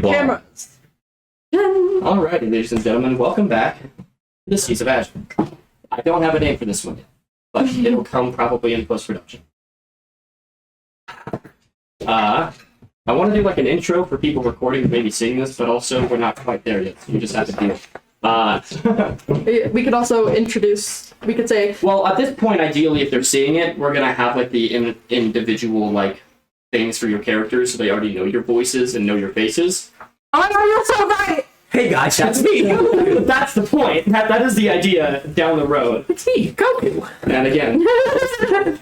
ball. Cameras. Alrighty, ladies and gentlemen, welcome back to the Seas of Azure. I don't have a name for this one yet, but it'll come probably in post-production. I want to do like an intro for people recording and maybe seeing this, but also we're not quite there yet, so you just have to deal. We could also introduce, we could say... Well, at this point, ideally, if they're seeing it, we're going to have like the individual like things for your characters, so they already know your voices and know your faces. Oh no, you're so right! Hey guys, that's me. That's the point. That is the idea down the road. It's me, Goku. And again,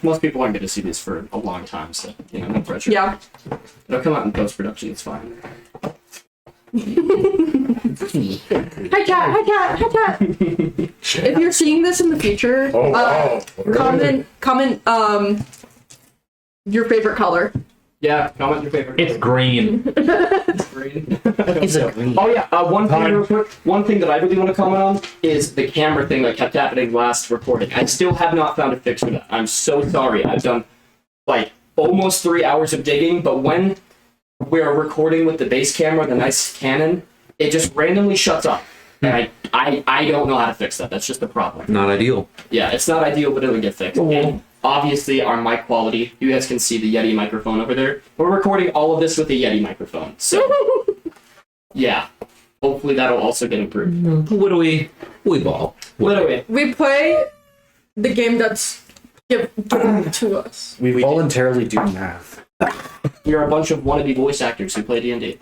most people aren't going to see this for a long time, so, you know, no pressure. Yeah. It'll come out in post-production, it's fine. Hi chat. If you're seeing this in the future, comment your favorite color. Yeah, comment your favorite. It's green. green. It's a green. Oh yeah, one thing real quick. One thing that I really want to comment on is the camera thing that kept happening last recording. I still have not found a fix for that. I'm so sorry. I've done like almost 3 hours of digging, but when we're recording with the base camera, the nice Canon, it just randomly shuts off. And I don't know how to fix that. That's just the problem. Not ideal. Yeah, it's not ideal, but it'll get fixed. And obviously, our mic quality, you guys can see the Yeti microphone over there. We're recording all of this with a Yeti microphone. So, yeah. Hopefully that'll also get improved. What do we ball? What do we? We play the game that's given to us. We voluntarily do math. You're a bunch of wannabe voice actors who play D&D.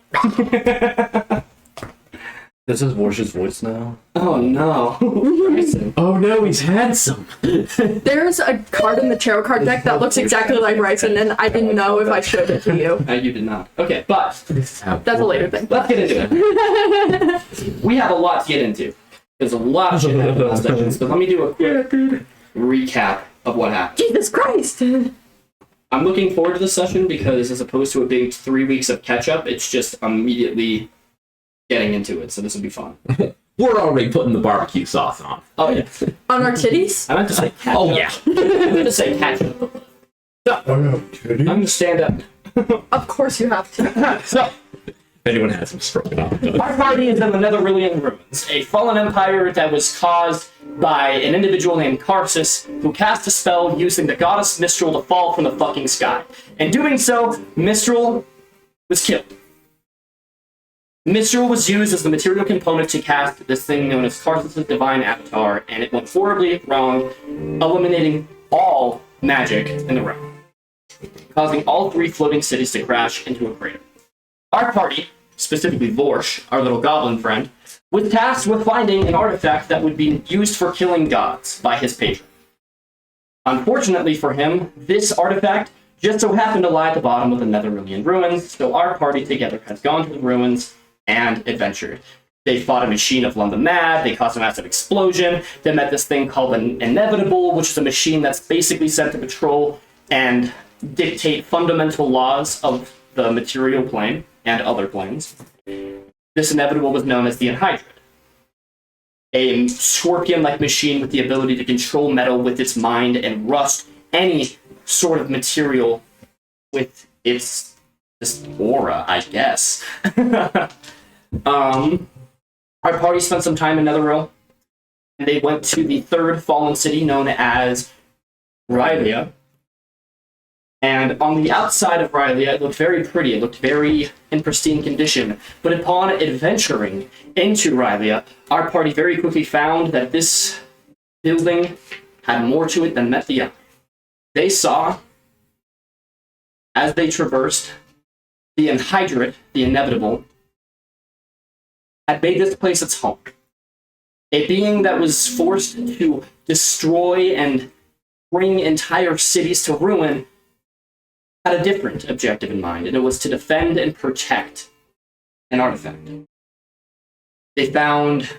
This is Vorsh's voice now. Oh no. Oh no, he's handsome. There's a card in the tarot card deck that looks exactly like Ryzen, and I didn't know if I showed it to you. You did not. Okay, but That's a later thing. let's get into it. We have a lot to get into. There's a lot of shit happened last session, so let me do a quick recap of what happened. Jesus Christ! I'm looking forward to this session because as opposed to it being 3 weeks of catch-up, it's just immediately getting into it, so this will be fun. We're already putting the barbecue sauce on. Oh, yeah. On our titties? I meant to say catch-up. Oh yeah. I meant to say catch-up. I'm going to stand up. Of course you have to. So, If anyone has some stroking off. our party is in the Netherilian ruins, a fallen empire that was caused by an individual named Karsus, who cast a spell using the goddess Mistral to fall from the fucking sky. In doing so, Mistral was killed. Mistral was used as the material component to cast this thing known as Karsus' divine avatar, and it went horribly wrong, eliminating all magic in the realm, causing all 3 floating cities to crash into a crater. Our party, specifically Vorsh, our little goblin friend, was tasked with finding an artifact that would be used for killing gods by his patron. Unfortunately for him, this artifact just so happened to lie at the bottom of the Netherilian ruins, so our party together has gone to the ruins and adventured. They fought a machine of London Mad, they caused a massive explosion, they met this thing called an Inevitable, which is a machine that's basically sent to patrol and dictate fundamental laws of the material plane and other planes. This Inevitable was known as the Unhydrid, a scorpion-like machine with the ability to control metal with its mind and rust any sort of material with its just aura, I guess. Our party spent some time in Netherrealm, and they went to the 3rd fallen city known as Rylea. And on the outside of Rylea, it looked very pretty. It looked very in pristine condition. But upon adventuring into Rylea, our party very quickly found that this building had more to it than met the eye. They saw, as they traversed, the Unhydrid, the Inevitable, had made this place its home. A being that was forced to destroy and bring entire cities to ruin had a different objective in mind, and it was to defend and protect an artifact. They found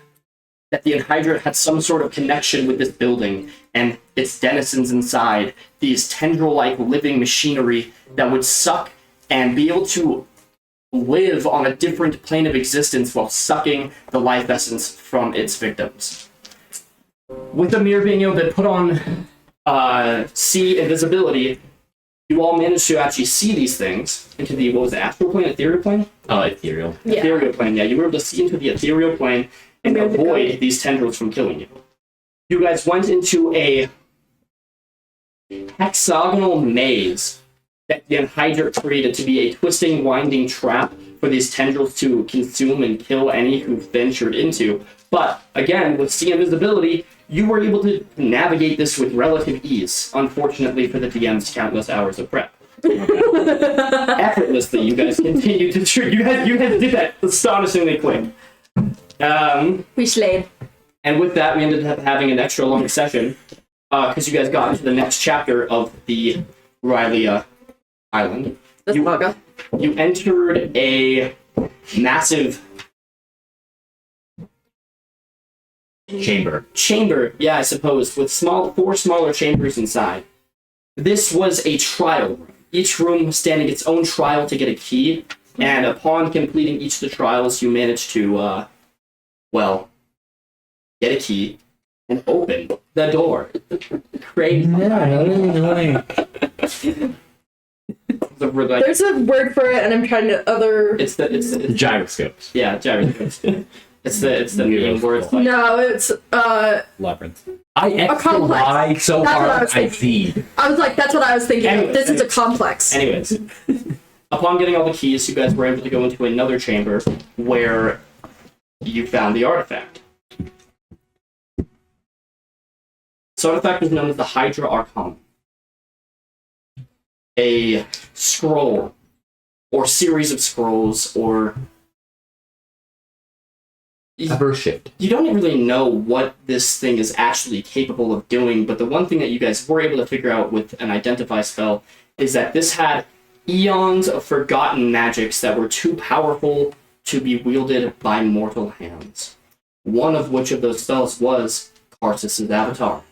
that the Unhydrid had some sort of connection with this building and its denizens inside, these tendril-like living machinery that would suck and be able to live on a different plane of existence while sucking the life essence from its victims. With Amir being able to put on sea invisibility, You all managed to actually see these things into the, what was it, astral plane, ethereal plane? Ethereal. Yeah. Ethereal plane, yeah. You were able to see into the ethereal plane and Maybe the avoid these tendrils from killing you. You guys went into a hexagonal maze that the Hydra created to be a twisting, winding trap for these tendrils to consume and kill any who ventured into. But again, with sea invisibility, you were able to navigate this with relative ease. Unfortunately for the DM's countless hours of prep. Effortlessly, you guys continued to you guys did that astonishingly quick. We slayed. And with that, we ended up having an extra long session because you guys got into the next chapter of the Rylea Island. The saga. You entered a massive chamber, yeah, I suppose, with four smaller chambers inside. This was a trial room. Each room standing its own trial to get a key, and upon completing each of the trials, you managed to, get a key and open the door. Crazy. There's a word for it, and I'm trying to It's the Gyroscopes. yeah, gyroscopes. It's the main word. Like, No, it's Labyrinth. I X to complex. Y so That's what I hard was I thinking. feed. I was like, that's what I was thinking. Anyways, This is a complex. anyways, upon getting all the keys, you guys were able to go into another chamber where you found the artifact. This artifact is known as the Hydra Arcanum. A scroll, or series of scrolls, or Ever shift. you don't really know what this thing is actually capable of doing, but the one thing that you guys were able to figure out with an identify spell is that this had eons of forgotten magics that were too powerful to be wielded by mortal hands. One of which of those spells was Karsus' avatar.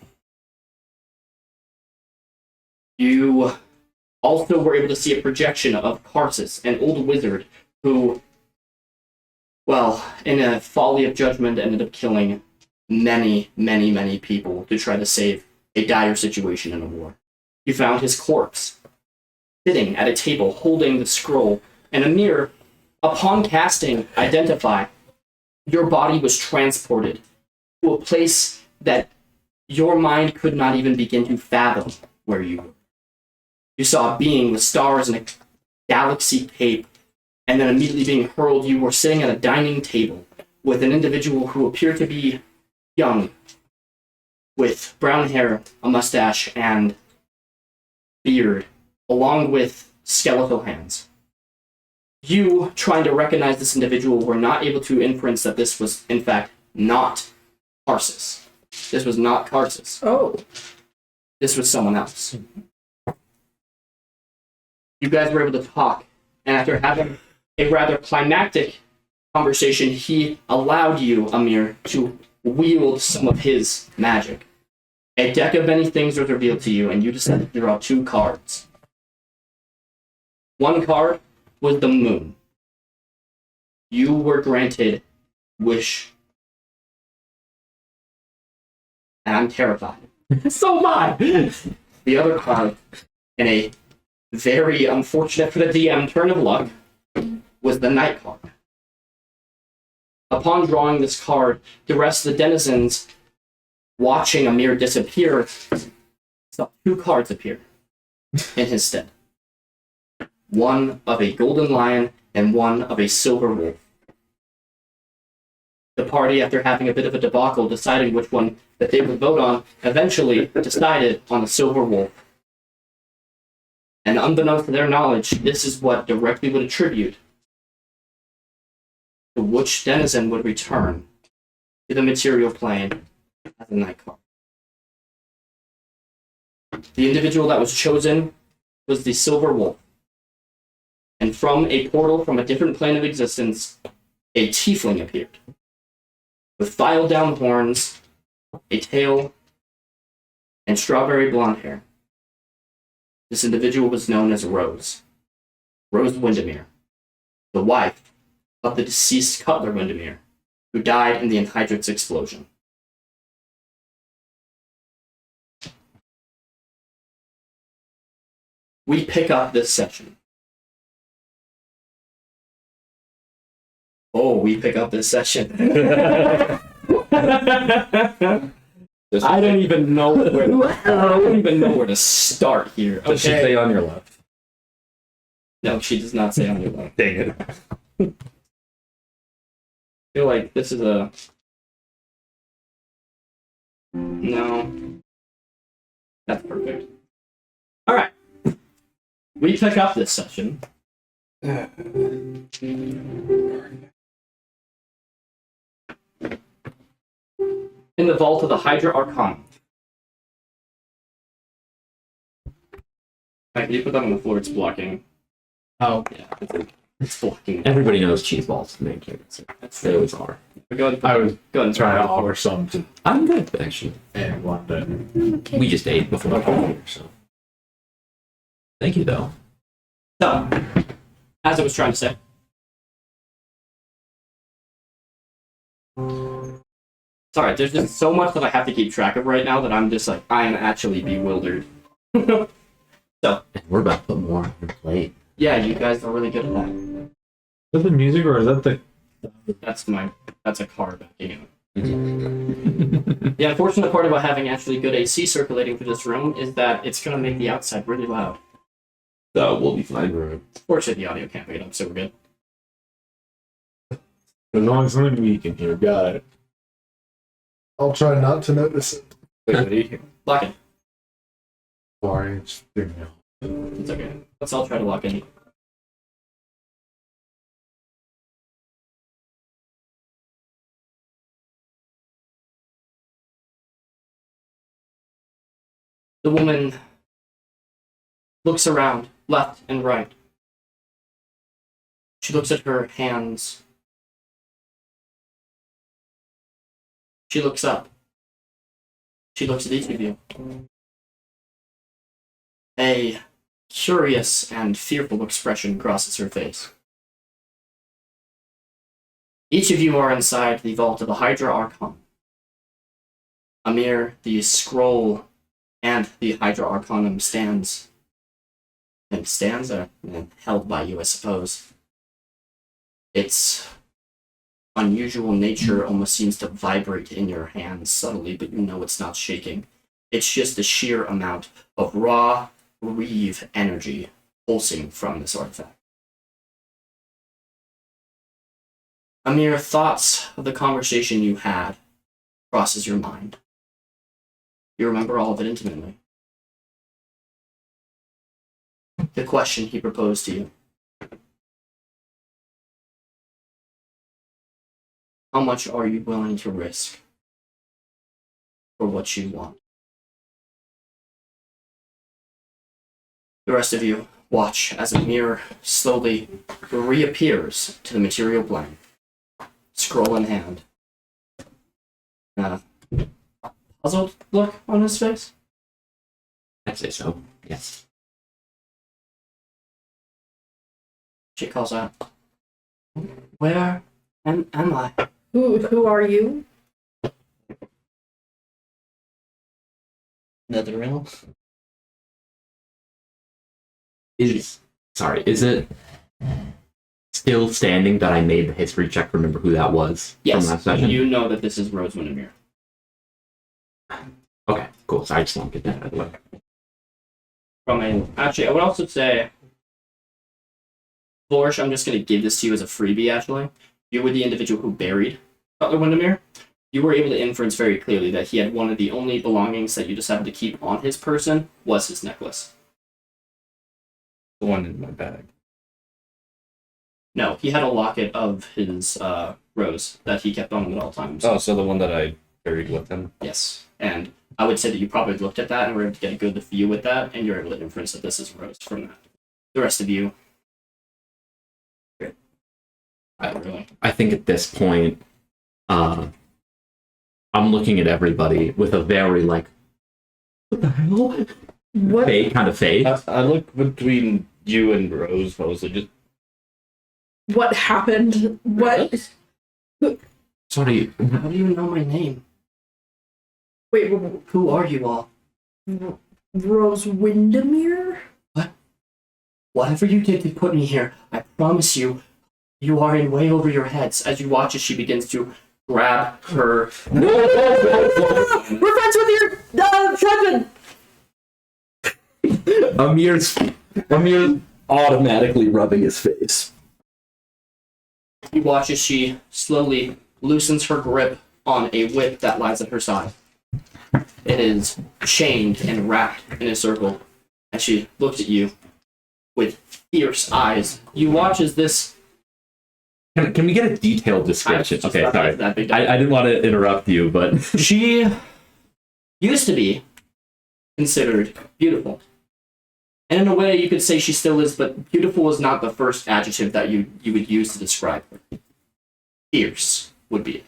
You also were able to see a projection of Karsus, an old wizard who, well, in a folly of judgment, ended up killing many, many, many people to try to save a dire situation in a war. You found his corpse, sitting at a table holding the scroll and a mirror. Upon casting Identify, your body was transported to a place that your mind could not even begin to fathom where you were. You saw a being with stars and a galaxy cape, and then immediately being hurled, you were sitting at a dining table with an individual who appeared to be young, with brown hair, a mustache, and beard, along with skeletal hands. You, trying to recognize this individual, were not able to inference that this was, in fact, not Karsus. This was not Karsus. Oh. This was someone else. You guys were able to talk, and after having a rather climactic conversation, he allowed you, Amir, to wield some of his magic. A deck of many things was revealed to you, and you decided to draw 2 cards. One card was the moon. You were granted wish. And I'm terrified. So am I. The other card, in a very unfortunate for the DM turn of luck, was the night card. Upon drawing this card, the rest of the denizens, watching Amir disappear, saw 2 cards appear in his stead. One of a golden lion and one of a silver wolf. The party, after having a bit of a debacle deciding which one that they would vote on, eventually decided on the silver wolf. And unbeknownst to their knowledge, this is what directly would attribute to which denizen would return to the material plane as a night card. The individual that was chosen was the silver wolf. And from a portal from a different plane of existence, a tiefling appeared. With filed down horns, a tail, and strawberry blonde hair. This individual was known as Rose Windermere, the wife of the deceased Cutler Windermere, who died in the Anhydrix explosion. we pick up this session. Oh, we pick up this session. I don't even know where to start here. Does she say on your left? No, she does not say on your left. Dang it. I feel like this is a... No. That's perfect. Alright. We pick up this session. In the vault of the Hydra Arcanum. Can you put that on the floor? It's blocking. Oh. Yeah, it's blocking. Everybody knows cheese balls to make it. That's They always are. Go ahead, I was go ahead and trying try to it. offer some to I'm good, actually. anyone that Okay. We just ate before we came here, so. Thank you, though. So, as I was trying to say. Sorry, there's just so much that I have to keep track of right now that I'm just like, I am actually bewildered. And we're about to put more on your plate. Yeah, you guys are really good at that. is that the music or is that the That's a car backing up. The unfortunate part about having actually good AC circulating through this room is that it's gonna make the outside really loud. So we'll be fine. Fortunately, the audio can't pick it up, so we're good. as long as only we can hear? Got it. I'll try not to notice it. Wait, what do you hear? Lock in. Sorry, it's It's okay. Let's all try to lock in. The woman looks around, left and right. She looks at her hands. She looks up. She looks at each of you. A curious and fearful expression crosses her face. Each of you are inside the vault of the Hydra Arcanum. Amir, the scroll, and the Hydra Arcanum stands held by you, I suppose. Its unusual nature almost seems to vibrate in your hands subtly, but you know it's not shaking. It's just the sheer amount of raw Reeve energy pulsing from this artifact. Amir, thoughts of the conversation you had crosses your mind. You remember all of it intimately. The question he proposed to you. How much are you willing to risk for what you want? The rest of you watch as Amir slowly reappears to the material plane, scroll in hand. Puzzled look on his face? I'd say so, yes. She calls out, "Where am I?" Who are you? Another realm? Is it still standing that I made the history check to remember who that was from last Yes, session? you know that this is Rosewind Amir. Okay, cool. So I just want to get that out of the way. Actually, I would also say, Florish, I'm just going to give this to you as a freebie, actually. You were the individual who buried Cutler Windermere. You were able to inference very clearly that he had one of the only belongings that you decided to keep on his person was his necklace. The one in my bag. No, he had a locket of his rose that he kept on him at all times. Oh, so the one that I buried with him. Yes, and I would say that you probably looked at that and were able to get a good view with that, and you're able to inference that this is Rose from that. The rest of you, I think at this point, I'm looking at everybody with a very like, what the hell? What? Fake kind of face. I look between you and Rose mostly. Just What happened? What? Sorry, how do you know my name? Wait, Who are you all? Rose Windermere? What? Whatever you did to put me here, I promise you, you are in way over your heads. As you watch as she begins to grab her. We're friends with your husband. Amir's automatically rubbing his face. You watch as she slowly loosens her grip on a whip that lies at her side. It is chained and wrapped in a circle as she looks at you with fierce eyes. You watch as this. Can we get a detailed description? Just Okay, about sorry. that big I didn't want to interrupt you, but She used to be considered beautiful. And in a way, you could say she still is, but beautiful is not the first adjective that you would use to describe her. Fierce would be it.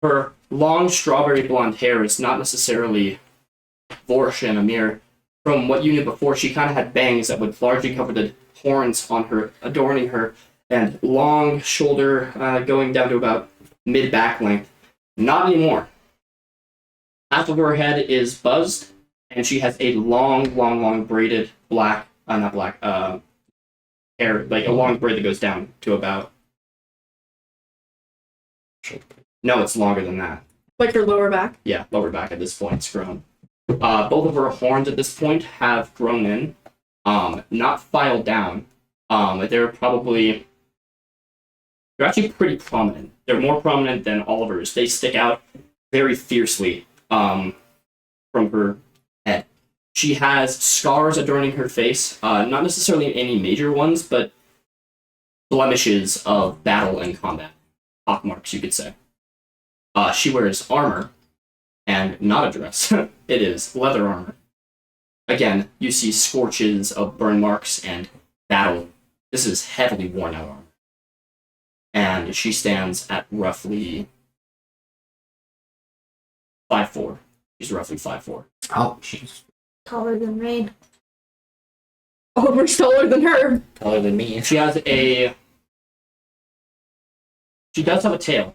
Her long strawberry blonde hair is not necessarily Vorsha and Amir. From what you knew before, she kind of had bangs that would largely cover the horns on her, adorning her, and long shoulder going down to about mid-back length. Not anymore. Half of her head is buzzed, and she has a long braided hair, like a long braid that goes down to about. No, it's longer than that. Like her lower back. Yeah, lower back at this point, it's grown. Both of her horns at this point have grown in, not filed down. They're actually pretty prominent. They're more prominent than Oliver's. They stick out very fiercely from her head. She has scars adorning her face, not necessarily any major ones, but blemishes of battle and combat. Pockmarks, you could say. She wears armor, and not a dress. It is leather armor. Again, you see scorches of burn marks and battle. This is heavily worn out armor. And she stands at roughly 5'4". She's roughly 5'4". oh, she's Taller than Rain. Oh, we're taller than her. Taller than me. She does have a tail.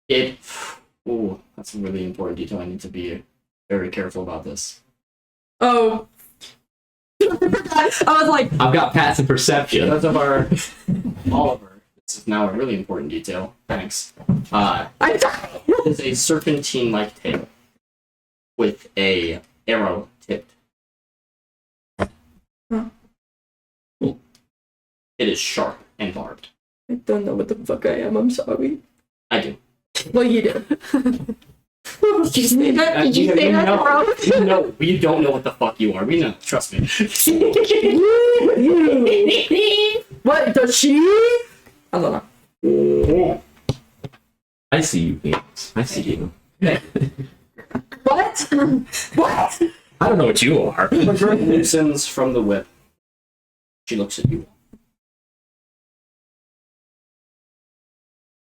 That's a really important detail. I need to be very careful about this. Oh. I was like, I've got passive perception. Because of our Oliver, this is now a really important detail. Thanks. It is a serpentine-like tail with a arrow tipped. Huh. It is sharp and barbed. I don't know what the fuck I am. I'm sorry. I do. Well, you do. Did you say that? Did you say that, bro? We don't know what the fuck you are. We know. Trust me. What does she? I don't know. I see you, Venus. I see you. What? What? I don't know what you are. The grip loosens from the whip. She looks at you.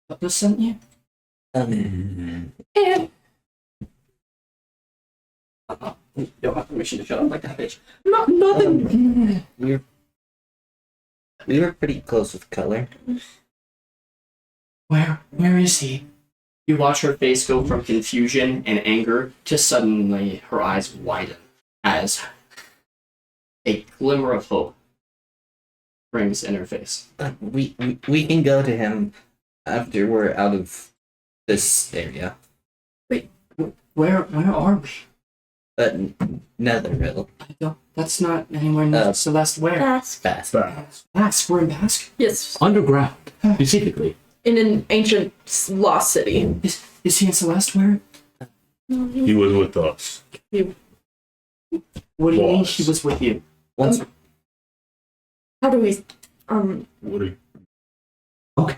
What this sent you? You don't have permission to shut up like that, bitch. Nothing. We were pretty close with color. Where is he? You watch her face go from confusion and anger to suddenly her eyes widen as a glimmer of hope springs in her face. We can go to him after we're out of this area. Where are we? Netherville. That's not anywhere near Celeste. Where? Fast. Fast. Basque. We're in Basque. Yes. Underground, specifically. In an ancient lost city. Is he in Celeste? Where? He was with us. What do you mean Was. he was with you? Once How do we? What do you? Okay.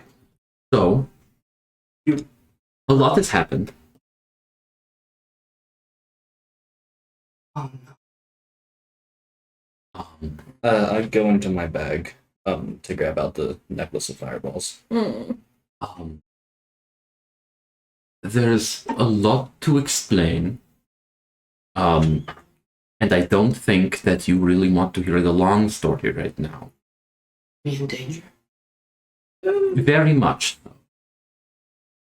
So, a lot has happened. Oh no. I'd go into my bag to grab out the necklace of fireballs. There's a lot to explain. And I don't think that you really want to hear the long story right now. Be in danger. Very much so.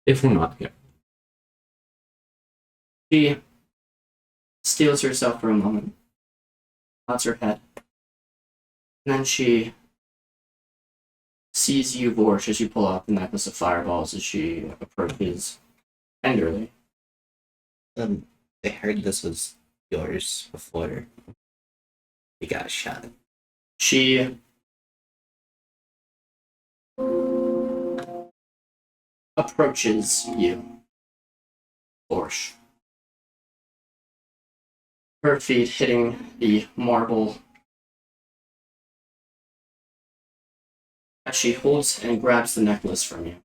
If we're not here. She steels herself for a moment. nods her head. And then she sees you, Vorsh, as you pull out the necklace of fireballs as she approaches tenderly. I heard this was yours before you got shot. She approaches you, Vorsh. Her feet hitting the marble as she holds and grabs the necklace from you.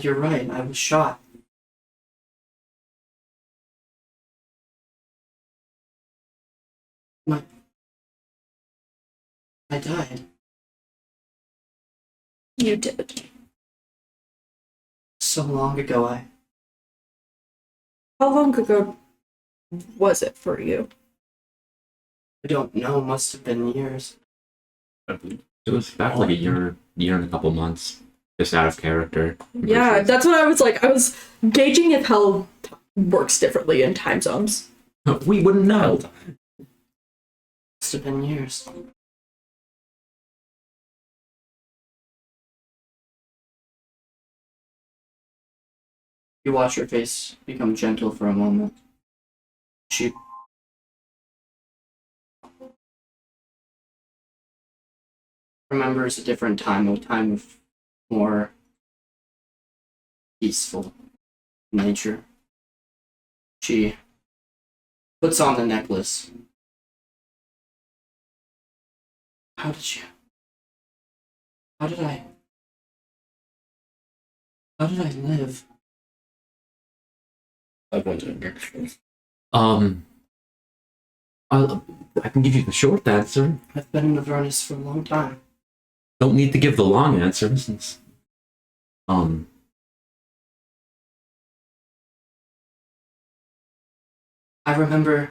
You're right, I was shot. I died. You did. So long ago, How long ago was it for you? I don't know, must have been years. It was back like a year and a couple months. Just out of character. Yeah, that's what I was like. I was gauging if hell works differently in time zones. We wouldn't know. Must have been years. You watch her face become gentle for a moment. She remembers a different time, a time of more peaceful nature. She puts on the necklace. How did I live? I wonder. I can give you the short answer. I've been in Avernus for a long time. Don't need to give the long answer since I remember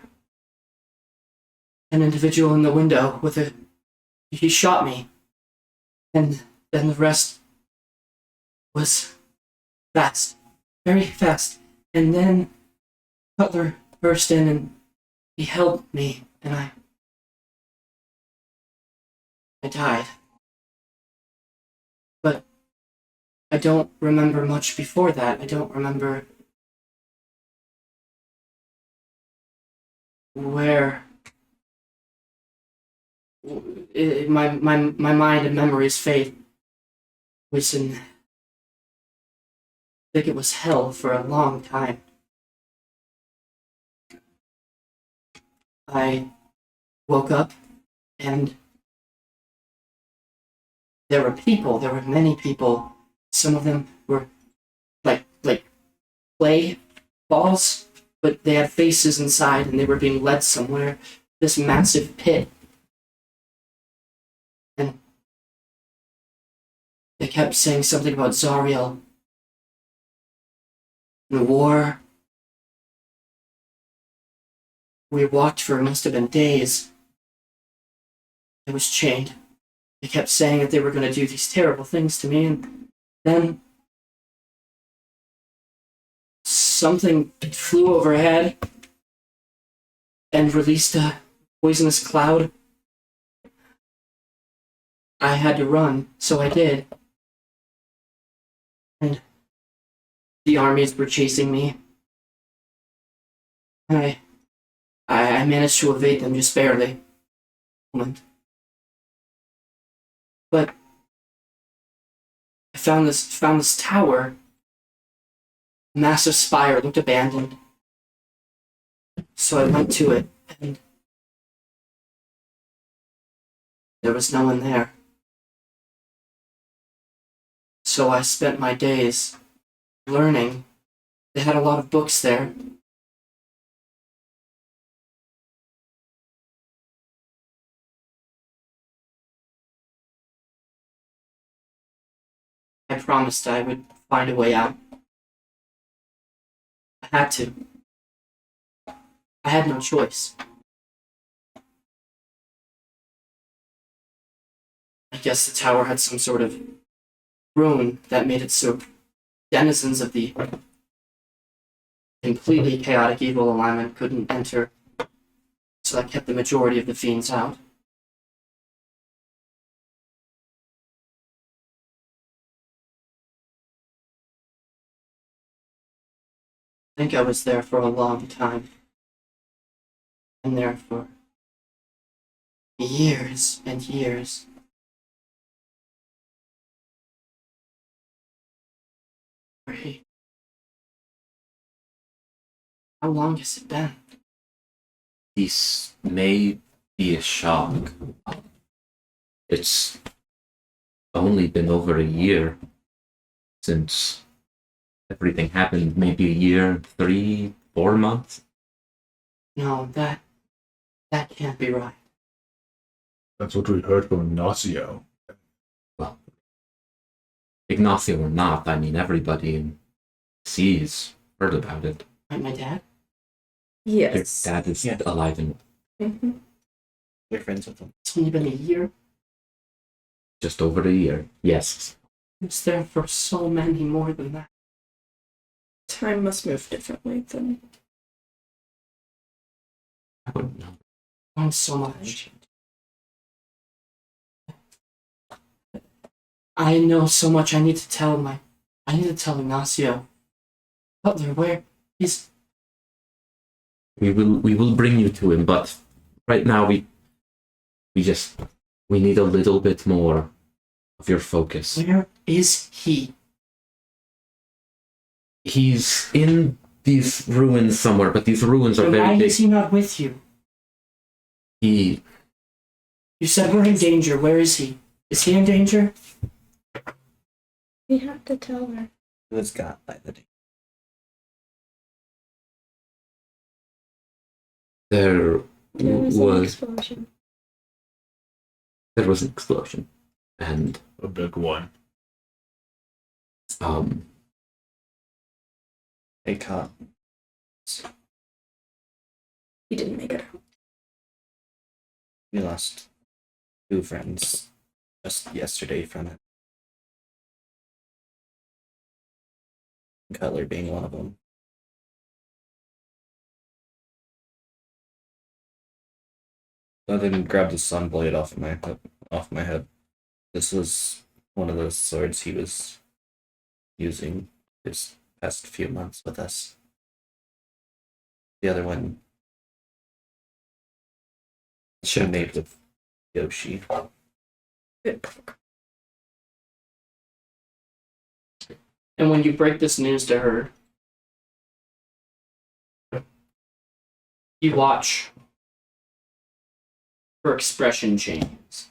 an individual in the window he shot me. And then the rest was fast. Very fast. And then Cutler burst in and he held me and I died. But I don't remember much before that. I don't remember where my mind and memories fade. Was in, I think it was hell for a long time. I woke up and there were many people. Some of them were like clay balls, but they had faces inside and they were being led somewhere. This massive pit. And they kept saying something about Zariel and war. We walked for, it must have been days. I was chained. They kept saying that they were going to do these terrible things to me, and then something flew overhead and released a poisonous cloud. I had to run, so I did. And the armies were chasing me. And I managed to evade them just barely. But I found this tower. Massive spire, looked abandoned. So I went to it, and there was no one there. So I spent my days learning. They had a lot of books there. I promised I would find a way out. I had to. I had no choice. I guess the tower had some sort of ruin that made it so denizens of the completely chaotic evil alignment couldn't enter. So that kept the majority of the fiends out. I think I was there for a long time. And there for years and years. Wait. How long has it been? This may be a shock. It's only been over a year since everything happened. Maybe a year, 3, 4 months. No, that can't be right. That's what we heard from Ignacio. Well, Ignacio or not, I mean, everybody in C's heard about it. My dad? Yes. Your dad is Yeah. alive and Mhm. We're friends with him. It's only been a year. just over a year. Yes. He was there for so many more than that. Time must move differently than. I wouldn't know. Oh, so much. I know so much. I need to tell Ignacio. Butler, where? He's. We will bring you to him, but right now we need a little bit more of your focus. Where is he? He's in these ruins somewhere, but these ruins are And why very big. is he not with you? He You said we're in danger. Where is he? Is he in danger? We have to tell her. He was got by the day. there There was an was explosion. there was an explosion, and A big one. They caught. He didn't make it out. We lost 2 friends just yesterday from it. Cutler being one of them. I then grabbed the sun blade off my head. This was one of those swords he was using this past few months with us. The other one she made with Yoshi. And when you break this news to her, you watch her expression changes.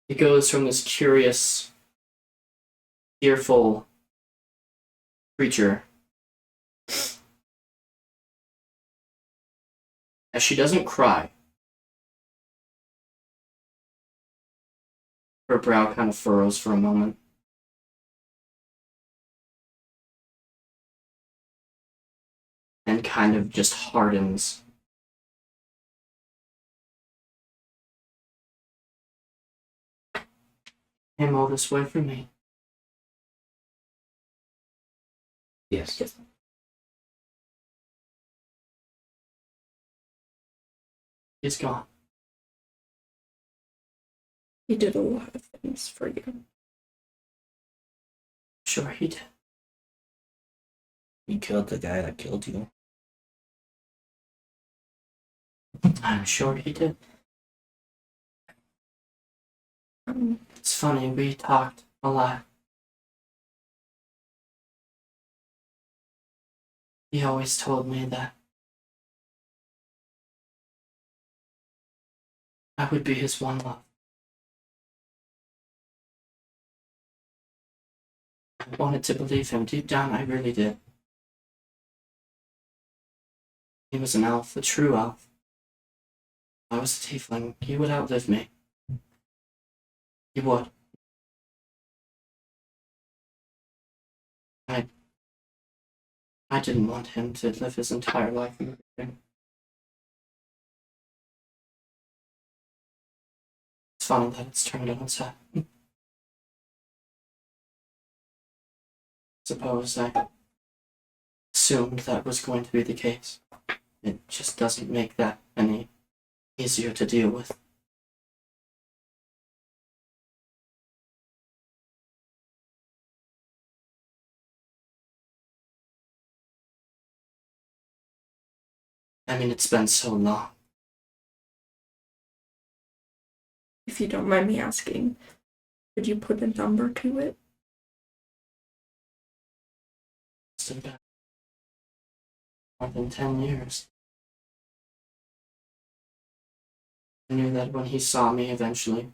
It goes from this curious, fearful creature, as she doesn't cry. Her brow kind of furrows for a moment. And kind of just hardens. Came all this way for me. yes, He's gone. He did a lot of things for you. Sure he did. You killed the guy that killed you. I'm sure he did. It's funny, we talked a lot. He always told me that I would be his one love. I wanted to believe him. Deep down, I really did. He was an elf, a true elf. I was a tiefling. He would outlive me. He would. I didn't want him to live his entire life in everything. It's funny that it's turned on its head. Suppose I assumed that was going to be the case. It just doesn't make that any easier to deal with. I mean, it's been so long. If you don't mind me asking, could you put a number to it? It's been more than 10 years. I knew that when he saw me eventually,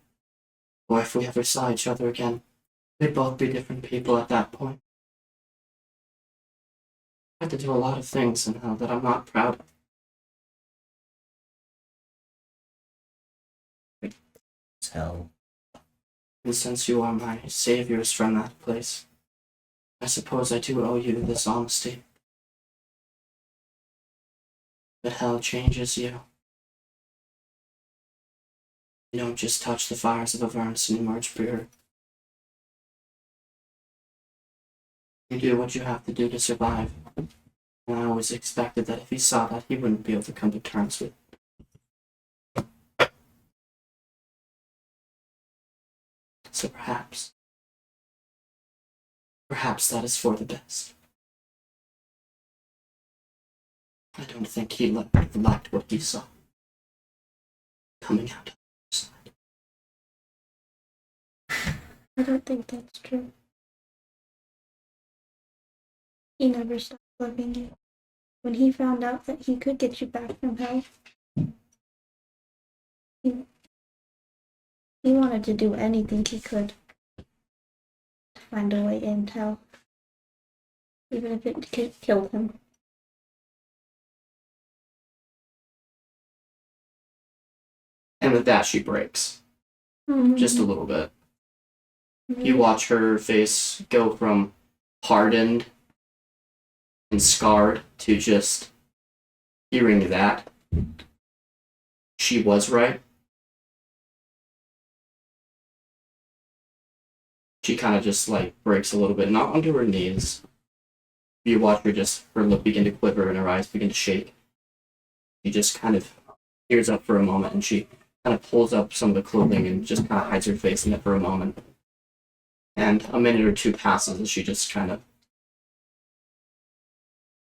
or if we ever saw each other again, we'd both be different people at that point. I had to do a lot of things now that I'm not proud of. Tell. And since you are my saviors from that place, I suppose I do owe you this honesty. But hell changes you. You don't just touch the fires of Avernus and emerge pure. You do what you have to do to survive. And I always expected that if he saw that, he wouldn't be able to come to terms with it. So perhaps that is for the best. I don't think he liked what he saw coming out of the side. I don't think that's true. He never stopped loving you. When he found out that he could get you back from hell, he wanted to do anything he could to find a way in hell, even if it killed him. And with that, she breaks. Just a little bit. You watch her face go from hardened and scarred to just hearing that she was right. She kind of just like breaks a little bit, not onto her knees. You watch her her lip begin to quiver and her eyes begin to shake. She just kind of tears up for a moment and she kind of pulls up some of the clothing and just kind of hides her face in it for a moment. And a minute or two passes and she just kind of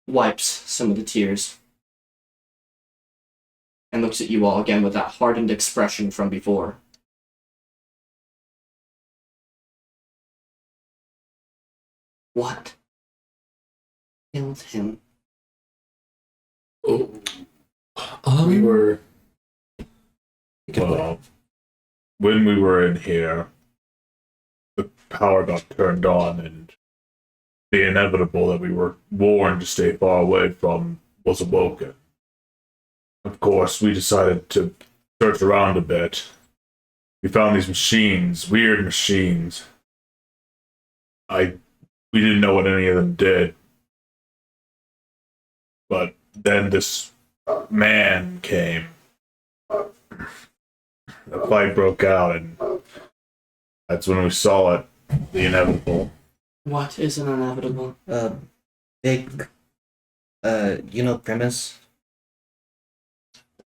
wipes some of the tears and looks at you all again with that hardened expression from before. What killed him? We Um, were. Well, when we were in here, the power got turned on, and the inevitable that we were warned to stay far away from was awoken. Of course, we decided to search around a bit. We found these machines, weird machines. We didn't know what any of them did. But then this man came. The fight broke out, and that's when we saw it, the inevitable. What is an inevitable? Big, Primus?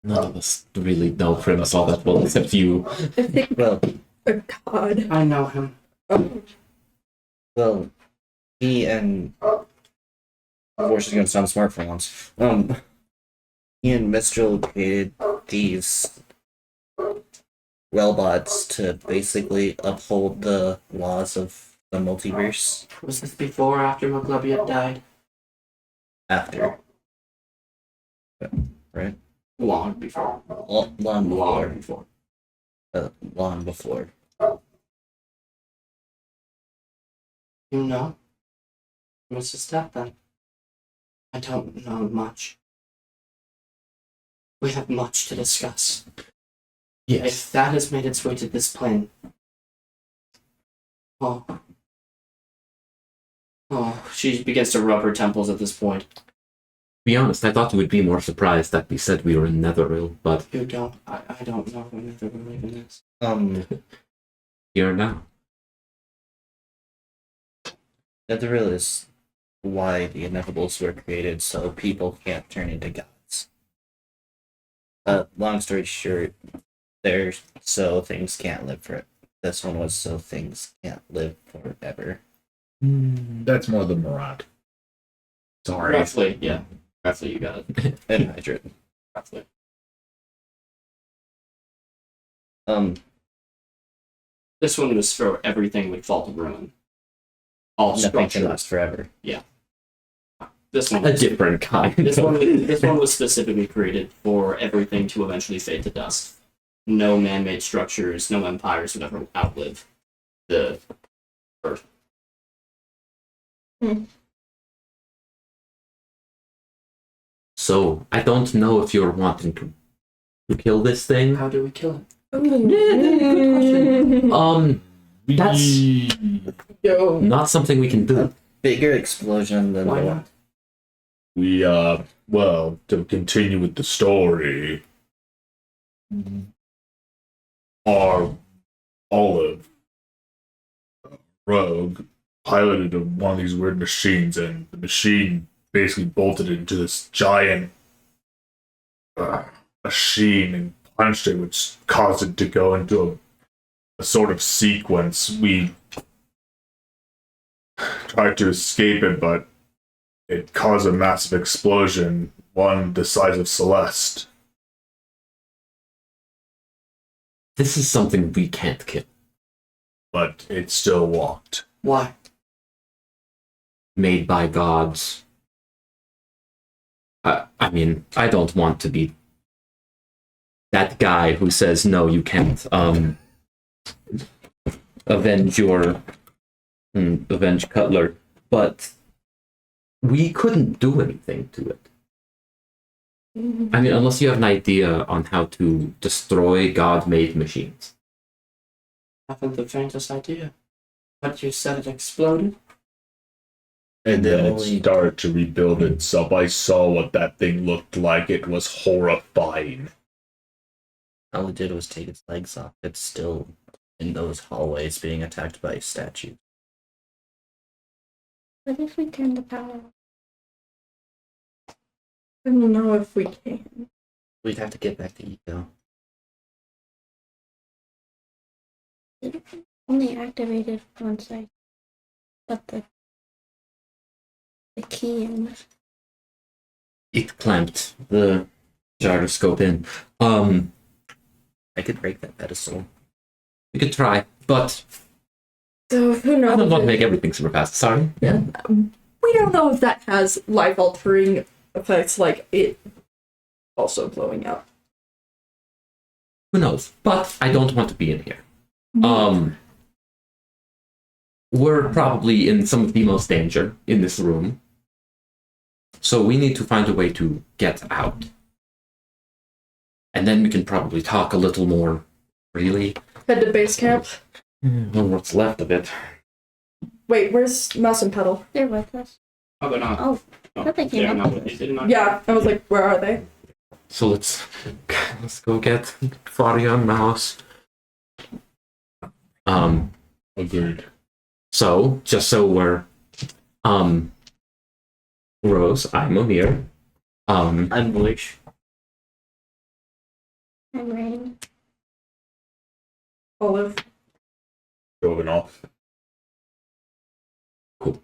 none of us really know Primus all that well, except you. I think, Well, oh god. I know him. well, he and... Of course, he's gonna sound smart for once. He and Mistral created these wellbots to basically uphold the laws of the multiverse Was this before or after Maglebiot died? after. Right? Long before. Long before. Long before. Long before. You know? What's the step then? I don't know much. We have much to discuss. Yes. If that has made its way to this plane. Oh. Oh, she begins to rub her temples at this point. be honest, I thought you would be more surprised that we said we were in Netherrealm, but You don't. I don't know when they're believing this. here now. Netherrealm is why the Inevitables were created, so people can't turn into gods. Long story short, they're so things can't live for it. This one was so things can't live forever. That's more the Murat. Sorry. Roughly, yeah. Roughly, you got it. And Hydrate. Roughly. This one was for everything would fall to ruin. All Nothing can structure. last forever. This one. A different kind. This one was specifically created for everything to eventually fade to dust. No man-made structures, no empires would ever outlive the Earth. So, I don't know if you're wanting to kill this thing. How do we kill it? Good question. That's Yo. not something we can do. Bigger explosion than Why the not? We, well, to continue with the story, our Olive, rogue, piloted one of these weird machines, and the machine basically bolted into this giant machine and punched it, which caused it to go into a sort of sequence. We tried to escape it, but it caused a massive explosion, one the size of Celeste. This is something we can't kill. But it still walked. Why? Made by gods. I mean, I don't want to be that guy who says, no, you can't avenge Cutler, but we couldn't do anything to it. I mean, unless you have an idea on how to destroy God-made machines. I haven't the faintest idea. But you said it exploded? And The then it only- started to rebuild itself. I saw what that thing looked like. It was horrifying. All it did was take its legs off. It's still in those hallways being attacked by statues. What if we turn the power off? I don't know if we can. We'd have to get back to Eco. It only activated once I put the key in. It clamped the gyroscope in. I could break that pedestal. We could try, but So who I knows? don't want to make everything super fast. Sorry. Yeah. We don't know if that has life-altering effects, like it also blowing up. Who knows? But I don't want to be in here. We're probably in some of the most danger in this room. So we need to find a way to get out. And then we can probably talk a little more freely. Head to base camp. Or what's left of it. Wait, where's Mouse and Pedal? They're with us. Oh, they're not. Oh, No, thought they came they're up not with with us. They did not. Yeah, I was like, where are they? So let's go get Faria and Mouse. Agreed. So just so we're Rose, I'm Amir. I'm Bleach. I'm Rain. Olive. Going off. Cool.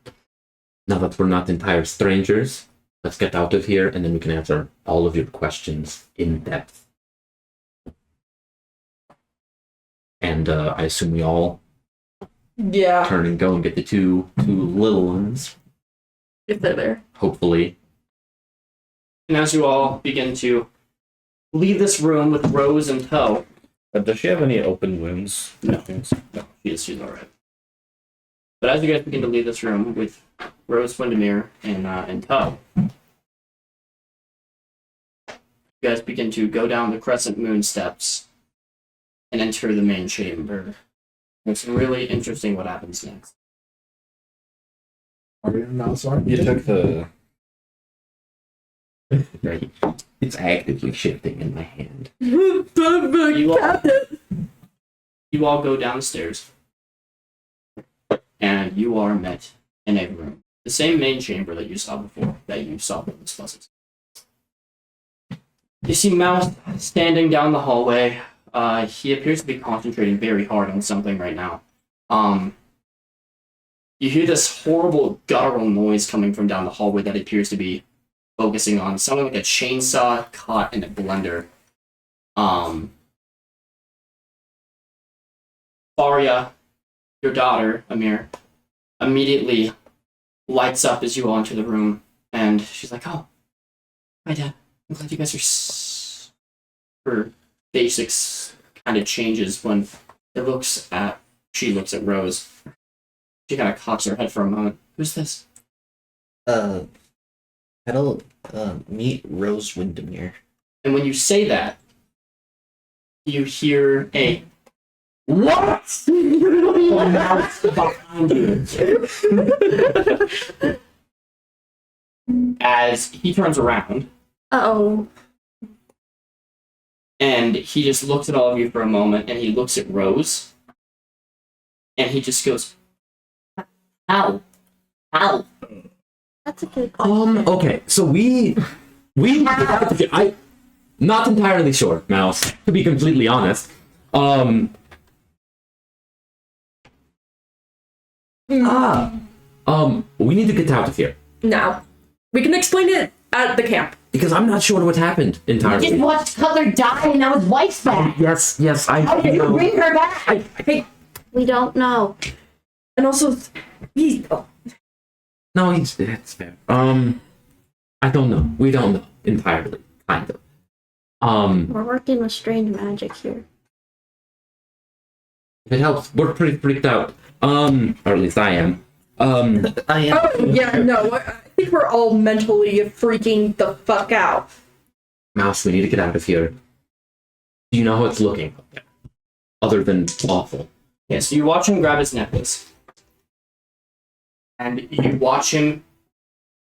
Now that we're not entire strangers, let's get out of here and then we can answer all of your questions in depth. And I assume we all Yeah, turn and go and get the two little ones, if they're there. hopefully. And as you all begin to leave this room with Rose in tow, Does she have any open wounds? No. she's alright. But as you guys begin to leave this room with Rose Windermere in tow, you guys begin to go down the Crescent Moon steps and enter the main chamber. It's really interesting what happens next. Are we in Mouse Arm? You took the Right. It's actively shifting in my hand. You all go downstairs, and you are met in a room, the same main chamber that you saw before, that you saw when this was. You see Mouse standing down the hallway. He appears to be concentrating very hard on something right now. You hear this horrible guttural noise coming from down the hallway that appears to be focusing on something like a chainsaw caught in a blender. Arya, your daughter, Amir, immediately lights up as you enter the room, and she's like, "Oh, hi, Dad. I'm glad you guys are." Her basics kind of changes when she looks at Rose. She kind of cocks her head for a moment. Who's this? Petal, meet Rose Windermere. And when you say that, you hear a what? Behind you. As he turns around, Oh. and he just looks at all of you for a moment, and he looks at Rose, and he just goes, "How? How?" That's a good question. Okay, so we I'm not entirely sure, Mouse, to be completely honest. We need to get out of here. Now, we can explain it at the camp. Because I'm not sure what happened I entirely. just watched Cutler die and now his wife's back. Yes, I How did you bring her back? We don't know. And also, No, it's fair. I don't know. We don't know entirely, kind of. We're working with strange magic here. If it helps, we're pretty freaked out. Or at least I am. I am. oh, yeah, no, I think we're all mentally freaking the fuck out. Mouse, we need to get out of here. Do you know how it's looking? Other than awful. Yeah, so you watch him grab his necklace. And you watch him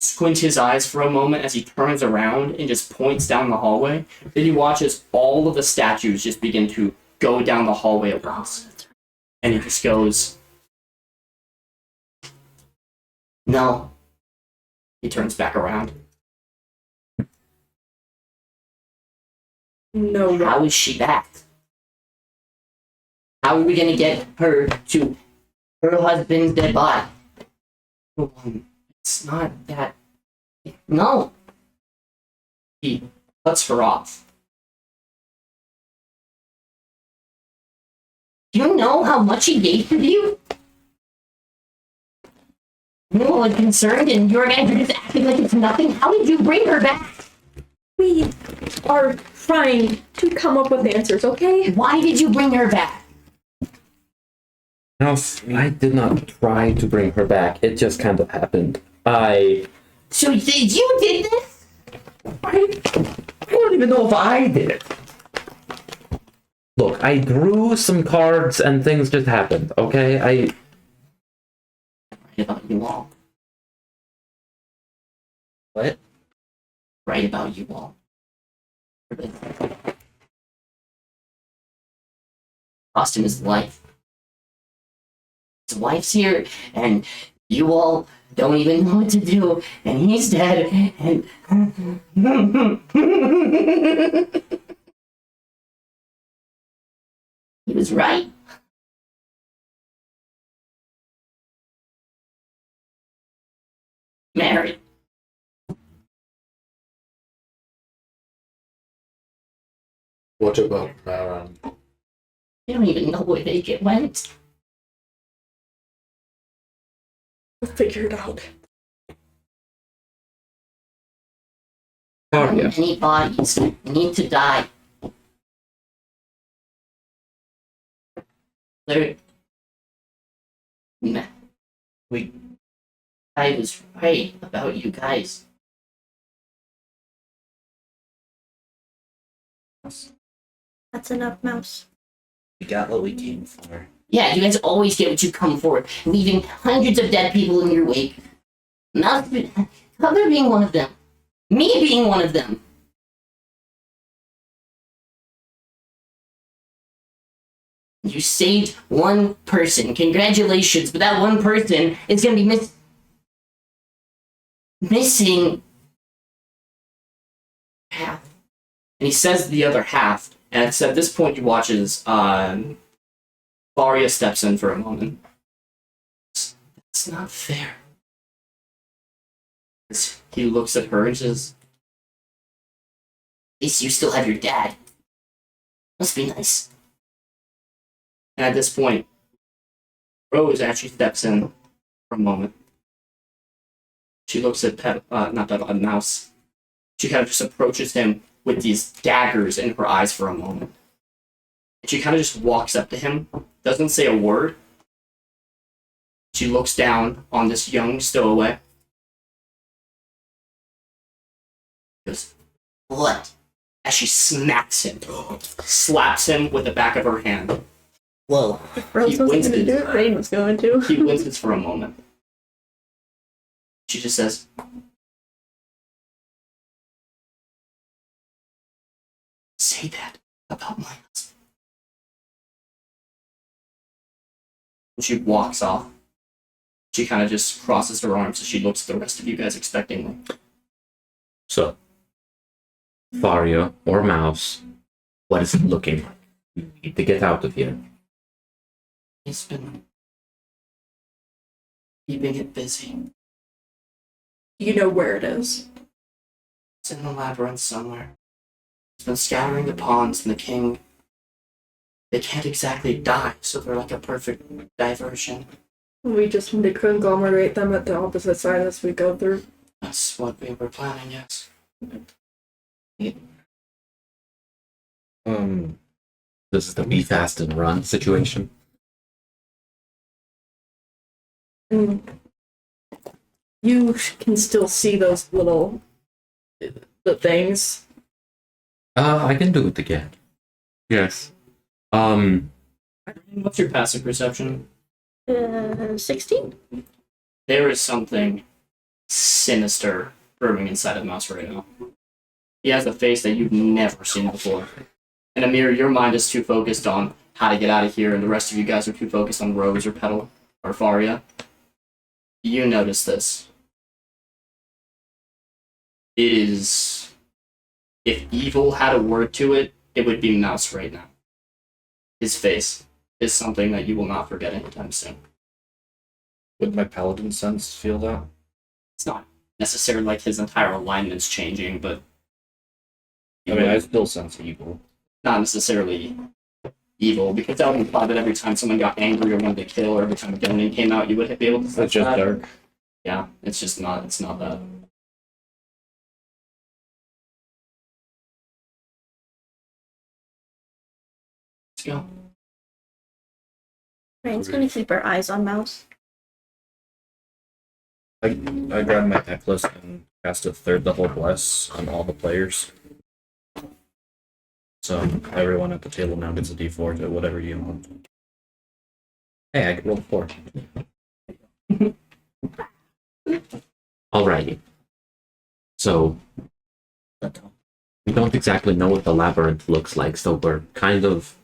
squint his eyes for a moment as he turns around and just points down the hallway. Then you watch as all of the statues just begin to go down the hallway at once. And he just goes, "No." He turns back around. No, How is she back? How are we gonna get her to her husband's dead body? It's not that. No. He cuts her off. Do you know how much he gave to you? You're all concerned and your guys are just acting like it's nothing. How did you bring her back? we are trying to come up with answers, okay? Why did you bring her back? Mouse, I did not try to bring her back. It just kind of happened. So you did this? I don't even know if I did it. Look, I drew some cards and things just happened, okay? Right about you all. What? Right about you all. Cost him his life. His wife's here, and you all don't even know what to do, and he's dead, and... He was right. Married. What about Maran? You don't even know where they went. We'll figure it out. Oh, How yeah. many bodies need to die? There. I was right about you guys. That's enough, Mouse. We got what we came for. Yeah, you guys always get what you come for, leaving hundreds of dead people in your wake. Cutler being one of them. Me being one of them. You saved one person. Congratulations, but that one person is gonna be missing half. And he says the other half, and it's at this point you watch as Varia steps in for a moment. It's not fair. He looks at her and says, At least you still have your dad. Must be nice. and at this point, Rose actually steps in for a moment. She looks at Mouse. She kind of just approaches him with these daggers in her eyes for a moment. And she kind of just walks up to him, doesn't say a word. She looks down on this young stowaway. Goes, What? as she smacks him, slaps him with the back of her hand. Whoa. Rose was winces. going to do it. Rain was going to. He winces for a moment. She just says, say that about my husband. And she walks off. She kind of just crosses her arms as she looks at the rest of you guys expectingly. So, Faria or Mouse, what is it looking like? We need to get out of here. He's been keeping it busy. You know where it is. It's in the labyrinth somewhere. He's been scattering the pawns and the king. They can't exactly die, so they're like a perfect diversion. We just need to conglomerate them at the opposite side as we go through. That's what we were planning, yes. This is the be fast and run situation. And you can still see those little the things. I can do it again. Yes. What's your passive perception? 16? There is something sinister brewing inside of Mouse right now. He has a face that you've never seen before. And Amir, your mind is too focused on how to get out of here, and the rest of you guys are too focused on Rose or Petal or Faria. You notice this. It is... If evil had a word to it, it would be Mouse right now. His face is something that you will not forget anytime soon. Would my paladin sense feel that? It's not necessarily like his entire alignment's changing, but I mean, I still sense evil. not necessarily evil, because that would imply that every time someone got angry or wanted to kill, or every time a villain came out, you would be able to sense It's just that. dark. Yeah, it's just not. It's not that. Let's go. Rain's gonna keep her eyes on Mouse. I grabbed my necklace and cast a third level bless on all the players. So everyone at the table now gets a d4 to whatever you want. Hey, I rolled 4. Alrighty. So, we don't exactly know what the labyrinth looks like, so we're kind of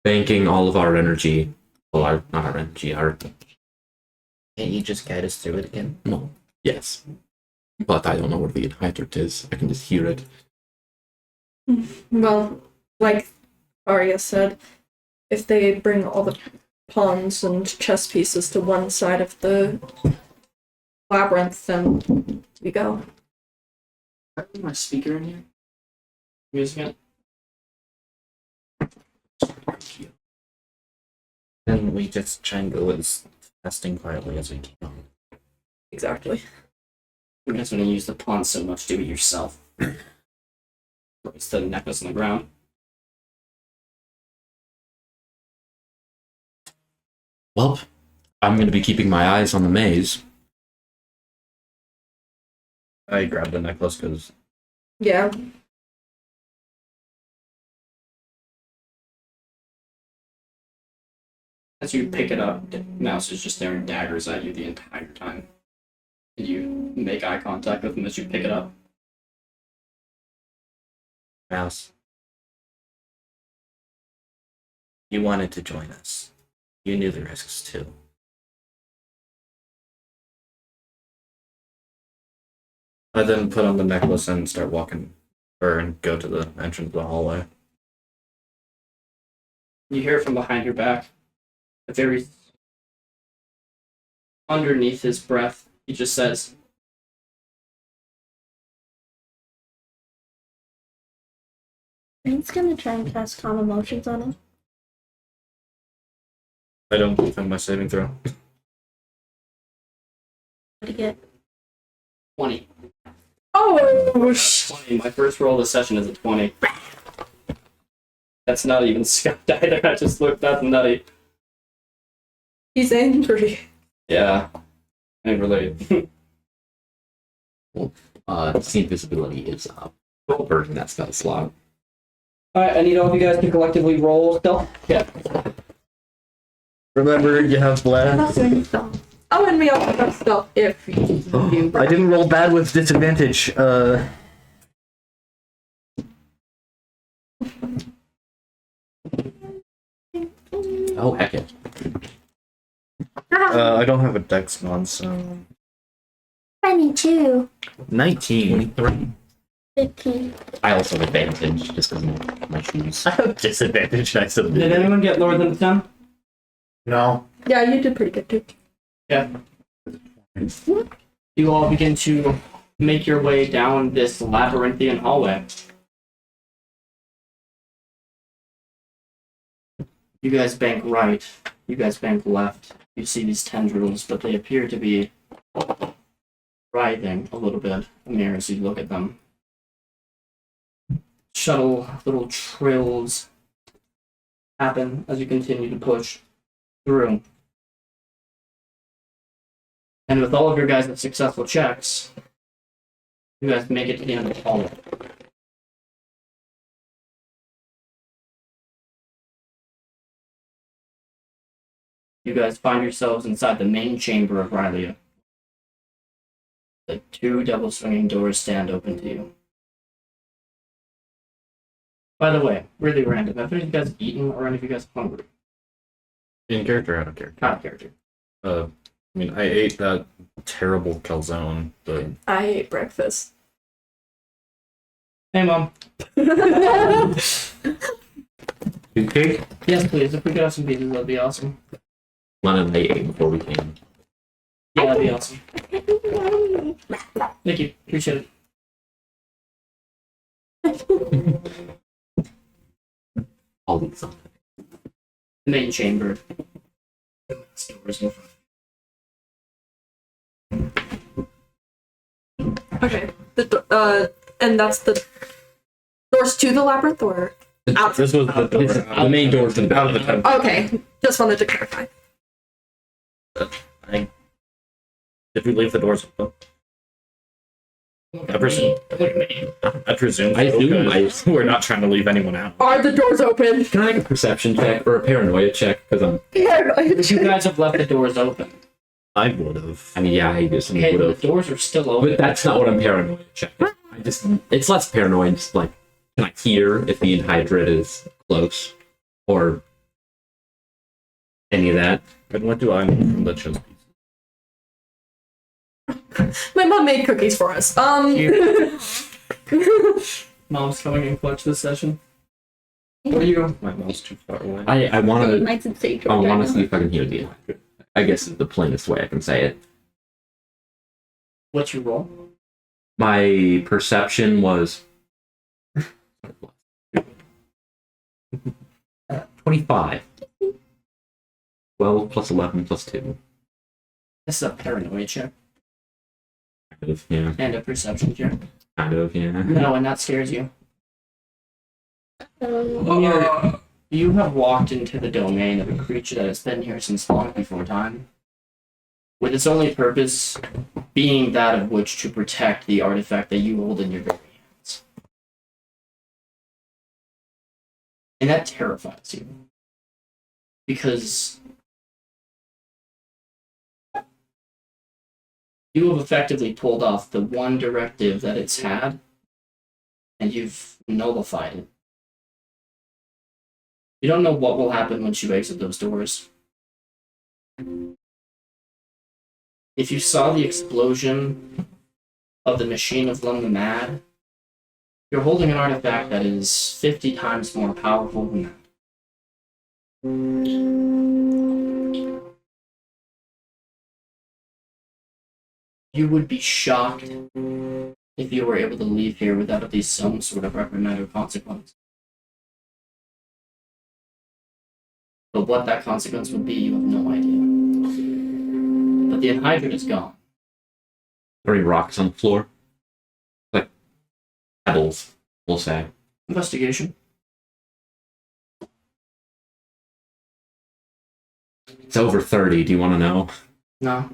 banking all of our energy. Well, not our energy, our... Can't you just guide us through it again? No, yes. But I don't know where the hydrant is. I can just hear it. Well, like Arya said, if they bring all the pawns and chess pieces to one side of the labyrinth, then we go. I have my speaker in here. Using it. Then we just try and go as fast and quietly as we can. Exactly. You guys want to use the pawn so much, do it yourself. Place the necklace on the ground. Well, I'm going to be keeping my eyes on the maze. I grabbed the necklace because Yeah. As you pick it up, the mouse is just staring daggers at you the entire time. And you make eye contact with him as you pick it up. Mouse. You wanted to join us. You knew the risks too. I then put on the necklace and start walking, or go to the entrance of the hallway. You hear from behind your back, a very underneath his breath, he just says, He's gonna try and cast calm emotions on him. I don't give him my saving throw. What do you get? 20. Oh, 20. My first roll of the session is a 20. That's not even scuffed either. I just looked, that's nutty. he's angry. Yeah. I can relate. See invisibility is roll burden that spell slot. Alright, I need all of you guys to collectively roll stealth. Yeah. Remember, you have blast. Oh, and we also have stuff if you do. I didn't roll bad with disadvantage. Oh heck it. I don't have a dex mod, so 22. 19. 23. 15. I also have advantage just because of my shoes. I have disadvantage. I still Did anyone get lower than 10? No. Yeah, you did pretty good too. Yeah. You all begin to make your way down this labyrinthian hallway. You guys bank right, you guys bank left. You see these tendrils, but they appear to be writhing a little bit as you look at them. Shuttle little trills happen as you continue to push through. And with all of your guys' successful checks, you guys make it to the end of the hallway. You guys find yourselves inside the main chamber of Rylea. The two double swinging doors stand open to you. By the way, really random. Have any of you guys eaten or any of you guys hungry? In character, out of character. Out of character. I mean, I ate that terrible calzone, but I ate breakfast. Hey, Mom. Food cake? Yes, please. If we could have some pizzas, that'd be awesome. One and I ate before we came. Yeah, that'd be awesome. Thank you. Appreciate it. I'll eat something. The main chamber. Doors in front. Okay. And that's the doors to the labyrinth, or out? this was the door. The main door to the out of the temple. Okay, just wanted to clarify. Did we leave the doors open? I presume. I presume. I so, assume. 'cause we're not trying to leave anyone out. Are the doors open? Can I make a perception check or a paranoia check? Because I'm. You guys have left the doors open. I would have. I mean, yeah, I just Okay, would the have. doors are still open. But that's not what I'm paranoia checking. I just. It's less paranoid. Just like, can I hear if the Enhydrid is close, or any of that? And what do I need from the chess piece? My mom made cookies for us. Mom's coming in clutch this session. What are you? My mom's too far away. I want to. Nice and sage I right want now. to see if I can hear the Enhydrid. I guess is the plainest way I can say it. What's your role? My perception was 25. 12 plus 11 plus 2. This is a paranoia check Kind of, yeah. and a perception check. Kind of, yeah. No, and that scares you. Um, You have walked into the domain of a creature that has been here since long before time, with its only purpose being that of which to protect the artifact that you hold in your very hands. And that terrifies you. Because you have effectively pulled off the one directive that it's had and you've nullified it. You don't know what will happen once you exit those doors. If you saw the explosion of the machine of Lum the Mad, you're holding an artifact that is 50 times more powerful than that. You would be shocked if you were able to leave here without at least some sort of reprimand or consequence. But what that consequence would be, you have no idea. But the anhydrite is gone. Are any rocks on the floor? Like pebbles, we'll say. Investigation. It's over 30. Do you want to know? No.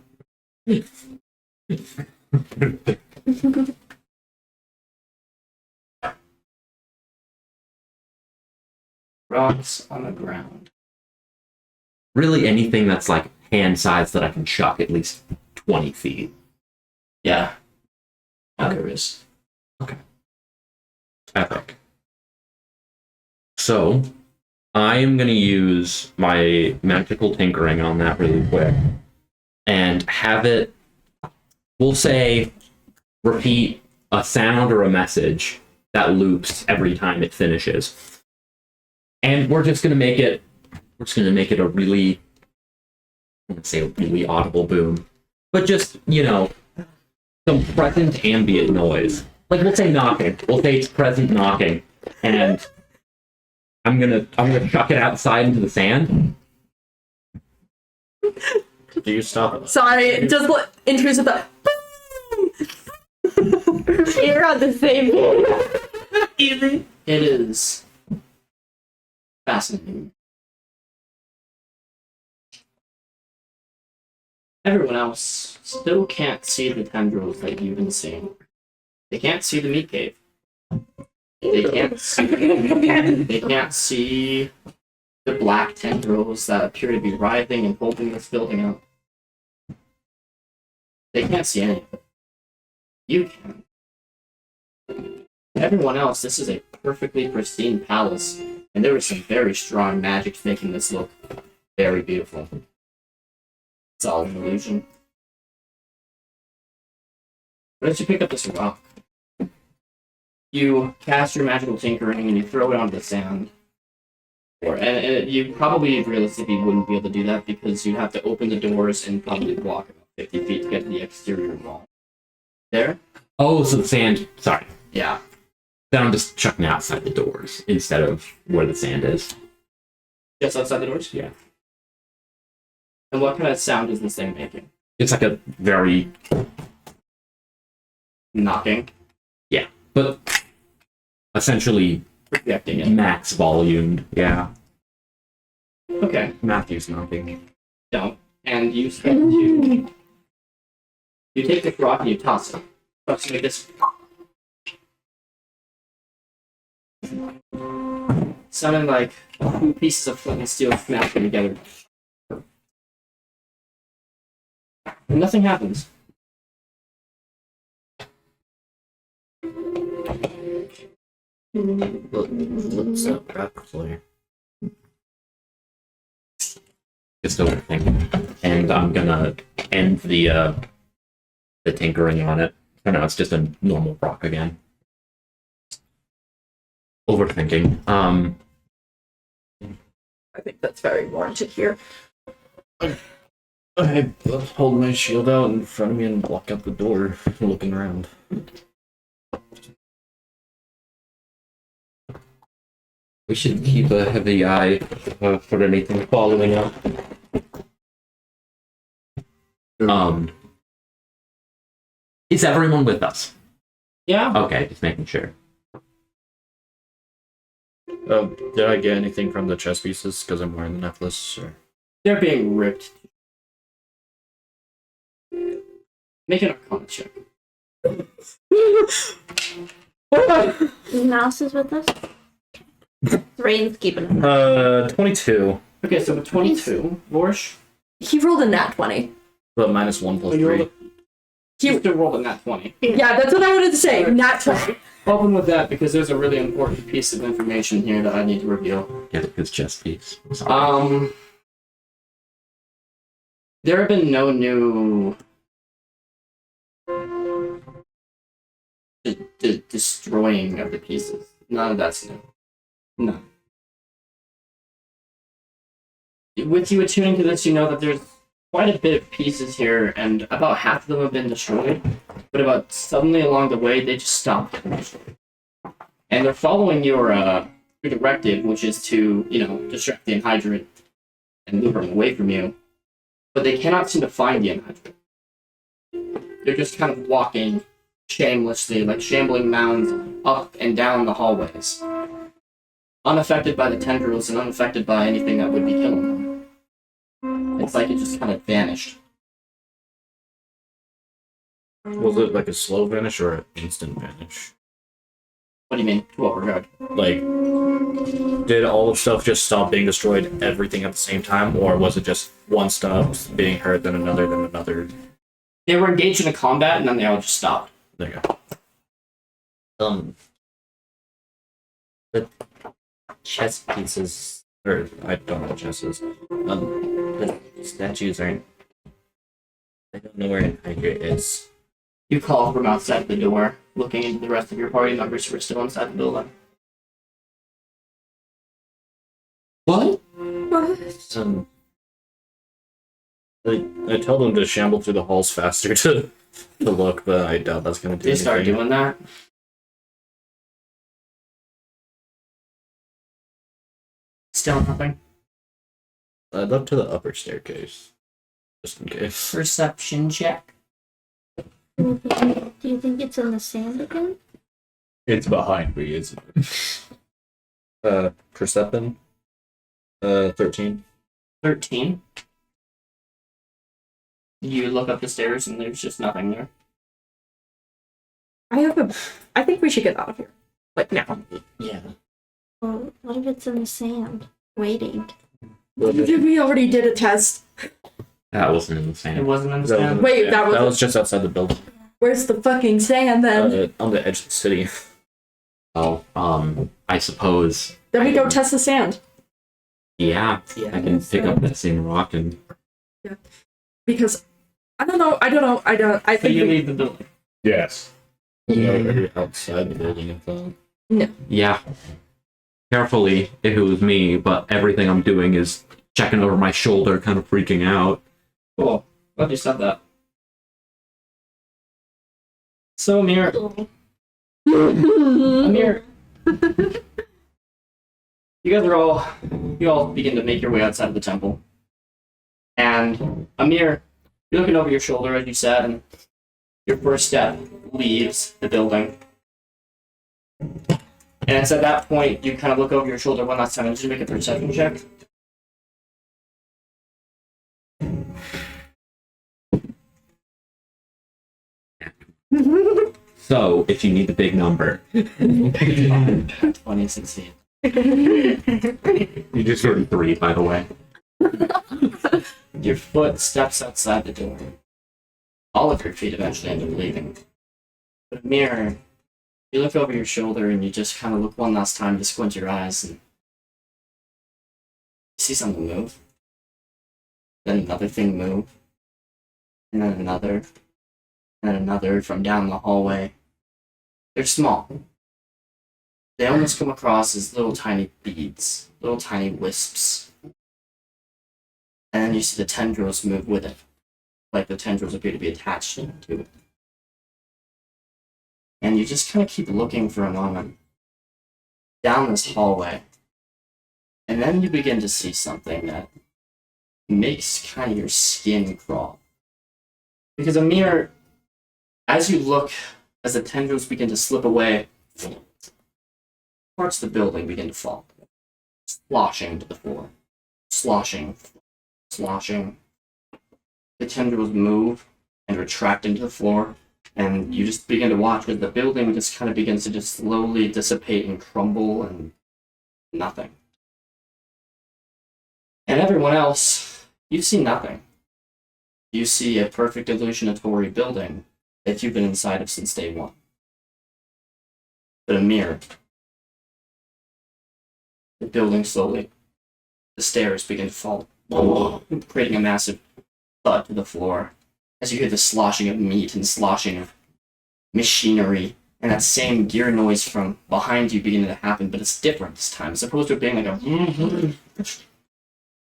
Rocks on the ground. Really anything that's like hand size that I can chuck at least 20 feet. Yeah. Okay. There is. Epic. So, I am going to use my magical tinkering on that really quick and have it, we'll say, repeat a sound or a message that loops every time it finishes. And we're just going to make it a really, I wouldn't say a really audible boom, but just, some present ambient noise. Like, we'll say knocking. We'll say it's present knocking. And I'm gonna chuck it outside into the sand. Do you stop it? Sorry, just intrusive thought. You're on the same page. Easy. It is fascinating. Everyone else still can't see the tendrils that you've been seeing. They can't see the meat cave. They can't see the black tendrils that appear to be writhing and holding this building up. They can't see any of it. You can. Everyone else, this is a perfectly pristine palace, and there is some very strong magic making this look very beautiful. It's all an illusion. But as you pick up this rock, you cast your magical tinkering and you throw it onto the sand. And you probably realistically wouldn't be able to do that because you'd have to open the doors and probably walk about 50 feet to get to the exterior wall. There? Oh, so the sand, sorry. Yeah. Then I'm just chucking outside the doors instead of where the sand is. Just outside the doors? Yeah. And what kind of sound is this thing making? It's like a very, Knocking? but essentially Projecting it. max volumed. Yeah. Okay. Matthew's knocking. Don't. And you start to... You take this rock and you toss it. Starts to make this... Sounding like two pieces of flint and steel smashing together. And nothing happens. What's up, actually? Just overthinking. And I'm gonna end the tinkering on it. For now, it's just a normal rock again. Overthinking. I think that's very warranted here. I hold my shield out in front of me and block out the door, looking around. We should keep a heavy eye for anything following up. Is everyone with us? Yeah. Okay, just making sure. Did I get anything from the chess pieces because I'm wearing the necklace? Or... They're being ripped. Make an arcana check. Mouse is with us. Rain's keeping him. 22. Okay, so with 22, Vorsh, He rolled a nat 20. But -1 + you 3. rolled you still rolled a nat 20. Yeah, that's what I wanted to say. Nat 20. Open with that because there's a really important piece of information here that I need to reveal. Get his chest piece. Sorry. There have been no new destroying of the pieces. None of that's new. No. With you attuning to this, you know that there's quite a bit of pieces here, and about half of them have been destroyed. But about suddenly along the way, they just stopped getting destroyed. And they're following your directive, which is to, distract the Anhydrite and lure them away from you. But they cannot seem to find the Anhydrite. They're just kind of walking shamelessly, like shambling mounds up and down the hallways. Unaffected by the tendrils and unaffected by anything that would be killing them. It's like it just kind of vanished. Was it like a slow vanish or an instant vanish? What do you mean? What regard? Like, did all the stuff just stop being destroyed, everything at the same time, or was it just one stop being hurt, then another, then another? They were engaged in a combat, and then they all just stopped. There you go. The chess pieces, or I don't know chesses. The statues aren't. I don't know where Anhydrite is. You call from outside the door, looking into the rest of your party members who are still inside the building. What? What? I tell them to shamble through the halls faster to look, but I doubt that's going to do They start anything. doing that. Still nothing. I'd look to the upper staircase, just in case. Perception check. Do you think it's in the sand again? It's behind me, isn't it? Perception. 13. 13. You look up the stairs and there's just nothing there. I think we should get out of here. Like now. Yeah. Or what if it's in the sand, waiting? We already did a test. That wasn't in the It sand. wasn't in the That was- stand. Wait, that was, That was just outside the building. where's the fucking sand then? On the edge of the city. Oh, I suppose. Then we go test the sand. Yeah, Yeah. I can pick up that same rock and. Because I don't know. I So think you we- leave the building. Yes. Outside the building, I thought. Yeah. Carefully, if it was me, but everything I'm doing is checking over my shoulder, kind of freaking out. Cool. Glad you said that. So Amir, you all begin to make your way outside of the temple. And Amir, you're looking over your shoulder as you said, and your first step leaves the building. And it's at that point you kind of look over your shoulder one last time and just make a perception check. So, if you need the big number, 20 succeed. you just heard 3, by the way. Your foot steps outside the door. All of your feet eventually end up leaving. But Amir, you look over your shoulder and you just kind of look one last time, just squint your eyes, and you see something move. Then another thing move. And then another. And then another from down the hallway. They're small. They almost come across as little tiny beads, little tiny wisps. And then you see the tendrils move with it. Like the tendrils appear to be attached to it. And you just kind of keep looking for a moment down this hallway. And then you begin to see something that makes kind of your skin crawl. Because Amir, as you look, as the tendrils begin to slip away, parts of the building begin to fall, sloshing to the floor. Sloshing. The tendrils move and retract into the floor, and you just begin to watch as the building just kind of begins to just slowly dissipate and crumble and nothing. And everyone else, you see nothing. You see a perfect illusionatory building that you've been inside of since day one. but a mirror. The building slowly. The stairs begin to fall, creating a massive thud to the floor as you hear the sloshing of meat and sloshing of machinery, and that same gear noise from behind you beginning to happen, but it's different this time. As opposed to it being like a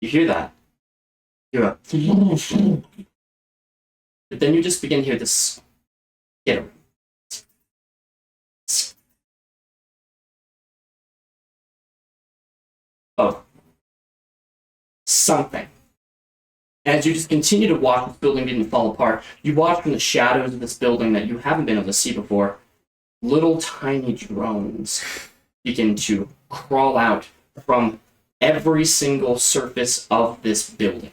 you hear that. You hear a but then you just begin to hear this skittering. Of something. As you just continue to watch this building begin to fall apart, you watch from the shadows of this building that you haven't been able to see before, little tiny drones begin to crawl out from every single surface of this building.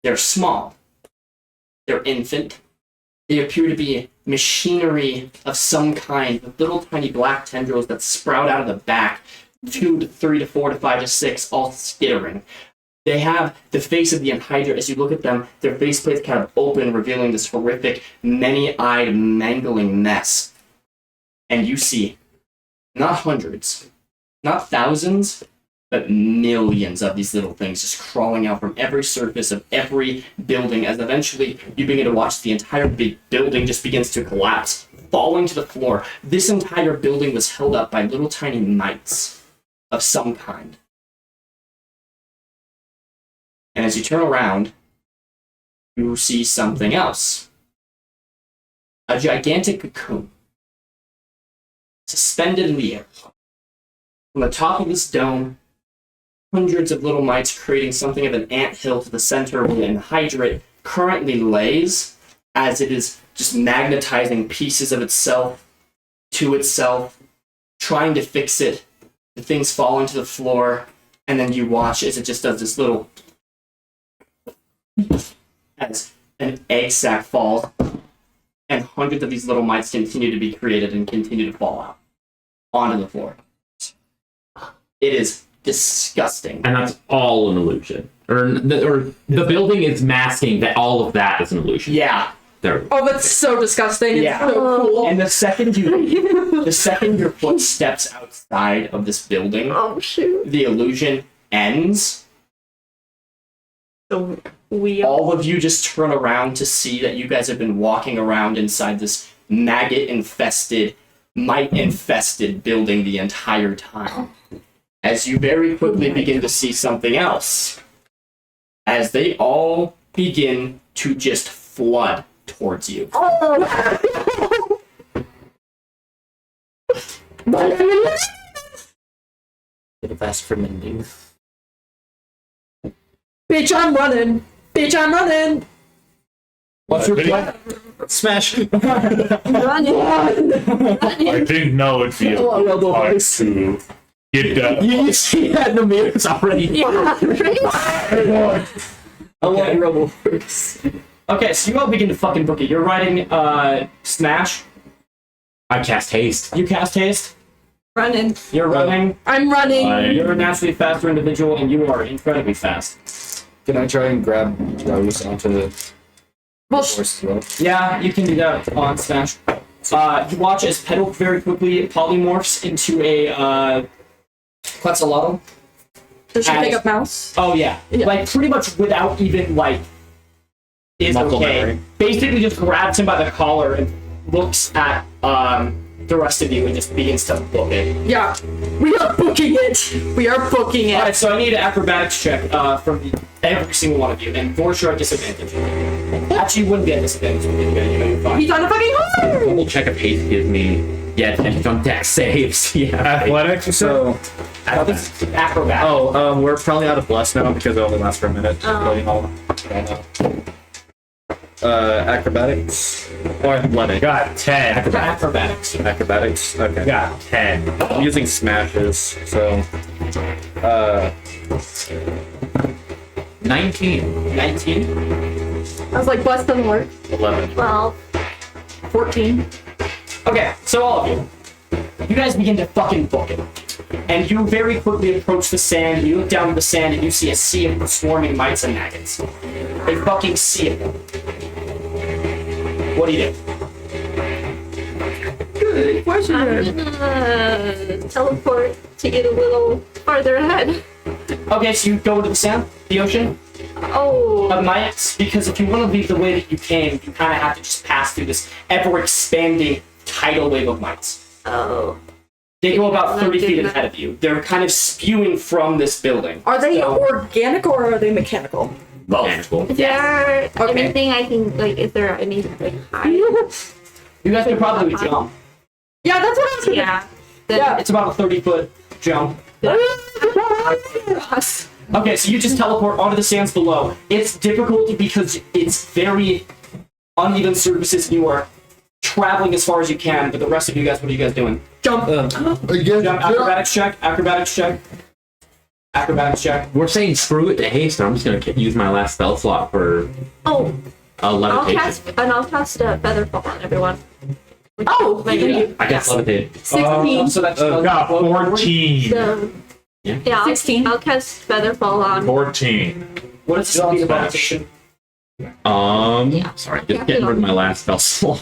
They're small. They're infant. They appear to be machinery of some kind with little tiny black tendrils that sprout out of the back, 2 to 3 to 4 to 5 to 6, all skittering. They have the face of the Hydra. As you look at them, their faceplates kind of open, revealing this horrific, many-eyed, mangling mess. And you see not hundreds, not thousands, but millions of these little things just crawling out from every surface of every building, as eventually you begin to watch the entire big building just begins to collapse, falling to the floor. This entire building was held up by little tiny mites of some kind. And as you turn around, you see something else. A gigantic cocoon, suspended in the air. From the top of this dome, hundreds of little mites creating something of an anthill to the center where the Hydra currently lays, as it is just magnetizing pieces of itself to itself, trying to fix it. The things fall into the floor, and then you watch as it just does this little as an egg sac falls, and hundreds of these little mites continue to be created and continue to fall out onto the floor. It is disgusting. And that's all an illusion. Or the building is masking that all of that is an illusion. Yeah. There. Oh, that's so disgusting. Yeah. It's so cool. And the second your foot steps outside of this building, Oh, shoot. the illusion ends. So we All of you just turn around to see that you guys have been walking around inside this maggot-infested, mite-infested building the entire time. As you very quickly begin to see something else. As they all begin to just flood towards you. Fast for mending. Bitch, I'm running. Bitch, I'm running. What's your plan? Smash! Running. I think now would be a good time to get that. You see that in the mirrors already. I want Robo Works. Okay, so you all begin to fucking book it. You're riding Smash. I cast haste. You cast haste. Running. You're running. I'm running. You're a naturally faster individual, and you are incredibly fast. Can I try and grab Rose onto the Well, horse as well? Yeah, you can do that on Smash. You watch as Petal very quickly polymorphs into a Quetzalcoatl. does she as- pick up mouse? Oh yeah. Yeah. Like pretty much without even like is Muscle okay. memory. Basically just grabs him by the collar and looks at the rest of you and just begins to book it. Yeah. We are booking it. We are booking it. Alright, so I need an acrobatics check from every single one of you, and for sure at disadvantage. Actually, you wouldn't be at disadvantage. You're fine. He's on the fucking horse. Double check if haste gives me advantage on dex saves. Yeah. Athletics, So, Acrobat. we're probably out of bless now because it only lasts for a minute. Acrobatics or athletic? got 10. Acrobatics. Acrobatics. Okay. Got 10. I'm using smashes, so 19. 19. I was like, bless doesn't work. 11. 12. 14. Okay, so all of you. You guys begin to fucking book it. And you very quickly approach the sand, you look down at the sand, and you see a sea of swarming mites and maggots. A fucking sea of them. What do you do? Question. I'm gonna teleport to get a little farther ahead. Okay, so you go to the sand, the ocean. Oh. Might, because if you want to leave the way that you came, you kind of have to just pass through this ever-expanding tidal wave of mites. Oh. They go about 30 feet Goodness. ahead of you. They're kind of spewing from this building. Are they So- organic or are they mechanical? Mechanical. Is there Okay. anything I can, like, is there any, like, high? You guys can probably jump. Yeah, that's what I was gonna. Yeah. Yeah. It's about a 30-foot jump. Okay, so you just teleport onto the sands below. It's difficult because it's very uneven surfaces. You are traveling as far as you can, but the rest of you guys, what are you guys doing? Jump. Again, Jump, acrobatics check, acrobatics check, acrobatics check. We're saying screw it to haste, and I'm just gonna use my last spell slot for Oh, levitation. I'll cast a feather fall on everyone. Oh, Like, thank you. I guess levitate. 16. So that's Got 14. So, Yeah. I'll, 16. I'll cast feather fall on. 14. what is the speed of levitation? Yeah. Sorry, just getting rid of my last spell slot.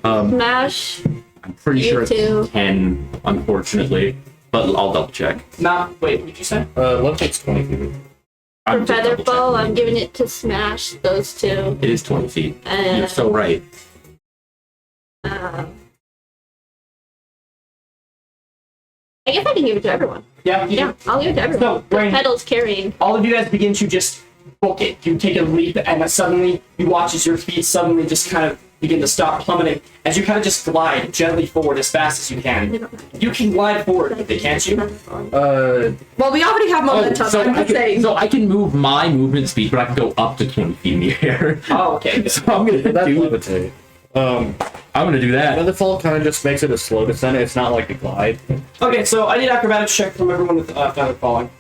So, Smash. I'm pretty You sure it's too. 10, unfortunately, but I'll double check. Nah, wait, what did you say? Levitate's 20 feet. I'm for just feather double fall, checking. I'm giving it to smash those two. It is 20 feet. And, You're so right. I guess I can give it to everyone. Yeah, you Yeah, I'll give it to everyone. So, The Rain, pedals carrying. all of you guys begin to just book it. You take a leap, and then suddenly you watch as your feet suddenly just kind of begin to stop plummeting as you kind of just glide gently forward as fast as you can. You can glide forward, can't you? Well, we already have momentum. so, I'm I just saying. can, so I can move my movement speed, but I can go up to 20 feet in the air. Oh, okay. So I'm gonna That's do. levitate. I'm gonna do that. Featherfall kind of just makes it a slow descent. It's not like a glide. Okay, so I need acrobatics check from everyone with feather falling.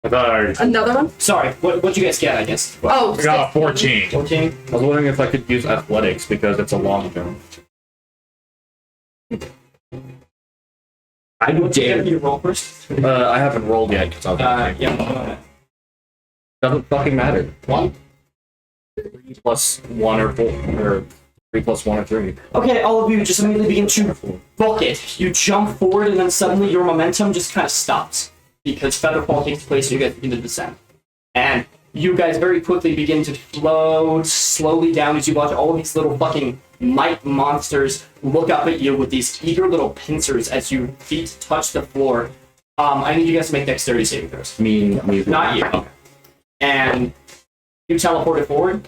I thought I Another one? Sorry, what'd you guys get, I guess? Oh, got 14. 14? I was wondering if I could use athletics because it's a long jump. I would What'd you get dare. for your roll first? I haven't rolled yet because I was Yeah, go ahead. doesn't fucking matter. One? 3 plus 1 or 4 or 3 plus 1 or 3. Okay, all of you just immediately begin to book it. You jump forward, and then suddenly your momentum just kind of stops because featherfall takes place, and you guys begin to descend. And you guys very quickly begin to float slowly down as you watch all of these little fucking mite monsters look up at you with these eager little pincers as your feet touch the floor. I need you guys to make dexterity saving throws. Me. Not you. Okay. And you teleported forward.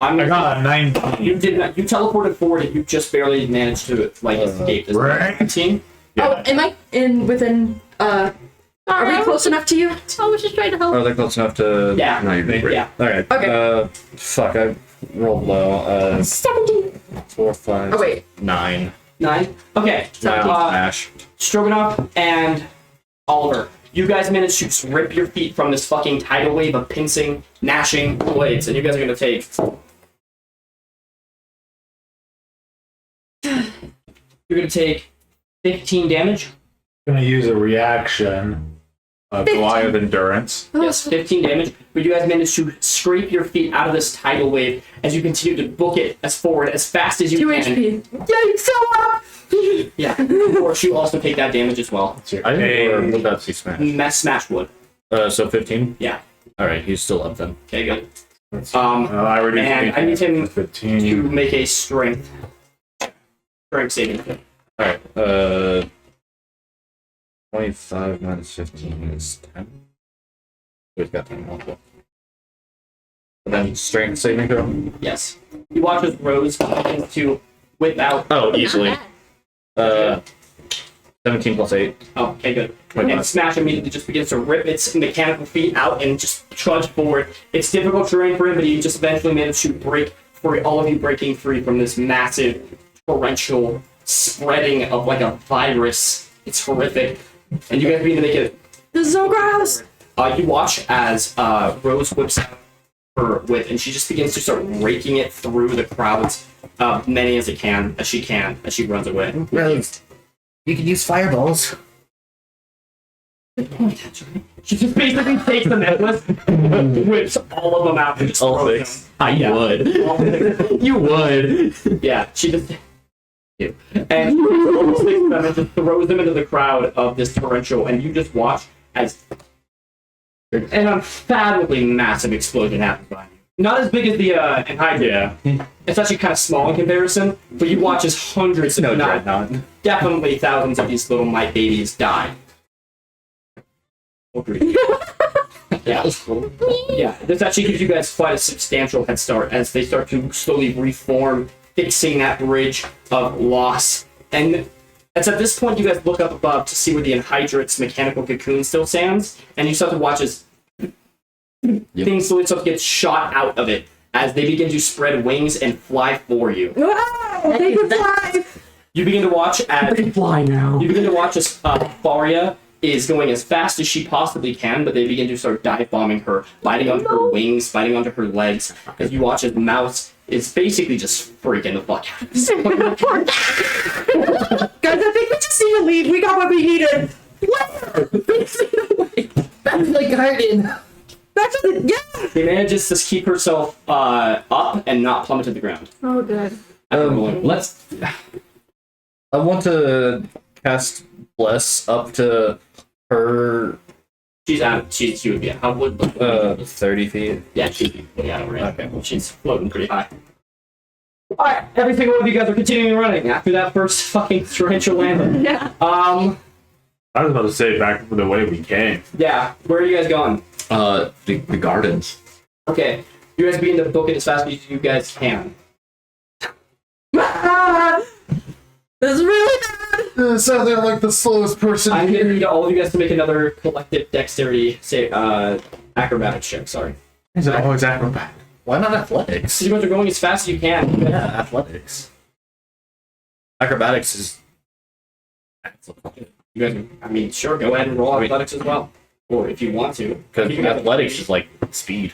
I got a 19. You did not. You teleported forward, and you just barely managed to escape this Right. team. Oh, am I within? Are we close enough to you? I was just trying to help. Are they close enough to? Yeah. No, you're great. Yeah. Alright. Okay. Fuck, I rolled low. 17. 4, 5, Oh wait. 9. 9. Okay. Smash. Stroganoff and Oliver, you guys managed to just rip your feet from this fucking tidal wave of pincing, gnashing blades, and you guys are gonna take. You're gonna take 15 damage. Gonna use a reaction of Goliath Endurance. Yes, 15 damage. But you guys managed to scrape your feet out of this tidal wave as you continue to book it as forward as fast as you 2 can. HP. Yikes! So up. Yeah. Of course, you also take that damage as well. I Hey. didn't know that's smash. Smash wood. So 15? Yeah. Alright, he's still up then. Okay, good. I already And I need him to 15. make a strength saving throw. Alright, 25 minus 15 is 10. We've got 10 multiple. And then strength saving throw? Yes. You watch as Rose begins to whip out. Oh, easily. 17 plus 8. Oh, okay, good. 25. And Smash immediately just begins to rip its mechanical feet out and just trudge forward. It's difficult terrain for him, but he just eventually managed to break free, all of you breaking free from this massive torrential spreading of like a virus. It's horrific. And you guys begin to make it. This is so gross. You watch as Rose whips out her whip, and she just begins to start raking it through the crowds, many as she runs away. Rose, you can use fireballs. She just basically takes the necklace, whips all of them out, and just All throws six. them. You would. All six. You would. Yeah, she just And just throws them into the crowd of this torrential, and you just watch as an unfathomably massive explosion happens behind you. Not as big as the Hydra. Yeah. It's actually kind of small in comparison, but you watch as hundreds, No if not dreadnought. definitely thousands of these little mite babies die. Yeah. Yeah, this actually gives you guys quite a substantial head start as they start to slowly reform, fixing that bridge of loss. And it's at this point you guys look up above to see where the Anhydrit's mechanical cocoon still stands, and you start to watch as things slowly start to get shot out of it as they begin to spread wings and fly for you. Ah, they can fly! You begin to watch as Fly now. You begin to watch as Faria is going as fast as she possibly can, but they begin to start dive bombing her, biting onto her wings, biting onto her legs. As you watch as the mouse is basically just freaking the fuck out. Guys, I think we just need to leave. We got what we needed. Back to the garden. Back to the yeah. She manages to keep herself up and not plummet to the ground. Oh, good. Let's. I want to cast Bless up to her She's out. She would be out. How would 30 feet. yeah, she'd be way out of range. Okay, she's floating pretty high. All right, every single one of you guys are continuing running after that first fucking torrential landing. Yeah. I was about to say back the way we came. Yeah. Where are you guys going? The gardens. Okay, you guys begin to book it as fast as you guys can. This is really bad. Sounding like the slowest person I'm here. gonna need all of you guys to make another collective dexterity, say, acrobatics check. Sorry. Is it always acrobat? Why not athletics? So you guys are going as fast as you can. Yeah, athletics. Acrobatics is. You guys, I mean, sure, go ahead and roll athletics as well, or if you want to. Because You got- athletics is like speed.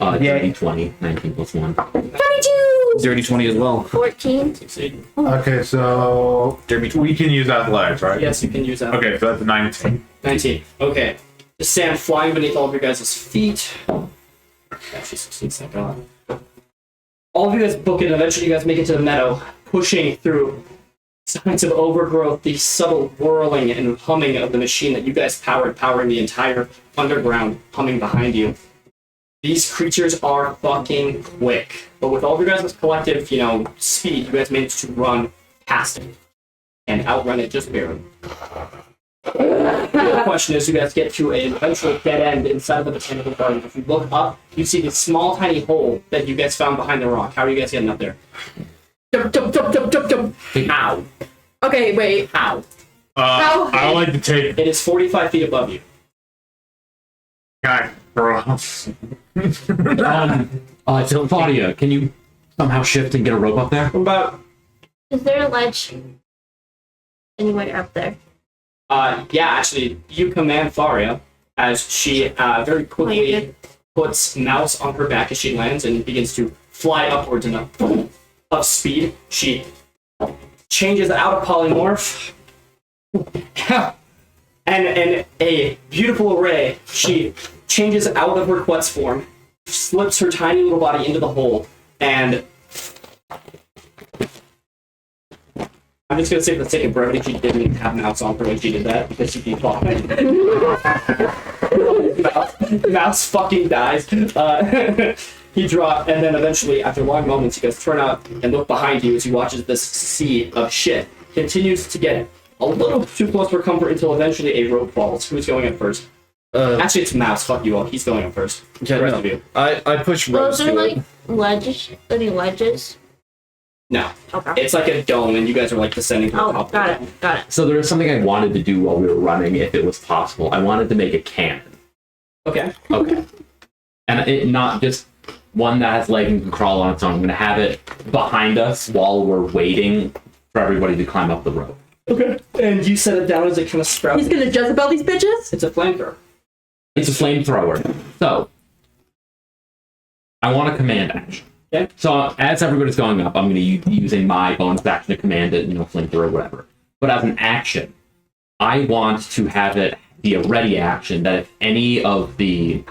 Dirty 20, 19 plus 1. 22! Dirty 20 as well. 14. Succeed. Okay, so Derby 20. We can use athletics, right? Yes, you can use that. Okay, so that's a 19. 19. Okay. The sand flying beneath all of your guys' feet. Actually succeeds, thank God. All of you guys book it, and eventually you guys make it to the meadow, pushing through signs of overgrowth, the subtle whirling and humming of the machine that you guys powering the entire underground humming behind you. These creatures are fucking quick. But with all of your guys' collective, speed, you guys managed to run past it. And outrun it just barely. The question is, you guys get to an eventual dead end inside of the botanical garden. If you look up, you see this small, tiny hole that you guys found behind the rock. How are you guys getting up there? Jump, jump, jump, jump, jump, jump. How? Okay, wait. How? How I would like to take It is 45 feet above you. guy bro. Claudia, can you somehow shift and get a rope up there? About, Is there a ledge anywhere up there? yeah, actually, you command Faria as she very quickly puts Mouse on her back as she lands and begins to fly upwards in a boom of speed. She changes out of polymorph. And a beautiful array, she changes out of her Quetz form, slips her tiny little body into the hole, and I'm just gonna say for the sake of brevity, she didn't have Mouse on her when she did that because she'd be fine. Mouse fucking dies. He dropped, and then eventually, after long moments, you guys turn up and look behind you as you watch as this sea of shit continues to get a little too close for comfort until eventually a rope falls. Who's going up first? Actually, it's Mouse. Fuck you all. He's going up first. Yeah, The rest no. of you. I push Well, Rose is there to like it. ledges? Any ledges? No. Okay. It's like a dome, and you guys are like descending to the Oh, top. got it. Got it. So there was something I wanted to do while we were running, if it was possible. I wanted to make a cannon. Okay. Okay. And it not just one that has legs and can crawl on its own. I'm going to have it behind us while we're waiting for everybody to climb up the rope. Okay. And you set it down as it kind of sprouts. He's gonna Jezebel these bitches? It's a flamethrower. It's a flamethrower. So, I want a command action. Okay. So, as everybody's going up, I'm going to be using my bonus action to command it, flamethrower, whatever. But as an action, I want to have it be a ready action that if any of the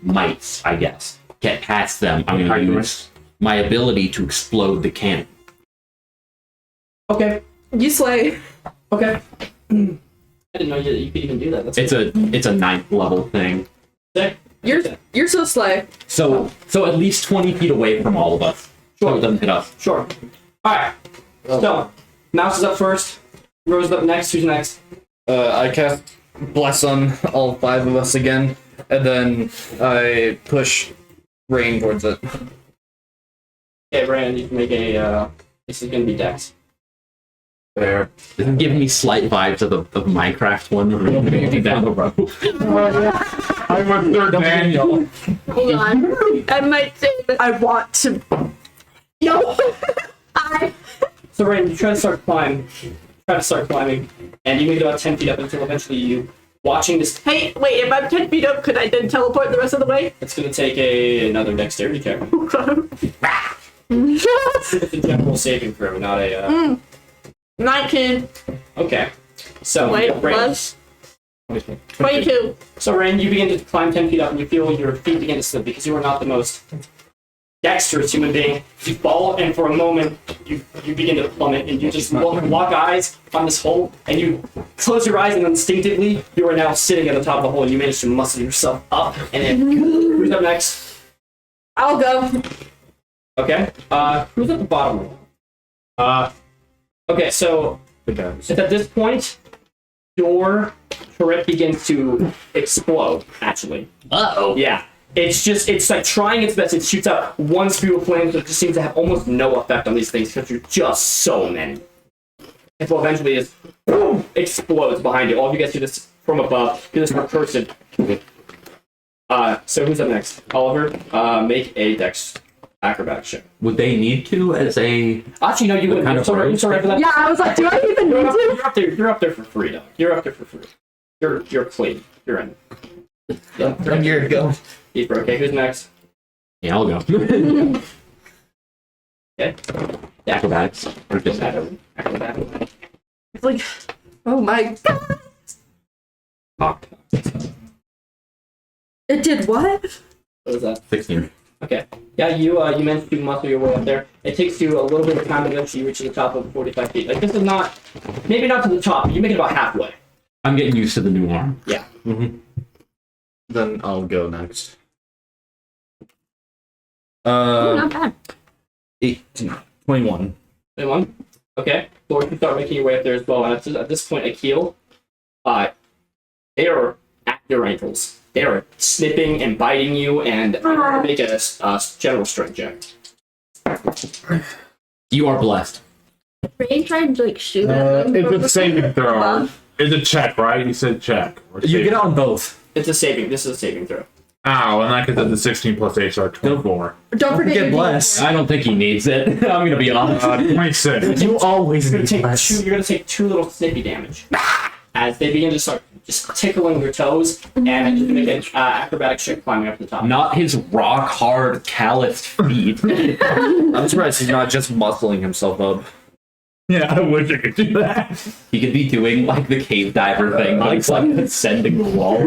mites, I guess, get past them, I'm going to use my ability to explode the cannon. Okay. You slay. Okay. I didn't know you could even do that. That's It's a 9th level thing. sick. You're so slay. So at least 20 feet away from all of us. So it doesn't hit us. Sure. Alright. So, Mouse is up first. Rose is up next. Who's next? I cast Bless on all 5 of us again, and then I push Rain towards it. Okay, Rand, you can make a, this is gonna be Dex. Fair. This is giving me slight vibes of the Minecraft one where we're moving down the road. I'm a third Daniel. Hold on. I might say that I want to. No. So, Rand, you try to start climbing, and you make it about 10 feet up until eventually you, watching this, Hey, wait. If I'm 10 feet up, could I then teleport the rest of the way? it's gonna take another dexterity check. It's a general saving throw, not a, 19. okay. So, Wait, Rand, plus 22. So, Rand, you begin to climb 10 feet up, and you feel your feet begin to slip because you are not the most dexterous human being. You fall, and for a moment, you begin to plummet, and you just lock eyes on this hole, and you close your eyes, and instinctively, you are now sitting at the top of the hole, and you manage to muscle yourself up. And then, who's up next? I'll go. Okay. Who's at the bottom? Okay, so it's at this point, your turret begins to explode, actually. Uh-oh. Yeah. It's like trying its best. It shoots out one spew of flames, but it just seems to have almost no effect on these things because you're just so many. And so eventually it boom, explodes behind you. All of you guys see this from above. Do this recursive. So who's up next? Oliver, make a dex acrobatics check. Would they need to as a... Actually, no, you wouldn't. kind of Sorry, rogue? sorry for that. Yeah, I was like, do I even need to? You're up there for free, dog. You're up there for free. You're clean. You're in. I'm here to go. Keeper. Okay, who's next? Yeah, I'll go. Okay. Acrobatics. Or just Acrobatics. It's like, oh my god. Talk. It did what? What is that? 16. Okay. Yeah, you managed to muscle your way up there. It takes you a little bit of time to eventually reach the top of 45 feet. Like, this is not, maybe not to the top, but you make it about halfway. I'm getting used to the new arm. Yeah. Then I'll go next. Not bad. 18, 21. Anyone? Okay. Lord, you start making your way up there as well. And at this point, Akil, they are at your ankles. They are snipping and biting you, and make a general strength check. You are blessed. Ray tried to like shoot at them. It's from a the saving throw. above. It's a check, right? You said check. Or You saving. get on both. It's a saving. This is a saving throw. Ow, and that gets the 16 plus 8, so 24. Don't forget Get your blessed. I don't think he needs it. I'm gonna be honest. 26. You always You're need gonna less. take two little snippy damage as they begin to start just tickling your toes, and you make an acrobatic check climbing up to the top. Not his rock hard calloused feet. I'm surprised he's not just muscling himself up. Yeah, I wish I could do that. He could be doing like the cave diver thing, like ascending the wall.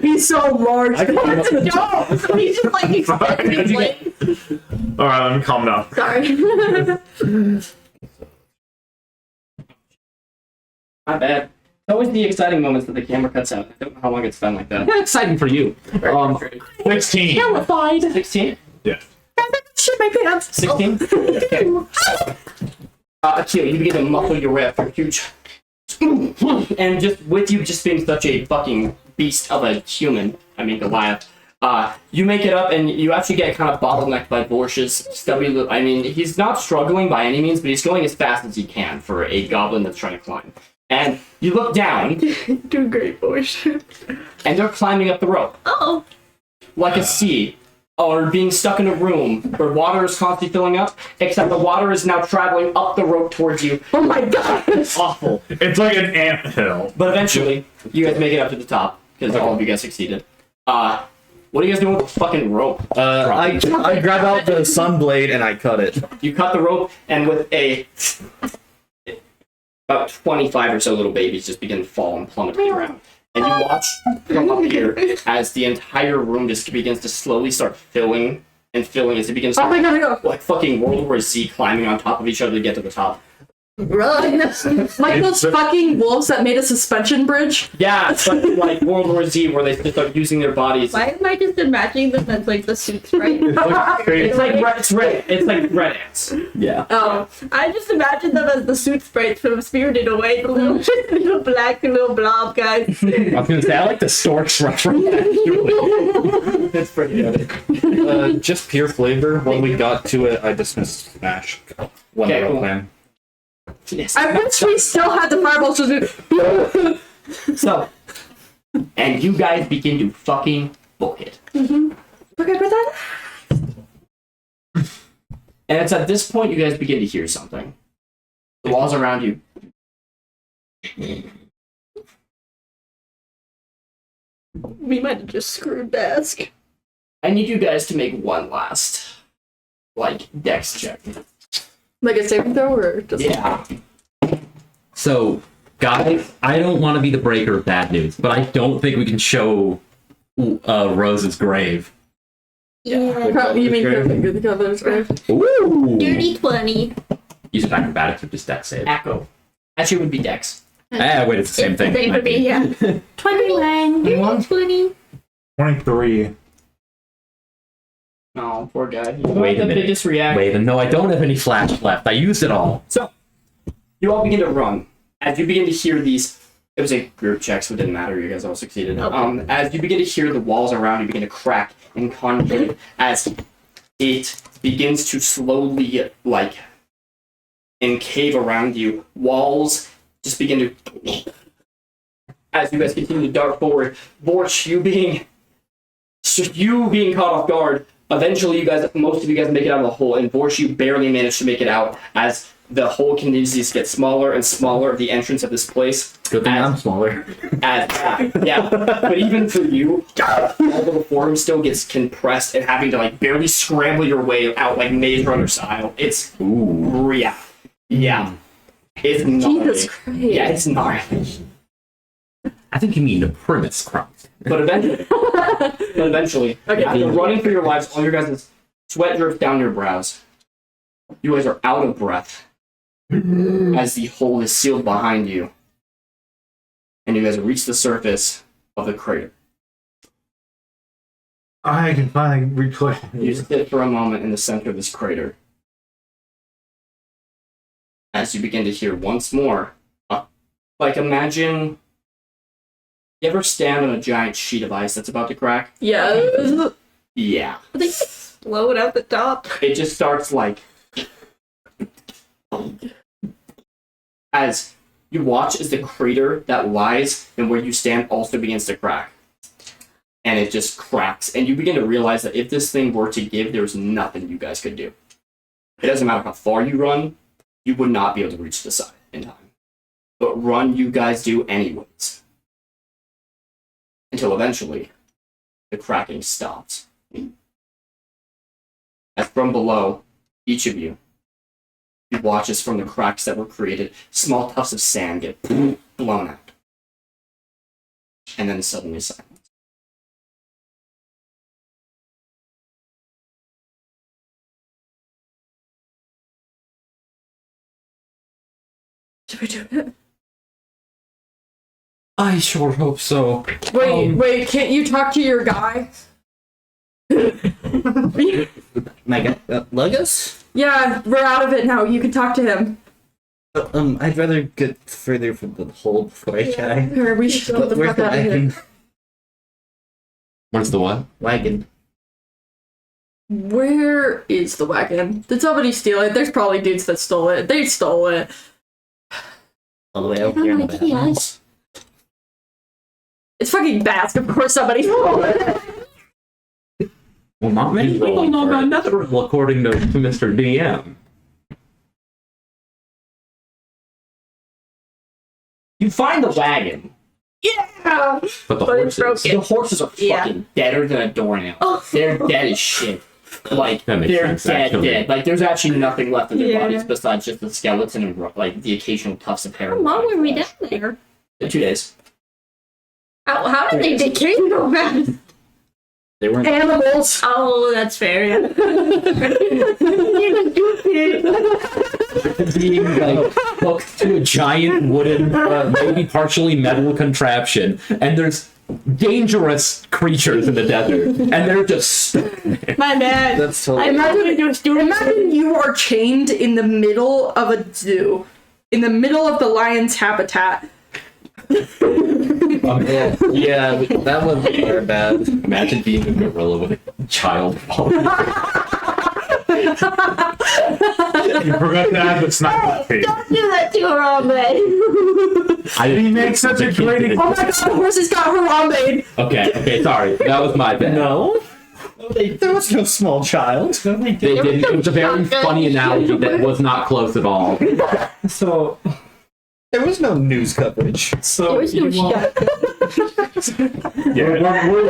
He's so large. I can- No! So he's just like extending his legs. Alright, let me calm down. Sorry. Not bad. It's always the exciting moments that the camera cuts out. I don't know how long it's been like that. Yeah, exciting for you. 16. Terrified. 16? Yeah. Shit my pants. 16? Okay. Akil, you begin to muffle your way up. You're huge. And just with you just being such a fucking beast of a human, I mean Goliath, you make it up and you actually get kind of bottlenecked by Borsh's stubby I mean, he's not struggling by any means, but he's going as fast as he can for a goblin that's trying to climb. And you look down, Doing great, boys. and they're climbing up the rope. Oh, Like a sea, or being stuck in a room where water is constantly filling up, except the water is now traveling up the rope towards you. Oh my god. It's awful. It's like an ant hill. But eventually, you guys make it up to the top, because all of you guys succeeded. What are you guys doing with the fucking rope? I grab out the sunblade and I cut it. You cut the rope, and with about 25 or so little babies just begin to fall and plummet to the ground. And you watch from up here as the entire room just begins to slowly start filling and filling as it begins Oh, I gotta go. like fucking World War Z climbing on top of each other to get to the top. Run! Like those fucking wolves that made a suspension bridge. Yeah, it's like World War Z where they just start using their bodies. Why am I just imagining them as like the suits, right? It's like red ants. Yeah. Oh, I just imagine them as the suit sprites from Spirited Away, the little, little black little blob guys. I was gonna say I like the storks reference. That's pretty good. Just pure flavor. When we got to it, I dismissed Smash. One Okay, real cool. plan. Yes. I wish we still had the fireballs to do. So, and you guys begin to fucking book it. Okay, but that. And it's at this point you guys begin to hear something. The walls around you. We might have just screwed Bask. I need you guys to make one last, like, dex check. Like a saving throw or just. Yeah. So, guys, I don't want to be the breaker of bad news, but I don't think we can show Rose's grave. Yeah. You mean the cover's grave? Ooh! Dirty 20. Use acrobatics or just dex save. Echo. Actually, it would be dex. Wait, it's the same thing. Same for me, yeah. 21. Dirty 20. 23. Oh, poor guy. Wait a the minute. biggest reaction. Wait, no, I don't have any flash left. I used it all. So, you all begin to run. As you begin to hear these, it was a group check, so it didn't matter. You guys all succeeded. As you begin to hear the walls around you begin to crack and concave as it begins to slowly, like, encave around you. Walls just begin to, as you guys continue to dart forward. Vorch, you being caught off guard. Eventually, most of you guys make it out of the hole, and Vorch, you barely manage to make it out as the hole continues to get smaller and smaller. The entrance of this place. Good thing I'm smaller. Yeah. But even for you, all the form still gets compressed and having to like barely scramble your way out like Maze Runner style. It's yeah. It's gnarly. Jesus Christ. Yeah, it's gnarly. I think you mean the premise Christ. But eventually, Okay. after running for your lives, all your guys' sweat drips down your brows. You guys are out of breath as the hole is sealed behind you. And you guys reach the surface of the crater. I can finally replay. You sit for a moment in the center of this crater. As you begin to hear once more, like imagine, you ever stand on a giant sheet of ice that's about to crack? Yeah. Yeah. They explode out the top. It just starts like, as you watch as the crater that lies and where you stand also begins to crack. And it just cracks. And you begin to realize that if this thing were to give, there's nothing you guys could do. It doesn't matter how far you run, you would not be able to reach the side in time. But run you guys do anyways. Until eventually, the cracking stops. As from below, each of you watch as from the cracks that were created, small tufts of sand get blown out. And then suddenly silence. Did we do it? I sure hope so. Wait, can't you talk to your guy? My God, Logos? Yeah, we're out of it now. You can talk to him. I'd rather get further from the hole before I die. Or we should get the Where's fuck the out of here. wagon? Where's the what? Wagon. Where is the wagon? Did somebody steal it? There's probably dudes that stole it. They stole it. All the way over here in the Badlands. It's fucking Bask. Of course somebody stole it. Well, not many people know about Netheril, according to Mr. DM. You find the wagon. Yeah! But the But it's horses. The horses are fucking deader than a doornail. Oh. They're dead as shit. Like, That makes they're sense, dead, actually. dead. Like, there's actually nothing left of their Yeah. bodies besides just the skeleton and, like, the occasional tufts of hair. How and long were we down flesh. there? 2 days. How did they decay so fast? They weren't. Animals. Oh, that's fair. Being like hooked to a giant wooden, maybe partially metal contraption, and there's dangerous creatures in the desert, and they're just My bad. That's totally. Imagine you are chained in the middle of a zoo, in the middle of the lion's habitat. Yeah, that was very bad. Imagine being a gorilla with a child following. You forgot to add the sniper team. Don't do that to Harambe. He makes such a great. Oh my god, the horses got Harambe! Okay, sorry. That was my bad. No, there was no small child. They didn't. It was a very funny analogy that was not close at all. so. There was no news coverage. So There's no you all- shot. Yeah, we're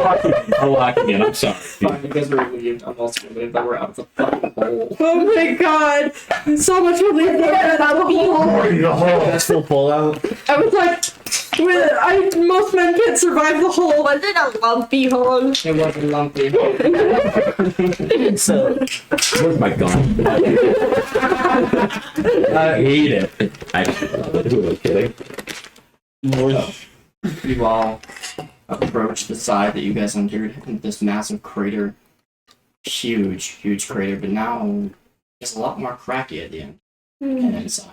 locking in. I'm sorry. Fine, you guys are relieved. I'm also relieved that we're out of the fucking hole. Oh my god! So much relief that I was That's full pullout. I was like, most men can't survive the hole. Was it a lumpy hole? It wasn't lumpy. So Where's my gun? I hate it. Who was kidding? You all approach the side that you guys entered in this massive crater. Huge crater, but now it's a lot more cracky at the end and inside.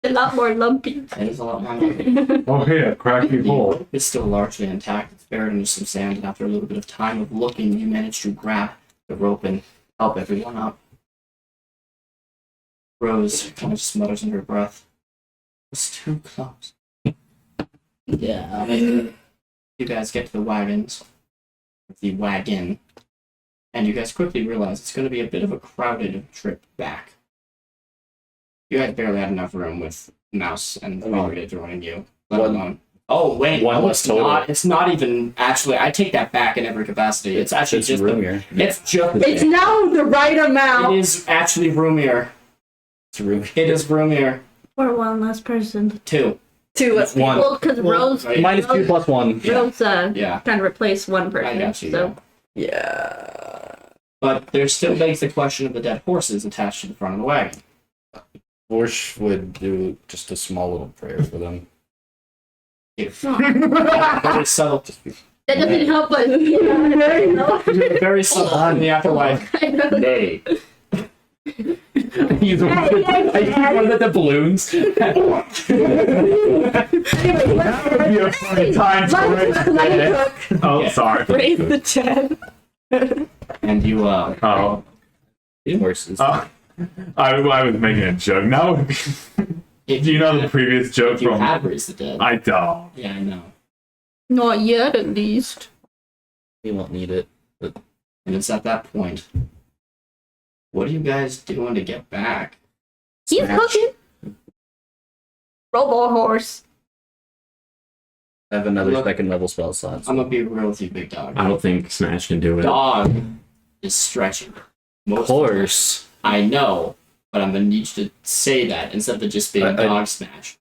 A lot more lumpy. It is a lot more lumpy. Oh, hey, a cracky The hole. rope is still largely intact. It's buried under some sand, and after a little bit of time of looking, you manage to grab the rope and help everyone up. Rose kind of just mutters under her breath. It's too close. Yeah. You guys get to the wagons. The wagon. And you guys quickly realize it's going to be a bit of a crowded trip back. You guys barely had enough room with Mouse and Margaret joining you. Let One- alone. Oh wait, one no, was it's total. not. It's not even actually. I take that back in every capacity. It's actually it's just. roomier. It's just. It's now the right It amount. is actually roomier. It's roomier. It is roomier. For one less person. 2. Two less One. Well, because Rose, right. Minus 2 plus 1. Rose Yeah. kind of replaced one person. I got you. So Yeah. Yeah. But there still begs the question of the dead horses attached to the front of the wagon. Vorsh would do just a small little prayer for them. Very subtle. that doesn't help us. Very subtle in the afterlife. I know. Nay. He's one of the balloons. That would be a funny time to raise the dead. Oh, Yeah. sorry. Raise the dead. And you, Oh, Horses. I was making a joke. Now would be. if Do you know the previous joke if you from? had raised the dead. I don't. Yeah, I know. Not yet, at least. You won't need it. And it's at that point. What are you guys doing to get back? He's Smash. cooking. Robo horse. I have another Look. second level spell slot. I'm gonna be real with you, big dog. I don't think Smash can do it. Dog is stretching. Most Of course. I know, but I'm gonna need you to say that instead of just being I- dog smash.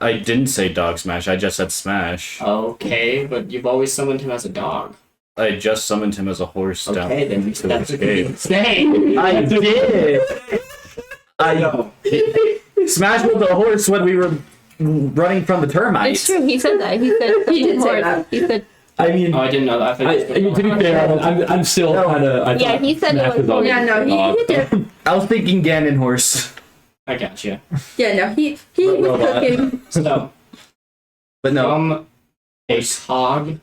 I didn't say dog smash, I just said smash. Okay, but you've always summoned him as a dog. I just summoned him as a horse down. Okay, then to that's what escape. you say. I did! I know. Smash was a horse when we were running from the It's termites. true. He said that. He said He did say horse. that. He said I mean, Oh, I didn't know that. I thought you to be fair, I'm still kind of. Yeah, he said it was- Yeah, no, he did. I was thinking Ganon horse. I got you. Yeah, no, he was Robot. cooking. So, But no, from a cog,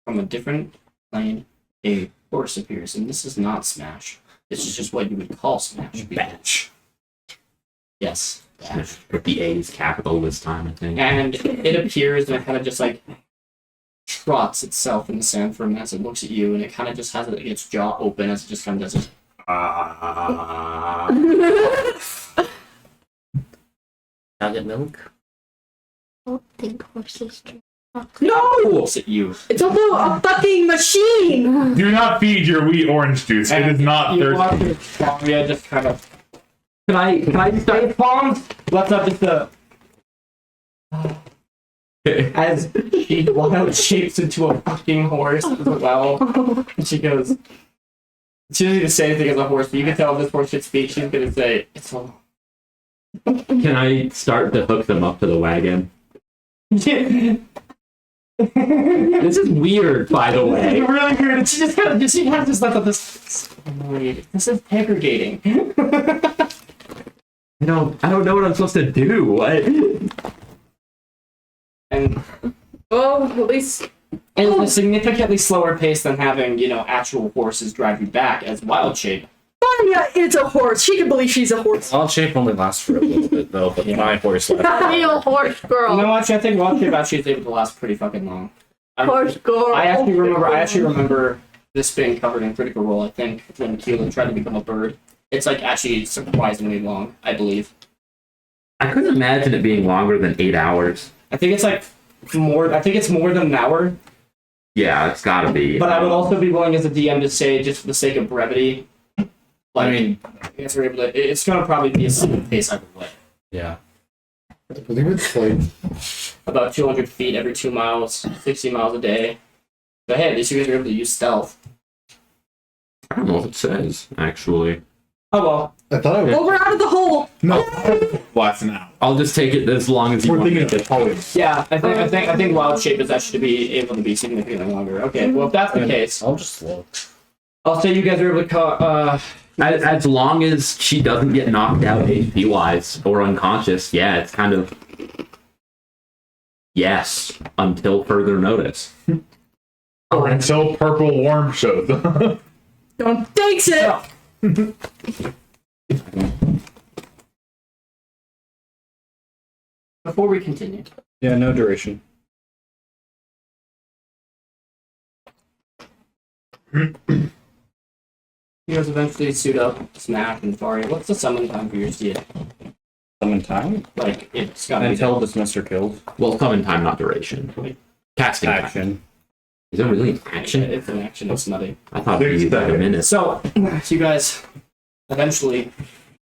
from a different plane, a horse appears, and this is not Smash. This is just what you would call Smash. Batch. Yes. Bash. With the A's capital this time, I think. And it appears and it kind of just like trots itself in the sand for a minute as it looks at you, and it kind of just has its jaw open as it just kind of does it. I'll get milk. I don't think horses drink. No! Looks at you. It's also a fucking machine! Do not feed your wheat orange juice. It is not you thirsty. watch Maria just kind of Can I just start? face palms. What's up? Just the as She wild shapes into a fucking horse as well. And she goes, she doesn't even say anything as a horse, but you can tell if this horse should speak, she's gonna say, it's a... Can I start to hook them up to the wagon? This is weird, by the way. It's really weird. She just kind of, she has just left this. This is segregating. I don't know what I'm supposed to do. What? And Well, at least it's a significantly slower pace than having, you know, actual horses drive you back as wild shape. Faria is a horse. She can believe she's a horse. Wild shape only lasts for a little bit though, but my horse lasts. Be a horse girl. You know, actually, I think wild shape actually is able to last pretty fucking long. Horse girl. I actually remember this being covered in Critical Role. I think when Keelan tried to become a bird, it's like actually surprisingly long. I believe. I couldn't imagine it being longer than 8 hours. I think it's like more. I think it's more than an hour. Yeah, it's gotta be. But I would also be willing as a DM to say, just for the sake of brevity, like, I mean, you guys are able to. It's gonna probably be a slow pace either way. yeah. I believe it's like About 200 feet every 2 miles, 60 miles a day. But hey, at least you guys are able to use stealth. I don't know what it says, actually. Oh well. I thought I was. Well, we're out of the hole. No, Last an hour. I'll just take it as long as you we're want me thinking to. of poets. Yeah, I think wild shape is actually to be able to be significantly longer. Okay, well if that's the case, I'll just look. I'll say you guys are able to As long as she doesn't get knocked out HP wise or unconscious, yeah, it's kind of yes until further notice. Until Purple Worm shows up. Don't jinx it. before we continue. Yeah, no duration. You guys eventually suit up, Smack and Faria. What's the summon time for your steed? Summon time? Like it's gotta Until be dismissed or killed. Well, summon time, not duration. Casting time. Action. Is it really an action? it's an action, it's nutty. I thought it'd be like a minute. So you guys eventually,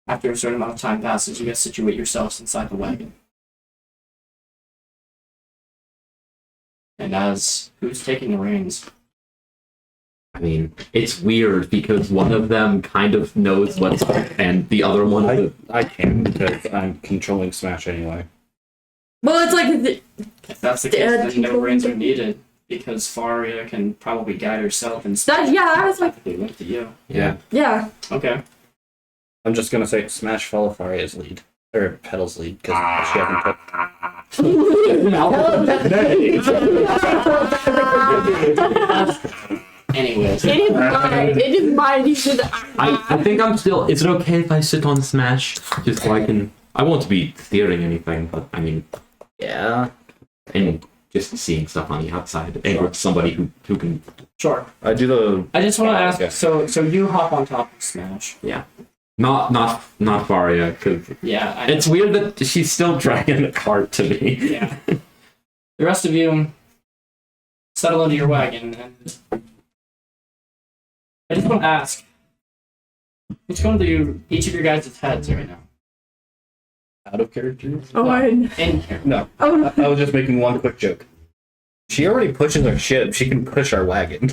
after a certain amount of time passes, you guys situate yourselves inside the wagon. And as who's taking the reins? I mean, it's weird because one of them kind of knows what's up, and the other one. I can because I'm controlling Smash anyway. Well, it's like If that's the case, then no reins are needed because Faria can probably guide herself and that. Yeah, I was like, they look to you. Yeah. yeah. Okay. I'm just gonna say Smash follow Faria's lead. Or Petal's lead, because she hasn't put Anyways, It is mine. It is mine. You should. I think I'm still. Is it okay if I sit on Smash just so I can? I won't be steering anything, but I mean, Yeah. and just seeing stuff on the outside, and with somebody who can. sure. I do the I just want to ask. Okay. So you hop on top of Smash. Not Faria, because Yeah. I it's weird that she's still dragging the cart to me. Yeah. The rest of you settle into your wagon, and I just want to ask, what's going through each of your guys' heads right now? out of character. Oh, I. In here. No. Oh, I was just making one quick joke. She already pushes our ship. She can push our wagon.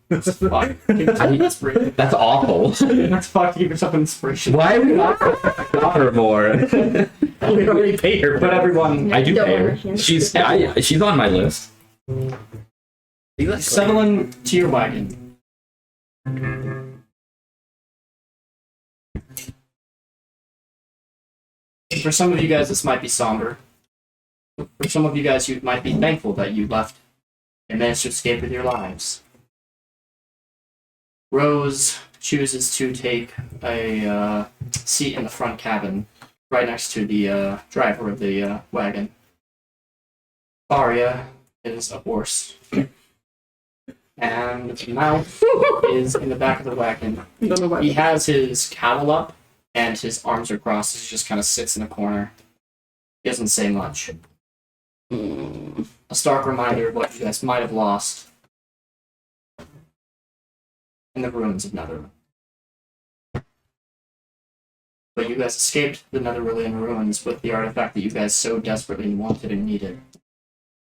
That's fuck. Give yourself inspiration. That's awful. That's fuck. Give yourself inspiration. Why are we not got her more? We already paid her. But everyone, I do Don't pay her. understand. She's on my list. settle into your wagon. For some of you guys, this might be somber. For some of you guys, you might be thankful that you left and managed to escape with your lives. Rose chooses to take a seat in the front cabin, right next to the driver of the wagon. Faria is a horse. And Mouth is in the back of the wagon. don't know why. He has his cowl up and his arms are crossed. He just kind of sits in a corner. He doesn't say much. A stark reminder of what you guys might have lost in the ruins of Nether. But you guys escaped the Netherilian ruins with the artifact that you guys so desperately wanted and needed.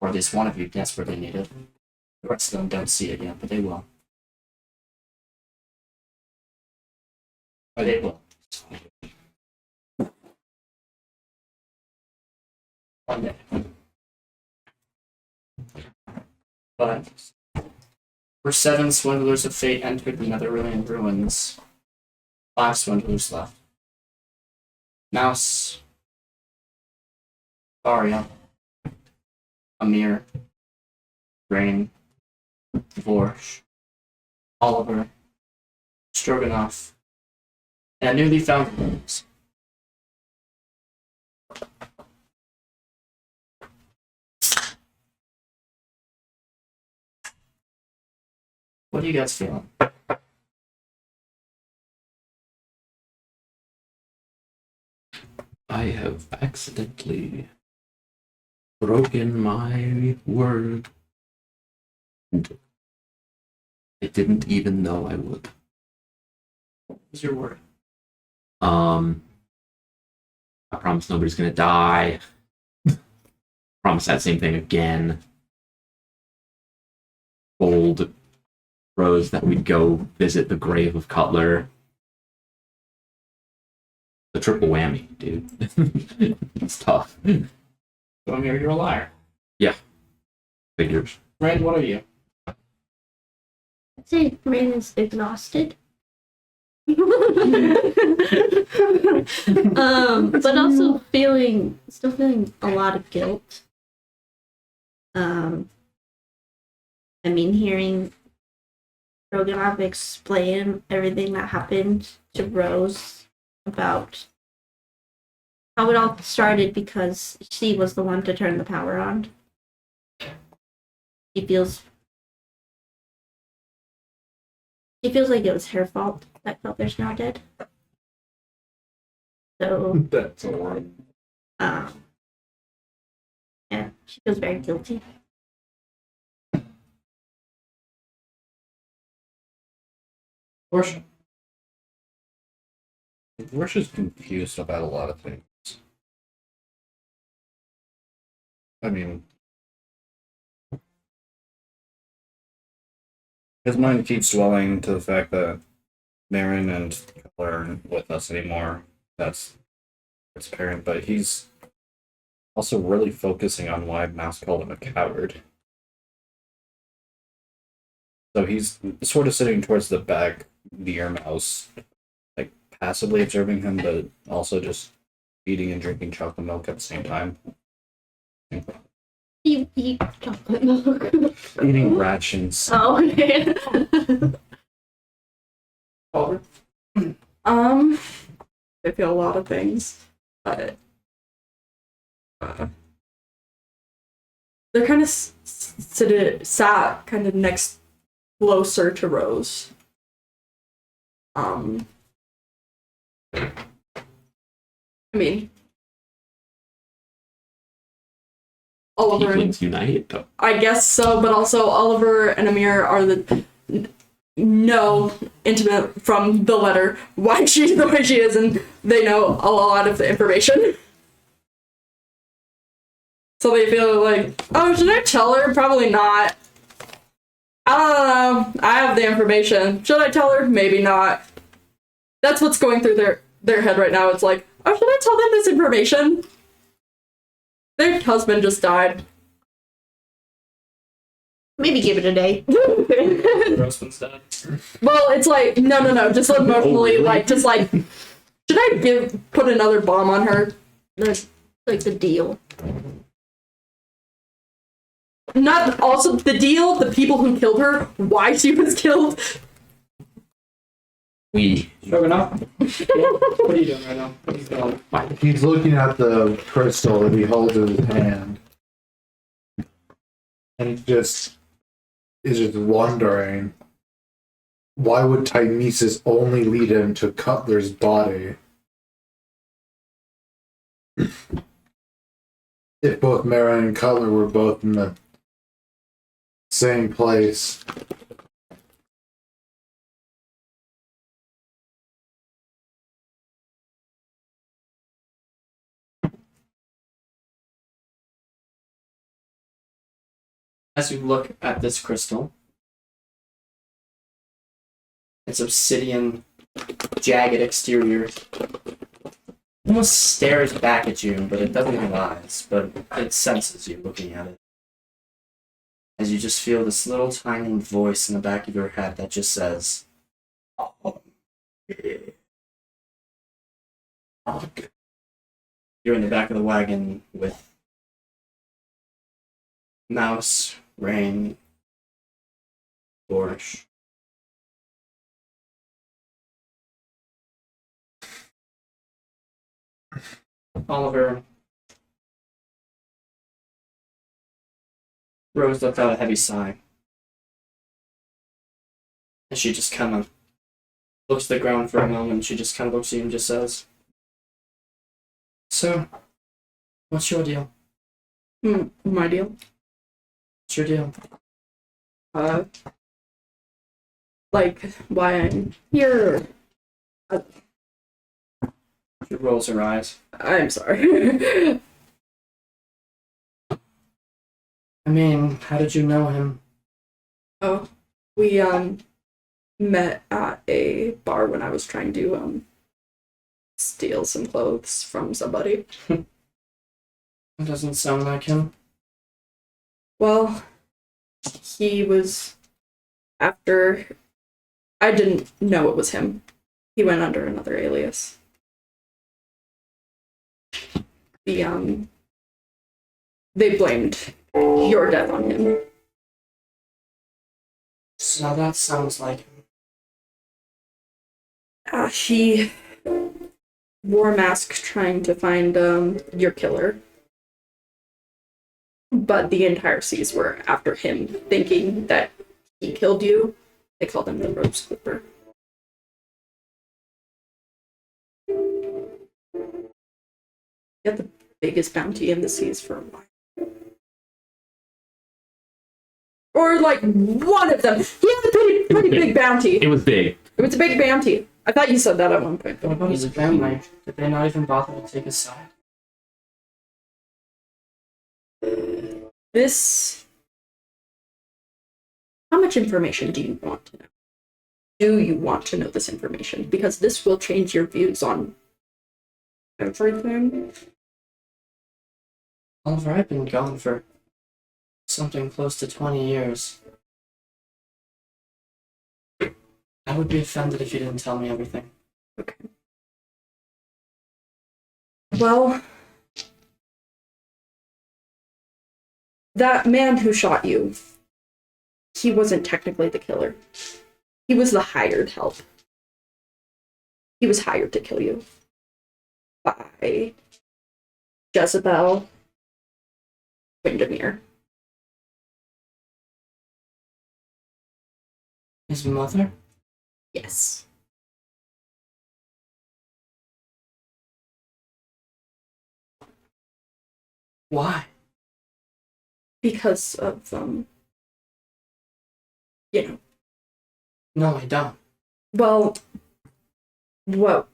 Or at least one of you desperately need it. The rest of them don't see it yet, but they will. Or they will. One day. But for 7 swindlers of fate entered the Netherilian ruins. 5 swindlers left. Mouse, Aria, Amir, Rain, Vorsh, Oliver, Stroganoff, and a newly found ruins. What are you guys feeling? I have accidentally broken my word. I didn't even know I would. What was your word? I promise nobody's gonna die. Promise that same thing again. Told Rose that we'd go visit the grave of Cutler. The triple whammy, dude. It's tough. So Amir, you're a liar. Figures. Rain, what are you? I'd say Rain is exhausted. But also still feeling a lot of guilt. I mean, hearing Roganov explain everything that happened to Rose about how it all started because she was the one to turn the power on. She feels like it was her fault that Cutler's now dead. So, That's a lot. yeah, she feels very guilty. Worship. We're just confused about a lot of things. I mean, his mind keeps dwelling to the fact that Marin and Cutler aren't with us anymore. That's its parent, but he's also really focusing on why Mouse called him a coward. So he's sort of sitting towards the back near Mouse, like passively observing him, but also just eating and drinking chocolate milk at the same time. You eat chocolate milk. Eating rations. Oh, okay. Oliver? I feel a lot of things, but they're kind of sat kind of next closer to Rose. I mean, Oliver and Tieflings unite. I guess so, but also Oliver and Amir are the know intimate from the letter why she's the way she is, and they know a lot of the information. So they feel like, oh, should I tell her? Probably not. I don't know. I have the information. Should I tell her? Maybe not. That's what's going through their head right now. It's like, oh, should I tell them this information? Their husband just died. Maybe give it a day. Your husband's dead. Well, it's like, no, just emotionally, really? like, just like, should I put another bomb on her? Like the deal. Not also the deal, the people who killed her, why she was killed. Stroganoff? What are you doing right now? What are you feeling? He's looking at the crystal that he holds in his hand. And he is just wondering, why would Tymesis only lead him to Cutler's body? If both Marin and Cutler were both in the same place. As you look at this crystal, its obsidian, jagged exterior almost stares back at you, but it doesn't have eyes, but it senses you looking at it. As you just feel this little tiny voice in the back of your head that just says, "Oh, yeah." You're in the back of the wagon with Mouse, Rain, Gorsh. Oliver. Rose lets out a heavy sigh. And she just kind of looks at the ground for a moment. She just kind of looks at you and just says, "So, what's your deal? My deal? What's your deal?" Like, why I'm here. She rolls her eyes. I'm sorry. I mean, how did you know him? Oh, we, met at a bar when I was trying to, steal some clothes from somebody. It doesn't sound like him. Well, he was after. I didn't know it was him. He went under another alias. They blamed your death on him. So that sounds like him. He wore a mask trying to find your killer. But the entire seas were after him, thinking that he killed you. They called him the Rose Clipper. He had the biggest bounty in the seas for a while. Or like one of them. He had a pretty big bounty. It was big. It was a big bounty. I thought you said that at one point. What about his family? Did they not even bother to take his side? This. How much information do you want to know? Do you want to know this information? Because this will change your views on everything. Oliver, I've been gone for something close to 20 years. I would be offended if you didn't tell me everything. Okay. Well, that man who shot you, he wasn't technically the killer. He was the hired help. He was hired to kill you by Jezebel Windermere. His mother? Yes. Why? Because of, you know, No, I don't. well, what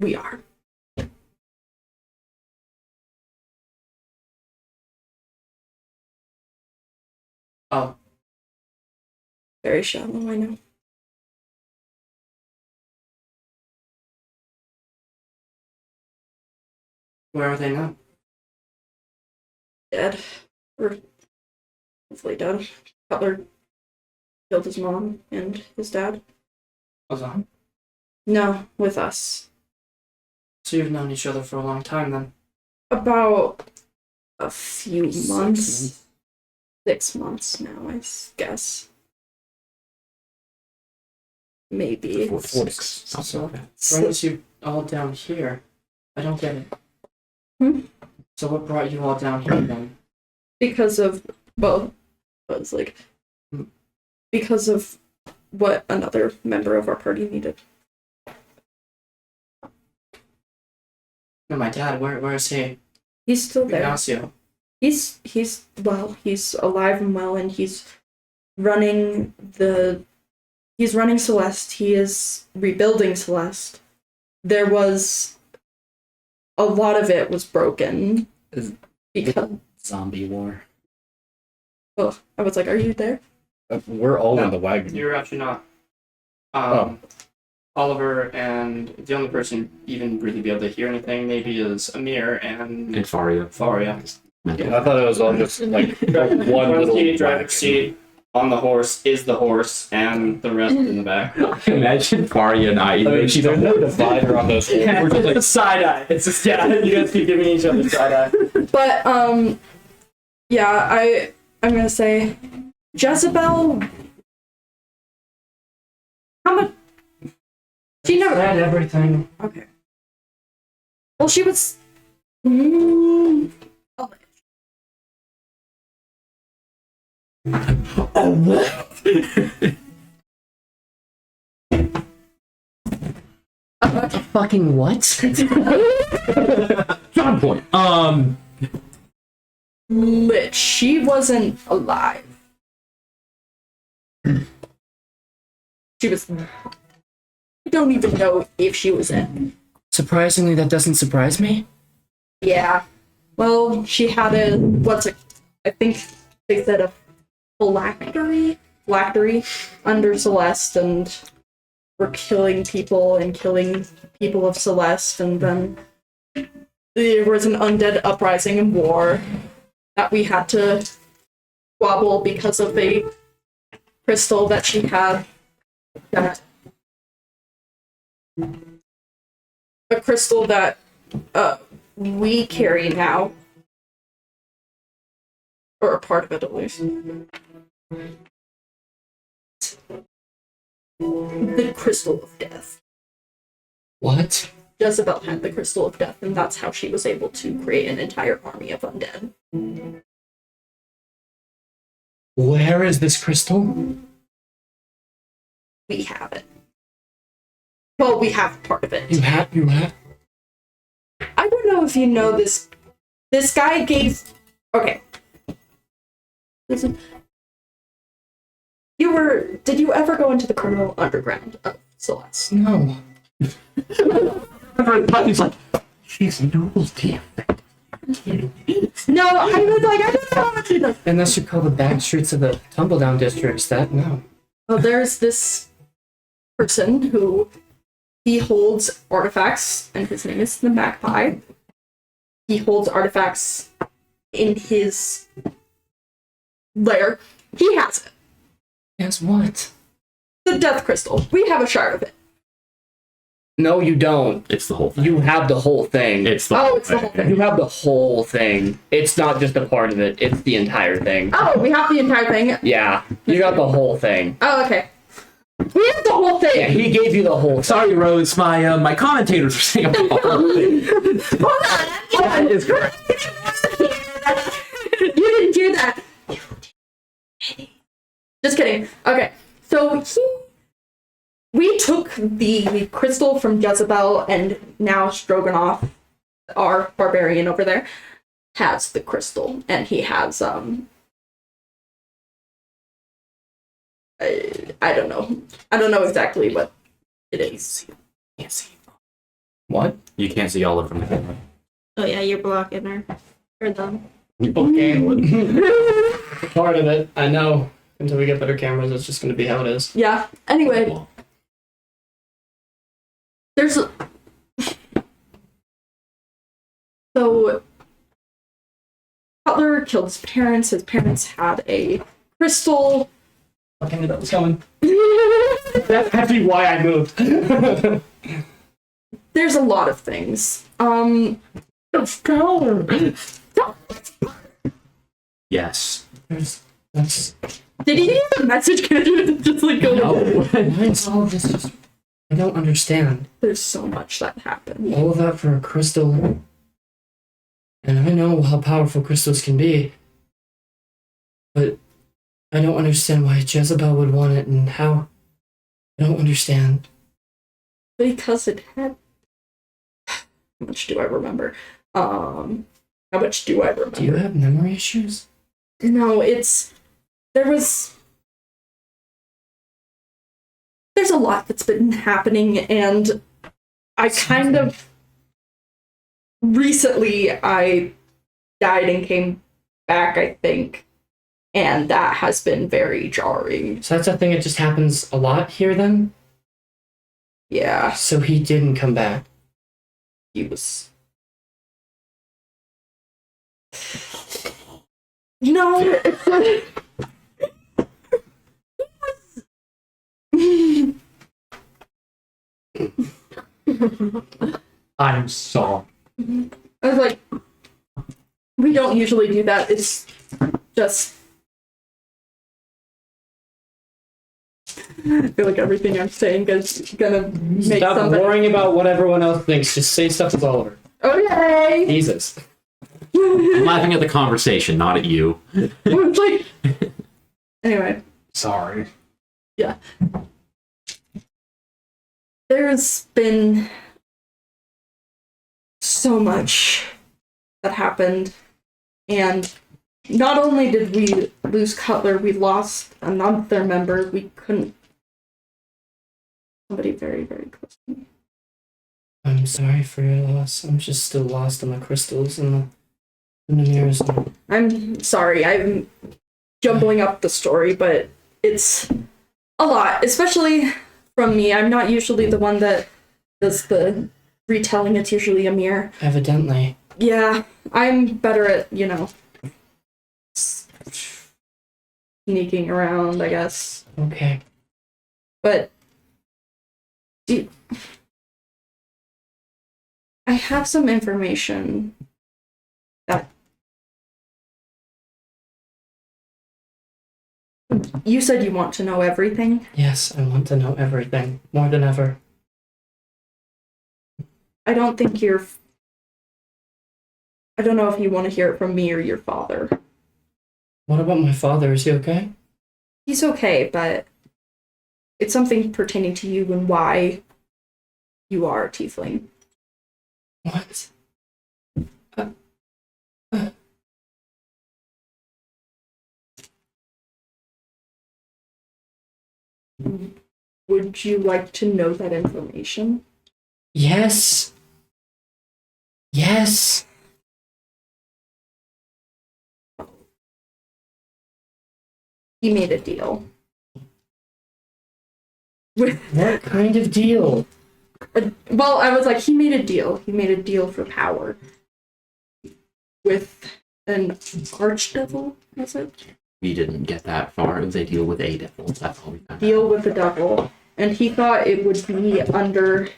we are. Oh, Very shallow, I know. where are they now? Dead. Or hopefully dead. Cutler killed his mom and his dad. Was on. No, with us. So you've known each other for a long time then? About a few 6 months. 6 months now, I guess. Maybe. 4 to 6. Something like that. Brings you all down here. I don't get it. So what brought you all down here then? Because of, well, I was like, because of what another member of our party needed. No, my dad, where is he? He's still there. Ignacio. He's alive and well, and he's running Celeste. He is rebuilding Celeste. There was a lot of it was broken because Zombie war. Oh, I was like, are you there? We're all No, in the wagon. You're actually not. Oh. Oliver and the only person even really be able to hear anything maybe is Amir and And Faria. Faria. Mental. I thought it was all just like one little Driver's wagon. seat on the horse is the horse, and the rest in the back. Imagine Faria and I. I mean, there's no divider on those. We're just like side eye. It's just you guys keep giving each other side eye. But yeah, I'm gonna say Jezebel. How much? She never Said everything. Okay. Well, she was. Fucking what? John point. Lit. She wasn't alive. She was. I don't even know if she was in. Surprisingly, that doesn't surprise me. Yeah. Well, she had I think they said a phylactery under Celeste, and were killing people and killing people of Celeste, and then there was an undead uprising and war that we had to squabble because of a crystal that she had. A crystal that we carry now. Or a part of it, at least. The Crystal of Death. What? Jezebel had the Crystal of Death, and that's how she was able to create an entire army of undead. Where is this crystal? We have it. Well, we have part of it. You have. I don't know if you know this. This guy gave. Okay. Listen. Did you ever go into the criminal underground of Celeste? No. He's like, she's noble to you. No, I was like, I don't know how much you know. Unless you call the back streets of the Tumbledown districts that, no. Well, there's this person who he holds artifacts, and his name is the Magpie. He holds artifacts in his lair. He has it. Yes, what? The Death Crystal. We have a shard of it. No, you don't. It's the whole thing. You have the whole thing. It's the Oh, whole it's the whole thing. thing. You have the whole thing. It's not just a part of it. It's the entire thing. Oh, we have the entire thing. Yeah, you got the whole thing. Oh, okay. We have the whole thing. Yeah, he gave you the whole thing. Sorry, Rose. My commentators are saying about the whole thing. Hold on. That is correct. You didn't hear that. Just kidding. Okay, so we took the crystal from Jezebel, and now Stroganoff, our barbarian over there, has the crystal, and he has I don't know exactly what it is. Can't see. What? You can't see Olive from the camera. Oh yeah, you're blocking her. Or them. Okay. Part of it, I know. Until we get better cameras, it's just going to be how it is. Yeah. Anyway, there's so Cutler killed his parents. His parents had a crystal. Okay, knew that was coming. That's actually why I moved. There's a lot of things. Yes. That's... Did he get a message? Can I just like go? No. Why is all this just... I don't understand. There's so much that happened. All of that for a crystal. And I know how powerful crystals can be. But I don't understand why Jezebel would want it and how. I don't understand. Because it had. How much do I remember? How much do I remember? Do you have memory issues? No, there's a lot that's been happening, and I kind of recently I died and came back, I think. And that has been very jarring. So that's a thing that just happens a lot here then? Yeah, So he didn't come back. he was. No, it's like. I'm sorry. I was like, we don't usually do that. It's just. I feel like everything I'm saying is gonna make Stop somebody. worrying about what everyone else thinks. Just say stuff with Oliver. Okay. Jesus. I'm laughing at the conversation, not at you. It's like. Anyway, Sorry. there's been so much that happened, and not only did we lose Cutler, we lost another member. We couldn't. Somebody very, very close to me. I'm sorry for your loss. I'm just still lost in the crystals and the mirrors. I'm sorry, I'm jumbling up the story, but it's a lot, especially from me. I'm not usually the one that does the retelling, it's usually Amir. Evidently. Yeah, I'm better at, sneaking around, I guess. Okay. But I have some information that you said you want to know everything. Yes, I want to know everything. More than ever. I don't think I don't know if you want to hear it from me or your father. What about my father? Is he okay? He's okay, but it's something pertaining to you and why you are a tiefling. What? Would you like to know that information? Yes. Yes. He made a deal. With, What kind of deal? well, I was like, he made a deal. He made a deal for power. With an archdevil, was it? We didn't get that far. It was a deal with a devil. That's all we found. Deal with the devil. And he thought it would be under.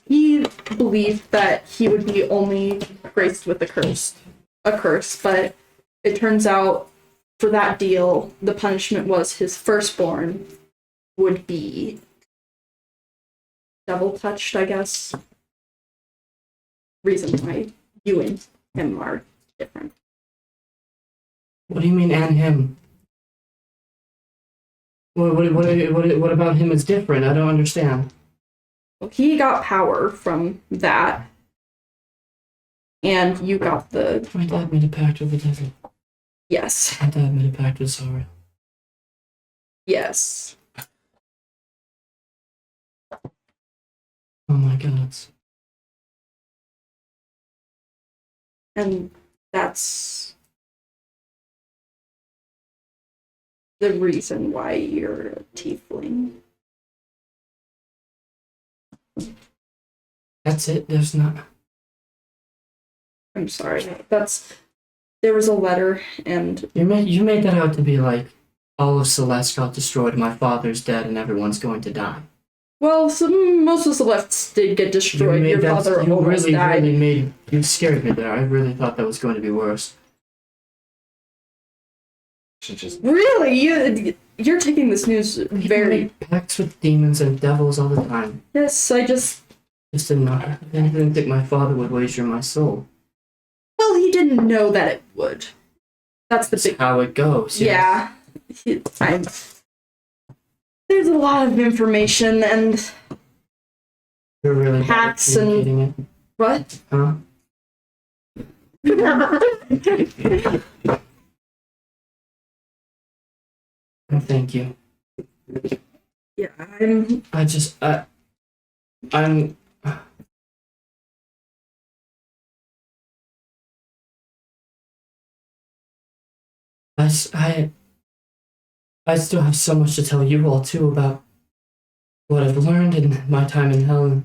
He believed that he would be only graced with a curse, but it turns out for that deal, the punishment was his firstborn would be devil touched, I guess. Reason why you and him are different. What do you mean, and him? What about him is different? I don't understand. Well, he got power from that, and you got the My dad made a pact with the devil. yes, My dad made a pact with Zara. yes. Oh my god. And that's the reason why you're a tiefling. That's it? There's not... I'm sorry. There was a letter, and You made that out to be like, all of Celeste got destroyed, my father's dead, and everyone's going to die. well, most of the Celestes did get destroyed. Your father you almost died. you scared me there. I really thought that was going to be worse. Should just Really, you're taking this news People very. make pacts with demons and devils all the time. Yes, I just. Didn't know. I didn't think my father would wager my soul. Well, he didn't know that it would. That's the That's big. how it goes. Yes. Yeah. There's a lot of information, and You're really bad at Pacts and- communicating it. what? Huh? Oh, thank you. Yeah, I'm I still have so much to tell you all too about what I've learned in my time in hell.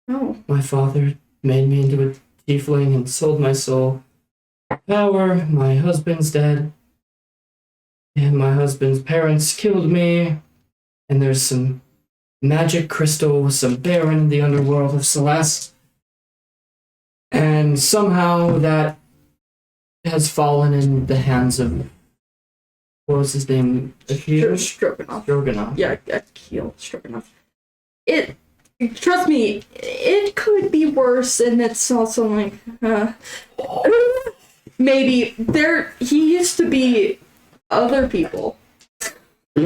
Oh. My father made me into a tiefling and sold my soul. Power, my husband's dead. And my husband's parents killed me. And there's some magic crystal with some baron in the underworld of Celeste. And somehow that has fallen in the hands of, what was his name? Akil? Stroganoff. Stroganoff. Yeah, Akil Stroganoff. Trust me, it could be worse, and it's also like, maybe he used to be other people. At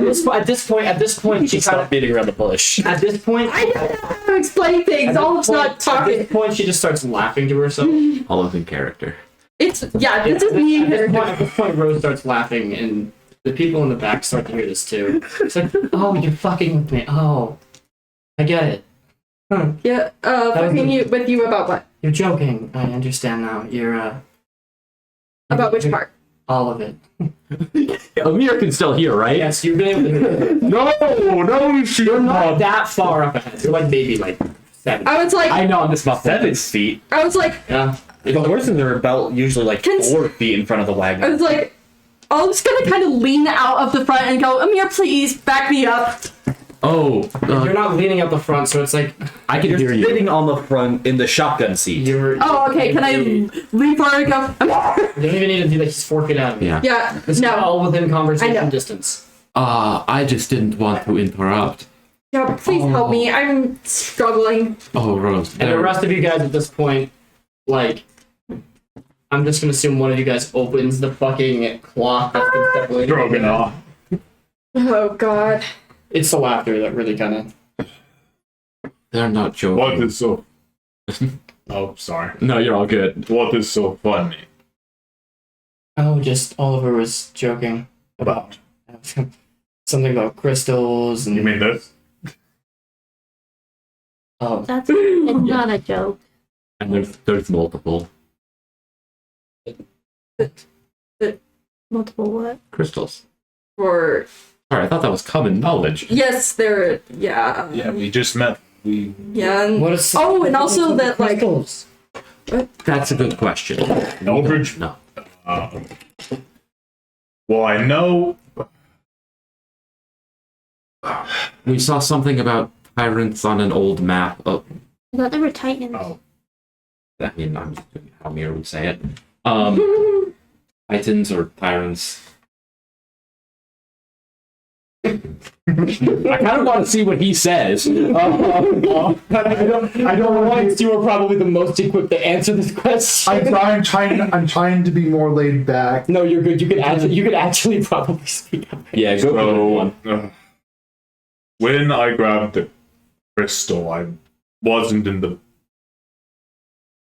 this point, she kind of beating around the bush. At this point, I don't know how to explain things. All it's not At talking. this point, she just starts laughing to herself. All of in character. This is me. At this point, Rose starts laughing, and the people in the back start to hear this too. It's like, oh, you're fucking with me. Oh, I get it. Huh. Yeah. Fucking with you about what? You're joking. I understand now. You're, About which part? all of it. Amir can still hear, right? Yes, you've been able to hear it. No, You're not that far up ahead. You're like maybe like 7. I was like, I know I'm just about 7 feet. I was like, Yeah. The horses are about usually like Can- 4 feet in front of the wagon. I was like, I'm just gonna kind of lean out of the front and go, Amir, please back me up. Oh, You're not leaning out the front, so it's like I can You're hear you. sitting on the front in the shotgun seat. you're. Oh, okay. Can I lean forward and go? Amir? You don't even need to do that. Just fork it out. Yeah. Yeah. It's No. all within I conversation know. distance. I just didn't want to interrupt. Yeah. Please help me. I'm struggling. Oh, Rose. And the there- rest of you guys at this point, like, I'm just gonna assume one of you guys opens the fucking cloth that's been separated. Stroganoff. Oh God. It's the laughter that really kind of. They're not joking. What is so? Oh, sorry. No, you're all good. What is so funny? Oh, just Oliver was joking about something about crystals and. You mean this? Oh, It's not a joke. And there's multiple Multiple what? crystals. Or Sorry, I thought that was common knowledge. yes, there. Yeah. Yeah, we just met. We Yeah. And, what is? oh, and also that like. crystals? That's a good question. Eldridge. No. Well, I know. We saw something about tyrants on an old map. Oh, I thought they were Titans. Oh, I mean, I'm just doing how Mira would say it. Titans or tyrants. I kind of want to see what he says. I don't want you are probably the most equipped to answer this question. I'm trying to be more laid back. No, you're good. You could actually probably speak up. Yeah, go for so one. When I grabbed the crystal, I wasn't in the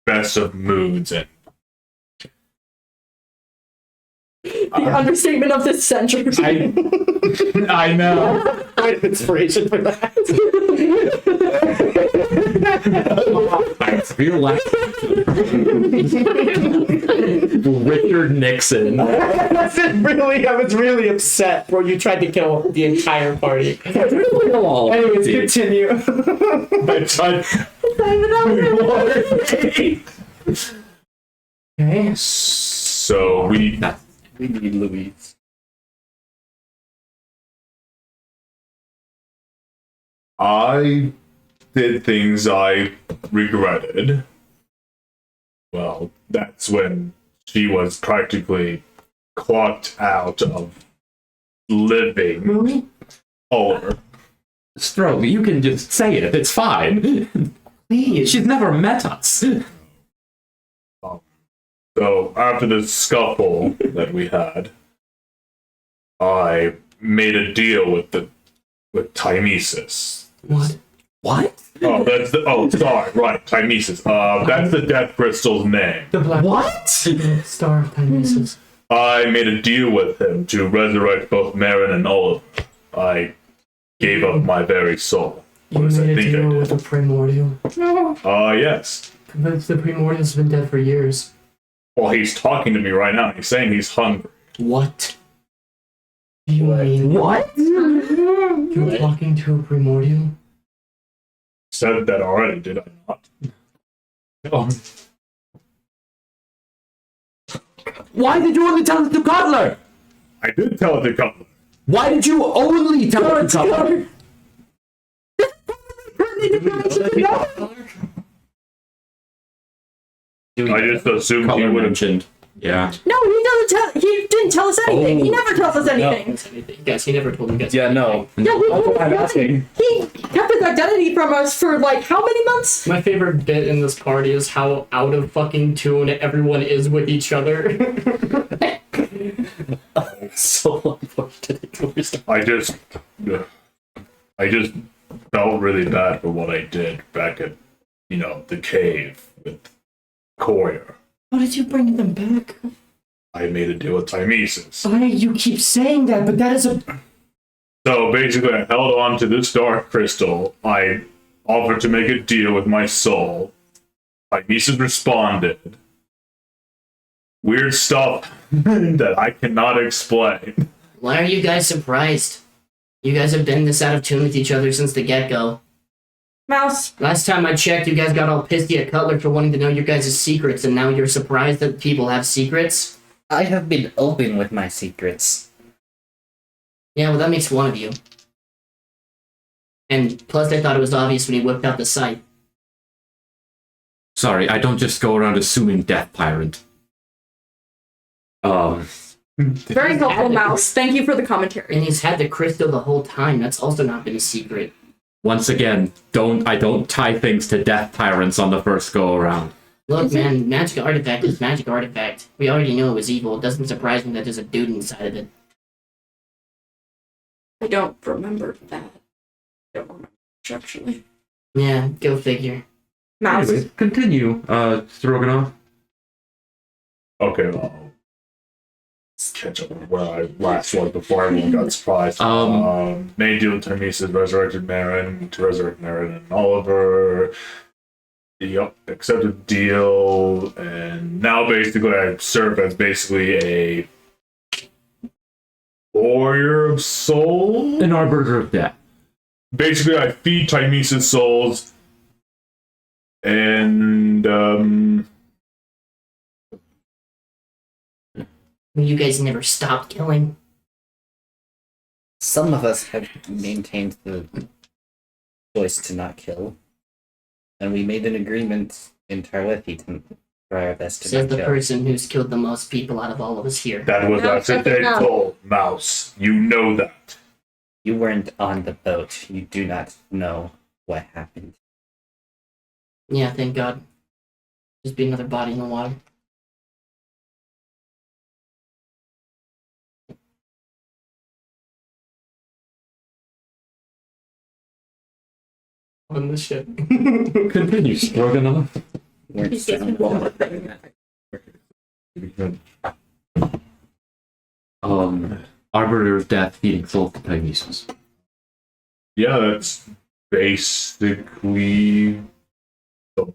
best of moods, and The understatement of this century. I know. I have inspiration for that. Real life. Richard Nixon. I was really upset when you tried to kill the entire party. Anyways, continue. I tried. Okay. So we We need Louise. I did things I regretted. Well, that's when she was practically clocked out of living. Really? Oliver. Stroke, you can just say it. It's fine. Please. She's never met us. So after the scuffle that we had, I made a deal with Timesis. What? What? Oh, sorry, right, Timesis. That's the Death Crystal's name. The black What? star of Timesis. I made a deal with him to resurrect both Marin and Oliver. I gave up my very soul. You What does I made a think I deal did? with a primordial. Yes. But the primordial's been dead for years. Well, he's talking to me right now. He's saying he's hungry. What? Do you mean What? you're talking to a primordial? Said that already, did I not? Oh, Why did you only tell it to Cutler? I did tell it to Cutler. Why did you only tell it to Cutler? I just assumed he Cutler would have. mentioned. Yeah. No, he doesn't tell. He didn't tell us anything. He Oh. never tells us anything. Yes, he never told you guys. Yeah, no. Yeah, he kept his identity from us for like how many months? My favorite bit in this party is how out of fucking tune everyone is with each other. So unfortunate. I just felt really bad for what I did back at, the cave with Coyer. How did you bring them back? I made a deal with Timesis. You keep saying that, but that is a. So basically, I held on to this dark crystal. I offered to make a deal with my soul. Timesis responded. Weird stuff that I cannot explain. Why are you guys surprised? You guys have been this out of tune with each other since the get-go. Mouse. Last time I checked, you guys got all pissy at Cutler for wanting to know your guys' secrets, and now you're surprised that people have secrets? I have been open with my secrets. Yeah, well, that makes one of you. And plus, I thought it was obvious when he whipped out the site. Sorry, I don't just go around assuming Death Tyrant. Very helpful, Mouse. Thank you for the commentary. And he's had the crystal the whole time. That's also not been a secret. Once again, I don't tie things to Death Tyrants on the first go around. Look, man, magic artifact is magic artifact. We already knew it was evil. It doesn't surprise me that there's a dude inside of it. I don't remember that. I don't remember much, actually. Yeah, go figure. Mouse. Anyways, continue, Stroganoff. Okay, well, let's catch up with where I last was before everyone got surprised. Made deal with Timesis, resurrected Marin to resurrect Marin and Oliver. Yep, accepted deal, and now basically I serve as basically a warrior of soul. An Arbiter of Death. Basically, I feed Timesis souls, and You guys never stopped killing. Some of us have maintained the choice to not kill. And we made an agreement in Tarlethi to try our best to Says not the kill. person who's killed the most people out of all of us here. that was No, what they no. told Mouse. You know that. You weren't on the boat. You do not know what happened. Yeah, thank God. Just be another body in the water. On the ship. Continue, Stroganoff. Weren't He's getting sound- one more thing. Arbiter of Death feeding soul to Timesis. Yeah, that's basically the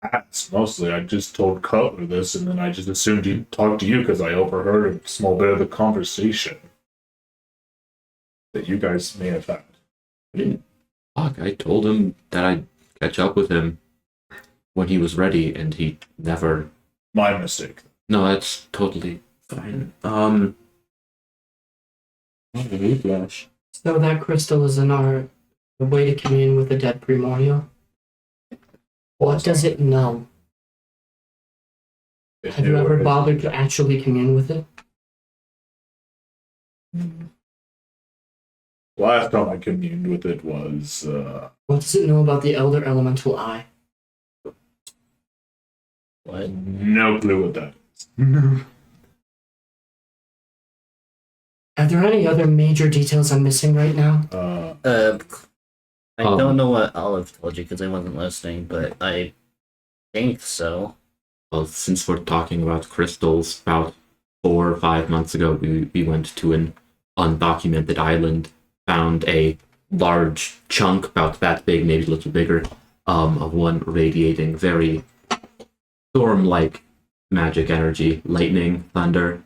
past, mostly. I just told Cutler this, and then I just assumed he'd talk to you because I overheard a small bit of the conversation that you guys may have had. Fuck, I told him that I'd catch up with him when he was ready, and he never... My mistake. No, that's totally fine. Flash. So that crystal is a way to commune with the dead primordial. What does it know? Have you ever bothered to actually commune with it? Last time I communed with it was, What does it know about the Elder Elemental Eye? What? no clue what that is. Are there any other major details I'm missing right now? I don't know what Olive told you because I wasn't listening, but I think so. Well, since we're talking about crystals, about 4 or 5 months ago, we went to an undocumented island, found a large chunk, about that big, maybe a little bigger, of one radiating very storm-like magic energy, lightning, thunder.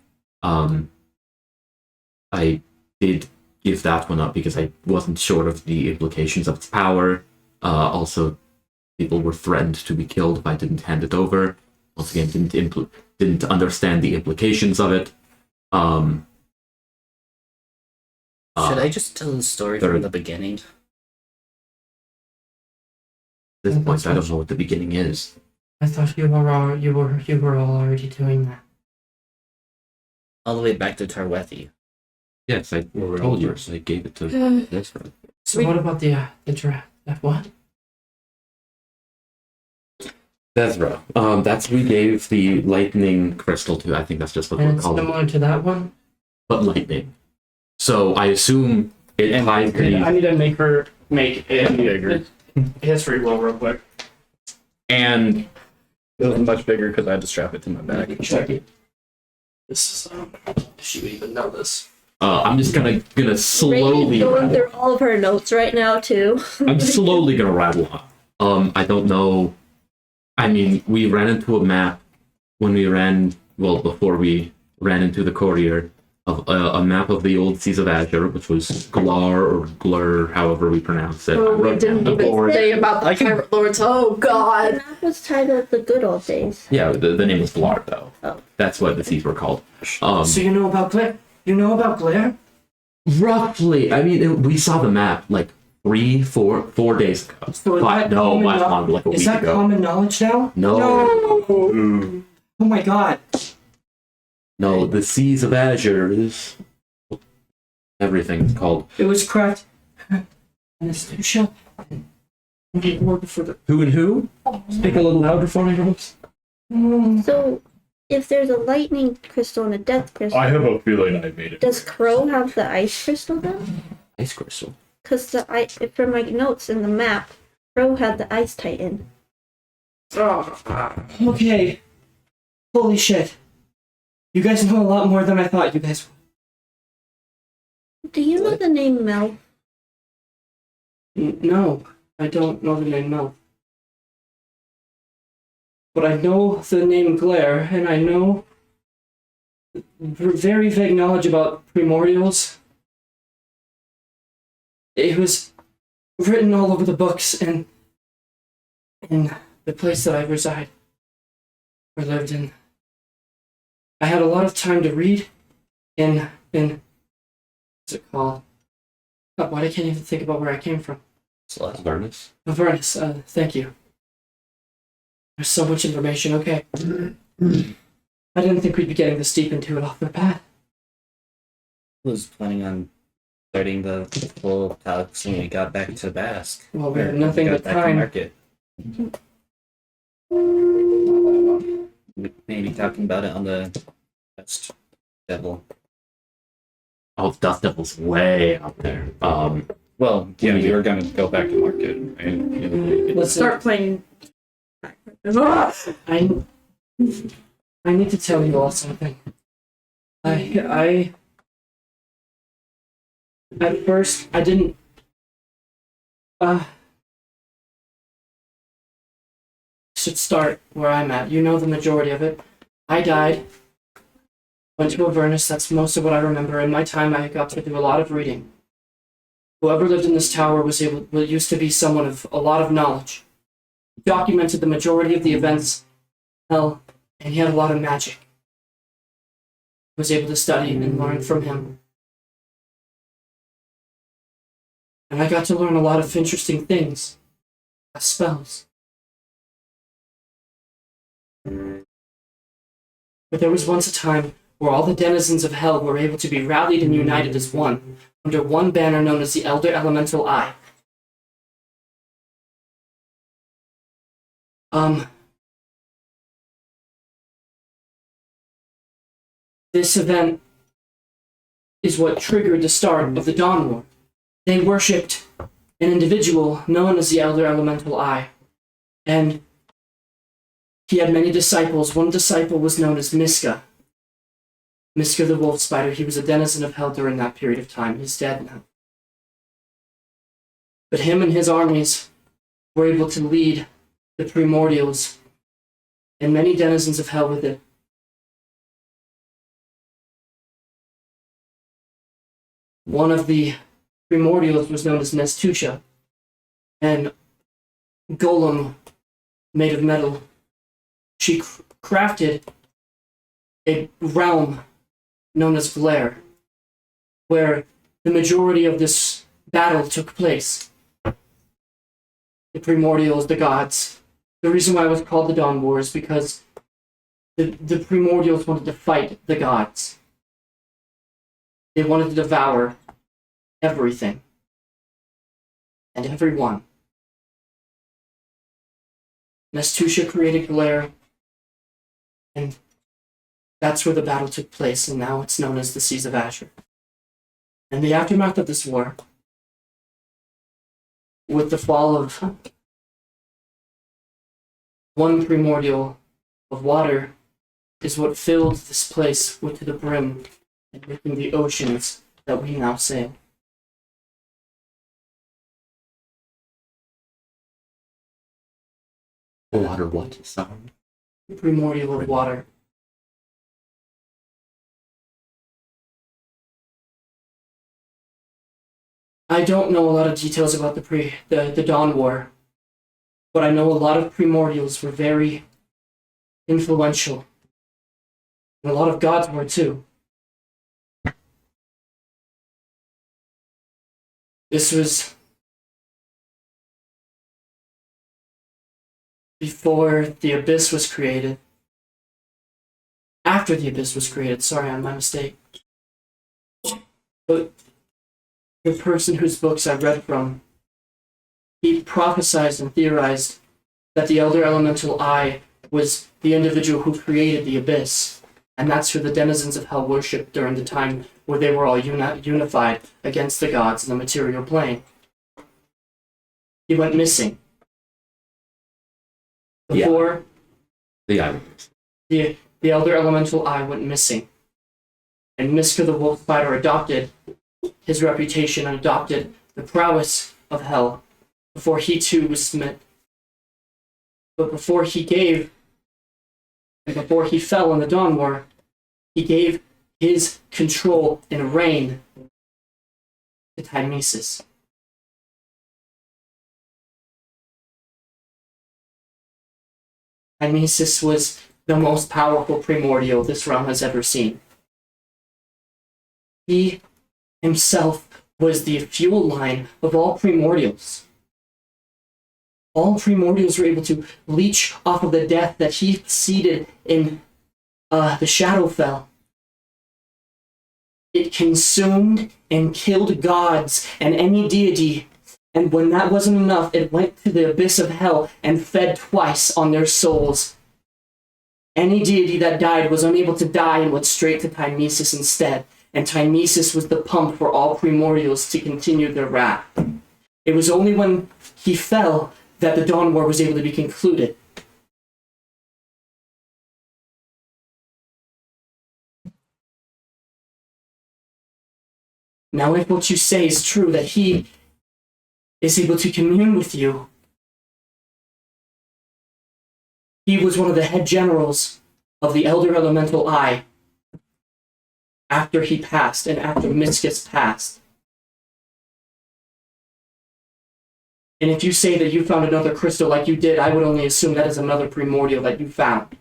I did give that one up because I wasn't sure of the implications of its power. Also, people were threatened to be killed if I didn't hand it over. Once again, didn't understand the implications of it. Should I just tell the story third- from the beginning? At this point, I don't know what the beginning is. I thought you were all already doing that. All the way back to Tarwethi. Yes, I Were we told all you. first? I gave it to Uh, this one. So what about the draft? What? Ezra. That's we gave the lightning crystal to. I think that's just what And we're it's calling it. similar to that one. But lightning. So I assume it ties I the need to make her make Bigger. a history roll real quick. and It was much bigger because I had to strap it to my back. Check it. This is she would even know this. I'm just gonna slowly. Raiden's going through all of her notes right now too. I'm slowly gonna rattle on. I don't know. I mean, we ran into a map when we ran. Well, before we ran into the courier of a map of the old seas of Azure, which was Glar or Glur, however we pronounce it. I Oh, we wrote down didn't the even board. say about the pirate lords. Oh The god. map was titled "The Good Old Days." Yeah, the name was Glar though. Oh. That's what the seas were called. So you know about Glare? You know about Glare? Roughly. I mean, we saw the map like 4 days ago. So is that No, common much kno- longer, like a Is week that ago. common knowledge now? No, Ooh. Oh my god. no, the seas of Azure is everything's called. It was cracked. Anesthesia. And the word for the. Who and who? Speak a little louder for me, Rose. So, if there's a lightning crystal and a death crystal, I have a feeling I made it. does Crow have the ice crystal then? Ice crystal. Because from my notes in the map, Crow had the ice titan. Okay. Holy shit. You guys know a lot more than I thought you guys would. Do you know the name Mel? No, I don't know the name Mel. But I know the name Glare, and I know very vague knowledge about primordials. It was written all over the books and in the place that I reside or lived in. I had a lot of time to read in what's it called? Oh, why I can't even think about where I came from. Avernus. Avernus, thank you. There's so much information, okay. I didn't think we'd be getting this deep into it off the bat. Was planning on starting the full talks when we got back to Basque. Well, we Or had nothing got but back to time. Market. Maybe talking about it on the Dust Devil. Oh, Dust Devil's way out there. Well, yeah, we were gonna go back to Market. Right? Let's Start playing. I need to tell you all something. I at first I didn't should start where I'm at. You know the majority of it. I died. Went to Avernus, that's most of what I remember. In my time I got to do a lot of reading. Whoever lived in this tower used to be someone of a lot of knowledge. Documented the majority of the events, hell, and he had a lot of magic. Was able to study and learn from him. And I got to learn a lot of interesting things. Spells. But there was once a time where all the denizens of hell were able to be rallied and united as one, under one banner known as the Elder Elemental Eye. This event is what triggered the start of the Dawn War. They worshipped an individual known as the Elder Elemental Eye, and he had many disciples. One disciple was known as Miska. Miska the Wolf Spider. He was a denizen of hell during that period of time. He's dead now. But him and his armies were able to lead the primordials and many denizens of hell with it one of the primordials was known as Nestusha, and golem made of metal. She crafted a realm known as Vlare, where the majority of this battle took place. The primordials, the gods. The reason why it was called the Dawn War is because the primordials wanted to fight the gods. They wanted to devour everything and everyone. Nestusha created Galera, and that's where the battle took place, and now it's known as the Seas of Azure. In the aftermath of this war, with the fall of one primordial of water, is what filled this place to the brim and making the oceans that we now sail. Water what? Sorry. Primordial of water. I don't know a lot of details about the Dawn War, but I know a lot of primordials were very influential. And a lot of gods were too. This was before the Abyss was created. After the Abyss was created, sorry, my mistake. But the person whose books I read from, he prophesized and theorized that the Elder Elemental Eye was the individual who created the Abyss, and that's who the denizens of Hell worshipped during the time where they were all unified against the gods in the material plane. He went missing. Before The island. the Elder Elemental Eye went missing, and Miska the Wolf Fighter adopted his reputation and adopted the prowess of Hell before he too was smit. But before he gave, and before he fell in the Dawn War, he gave his control and reign to Timesis. Timesis was the most powerful primordial this realm has ever seen. He himself was the fuel line of all primordials. All primordials were able to leech off of the death that he seeded in the Shadowfell. It consumed and killed gods and any deity, and when that wasn't enough, it went to the abyss of hell and fed twice on their souls. Any deity that died was unable to die and went straight to Timesis instead, and Timesis was the pump for all primordials to continue their wrath. It was only when he fell that the Dawn War was able to be concluded. Now, if what you say is true, that he is able to commune with you, he was one of the head generals of the Elder Elemental Eye after he passed and after Miskis passed. And if you say that you found another crystal like you did, I would only assume that is another primordial that you found.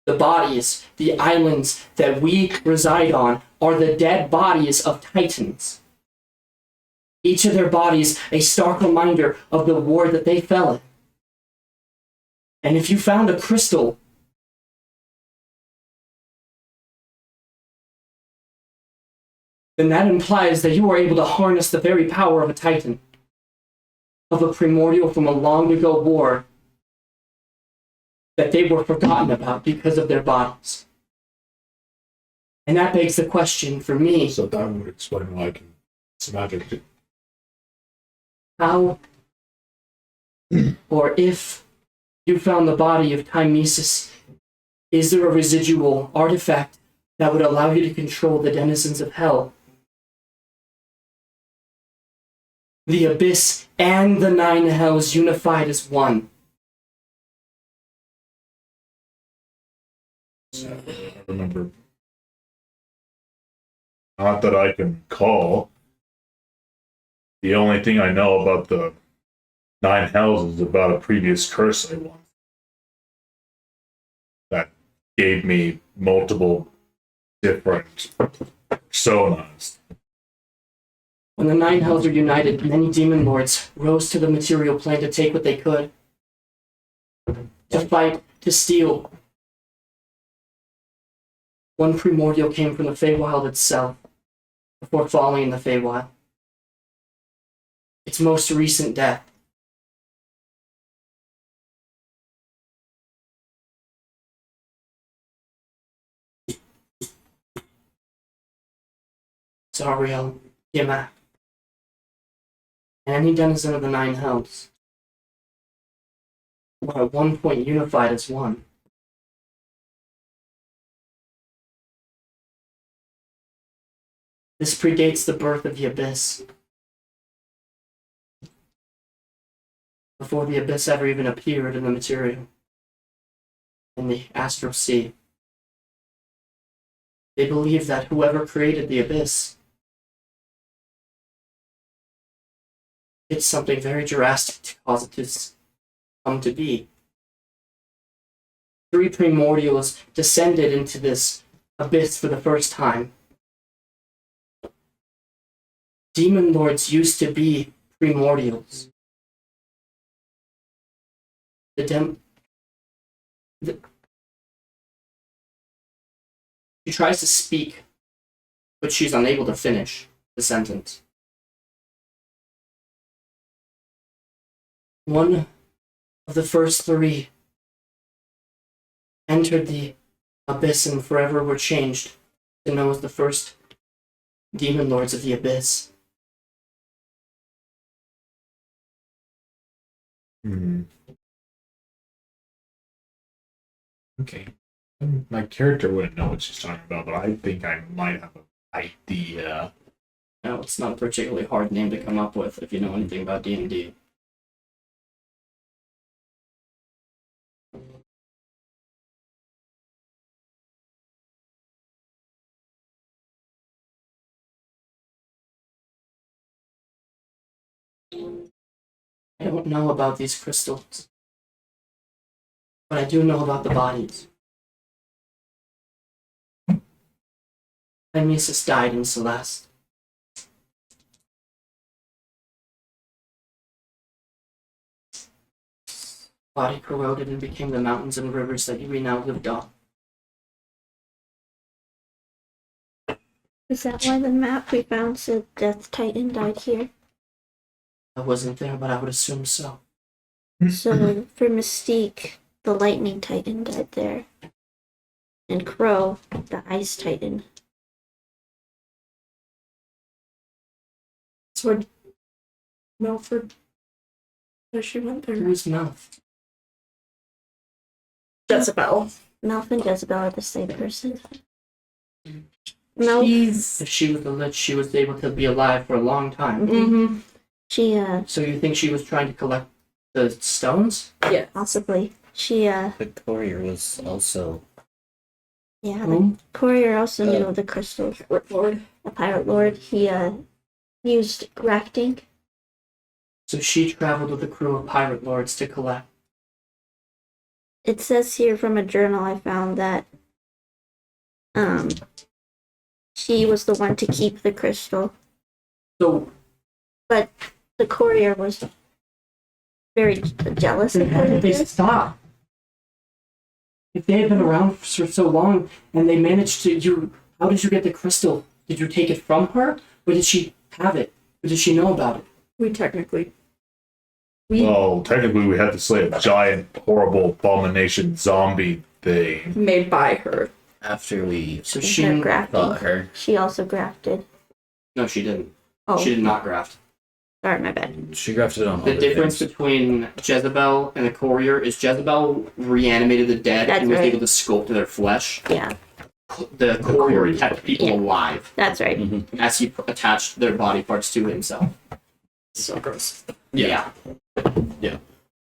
The bodies, the islands that we reside on, are the dead bodies of titans. Each of their bodies a stark reminder of the war that they fell in. And if you found a crystal, then that implies that you are able to harness the very power of a titan, of a primordial from a long ago war that they were forgotten about because of their bodies. And that begs the question for me. So that would explain why it's magic. How, or if you found the body of Timesis, is there a residual artifact that would allow you to control the denizens of hell? The abyss and the nine hells unified as one. I remember Not that I can call. The only thing I know about the 9 hells is about a previous curse I won. That gave me multiple different personas. When the 9 hells were united, many demon lords rose to the material plane to take what they could. To fight, to steal. One primordial came from the Feywild itself, before falling in the Feywild. Its most recent death. Zariel, Yama, and any denizen of the 9 hells were at one point unified as one. This predates the birth of the Abyss. Before the Abyss ever even appeared in the material, in the astral sea. They believe that whoever created the Abyss did something very drastic to cause it to come to be. 3 primordials descended into this abyss for the first time. Demon lords used to be primordials. She tries to speak, but she's unable to finish the sentence. One of the first 3 entered the abyss and forever were changed to know as the first demon lords of the abyss. Okay. My character wouldn't know what she's talking about, but I think I might have an idea. No, it's not a particularly hard name to come up with if you know anything about D&D. I don't know about these crystals, but I do know about the bodies. Mimesis died in Celeste. Body corroded and became the mountains and rivers that we now lived on. Is that why the map we found said Death Titan died here? I wasn't there, but I would assume so. So for Mystique, the Lightning Titan died there. And Crow, the Ice Titan. That's where Milford. Where she went there. Who's Mouth? Jezebel. Melf and Jezebel are the same person. No, She's. If she was the Lich, she was able to be alive for a long time. Mm-hmm. she So you think she was trying to collect the stones? Yeah. possibly. She The courier was also. yeah, the Whom? courier also knew the crystals. Lord. The Pirate Lord, he used grafting. So she traveled with a crew of pirate lords to collect. It says here from a journal I found that she was the one to keep the crystal. So But the courier was very jealous of how her. did they stop? If they had been around for so long and they managed to, how did you get the crystal? Did you take it from her, or did she have it, or did she know about it? We technically. We Well, technically, we had to slay a giant, horrible, abomination zombie thing. made by her. After we So Her she grafting. fought her, She also grafted. No, she didn't. Oh, She did not graft. sorry, my bad. she grafted on all The difference things. between Jezebel and the courier is Jezebel reanimated the dead That's and was right. able to sculpt their flesh. Yeah, The courier courier. kept people Yeah. alive that's right. as he attached their body parts to himself. So gross. Yeah.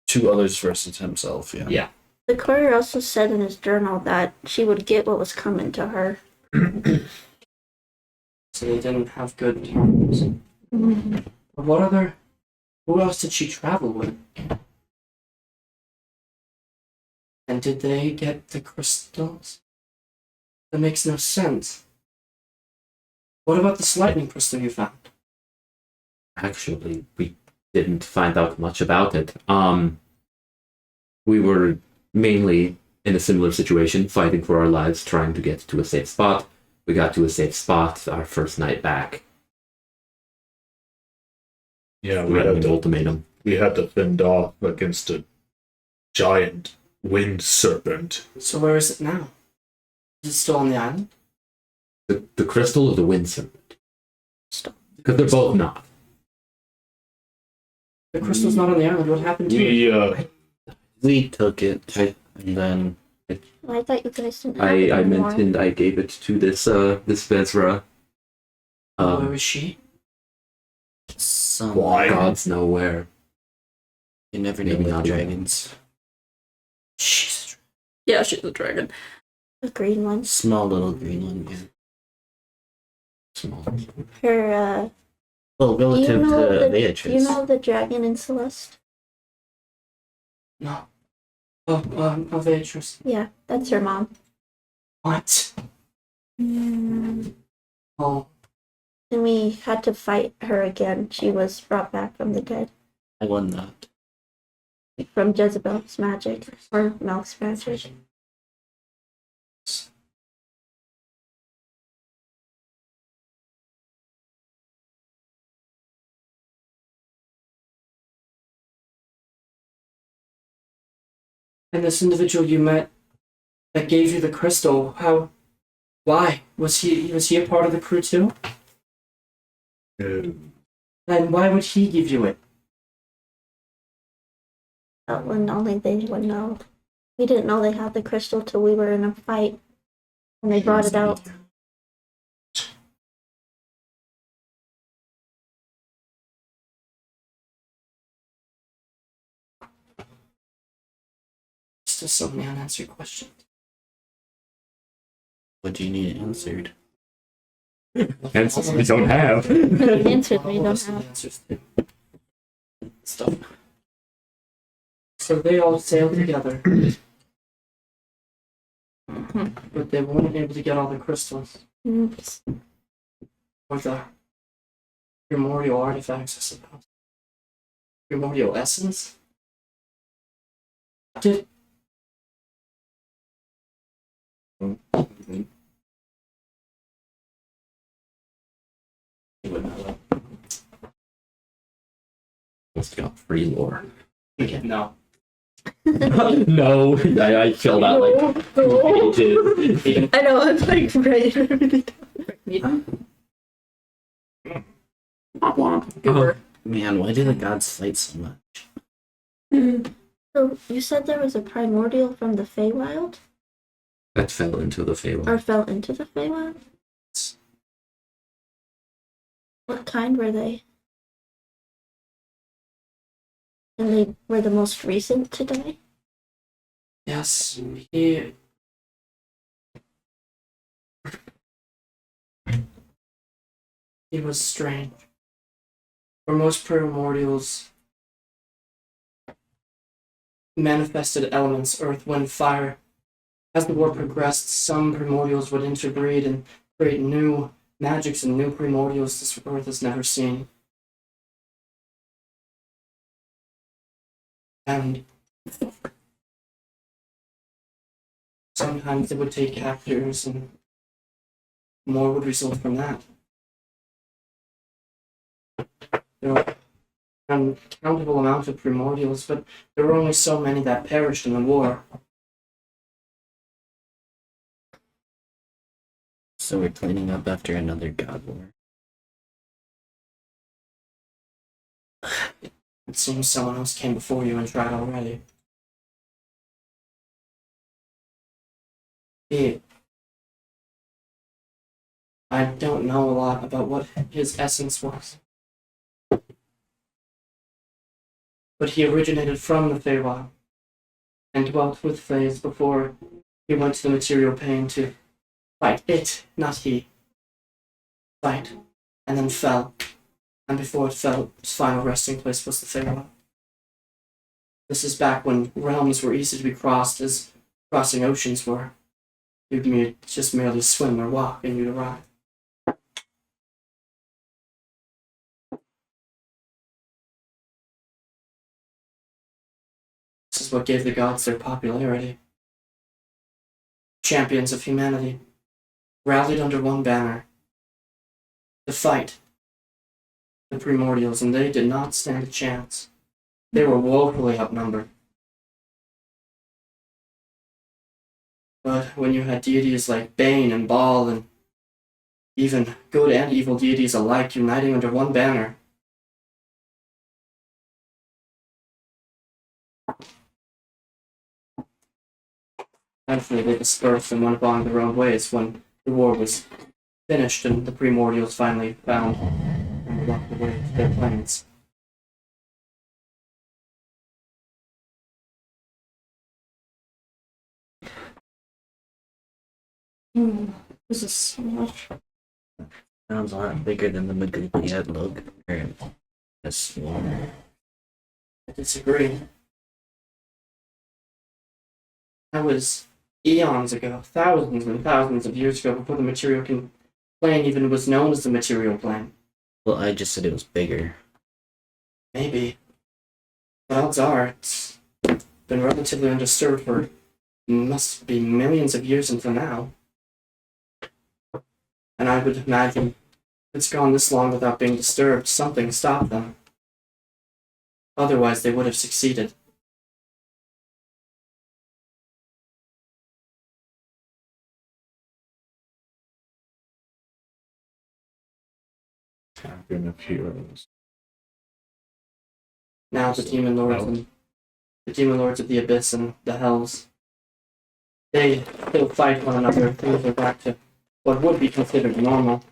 Two others versus himself, yeah. Yeah. The courier also said in his journal that she would get what was coming to her. So they didn't have good terms. But who else did she travel with? And did they get the crystals? That makes no sense. What about this lightning crystal you found? Actually, we didn't find out much about it. We were mainly in a similar situation, fighting for our lives, trying to get to a safe spot. We got to a safe spot our first night back. Yeah, We had an ultimatum. we had to fend off against a giant wind serpent. So where is it now? Is it still on the island? The crystal or the wind serpent? Because they're both not. The crystal's not on the island. What happened to it? We took it, and then I thought you guys didn't have I it anymore. mentioned I gave it to this Vezra. Where is she? some Why? Gods know where. you never know Maybe with not dragons. She's Yeah, she's a dragon. The green one. Small little green one, yeah. Small. Her, Well, do you relative know to the, Beatrice. do you know the dragon in Celeste? no. Oh, Beatrice. Yeah, that's her mom. What? And Oh, we had to fight her again. She was brought back from the dead. I won that. From Jezebel's magic. Or Mel's magic. and this individual you met that gave you the crystal, why? Was he a part of the crew too? And why would he give you it? That one only they would know. We didn't know they had the crystal till we were in a fight. And they brought it out. Still so many unanswered questions. What do you need answered? Answers we don't have. The answers we All don't of the have. answers to stuff. So they all sailed together. But they weren't able to get all the crystals. Mm. Or the primordial artifacts, I suppose. Primordial essence? Did you would know Must have got free lore. that. No. No, I filled out like 2 pages. I know, I'm like right. Man, why do the gods fight so much? So you said there was a primordial from the Feywild? That fell into the Feywild. Or fell into the Feywild? What kind were they? And they were the most recent to die? Yes, he was strange. For most primordials manifested elements, earth, wind, fire. As the war progressed, some primordials would interbreed and create new magics and new primordials this earth has never seen. And sometimes they would take captors and more would result from that. There were an uncountable amount of primordials, but there were only so many that perished in the war. So we're cleaning up after another god war. It seems someone else came before you and tried already. I don't know a lot about what his essence was. But he originated from the Feywild and dwelt with Fays before he went to the material plane to fight it, not he. fight, and then fell. And before it fell, its final resting place was the farewell. This is back when realms were easy to be crossed as crossing oceans were. You'd just merely swim or walk and you'd arrive. This is what gave the gods their popularity. Champions of humanity, rallied under one banner, to fight the primordials, and they did not stand a chance. They were woefully outnumbered. But when you had deities like Bane and Baal, and even good and evil deities alike uniting under one banner, eventually they dispersed and went along their own ways when the war was finished and the primordials finally found and walked away to their planets. This is so much. Sounds a lot bigger than the Magoopiad look. That's small. I disagree. That was eons ago, thousands and thousands of years ago, before the material plane even was known as the material plane. Well, I just said it was bigger. Maybe. But odds are, it's been relatively undisturbed for must be millions of years until now. And I would imagine if it's gone this long without being disturbed, something stopped them. Otherwise, they would have succeeded. Champion of heroes. Now the demon lords and the demon lords of the abyss and the hells, they still fight one another. Things are back to what would be considered normal.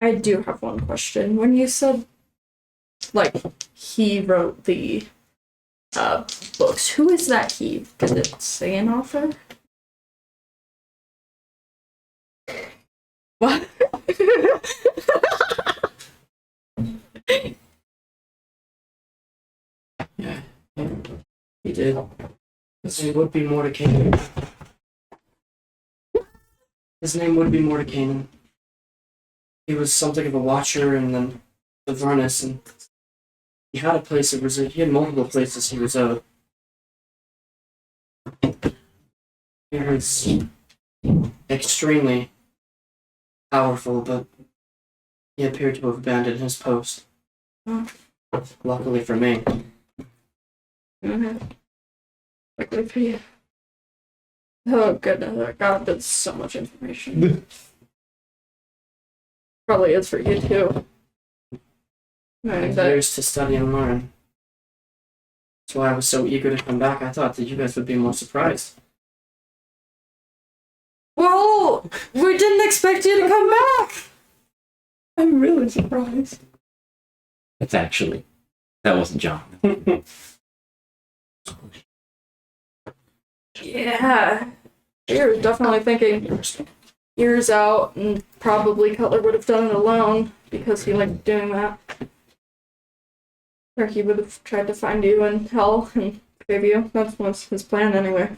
I do have one question. When you said, like, he wrote the books, who is that he? Did it say an author? What? Yeah, he did. His name would be Mordecai. His name would be Mordecai. He was something of a watcher, and then the Avernus, and he had a place of resort. He had multiple places he resided. He was extremely powerful, but he appeared to have abandoned his post. Luckily for me. Luckily for you. Oh goodness, God, that's so much information. Probably is for you too. And years to study and learn. That's why I was so eager to come back. I thought that you guys would be more surprised. Well, we didn't expect you to come back. I'm really surprised. That's actually, that wasn't John. Yeah. You're definitely thinking years out, and probably Cutler would have done it alone because he liked doing that. Or he would have tried to find you in hell and save you. That was his plan anyway.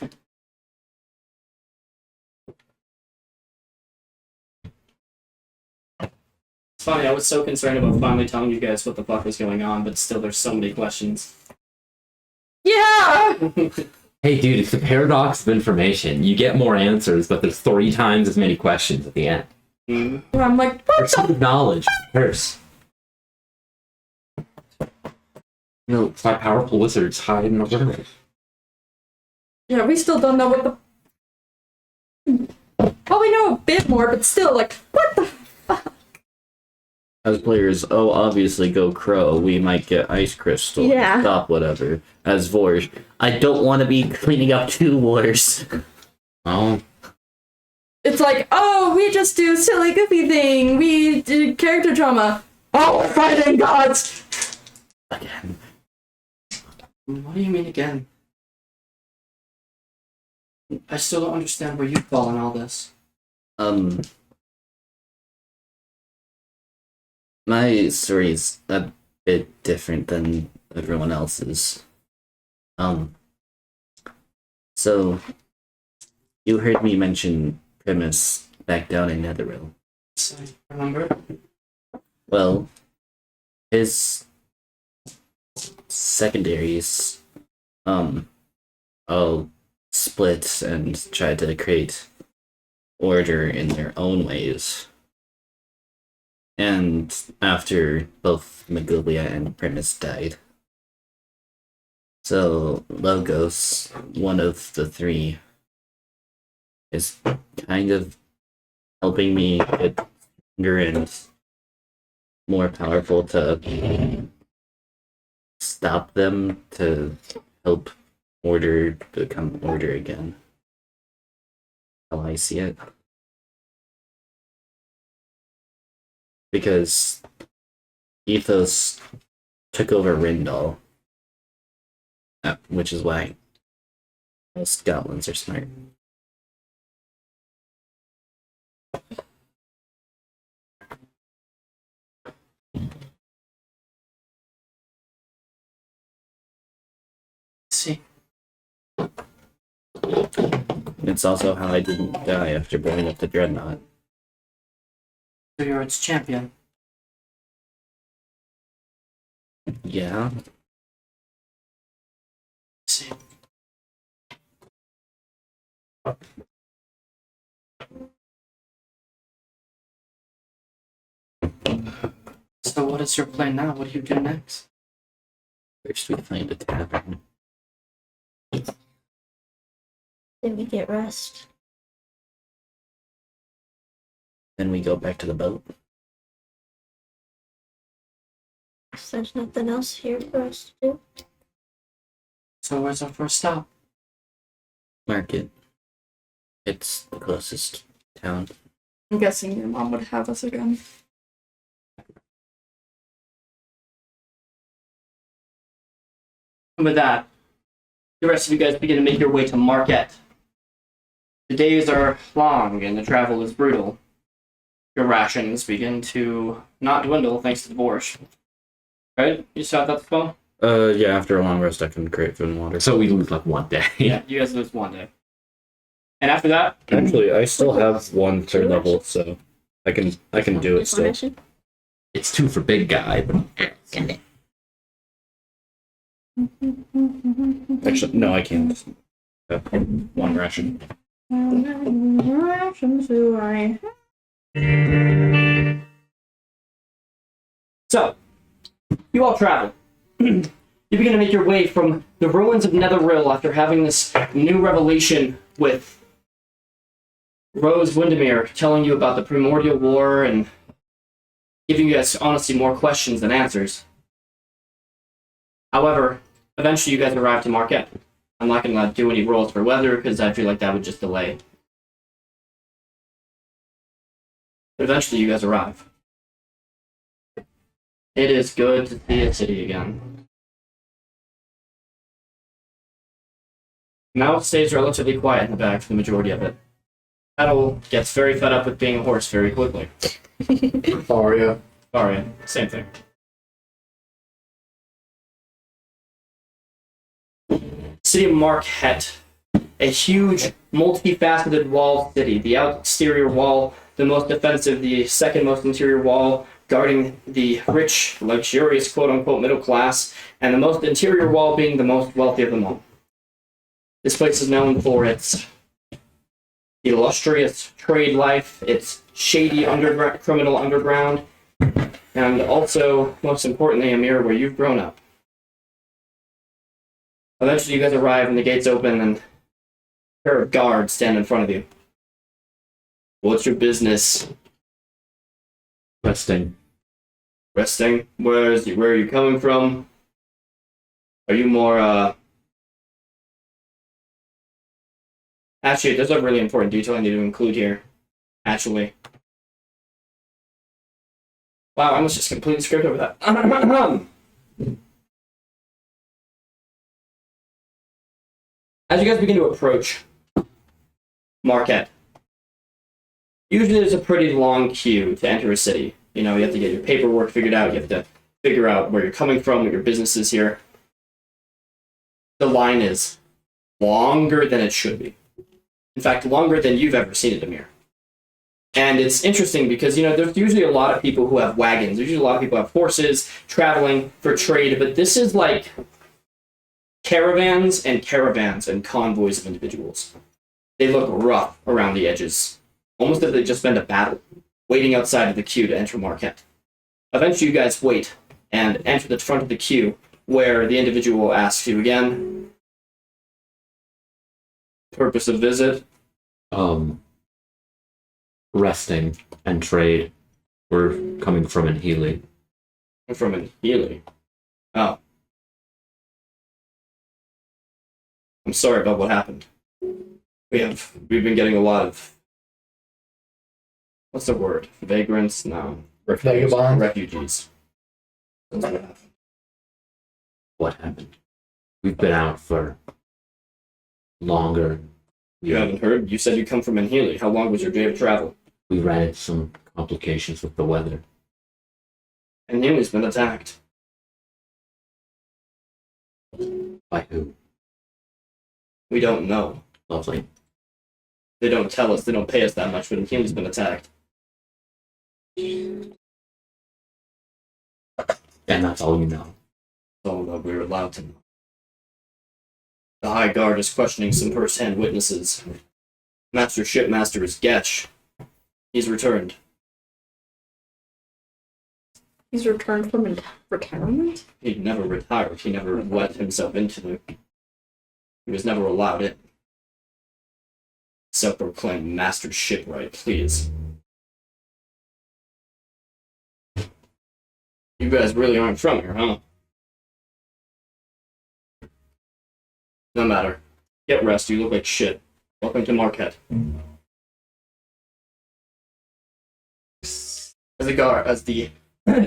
It's funny, I was so concerned about finally telling you guys what the fuck was going on, but still there's so many questions. Yeah! Hey, dude, it's the paradox of information. You get more answers, but there's 3 times as many questions at the end. I'm like, what Pursuit the? of knowledge, curse. You know, it's why powerful wizards hide in the world. Yeah, we still don't know what the. Well, we know a bit more, but still, like, what the fuck? As players, obviously go Crow. We might get Ice Crystal. Yeah. Stop whatever. As Vorsh, I don't want to be cleaning up 2 wars. Oh, it's like, oh, we just do silly, goofy thing. We do character drama. Oh, we're fighting gods. Again. What do you mean again? I still don't understand where you fall in all this. My story is a bit different than everyone else's. So you heard me mention Primus back down in Netherrealm. So, remember? Well, his secondaries, all split and tried to create order in their own ways. And after both Maguglia and Primus died. So Logos, one of the three, is kind of helping me get stronger and more powerful to stop them, to help order become order again. How I see it. Because Ethos took over Rindal, which is why most goblins are smart. See. It's also how I didn't die after blowing up the dreadnought. So you're its champion. Yeah. See. So what is your plan now? What do you do next? First we find a tavern. Then we get rest. Then we go back to the boat. So there's nothing else here for us to do. So where's our first stop? Market. It's the closest town. I'm guessing your mom would have us again. And with that, the rest of you guys begin to make your way to Marquette. The days are long and the travel is brutal. Your rations begin to not dwindle thanks to the borscht. Right? You still have that spell? Yeah, after a long rest I can create food and water. So we lose like one day. Yeah, you guys lose one day. And after that, Actually, I still have one third level, so I can do it still. Ration? It's 2 for big guy, but Actually, no, I can't. One ration. Rations do I so, you all travel. You begin to make your way from the ruins of Netherrill after having this new revelation with Rose Windermere telling you about the Primordial War and giving you guys, honestly, more questions than answers. However, eventually you guys arrive to Marquette. I'm not going to do any rolls for weather because I feel like that would just delay. But eventually you guys arrive. It is good to see a city again. Now it stays relatively quiet in the back for the majority of it. Battle gets very fed up with being a horse very quickly. Aria. Sorry, same thing. City of Marquette, a huge, multifaceted walled city. The exterior wall, the most defensive, the second most interior wall, guarding the rich, luxurious, quote-unquote, middle class, and the most interior wall being the most wealthy of them all. This place is known for its illustrious trade life, its shady criminal underground, and also, most importantly, a mirror where you've grown up. Eventually, you guys arrive and the gates open and a pair of guards stand in front of you. What's your business? resting. Resting? Where are you coming from? Are you more, Actually, there's a really important detail I need to include here. actually. Wow, I must just completely skipped over that. As you guys begin to approach Marquette, usually there's a pretty long queue to enter a city. You know, you have to get your paperwork figured out, you have to figure out where you're coming from, what your business is here. The line is longer than it should be. In fact, longer than you've ever seen it, Amir. And it's interesting because, you know, there's usually a lot of people who have wagons. There's usually a lot of people who have horses traveling for trade, but this is like caravans and convoys of individuals. They look rough around the edges, almost as they've just been to battle, waiting outside of the queue to enter Marquette. Eventually, you guys wait and enter the front of the queue, where the individual asks you again, purpose of visit. Resting and trade. We're coming from an Healy. From an Healy. Oh. I'm sorry about what happened. We've been getting a lot of, what's the word? Vagrants? No. Vagabonds? Refugees. That's what happened. What happened? We've been out for longer. You haven't heard? You said you come from Anhealy. How long was your day of travel? We ran into some complications with the weather. Anhealy's been attacked. By who? We don't know. Lovely. They don't tell us. They don't pay us that much, but Anhealy's been attacked. And that's all you know. All that we're allowed to know. The High Guard is questioning some first-hand witnesses. Master Shipmaster is Getch. He's returned. He's returned from retirement? He never retired. He never let himself into the... He was never allowed in. Self-proclaimed Master Shipwright, please. You guys really aren't from here, huh? No matter. Get rest, you look like shit. Welcome to Marquette. As the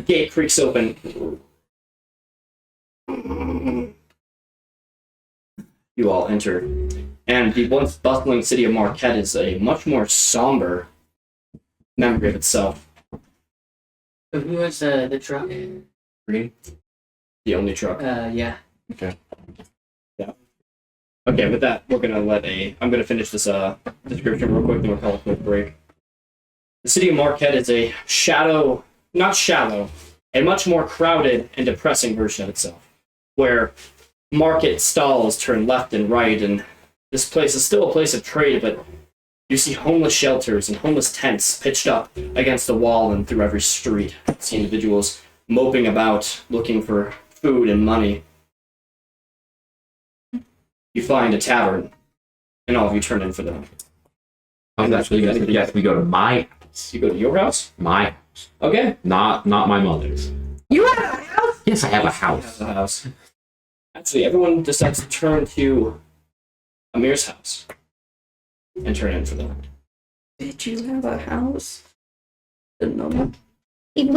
gate creaks open, you all enter. And the once bustling city of Marquette is a much more somber memory of itself. So who was the truck? Green? The only truck. Yeah. Okay. Yeah. Okay, with that, I'm gonna finish this description real quick, then we'll call a quick break. The city of Marquette is a a much more crowded and depressing version of itself, where market stalls turn left and right, and this place is still a place of trade, but you see homeless shelters and homeless tents pitched up against the wall and through every street. You see individuals moping about, looking for food and money. You find a tavern, and all of you turn in for the night. I was actually going to suggest we go to my house. You go to your house? My house. Okay. Not my mother's. You have a house? Yes, I have a house. The house. Actually, everyone decides to turn to Amir's house and turn in for the night. Did you have a house? Didn't know that. He's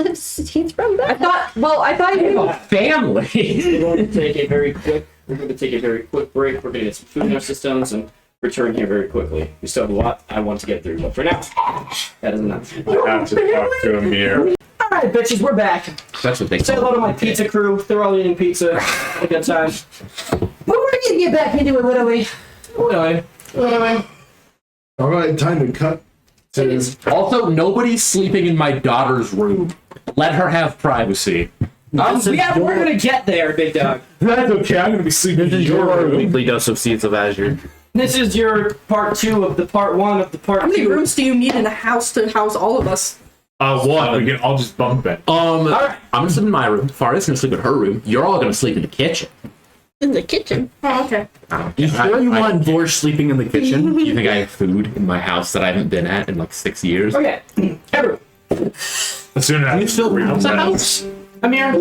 from I that. thought you. A family. We're going to take a very quick break. We're going to get some food in our systems and return here very quickly. We still have a lot I want to get through, but for now, that is enough. I have to talk to Amir. Alright, bitches, we're back. That's what they Say call hello to my it. pizza crew. They're all eating pizza. Have a good time. But we're gonna get back into it, what are we? All right, time to cut. Also, nobody's sleeping in my daughter's room. Let her have privacy. Yeah, we're gonna get there, big dog. That's okay, I'm gonna be sleeping in your room. weekly dose of Seeds of Azure. This is your part 2 of the part 1 of the part 2. How many rooms do you need in a house to house all of us? One. We can all just bunk bed. I'm gonna sleep in my room. Faria's gonna sleep in her room. You're all gonna sleep in the kitchen. In the kitchen. Oh, okay. You sure you want Vorsh sleeping in the kitchen? You think I have food in my house that I haven't been at in like 6 years? Okay. Everyone. As soon as You still have a house? Amir.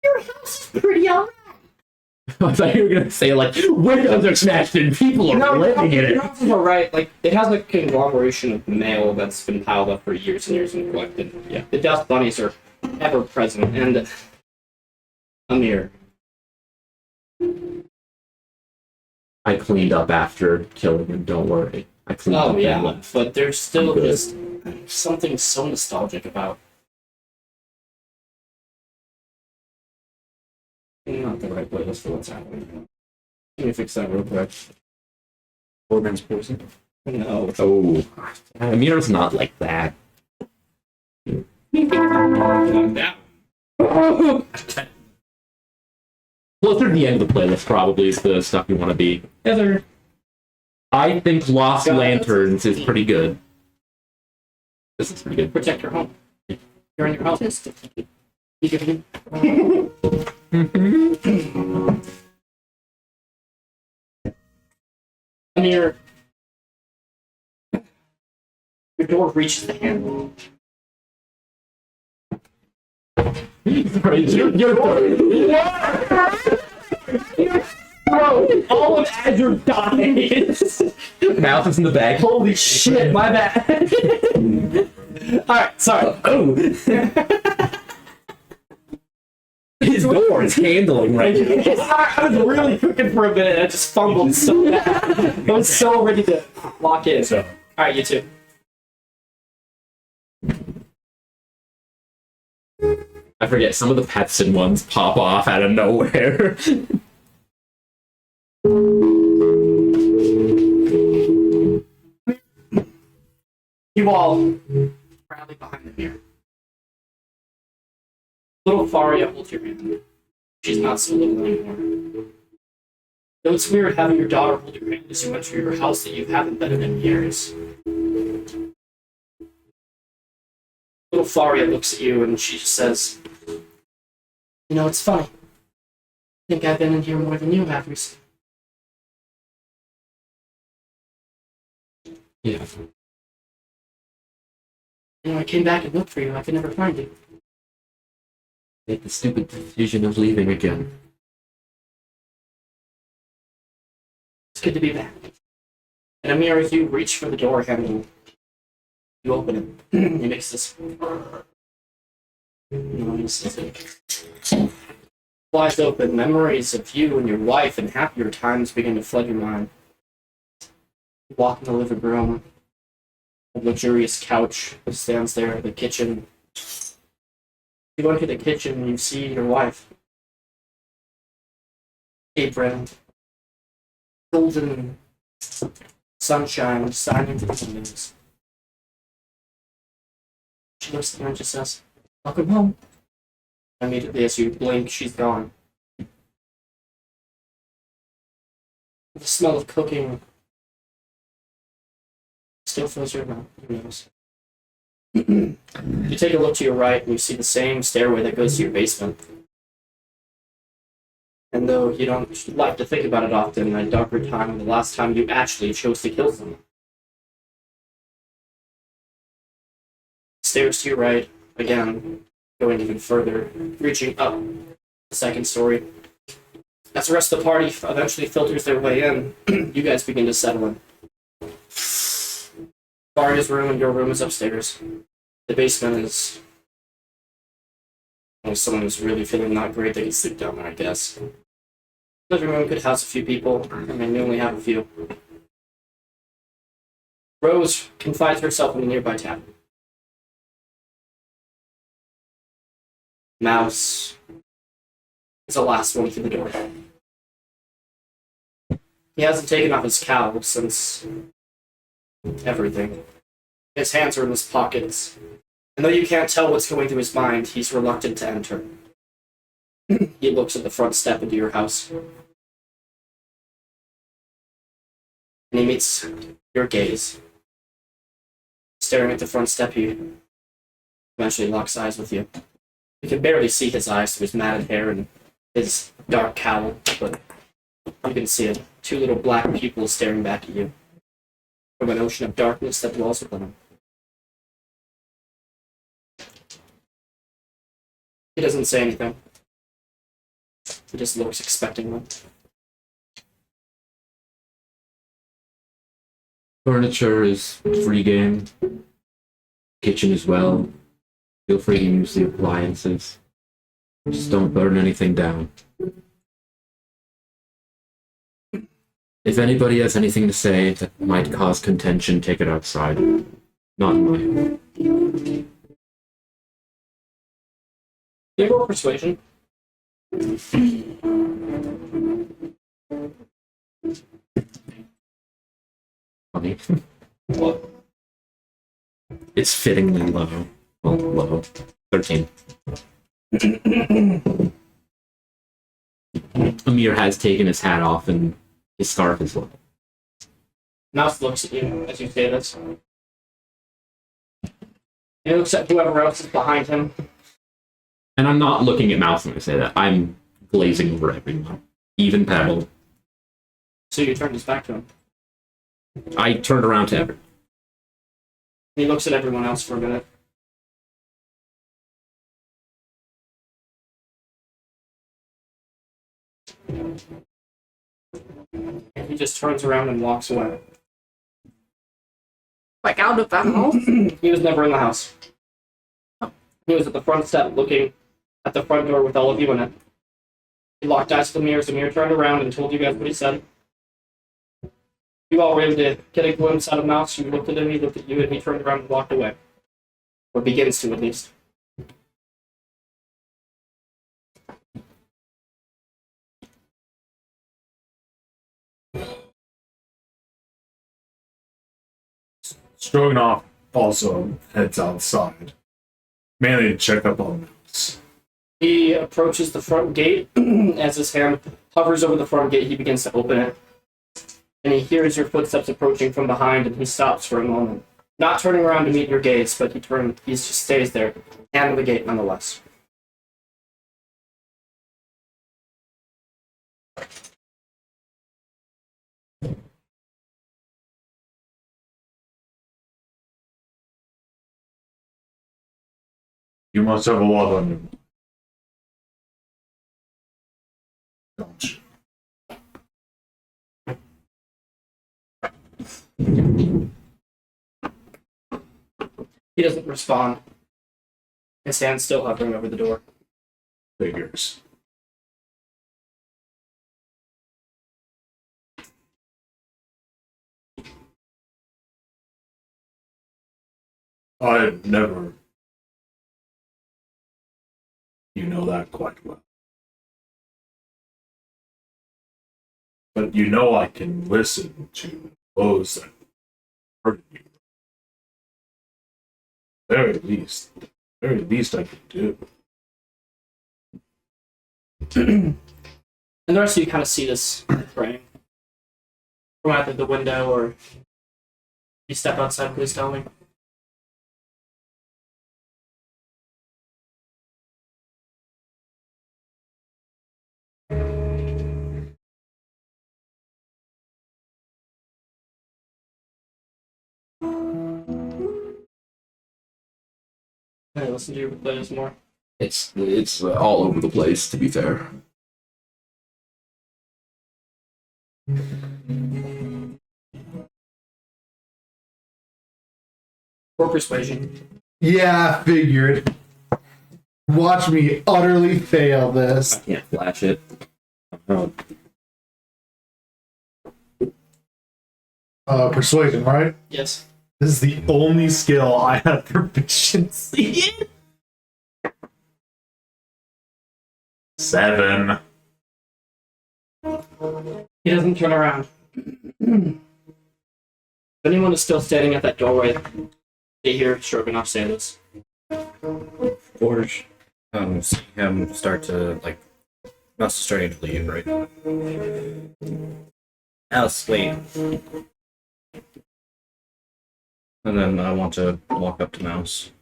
Your house is pretty alright. I thought you were gonna say like windows are smashed and people are living in Your it. houses are right. Like it has a conglomeration of mail that's been piled up for years and years and neglected. Yeah, the dust bunnies are ever present, and Amir. I cleaned up after killing him. Don't worry. I cleaned up. Oh and yeah, left. but there's still Good. just something so nostalgic about. Not the right playlist for what's happening. Let me fix that real quick. Poor man's poison. No. Oh, Amir's not like that. Calm down. Closer to the end of the playlist probably is the stuff you want to be. Heather. I think Lost God, Lanterns is pretty good. This is pretty good. Protect your home. You're in your house. You can. Amir. Your door reaches the handle. Sorry, you're Bro, all of Azure dies. Mouth is in the bag. Holy shit, my bad. Alright, sorry. Oh. His door is handling right now. I was really cooking for a minute. I just fumbled so bad. I was so ready to lock in. So, Alright, you two. I forget, some of the Petson ones pop off out of nowhere. You all rally behind the mirror. Little Faria holds your hand. She's not so little anymore. Though it's weird having your daughter hold your hand as you enter your house that you haven't been in years. Little Faria looks at you and she just says, "You know, it's funny. I think I've been in here more than you have recently." Yeah. You know, I came back and looked for you. I could never find you. Made the stupid decision of leaving again. It's good to be back. And Amir, as you reach for the door handle, you open it. It makes this noise as it flies open. Memories of you and your wife and happier times begin to flood your mind. You walk in the living room. A luxurious couch stands there. The kitchen. You go into the kitchen and you see your wife. Apron. Golden sunshine shining through the windows. She looks at you and just says, "Welcome home." Immediately as you blink, she's gone. The smell of cooking still fills your nose. You take a look to your right and you see the same stairway that goes to your basement. And though you don't like to think about it often, a darker time, the last time you actually chose to kill someone. Stairs to your right, again, going even further, reaching up the second story. As the rest of the party eventually filters their way in, you guys begin to settle in. Faria's room and your room is upstairs. The basement is... Well, someone who's really feeling not great, they can sleep down there, I guess. Living room could house a few people. I mean, we only have a few. Rose confides herself in a nearby tap. Mouse is the last one through the door. He hasn't taken off his cowl since everything. His hands are in his pockets, and though you can't tell what's going through his mind, he's reluctant to enter. He looks at the front step into your house. And he meets your gaze. Staring at the front step, he eventually locks eyes with you. You can barely see his eyes through his matted hair and his dark cowl, but you can see it. Two little black pupils staring back at you from an ocean of darkness that dwells within him. He doesn't say anything. He just looks expectingly. Furniture is free game. Kitchen as well. Feel free to use the appliances. Just don't burn anything down. If anybody has anything to say that might cause contention, take it outside. Not in my home. They roll persuasion. Funny. What? It's fittingly low. Well, low. 13. Amir has taken his hat off and his scarf is low. Mouse looks at you as you say this. He looks at whoever else is behind him. And I'm not looking at Mouse when I say that. I'm glazing over everyone. Even Paddle. So you turn his back to him. I turned around to everyone. He looks at everyone else for a minute. And he just turns around and walks away. Like out of the house? He was never in the house. He was at the front step looking at the front door with all of you in it. He locked eyes with Amir. Amir turned around and told you guys what he said. You all were able to get a glimpse out of Mouse. You looked at him, he looked at you, and he turned around and walked away. Or begins to, at least. Stroganoff also heads outside, mainly to check up on Mouse. He approaches the front gate. As his hand hovers over the front gate, he begins to open it. And he hears your footsteps approaching from behind, and he stops for a moment. Not turning around to meet your gaze, but he just stays there, hand on the gate nonetheless. You must have a lot on you. Don't you? He doesn't respond. His hand's still hovering over the door. Figures. I've never. You know that quite well. But you know I can listen to those that hurt you. Very least I can do. And the rest of you kind of see this frame from either the window or you step outside, please tell me. Hey, listen to your players more. It's all over the place, to be fair. For persuasion. Yeah, figured. Watch me utterly fail I this. can't flash it. Oh, Persuasion, right? Yes. This is the only skill I have proficiency in. 7. He doesn't turn around. If anyone is still standing at that doorway, they hear Stroganoff say this. Forge. See him start to, like, Mouse is starting to leave, right? Alice, wait. And then I want to walk up to Mouse.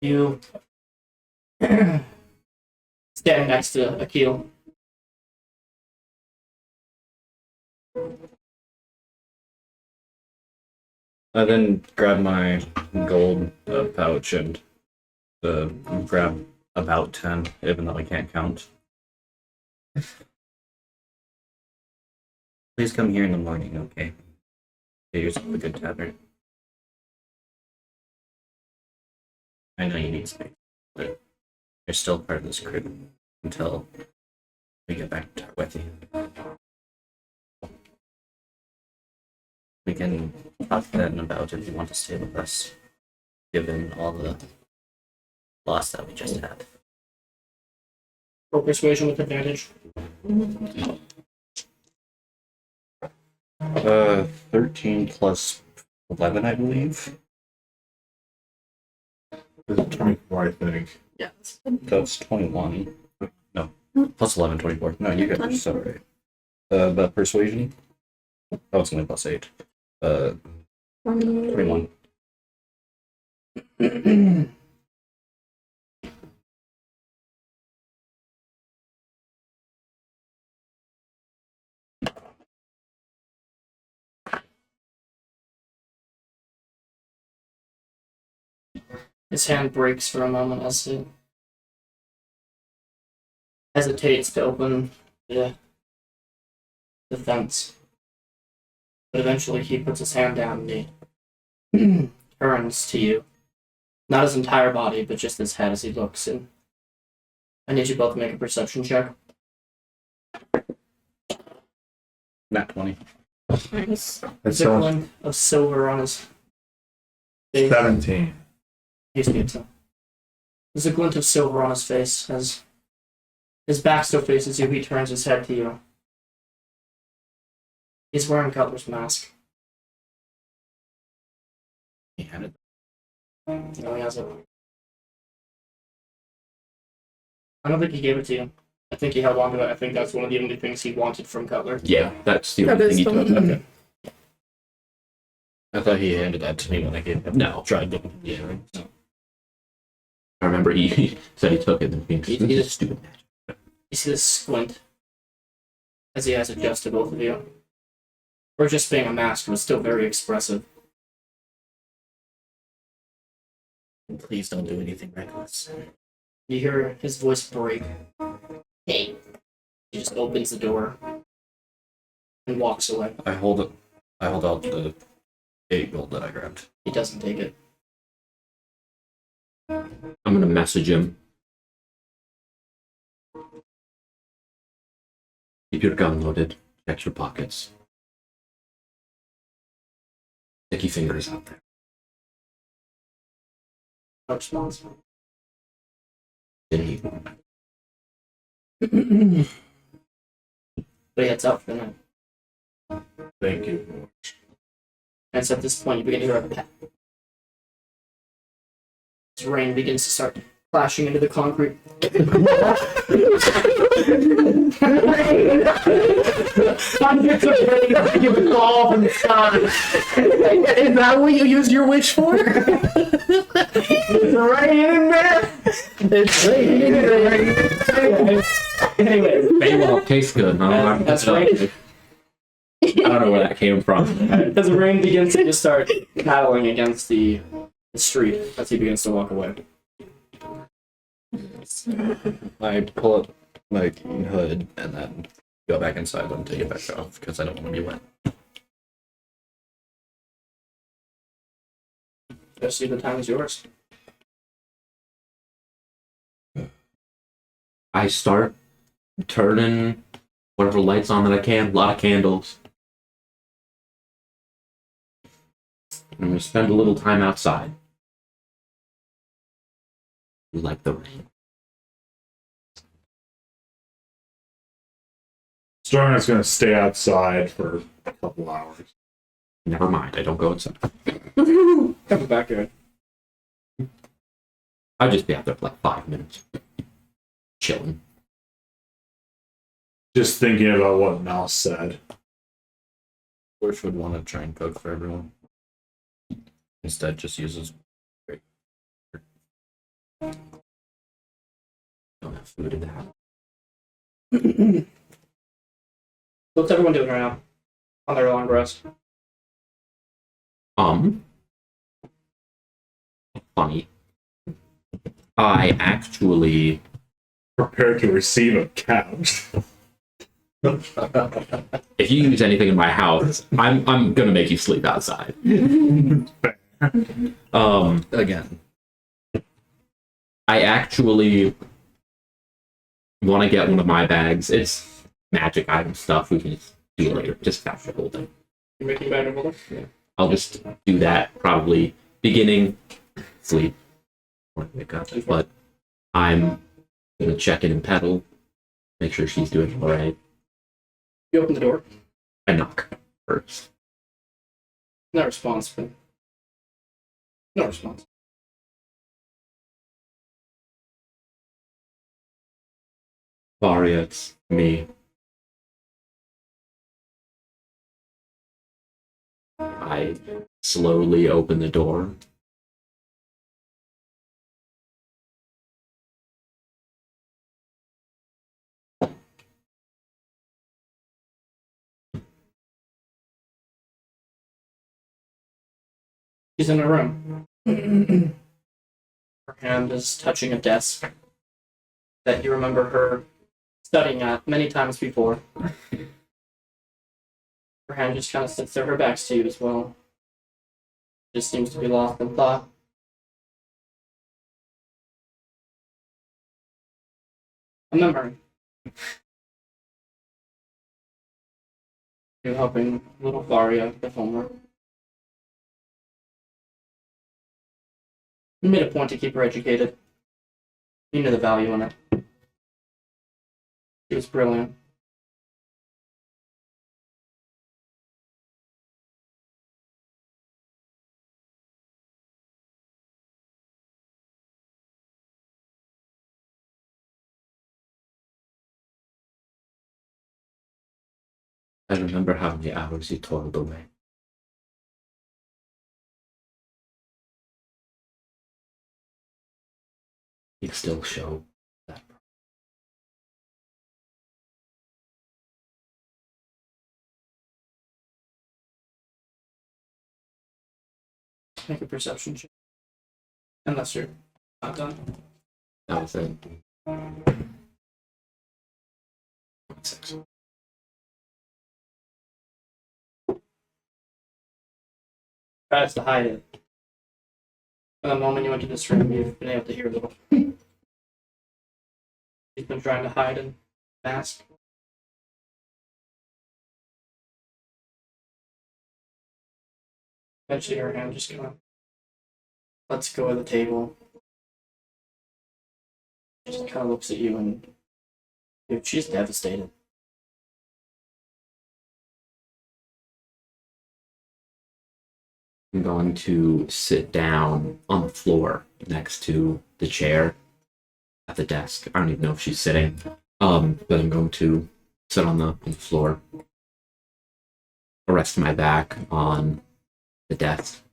You standing next to Akil. I then grab my gold pouch and grab about 10, even though I can't count. Please come here in the morning, okay? Get yourself a good tavern. I know you need space, but you're still part of this crew until we get back to with you. We can talk then about if you want to stay with us, given all the loss that we just had. Roll persuasion with advantage. 13 plus 11, I believe. This is 24, I think. Yes. That's 21. No, plus 11, 24. No, you guys are so right. But persuasion? Oh, it's only plus 8. 21. His hand breaks for a moment as he hesitates to open the fence. But eventually he puts his hand down and he turns to you. Not his entire body, but just his head as he looks in. I need you both to make a perception check. Nat 20. Nice. That's There's a so glint of silver on his face. 17. He's good too. There's a glint of silver on his face as his back still faces you. He turns his head to you. He's wearing Cutler's mask. He handed. No, he has it. I don't think he gave it to you. I think he held on to it. I think that's one of the only things he wanted from Cutler. Yeah, that's the That only is thing he the took. one. Okay. I thought he handed that to me when I gave him. No. Tried to. Yeah. I remember he said he took it and thinks, He- this he is just- stupid magic. You see this squint as he has it just to both of you. For just being a mask, it was still very expressive. Please don't do anything reckless. You hear his voice break. Hey. He just opens the door and walks away. I hold out the 8 gold that I grabbed. He doesn't take it. I'm gonna message him. Keep your gun loaded. Check your pockets. Sticky fingers out there. No response. Didn't he? But he heads out for the night. Thank you. And it's at this point you begin to hear a pat. As rain begins to start clashing into the concrete. Hundreds of rain begin to fall from the sky. Is that what you used your wish for? It's raining, man! It's raining. Anyways, Baywalk tastes good. Huh? that's right. I don't know where that came from. As the rain begins to just start paddling against the street as he begins to walk away. I pull up my hood and then go back inside and take it back off because I don't want to be wet. Just see the time is yours. I start turning whatever lights on that I can. A lot of candles. I'm gonna spend a little time outside. Like the rain. Storm's gonna stay outside for a couple hours. Never mind. I don't go inside. Come back here. I'll just be out there for like 5 minutes. Chilling. Just thinking about what Mal said. Bush would want to try and cook for everyone. Instead, just uses. Don't have food in the house. What's everyone doing right now? On their long rest. Funny. I actually Prepared to receive a couch. If you use anything in my house, I'm gonna make you sleep outside. Again. I actually want to get one of my bags. It's magic item stuff. We can just do it later. Just capture the whole thing. You're making bad over I'll just do that probably beginning sleep or wake up. But I'm gonna check in and pedal, make sure she's doing all right. You open the door. I knock first. No response. But no response. Varia, it's me. I slowly open the door. She's in her room. Her hand is touching a desk that you remember her studying at many times before. Her hand just kind of sits there, her back's to you as well. Just seems to be lost in thought. A memory. You're helping little Varia with homework. You made a point to keep her educated. You knew the value in it. She was brilliant. I remember how many hours you toiled away. You still show that. Make a perception check. Unless you're not done. That was it. 6. Tries to hide it. From the moment you went to this room, you've been able to hear a little. She's been trying to hide and mask. Eventually, her hand just kind of lets go of the table. She just kind of looks at you and dude, she's devastated. I'm going to sit down on the floor next to the chair at the desk. I don't even know if she's sitting. But I'm going to sit on the floor, rest my back on the desk.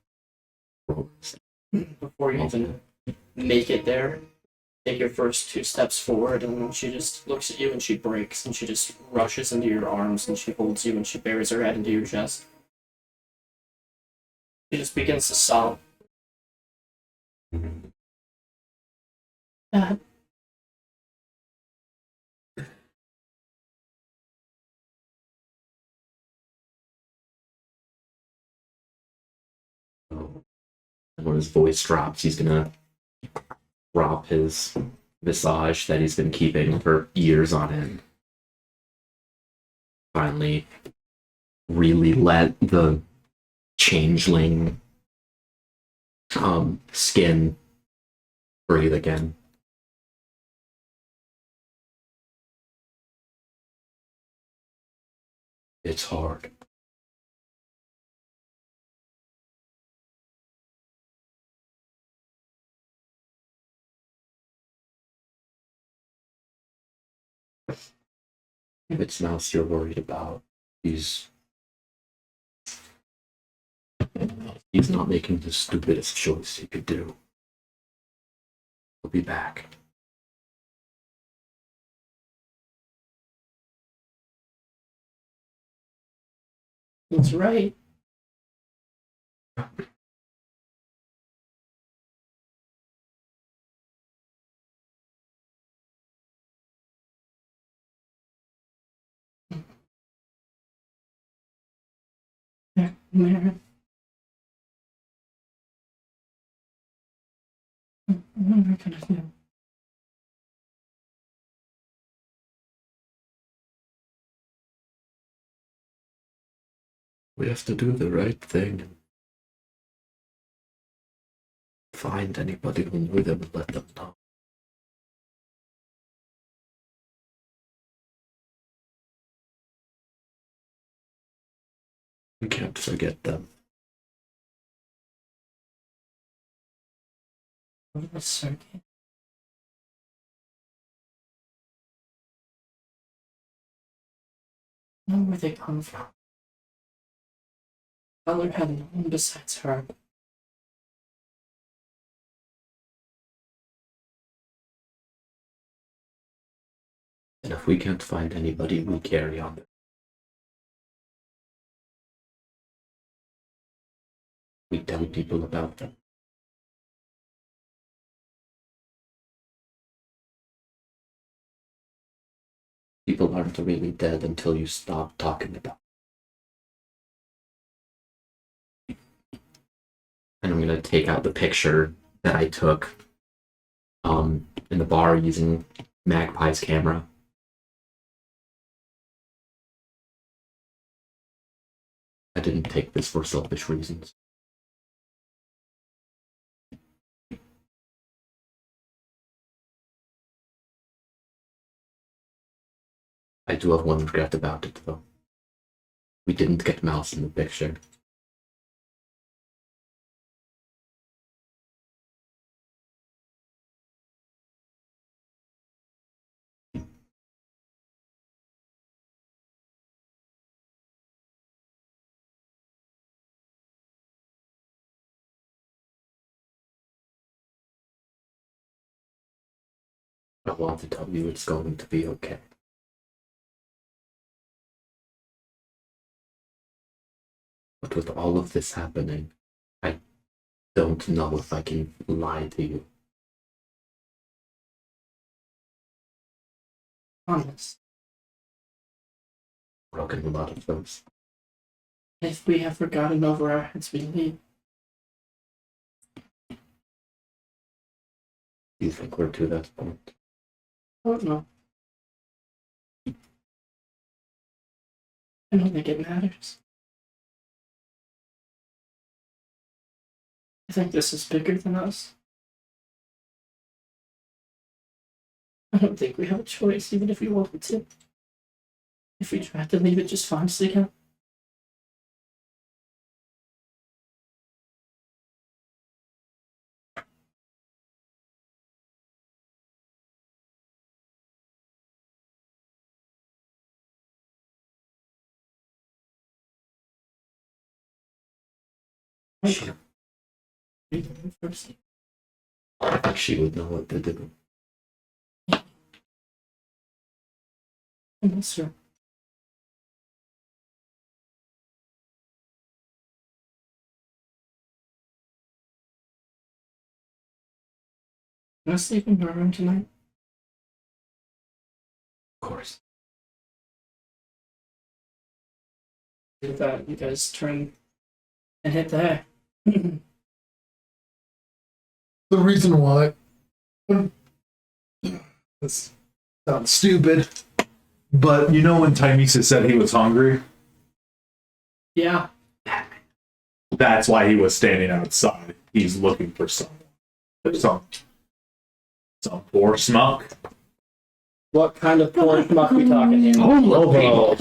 Before you even make it there, take your first 2 steps forward, and then she just looks at you and she breaks, and she just rushes into your arms and she holds you and she buries her head into your chest. She just begins to sob. Dad. And when his voice drops, he's gonna drop his visage that he's been keeping for years on end. Finally, really let the changeling skin breathe again. It's hard. Which mouse you're worried about? He's not making the stupidest choice he could do. He'll be back. That's right. Mary. What am I gonna do? We have to do the right thing and find anybody who knew them and let them know. We can't forget them. What was Sergey? I know where they come from. Butler had no one besides her. And if we can't find anybody, we carry on. We tell people about them. People aren't really dead until you stop talking about them. And I'm gonna take out the picture that I took in the bar using Magpie's camera. I didn't take this for selfish reasons. I do have one regret about it, though. We didn't get Mouse in the picture. I want to tell you it's going to be okay. But with all of this happening, I don't know if I can lie to you. Honest. Broken a lot of those. If we have forgotten over our heads, we leave. Do you think we're to that point? I don't know. I don't think it matters. I think this is bigger than us. I don't think we have a choice, even if we wanted to. If we tried to leave, it just finds us again. Sure. First. I think she would know what to do. Yes, sir. Can I sleep in your room tonight? Of course. With that, you guys turn and hit there. The reason why. This sounds stupid. But you know when Timesa said he was hungry? Yeah. That's why he was standing outside. He's looking for someone. Some poor smuck. What kind of poor schmuck we talking here? Oh,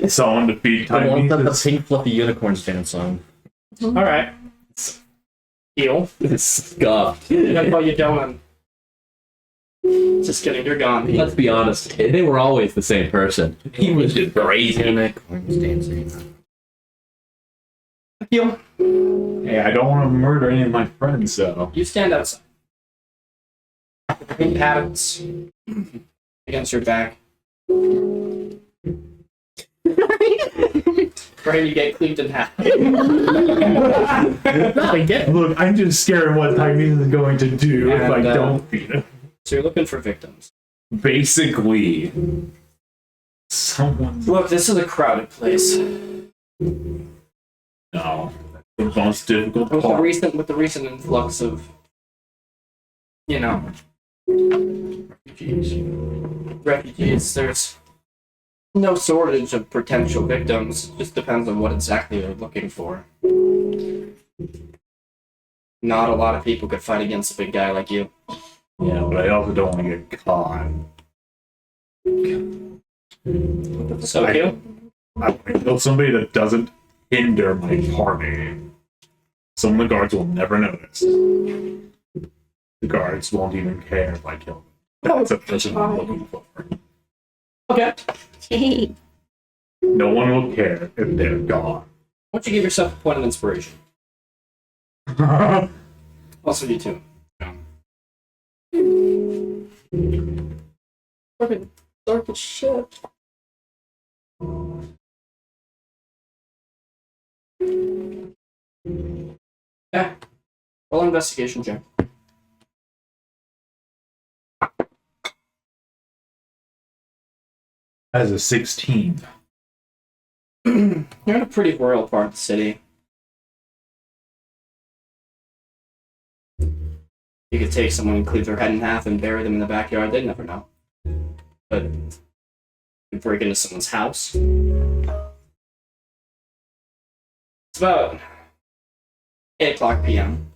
Someone to feed The one that the Timesa. pink fluffy unicorns dance on. Alright. Deal. It's scuffed. That's what you're doing. Just kidding, you're gone. let's be honest. They were always the same person. He was just crazy. Unicorns dancing. Deal. Hey, I don't want to murder any of my friends, so. You stand outside. Pink patterns against your back. Brain, you get cleaved in half. Look, I'm just scared of what Timesa is going to do if I And, don't feed him. So you're looking for victims. Basically, someone. Look, this is a crowded place. No. The most difficult With the part. recent influx of, refugees, there's no shortage of potential victims. It just depends on what exactly they're looking for. Not a lot of people could fight against a big guy like you. Yeah, but I also don't want to get caught. So you? I want to kill somebody that doesn't hinder my party. Some of the guards will never notice. The guards won't even care if I kill them. That's a person I'm looking for. Okay. Hey. No one will care if they're gone. Why don't you give yourself a point of inspiration? Also, you too. Fucking dark as shit. Yeah. Roll investigation check. As a 16. You're in a pretty rural part of the city. You could take someone and cleave their head in half and bury them in the backyard. They'd never know. But you break into someone's house. It's about 8 o'clock p.m.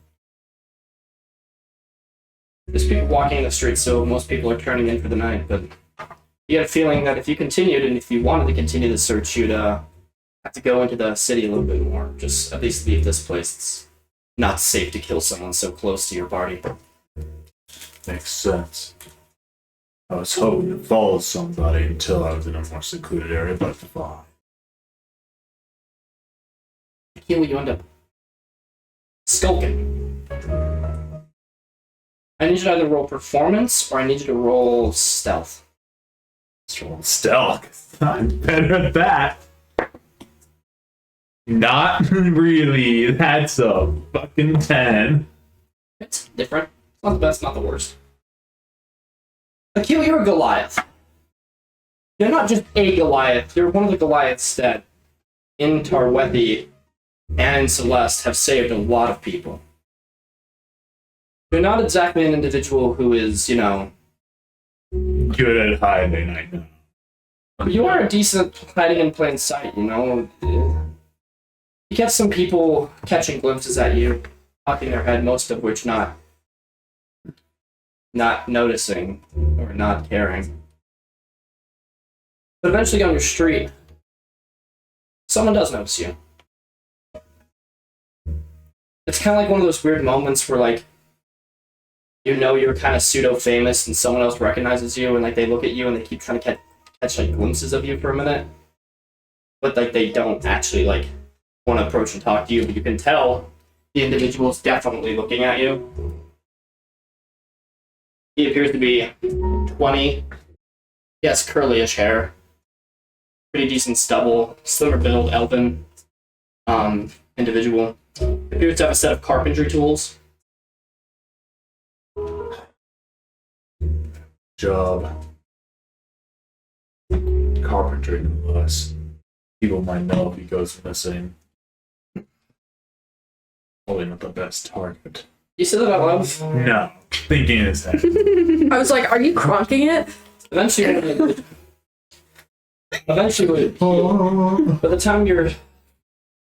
There's people walking in the streets, so most people are turning in for the night, but you get a feeling that if you continued and if you wanted to continue the search, you'd have to go into the city a little bit more. Just at least leave this place. It's not safe to kill someone so close to your party. Makes sense. I was hoping to follow somebody until I was in a more secluded area, but fine. Here you end up skulking. I need you to either roll performance or I need you to roll stealth. Let's roll stealth. I'm better at that. Not really. That's a fucking 10. It's different. It's not the best, not the worst. Akil, you're a Goliath. You're not just a Goliath, you're one of the Goliaths that in Tarwethi and in Celeste have saved a lot of people. You're not exactly an individual who is, Good at hiding, I know. you are a decent hiding in plain sight, You get some people catching glimpses at you, cocking their head, most of which not noticing or not caring. But eventually on your street, someone does notice you. It's kind of like one of those weird moments where, you're kind of pseudo-famous and someone else recognizes you and, they look at you and they keep trying to catch glimpses of you for a minute. But, they don't actually, want to approach and talk to you, but you can tell the individual is definitely looking at you. He appears to be 20. He has curly-ish hair. Pretty decent stubble. Slimmer build, elven individual. Appears to have a set of carpentry tools. Job. Carpentry no less. People might know if he goes missing. Probably not the best target. You said that out loud? No. Thinking in his head. I was like, are you crunking it? Eventually, by the time you're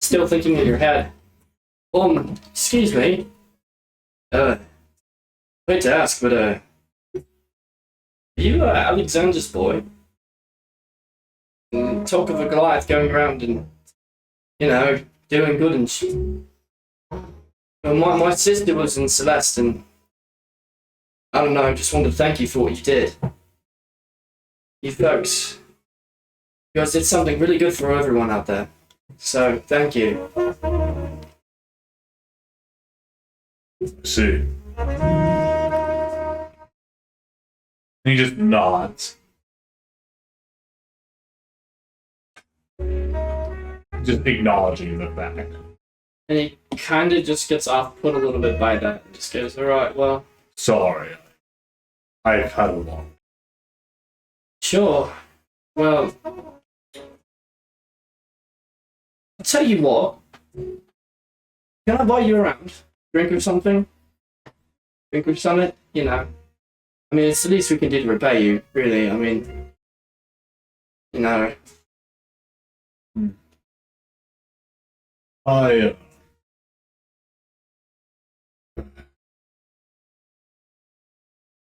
still thinking in your head, excuse me, hate to ask, but, are you Alexander's boy? And talk of a Goliath going around and, doing good and shit. Well, my sister was in Celeste and, I don't know, I just wanted to thank you for what you did. You folks, you guys did something really good for everyone out there. So, thank you. See. He just nods. Just acknowledging the fact. And he kind of just gets off-put a little bit by that and just goes, alright, well, Sorry. I've had a long. sure. Well, I'll tell you what. Can I buy you around? Drink or something? Drink or something? You know. I mean, it's the least we can do to repay you, really. I mean, you know. I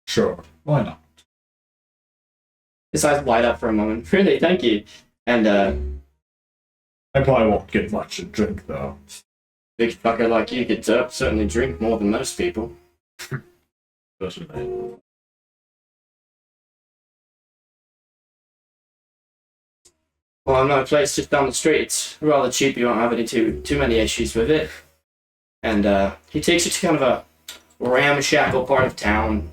sure, why not? His eyes light up for a moment. Really, thank you. And, I probably won't get much to drink though. big fucker like you could certainly drink more than most people. Personally. Well, I know a place just down the street. It's rather cheap. You won't have any too many issues with it. And he takes you to kind of a ramshackle part of town.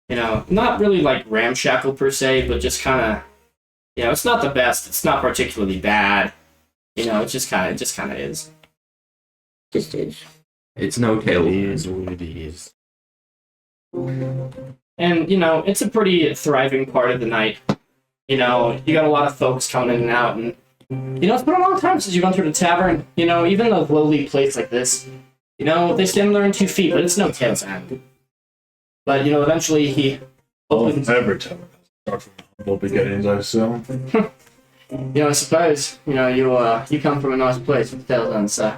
You know, not really like ramshackle per se, but just kind of, you know, it's not the best. It's not particularly bad. You know, it just kind of is. Just is. It's no tale. It is what it is. And, you know, it's a pretty thriving part of the night. You know, you got a lot of folks coming in and out, and, you know, it's been a long time since you've gone through the tavern. You know, even a lowly place like this, you know, they stand there in 2 feet, but it's no tale's end. But, you know, eventually he opens... Every time I start from humble beginnings, I assume. You know, I suppose, you know, you come from a nice place with tale's end, so...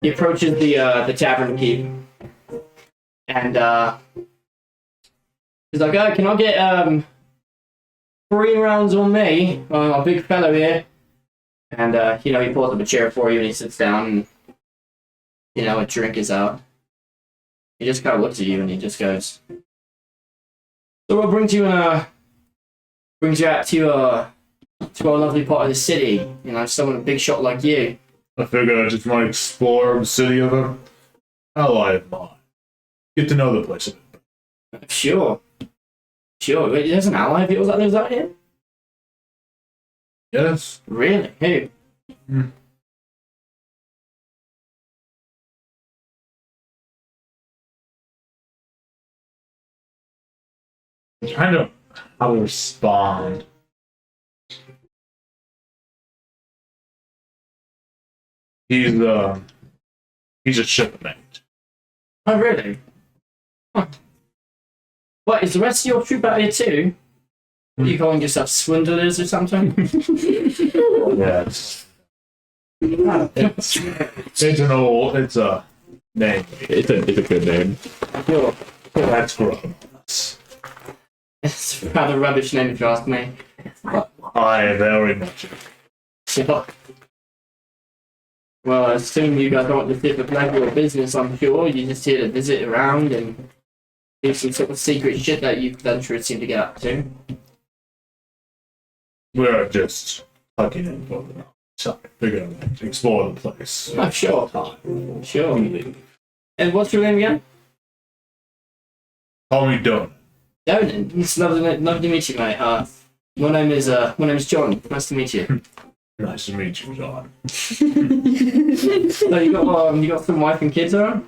He approaches the tavern keep, and, he's like, oh, can I get, 3 rounds on me? I'm a big fellow here. And, you know, he pulls up a chair for you and he sits down and, you know, a drink is out. He just kind of looks at you and he just goes, so what brings you out to our lovely part of the city? You know, someone a big shot like you. I figure I just might explore the city of a ally of mine. Get to know the place a bit. Sure. Wait, there's an ally of yours that lives out here? Yes. Really? Who? Kind of how to respond. He's a shipmate. Oh, really? Huh. What, is the rest of your troop out here too? What, are you calling yourself swindlers or something? Yes. It's a name. It's a good name. You're, That's gross. it's a rather rubbish name if you ask me. I very much. Sure. Well, I assume you guys don't want to tip of your business, I'm sure. You're just here to visit around and do some sort of secret shit that you adventurers seem to get up to. We're just tucking in for the night. So we're gonna explore the place. Oh, sure. Time. Sure. And what's your name again? Call me Donut. Darren, it's lovely to meet you, mate. My name is John. Nice to meet you. Nice to meet you, John. So you got some wife and kids around?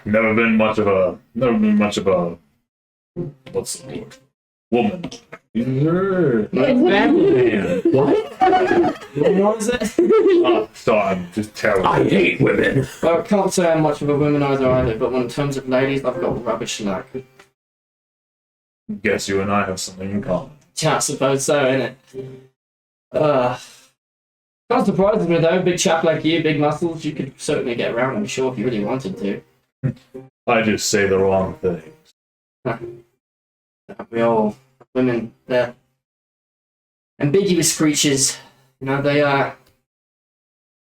Never been much of a what's the word? Woman. What was it? Oh, sorry, I'm just terrible. I hate women. Well, I can't say I'm much of a womanizer either, but in terms of ladies, I've got rubbish luck. Guess you and I have something in common. Yeah, I suppose so, innit? Not surprising me though, big chap like you, big muscles, you could certainly get around, I'm sure, if you really wanted to. I just say the wrong thing. Women, they're ambiguous creatures. You know, they are.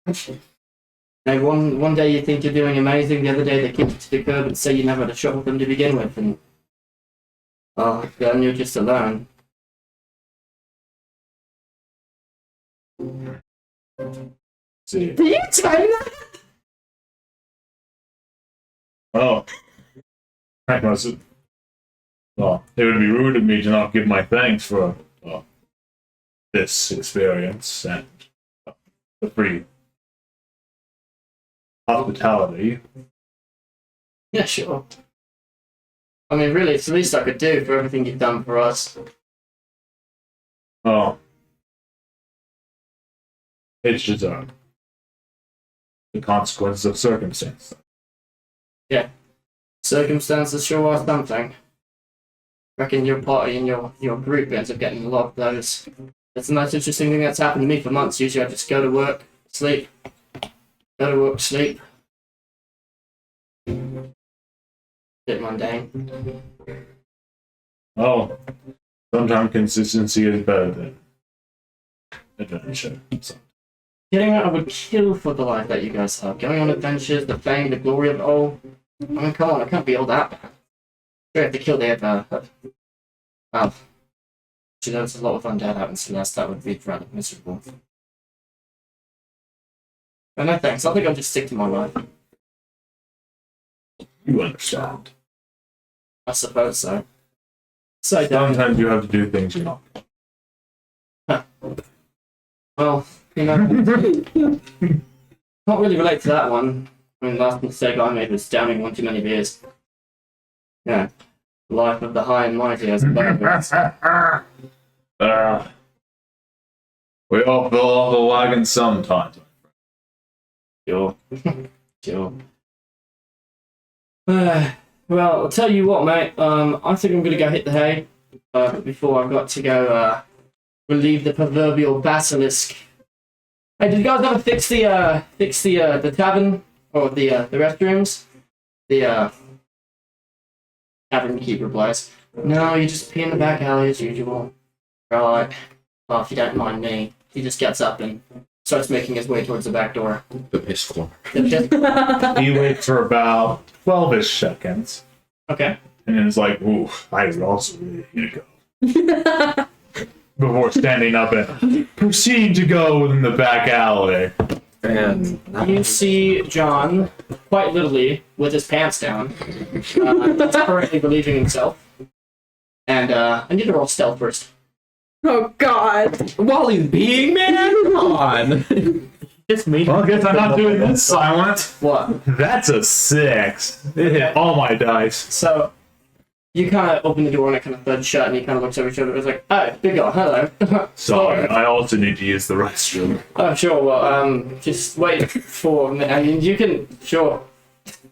You know, one day you think you're doing amazing, the other day they kick you to the curb and say you never had a shot with them to begin with, and then you're just alone. See. Did you time that? Oh. I must have. Well, it would be rude of me to not give my thanks for this experience and the free hospitality. Yeah, sure. I mean, really, it's the least I could do for everything you've done for us. Oh. It's just the consequences of circumstance. Circumstances sure are something. Reckon your party and your group ends up getting a lot of those. That's the most interesting thing that's happened to me for months. Usually I just go to work, sleep. Go to work, sleep. Bit mundane. Oh, sometimes consistency is better than adventure. So, Getting out, I would kill for the life that you guys have. Going on adventures, the fame, the glory of it all. I mean, come on, I can't be all that bad. Sure, I have to kill the well, actually, there's a lot of undead out in Celeste. That would be rather miserable. But no thanks. I think I'll just stick to my life. you understand. I suppose so. So don't. Sometimes you have to do things you know. Well, you know, can't really relate to that one. I mean, the last mistake I made was downing one too many beers. Yeah, life of the high and mighty as a bad We all fell off the wagon sometimes. Sure, sure. Well, I'll tell you what, mate. I think I'm gonna go hit the hay before I've got to go relieve the proverbial basilisk. Hey, did you guys ever fix the tavern or the restrooms? The tavern keeper replies, "No, you just pee in the back alley as usual." Right. Well, if you don't mind me, he just gets up and starts making his way towards the back door. The piss floor. He waits for about 12-ish seconds, Okay. and then it's like, ooh, I also really need to go. Before standing up and proceed to go in the back alley. And You see John, quite literally, with his pants down. He's currently relieving himself. And I need to roll stealth first. Oh God. while he's being man, come on. Just me. Well, I guess I'm not doing this silent. What? That's a 6. It hit all my dice. So, you kind of open the door and it kind of thuds shut and he kind of looks over his shoulder. It's like, oh, big guy, hello. Sorry, I also need to use the restroom. Oh, sure, well, just wait for a minute. I mean, you can, sure.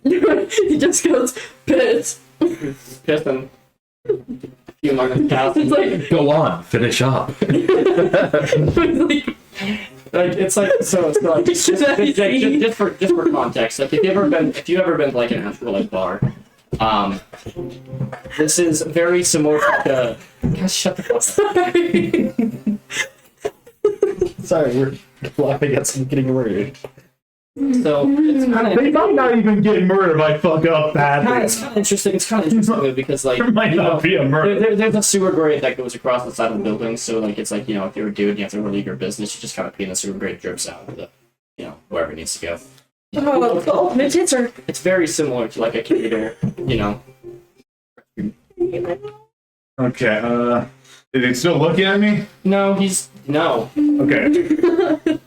He just goes, piss. Pissing. A few moments pass. It's like, Go on, finish up. Like it's like so like just for context, like if you've ever been to like an actual like bar, this is very similar to like a guys shut the fuck up. Sorry, we're laughing at some getting rude. So it's kind of They might not even get murdered if I fuck up badly. it's kind of interesting. It's kind of interesting though, because like There might not be a murder. there's a sewer grate that goes across the side of the building, so like it's like, you know, if you're a dude and you have to relieve your business, you just kind of pee in the sewer grate, drips out of the, you know, wherever it needs to go. oh, the ultimate tits It's very similar to like a commuter, you know. Okay, is he still looking at me? No, no. Okay.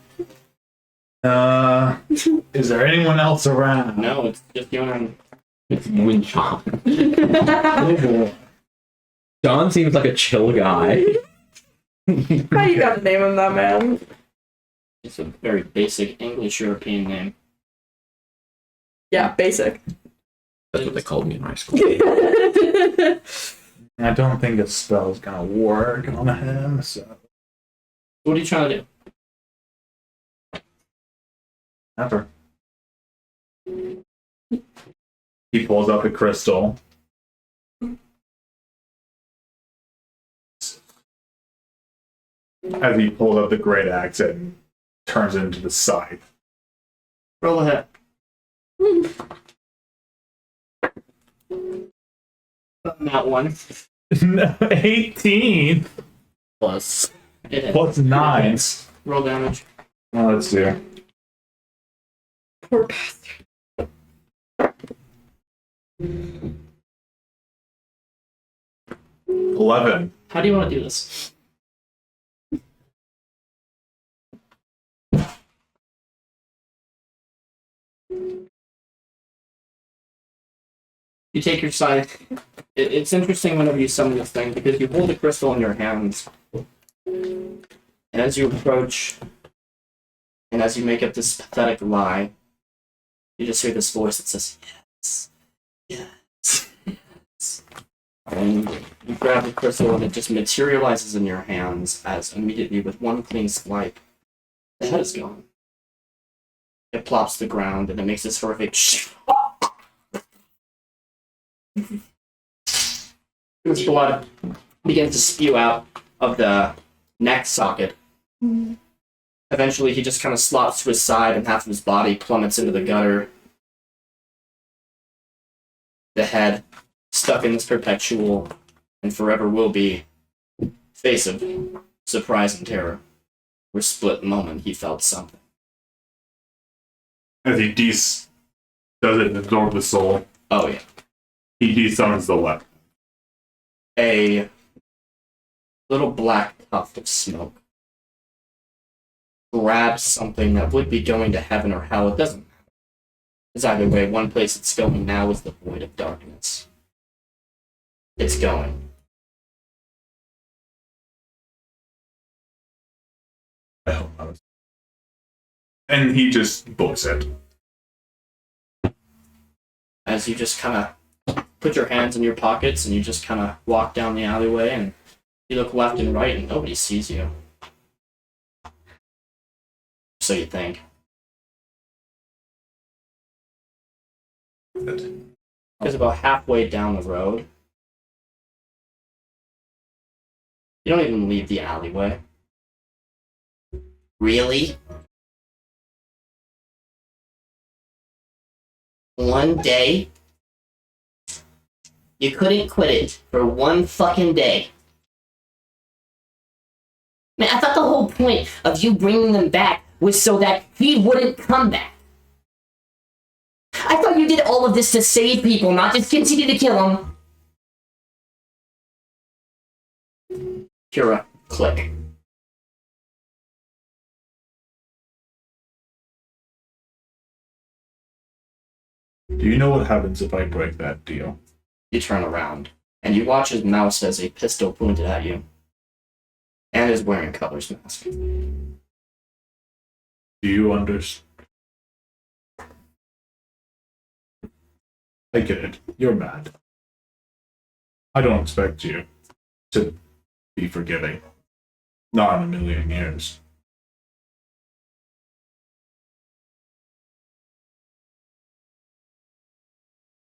Is there anyone else around? No, it's just you and It's you and John. John seems like a chill guy. How you gotta name him that, man? it's a very basic English European name. Yeah, basic. That's what they called me in high school. I don't think a spell's gonna work on him, so. What are you trying to do? Never. He pulls up a crystal. As he pulls up the great axe and turns it into the scythe. Roll ahead. Not one. 18 Plus. It hits. plus 9. Roll damage. Well, let's see. Poor bastard. 11. How do you want to do this? You take your scythe. It's interesting whenever you summon this thing because you hold the crystal in your hands. And as you approach, And as you make up this pathetic lie, you just hear this voice that says, yes, yes, yes. And you grab the crystal and it just materializes in your hands as immediately with one clean swipe, the head is gone. It plops to the ground and it makes this horrific His blood begins to spew out of the neck socket. Eventually, he just kind of slops to his side and half of his body plummets into the gutter. The head, stuck in this perpetual, and forever will be, face of surprise and terror. For a split moment, he felt something. As he does it absorb the soul, Oh, yeah. he desummons the weapon. A little black puff of smoke grabs something that would be going to heaven or hell. It doesn't matter. It's either way. One place it's going now is the void of darkness. It's going. I hope I was. And he just books it. As you just kind of put your hands in your pockets and you just kind of walk down the alleyway and you look left and right and nobody sees you. So you think. Because about halfway down the road, you don't even leave the alleyway. Really? One day? You couldn't quit it for one fucking day. Man, I thought the whole point of you bringing them back was so that he wouldn't come back. I thought you did all of this to save people, not just continue to kill them. Kira, click. Do you know what happens if I break that deal? You turn around, and you watch as Mouse has a pistol pointed at you, and is wearing a color's mask. Do you understand? I get it. You're mad. I don't expect you to be forgiving. Not in a million years.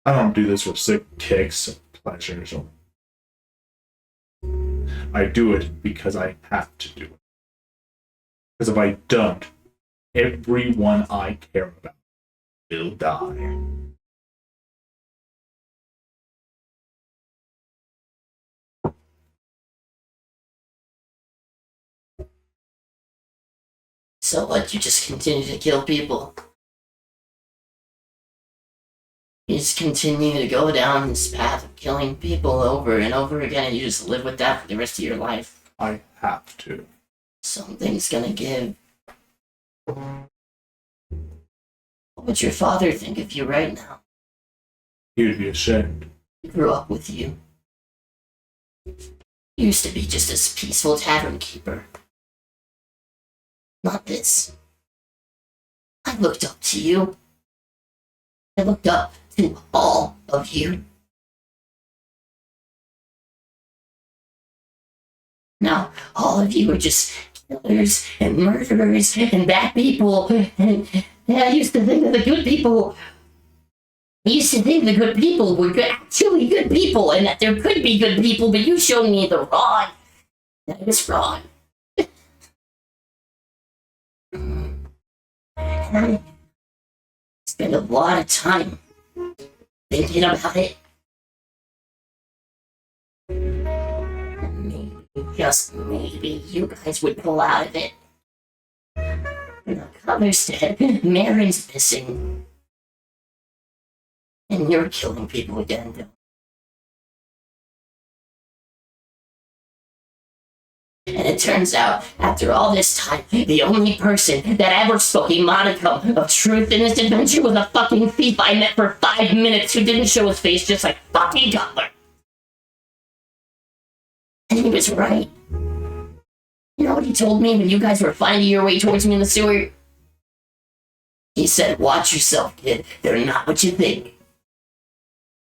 I don't do this for sick kicks and pleasures. I do it because I have to do it. Because if I don't, everyone I care about will die. So what, you just continue to kill people? You just continue to go down this path of killing people over and over again, and you just live with that for the rest of your life? I have to. Something's gonna give. What would your father think of you right now? He would be ashamed. He grew up with you. You used to be just this peaceful tavern keeper. Not this. I looked up to you. I looked up to all of you. Now, all of you are just killers and murderers and bad people. And I used to think that the good people. I used to think the good people were actually good people and that there could be good people, but you showed me the wrong. That is wrong. And I spent a lot of time thinking about it. And maybe, just maybe, you guys would pull out of it. And the cover's dead, Marin's missing. And you're killing people again. And it turns out, after all this time, the only person that ever spoke a modicum of truth in this adventure was a fucking thief I met for 5 minutes who didn't show his face just like fucking Cutler. And he was right. You know what he told me when you guys were finding your way towards me in the sewer? He said, watch yourself, kid. They're not what you think.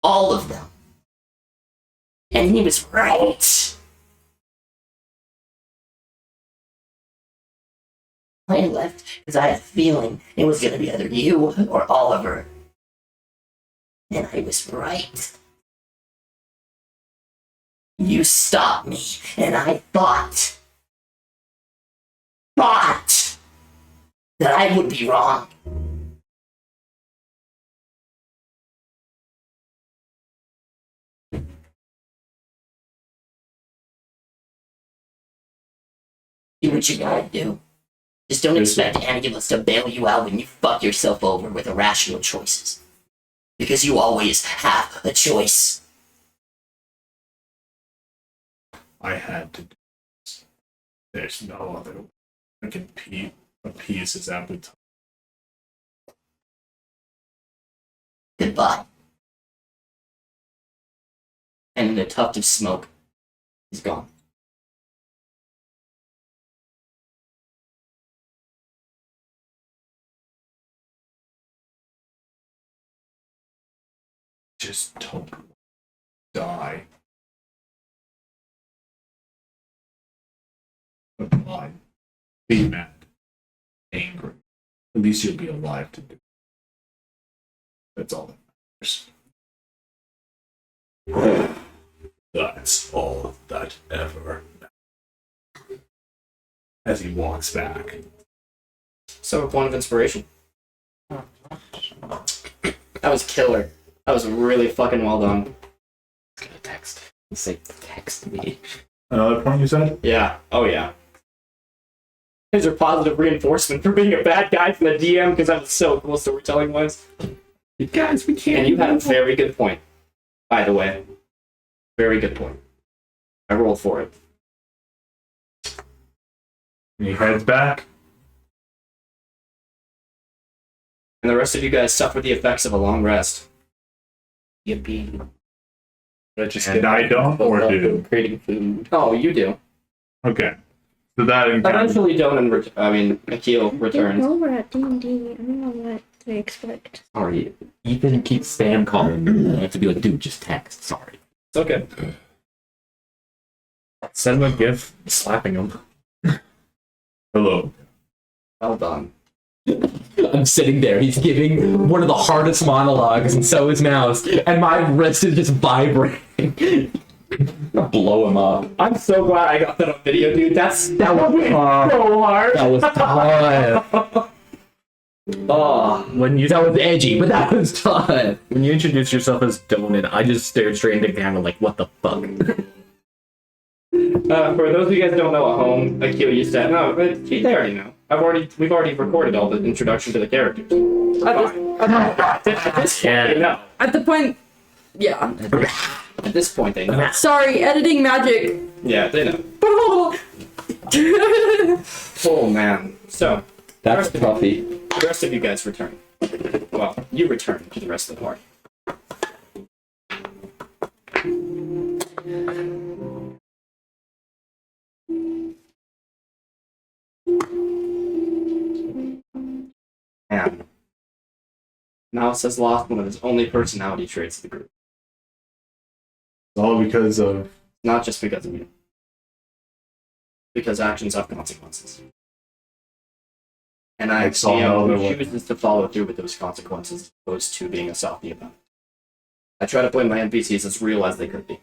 All of them. And he was right. I left because I had a feeling it was going to be either you or Oliver. And I was right. You stopped me, and I thought that I would be wrong. Do what you gotta do. Just don't expect Annabelle to bail you out when you fuck yourself over with irrational choices. Because you always have a choice. I had to do this. There's no other way. I can appease his appetite. Goodbye. And in a tuft of smoke, he's gone. Just don't die. Goodbye. Be mad. Angry. At least you'll be alive to do it. That's all that matters. That's all that ever matters. As he walks back. So a point of inspiration. That was killer. That was really fucking well done. Gonna text. Say text me. Another point you said? Yeah. Oh yeah. These are positive reinforcement for being a bad guy for the DM because that was so cool storytelling wise. You guys, we can't. And you had a very good point, by the way. Very good point. I rolled for it. And he heads back. And the rest of you guys suffer the effects of a long rest. Yippee. And I don't, or do? Creating food. Oh, you do. Okay. So that encounter. Eventually, Donan, Akil returns. Well, we're at D&D. I don't know what to expect. Sorry. Ethan keeps spam calling me. I have to be like, dude, just text. Sorry. It's okay. Send him a gif slapping him. Hello. Well done. I'm sitting there. He's giving one of the hardest monologues, and so is Mouse. And my wrist is just vibrating. I'll blow him up. I'm so glad I got that on video, dude. That was so hard. That was tough. That was edgy, but that was tough. When you introduced yourself as Donut, I just stared straight into the camera like, what the fuck? For those of you guys who don't know at home, Akil used to no, but they already know. We've already recorded all the introduction to the characters. At this point, they know. At the point, yeah. At this point, they know. Sorry, editing magic. Yeah, they know. Oh man. So That's puffy. the rest of you guys return. Well, you return to the rest of the party. And Mouse has lost one of his only personality traits of the group. It's all because of. Not just because of you. Because actions have consequences. And I It's all am over who with. chooses to follow through with those consequences as opposed to being a softy about it. I try to play my NPCs as real as they could be.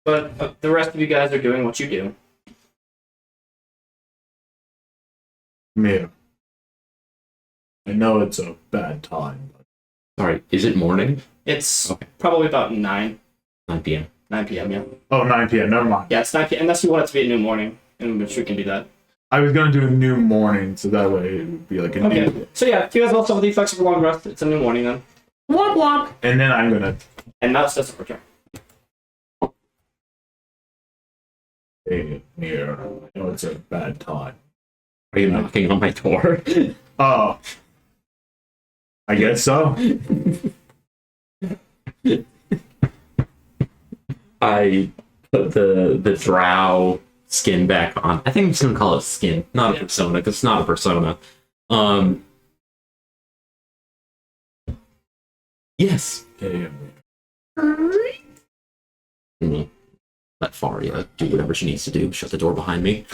But the rest of you guys are doing what you do. Mia. I know it's a bad time, but Sorry, is it morning? It's Okay. probably about 9 p.m. p.m., yeah. oh, 9 p.m. Never mind. Yeah, it's 9 p.m. Unless you want it to be a new morning, in which we can do that. I was gonna do a new morning, so that way it would be like a new. Okay. So yeah, if you guys all suffer the effects of a long rest, it's a new morning then. Womp womp. And then I'm gonna. And Mouse doesn't return. Hey, Mia. I know it's a bad time. Are you knocking on my door? Oh. I guess so. I put the drow skin back on. I think I'm just gonna call it skin, not a persona, because it's not a persona. Yes. Okay. Let Faria do whatever she needs to do. Shut the door behind me.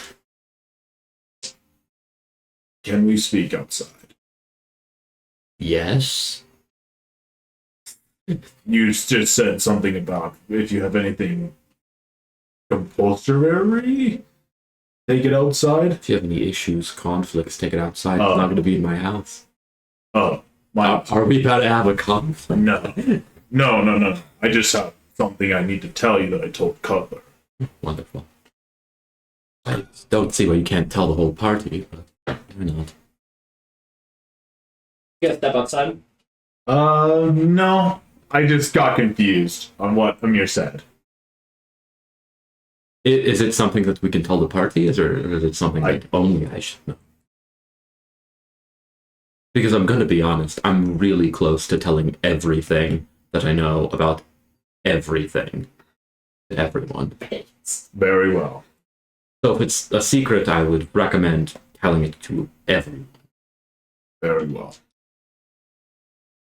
Can we speak outside? Yes. You just said something about if you have anything compulsory, take it outside. If you have any issues, conflicts, take it outside. Oh. It's not going to be in my house. Oh, my. Are we about to have a conflict? No. I just have something I need to tell you that I told Cutler. Wonderful. I don't see why you can't tell the whole party, but why not? You guys step outside. No. I just got confused on what Amir said. Is it something that we can tell the party, or is it something that only I should know? Because I'm going to be honest, I'm really close to telling everything that I know about everything to everyone. Very well. So if it's a secret, I would recommend telling it to everyone. Very well.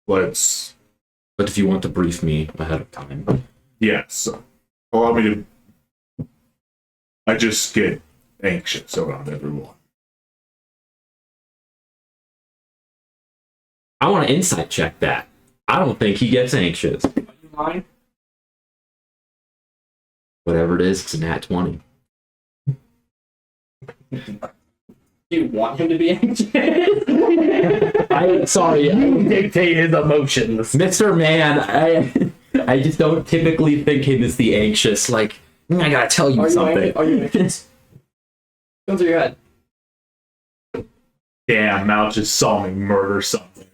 Let's. But if you want to brief me ahead of time. Yes. Allow me to. I just get anxious around everyone. I want to insight check that. I don't think he gets anxious. Are you mine? Whatever it is, it's a nat 20. Do you want him to be anxious? I'm sorry. You dictate his emotions. Mr. Man, I just don't typically think him as the anxious, like, I gotta tell you something. Are you anxious? Guns to your head. Damn, Mal just saw me murder something.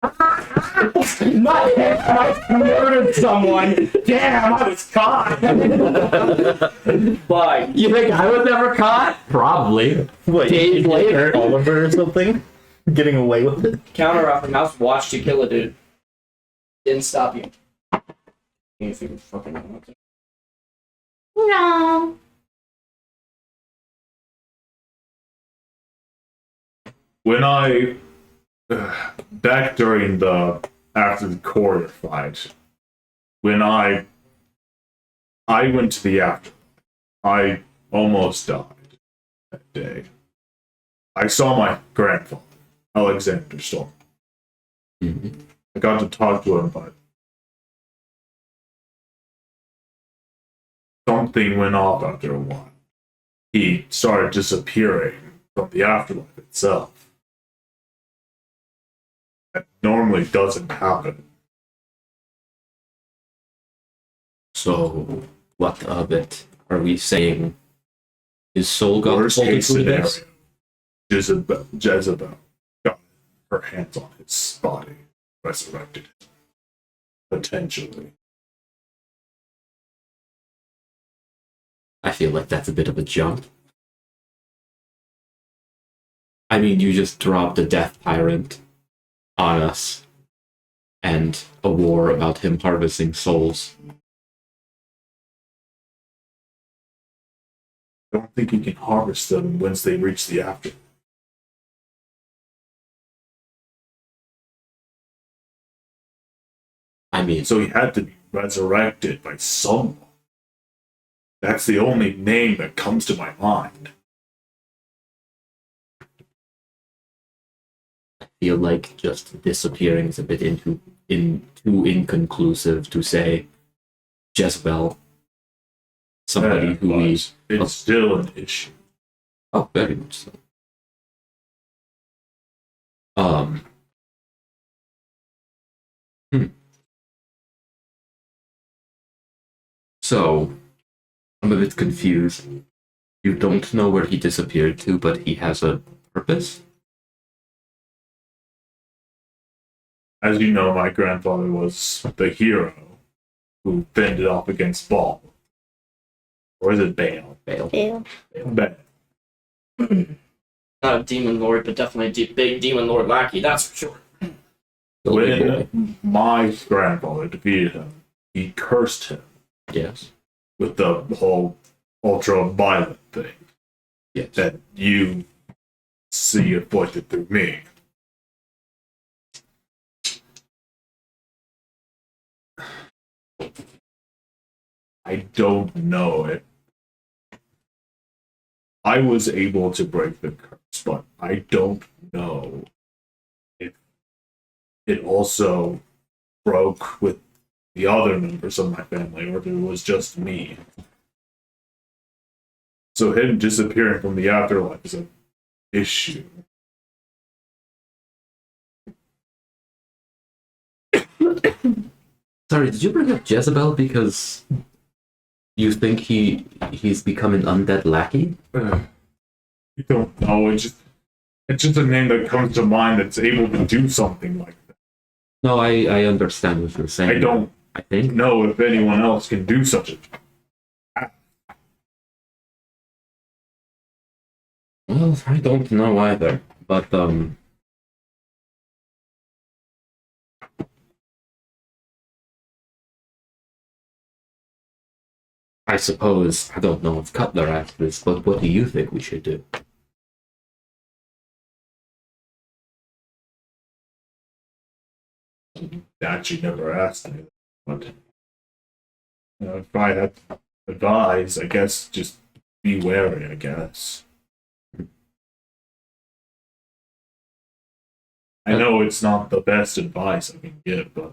Not I murdered someone. Damn, I was caught. Why? You think I was ever caught? Probably. What, Days you later. hurt Oliver or something? Getting away with it? Counter offer. Mouse watched you kill a dude. Didn't stop you. If you fucking want to. No. When I. Back during after the corridor fight, when I went to the afterlife, I almost died that day. I saw my grandfather, Alexander Storm. Mhm. I got to talk to him, but something went off after a while. He started disappearing from the afterlife itself. That normally doesn't happen. So, what of it? Are we saying his soul got Worst pulled case into scenario, this? Jezebel got her hands on his body, resurrected it. Potentially. I feel like that's a bit of a jump. I mean, you just dropped a death tyrant on us and a war about him harvesting souls. I don't think he can harvest them once they reach the afterlife. I mean, So he had to be resurrected by someone. That's the only name that comes to my mind. I feel like just disappearing is a bit too inconclusive to say Jezebel. Somebody who we... But it's still an issue. Oh, very much so. So, I'm a bit confused. You don't know where he disappeared to, but he has a purpose? As you know, my grandfather was the hero who fended off against Baal. Or is it Baal? Bail. Ew. Baal. Not a demon lord, but definitely a big demon lord lackey, that's for sure. When my grandfather defeated him, he cursed him. Yes. with the whole ultra-violent thing Yes. that you see afflicted through me. I don't know if I was able to break the curse, but I don't know if it also broke with the other members of my family or if it was just me. So him disappearing from the afterlife is an issue. Sorry, did you bring up Jezebel because you think he's become an undead lackey? I don't know. It's just a name that comes to mind that's able to do something like that. No, I understand what you're saying. I don't I think. know if anyone else can do such a. Well, I don't know either. But I suppose I don't know if Cutler asked this, but what do you think we should do? They actually never asked me. But if I had to advise, I guess just be wary. I guess. I know it's not the best advice I can give, but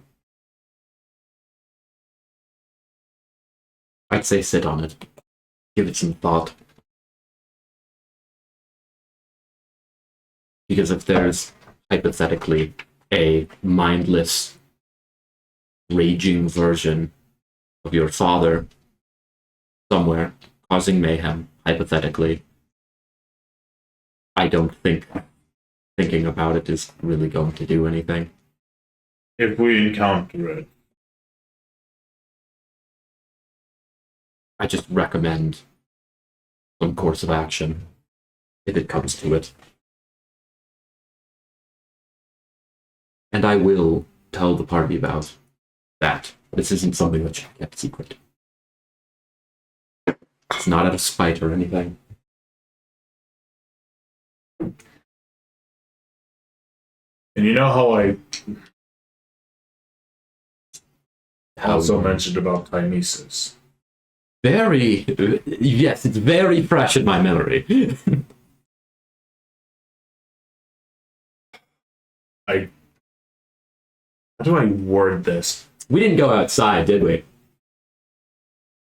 I'd say sit on it. Give it some thought. Because if there's hypothetically a mindless, raging version of your father somewhere causing mayhem, hypothetically, I don't think thinking about it is really going to do anything. if we encounter it, I just recommend some course of action if it comes to it. And I will tell the party about that. This isn't something that should be kept secret. It's not out of spite or anything. and you know how I also mentioned about Timesis. Very, yes, it's very fresh in my memory. How do I word this? We didn't go outside, did we?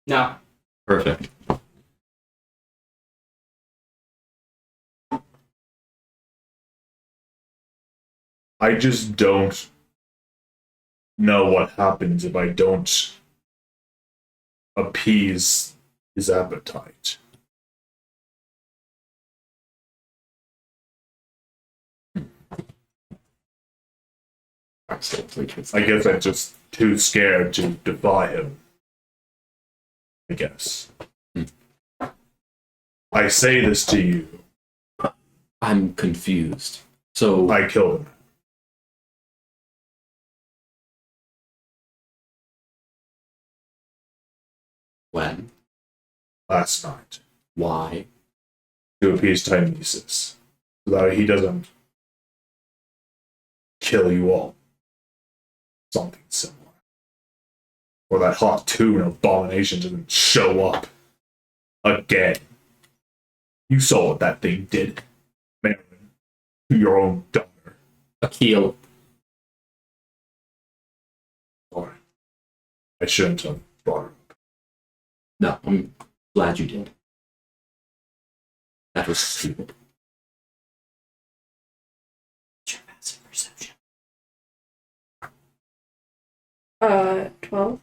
No. Perfect. I just don't know what happens if I don't appease his appetite. I guess I'm just too scared to defy him. I guess. I say this to you. I'm confused. So I killed him. when? Last night. Why? To appease Timesis. So that he doesn't kill you all. Something similar. Or that hot tune abomination doesn't show up again. You saw what that thing did, Marin, to your own daughter. Akil. Sorry. I shouldn't have brought her up. No, I'm glad you did. That was stupid. Your passive perception. 12.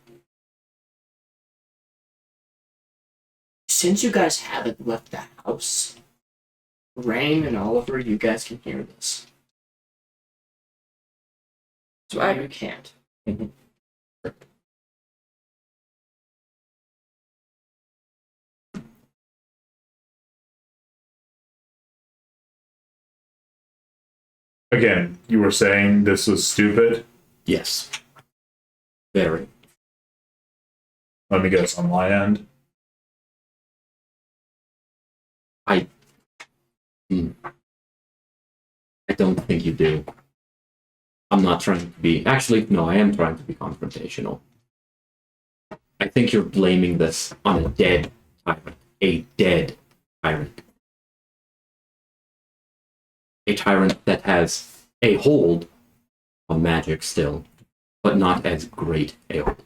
Since you guys haven't left the house, Rain and Oliver, you guys can hear this. So you can't. Again, you were saying this was stupid? Yes. Very. Let me guess, on my end? I don't think you do. I'm not trying to be. Actually, no, I am trying to be confrontational. I think you're blaming this on a dead tyrant. A dead tyrant. A tyrant that has a hold on magic still, but not as great a hold.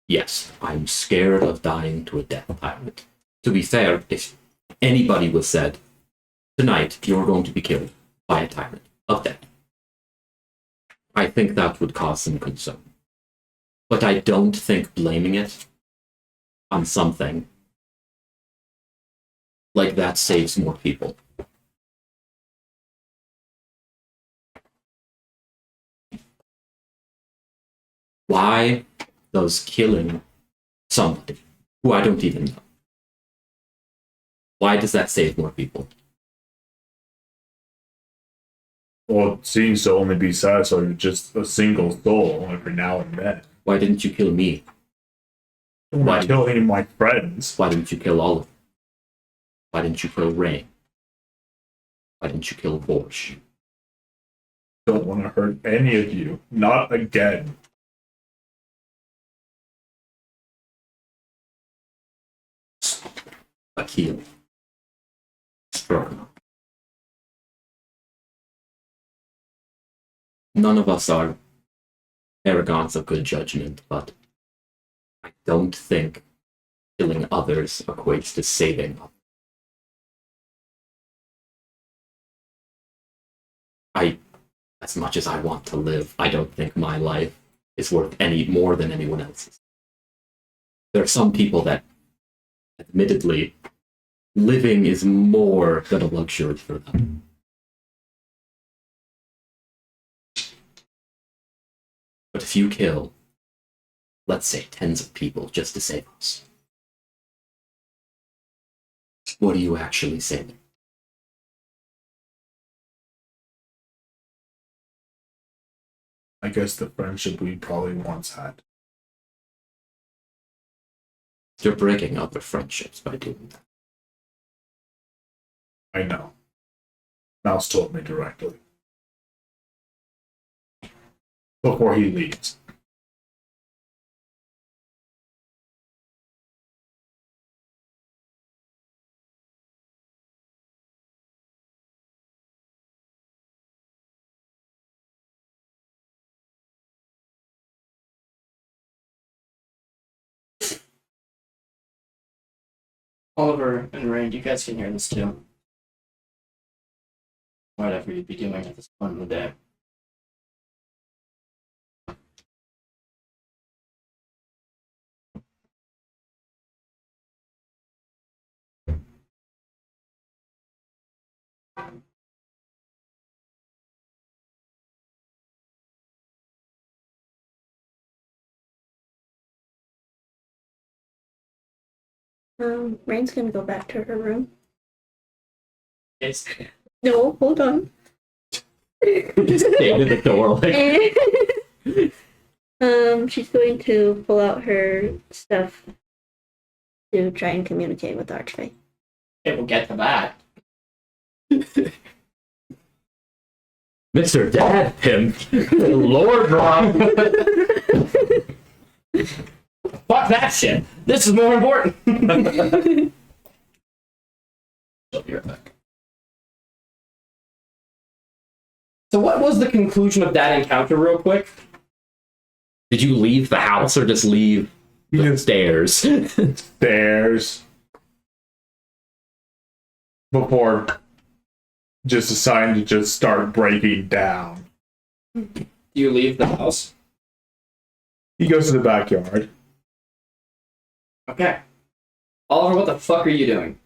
Yes, I'm scared of dying to a death tyrant. To be fair, if anybody was said, tonight you're going to be killed by a tyrant of death, I think that would cause some concern. But I don't think blaming it on something like that saves more people. Why does killing somebody who I don't even know, why does that save more people? Well, it seems to only be satisfied with just a single soul every now and then. Why didn't you kill me? Why killing my friends? Why didn't you kill Oliver? Why didn't you kill Ray? Why didn't you kill Borsch? Don't want to hurt any of you. Not again. Akil. Strong. None of us are arrogants of good judgment, but I don't think killing others equates to saving others. As much as I want to live, I don't think my life is worth any more than anyone else's. There are some people that, admittedly, living is more than a luxury for them. But if you kill, let's say, tens of people just to save us, what are you actually saving? I guess the friendship we probably once had. You're breaking other friendships by doing that. I know. Mouse told me directly. Before he leaves. Oliver and Rain, you guys can hear this too. Whatever you'd be doing at this point in the day. Rain's gonna go back to her room. It's No, hold on. Just stand at the door like... She's going to pull out her stuff to try and communicate with Archfey. it will get to that. Mr. Dad Pimp, Lord Rob. Fuck that shit. This is more important. I'll be right back. So what was the conclusion of that encounter real quick? Did you leave the house or just leave the stairs? Stairs. Before just deciding to just start breaking down. Do you leave the house? He goes to the backyard. Okay. Oliver, what the fuck are you doing?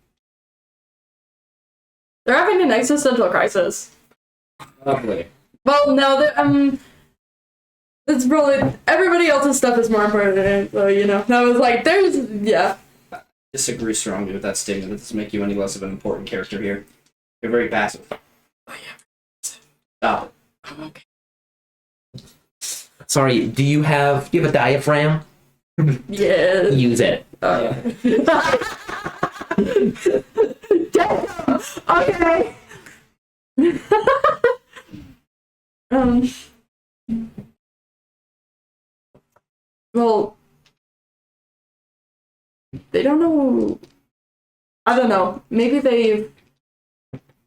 They're having an existential crisis. Lovely. Well, no, it's probably everybody else's stuff is more important than it. So that was like yeah. Disagree strongly with that statement. That doesn't make you any less of an important character here. You're very passive. I am. Stop it. Oh, okay. Sorry, do you have a diaphragm? Yeah. Use it. Death Okay. um. Well, they don't know. I don't know. Maybe they.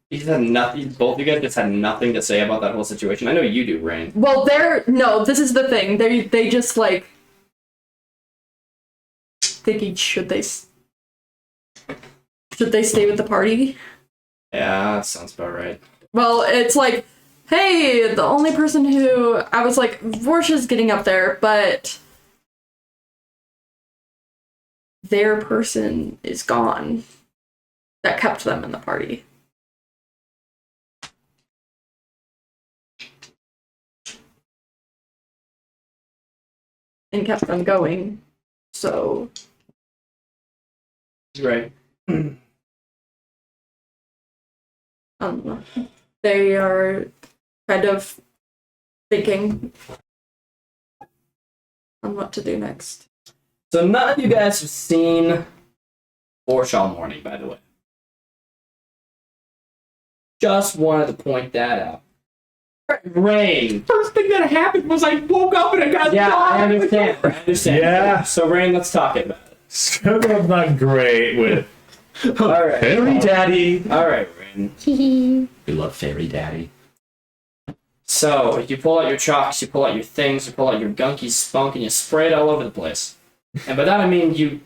You just had nothing. Both of you guys just had nothing to say about that whole situation. I know you do, Rain. Well, they're no. This is the thing. They just like thinking should they stay with the party? Yeah, that sounds about right. Well, it's like, hey, the only person who I was like, Vorsha's getting up there, but their person is gone. That kept them in the party. And kept them going. So. Right. They are kind of thinking on what to do next. So none of you guys have seen Borshaw Morning, by the way. Just wanted to point that out. Rain. First thing that happened was I woke up and I got Yeah, I understand. I understand. Yeah. So Rain, let's talk about it. I'm not great with All right. Fairy Daddy. All right, Rain. We love Fairy Daddy. So you pull out your chalks, you pull out your things, you pull out your gunky spunk, and you spray it all over the place. And by that I mean you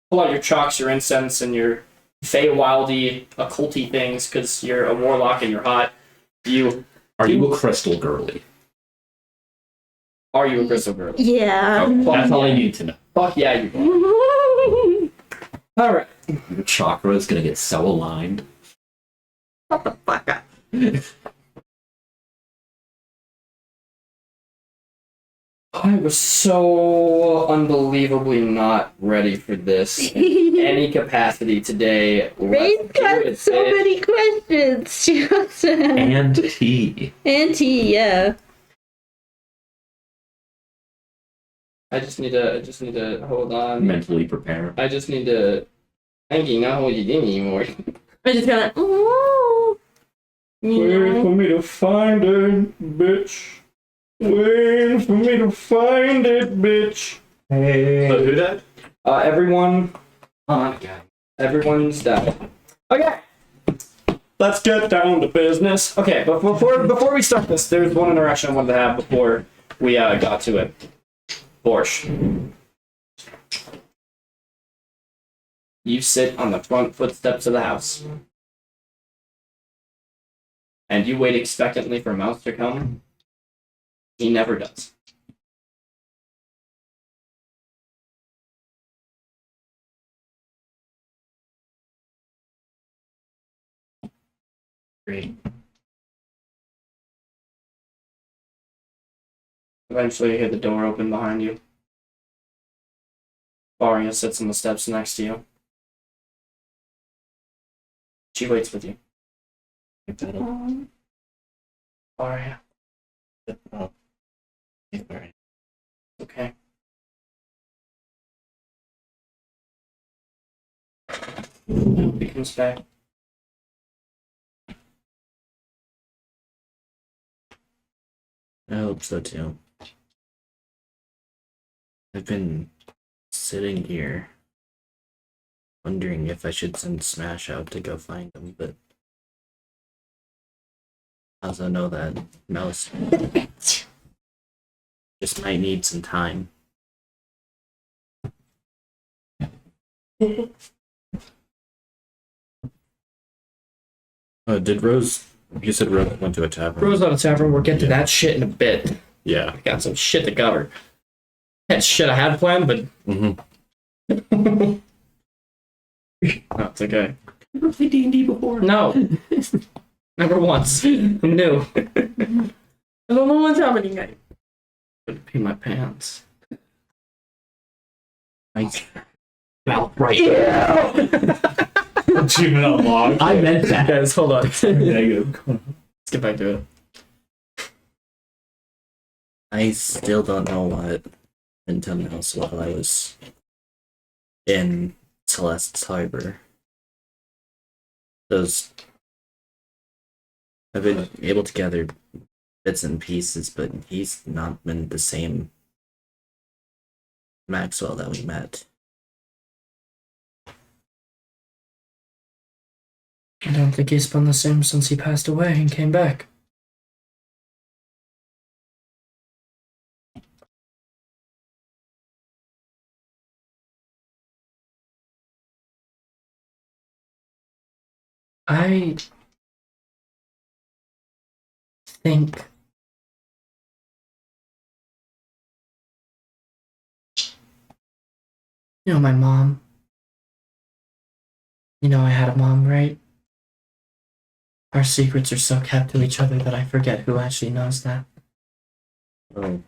pull out your chalks, your incense, and your Feywildy, occulty things, because you're a warlock and you're hot. Are you a crystal girly? Are you a crystal girl? Yeah. Oh, fuck That's all I yeah. need to know. Fuck yeah, you are. Alright. Your chakra is gonna get so aligned. Shut the fuck up. I was so unbelievably not ready for this in any capacity today. Ray's got so many questions. She wants to have And tea. Auntie, yeah. I just need to hold on. Mentally prepare. I just need to. I can't not hold you in anymore. I just gotta. Wait for me to find it, bitch. Wait for me to find it, bitch. Hey. So who died? Everyone. Oh, God. Everyone's died. Okay. Let's get down to business. Okay, but before we start this, there's one interaction I wanted to have before we got to it. Borsch. You sit on the front footsteps of the house. And you wait expectantly for Mouse to come. He never does. Great. Eventually, you hear the door open behind you. Varia sits on the steps next to you. She waits with you. Varia. Okay. He comes back. I hope so too. I've been sitting here wondering if I should send Smash out to go find him, but I also know that Mouse just might need some time. Did Rose? You said Rose went to a tavern. Rose out of tavern. We'll get to that shit in a bit. Yeah. I got some shit to cover. Had shit I had planned, but Mm-hmm. no, it's okay. Never played D&D before. No. Never once. I'm new. I don't know what's happening, guys. Would pee my pants. Well, right. Achievement unlocked. I meant that. Guys, hold on. Negative. Let's get back to it. I still don't know what Nintendo House while I was in Celeste's Harbor. Those I've been able to gather bits and pieces, but he's not been the same Maxwell that we met. I don't think he's been the same since he passed away and came back. I think my mom. I had a mom, right? Our secrets are so kept to each other that I forget who actually knows that. Well,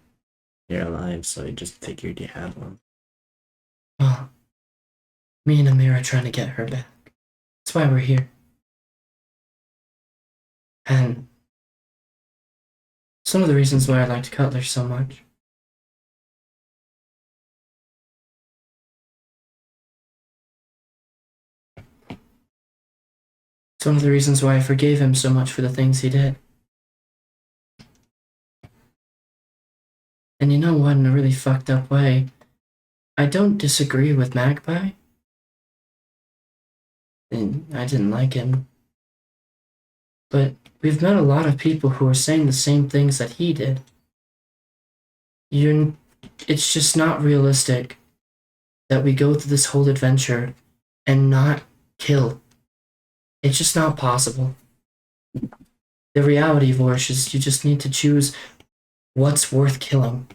you're alive, so I just figured you had one. Well, me and Amir are trying to get her back. That's why we're here. And some of the reasons why I liked Cutler so much. It's one of the reasons why I forgave him so much for the things he did. And you know what, in a really fucked up way, I don't disagree with Magpie. And I didn't like him. But we've met a lot of people who are saying the same things that he did. It's just not realistic that we go through this whole adventure and not kill. It's just not possible. The reality, Vorsh, is you just need to choose what's worth killing.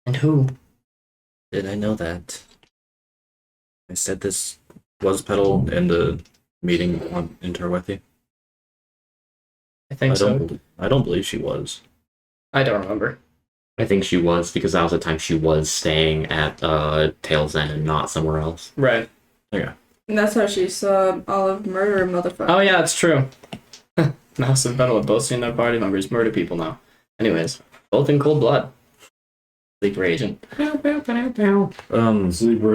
And who. Did I know that? I said this was Petal in the meeting on Interwethy. I think so. I don't believe she was. I don't remember. I think she was, because that was the time she was staying at Tail's End and not somewhere else. Right. Okay. And that's how she saw Olive murder motherfucker. Oh yeah, it's true. Mouse and Petal have both seen their party members murder people now. Anyways, both in cold blood. Sleeper agent. Sleeper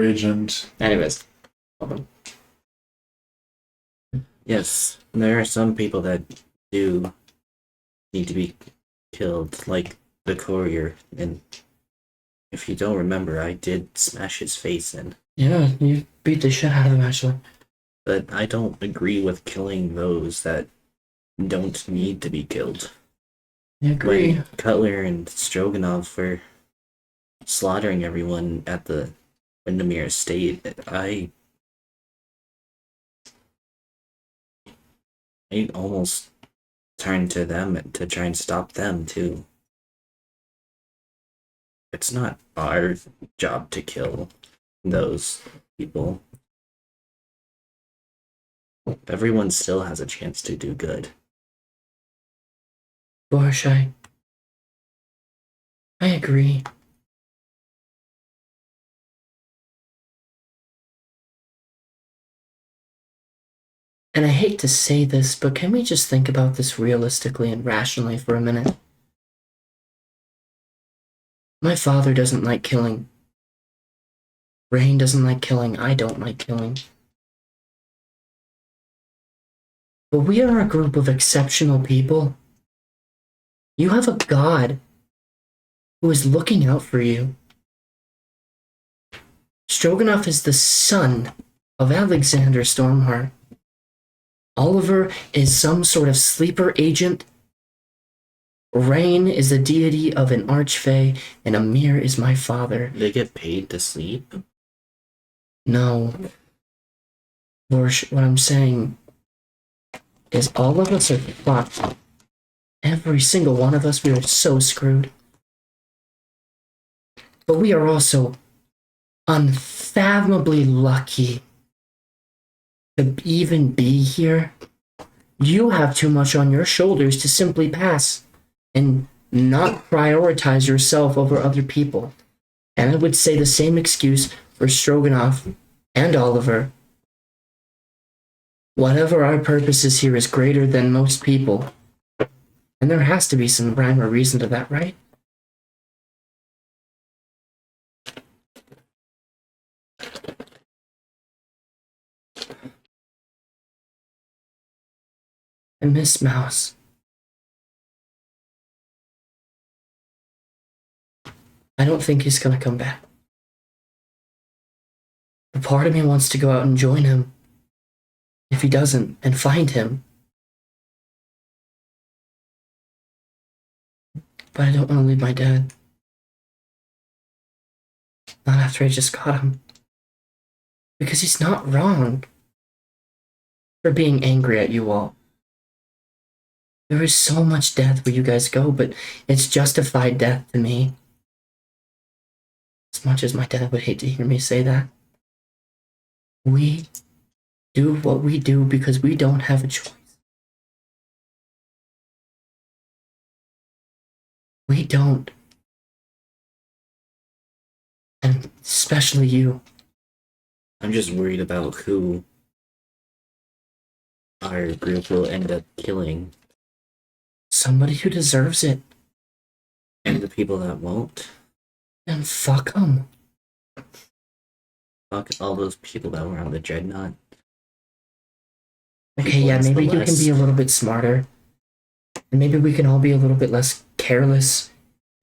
agent. Anyways. Yes, there are some people that do need to be killed, like the courier, and if you don't remember, I did smash his face in. Yeah, you beat the shit out of him, actually. But I don't agree with killing those that don't need to be killed. I agree. When Cutler and Stroganoff were slaughtering everyone at the Windermere estate, I almost turned to them to try and stop them too. It's not our job to kill those people. Everyone still has a chance to do good. Gosh, I agree. And I hate to say this, but can we just think about this realistically and rationally for a minute? My father doesn't like killing. Rain doesn't like killing. I don't like killing. But we are a group of exceptional people. You have a god who is looking out for you. Stroganoff is the son of Alexander Stormheart. Oliver is some sort of sleeper agent. Rain is the deity of an archfey, and Amir is my father. They get paid to sleep? No. Vorsh, what I'm saying is all of us are fucked. Every single one of us, we are so screwed. But we are also unfathomably lucky to even be here. You have too much on your shoulders to simply pass and not prioritize yourself over other people. And I would say the same excuse for Stroganoff and Oliver. Whatever our purpose is here is greater than most people. And there has to be some rhyme or reason to that, right? I miss Mouse. I don't think he's gonna come back. But part of me wants to go out and join him. If he doesn't, and find him. But I don't want to leave my dad. Not after I just got him. Because he's not wrong for being angry at you all. There is so much death where you guys go, but it's justified death to me. As much as my dad would hate to hear me say that. We do what we do because we don't have a choice. We don't. And especially you. I'm just worried about who our group will end up killing. Somebody who deserves it. And the people that won't. And fuck them. Fuck all those people that were on the dreadnought. Okay, yeah, maybe you can be a little bit smarter. And maybe we can all be a little bit less careless.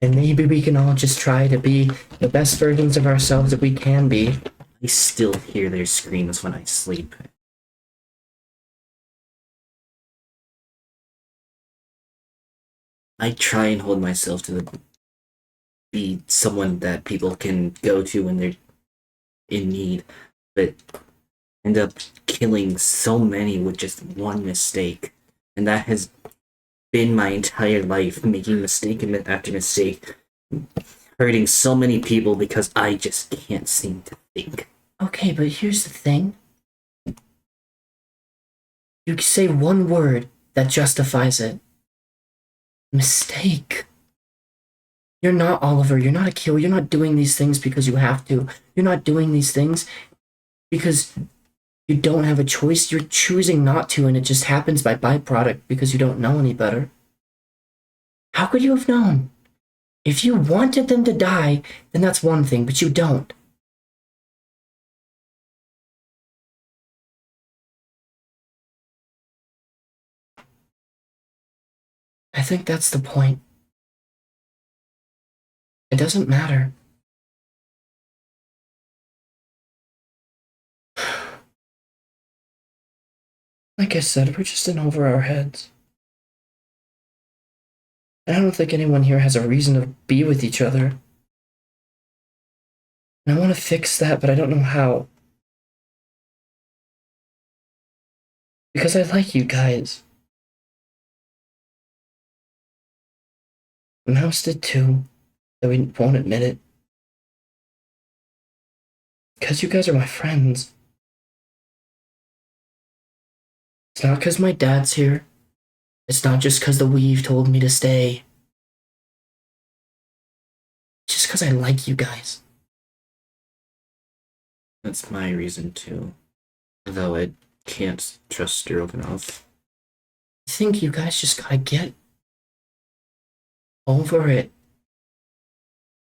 And maybe we can all just try to be the best versions of ourselves that we can be. I still hear their screams when I sleep. I try and hold myself to be someone that people can go to when they're in need, but end up killing so many with just one mistake. And that has been my entire life, making mistake after mistake, hurting so many people because I just can't seem to think. Okay, but here's the thing. You can say one word that justifies it. Mistake. You're not Oliver, you're not a killer, you're not doing these things because you have to. You're not doing these things because you don't have a choice. You're choosing not to, and it just happens by byproduct because you don't know any better. How could you have known? If you wanted them to die, then that's one thing, but you don't. I think that's the point. It doesn't matter. Like I said, we're just in over our heads. I don't think anyone here has a reason to be with each other. And I want to fix that, but I don't know how. Because I like you guys. Mouse did too, though we won't admit it. Because you guys are my friends. It's not because my dad's here. It's not just because the weave told me to stay. It's just because I like you guys. That's my reason too. Though I can't trust Sturovanov. I think you guys just gotta get over it.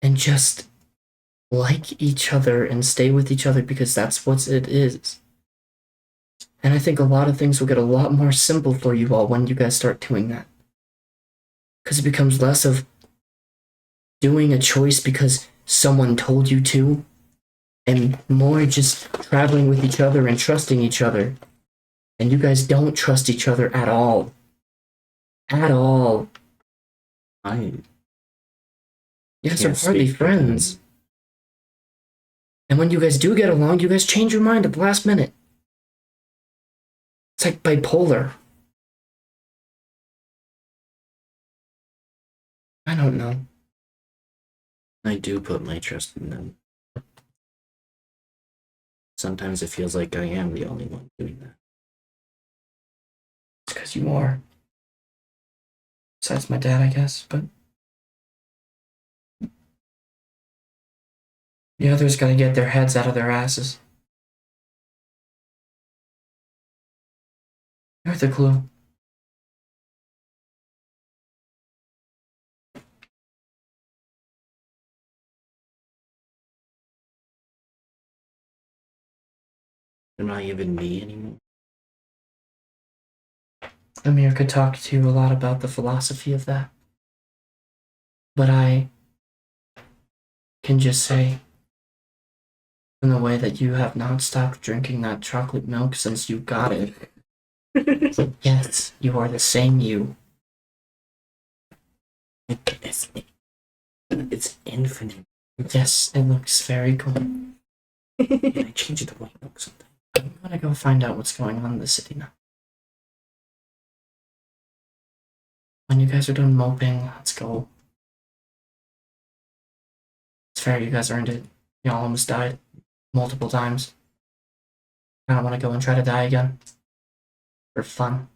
And just like each other and stay with each other because that's what it is. And I think a lot of things will get a lot more simple for you all when you guys start doing that. Because it becomes less of doing a choice because someone told you to, and more just traveling with each other and trusting each other. And you guys don't trust each other at all. At all. You guys are hardly friends. And when you guys do get along, you guys change your mind at the last minute. It's like bipolar. I don't know. I do put my trust in them. Sometimes it feels like I am the only one doing that. It's because you are. Besides my dad, I guess, but the others gotta get their heads out of their asses. Here's the clue. They're not even me anymore. Amir could talk to you a lot about the philosophy of that. But I can just say, in the way that you have not stopped drinking that chocolate milk since you got it. Yes, you are the same you. It's infinite. Yes, it looks very cool. Can I change it to white milk sometime? I'm gonna go find out what's going on in the city now. When you guys are done moping, let's go. It's fair, you guys earned it. Y'all almost died multiple times. I don't want to go and try to die again. For fun.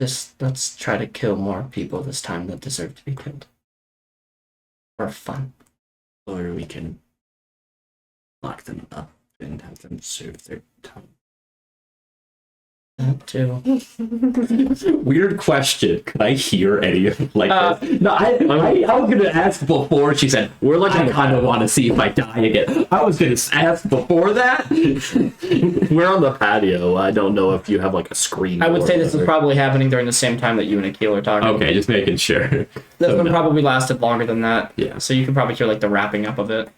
Just let's try to kill more people this time that deserve to be killed. For fun. Or we can lock them up and have them serve their time. That too. Weird question. Could I hear any of like this? No, I was gonna ask before she said we're like I kind of want to see if I die again. I was gonna ask before that. We're on the patio. I don't know if you have like a screen. I would or say this is whatever. probably happening during the same time that you and Akil are talking. Okay, just making sure. This So one no. probably lasted longer than that. Yeah. So you could probably hear like the wrapping up of it.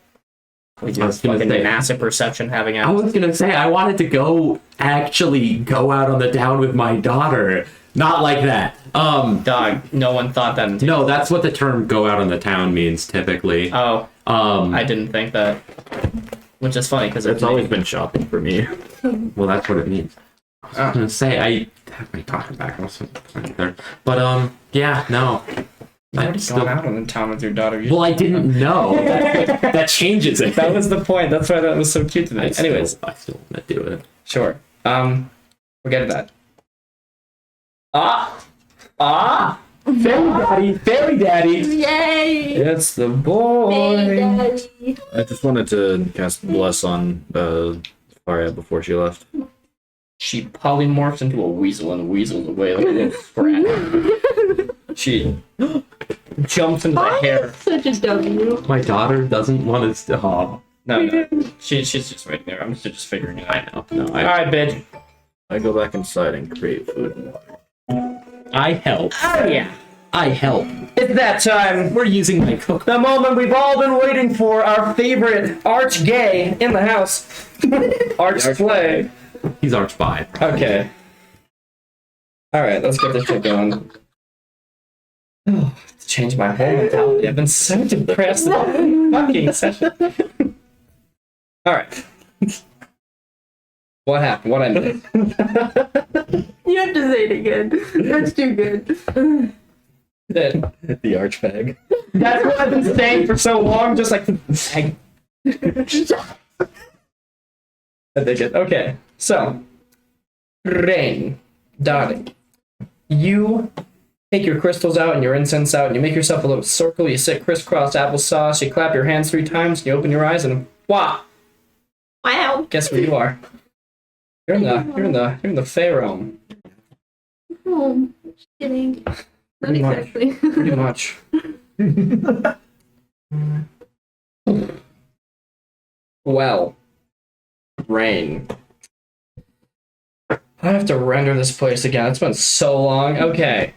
We do I was gonna fucking say- massive perception having I out. was gonna say I wanted to actually go out on the town with my daughter. Not like that. Dog, no one thought that until. No, that's what the term "go out on the town" means typically. Oh, Um, I didn't think that. Which is funny because It's always been shopping for me. well, that's what it means. I was gonna say I have my daughter back. I was there, but yeah, no. You've already still- gone out on the town with your daughter. Well, I didn't know. That changes it. That was the point. That's why that was so cute to me. Anyways, I still want to do it. sure. Forget that. Fairy daddy. Yay! It's the boy. Daddy. I just wanted to cast Bless on Faria before she left. She polymorphs into a weasel and weasels away like a little sprat. She jumps into the hair. Such a W. My daughter doesn't want to stop. No. She's just waiting there. I'm just figuring it out. I know. No, All right, bitch. I go back inside and create food and water. I help. Oh yeah. I help. It's that time. We're using my cook. The moment we've all been waiting for. Our favorite arch gay in the house. Arch play. He's arch bi. Okay. All right, let's get this shit going. Oh, it's changed my whole mentality. I've been so depressed the whole fucking session. All right. What happened? What I missed? You have to say it again. That's too good. The archbag. That's what I've been saying for so long. Just like I dig it. Okay, so Rain, darling, you take your crystals out and your incense out, and you make yourself a little circle. You sit crisscross applesauce. You clap your hands 3 times. And you open your eyes, and wow! Wow. Guess where you are? You're in the Fey realm. Oh, just kidding. Not Pretty much. exactly. Pretty much. Well, Rain. I have to render this place again. It's been so long. Okay.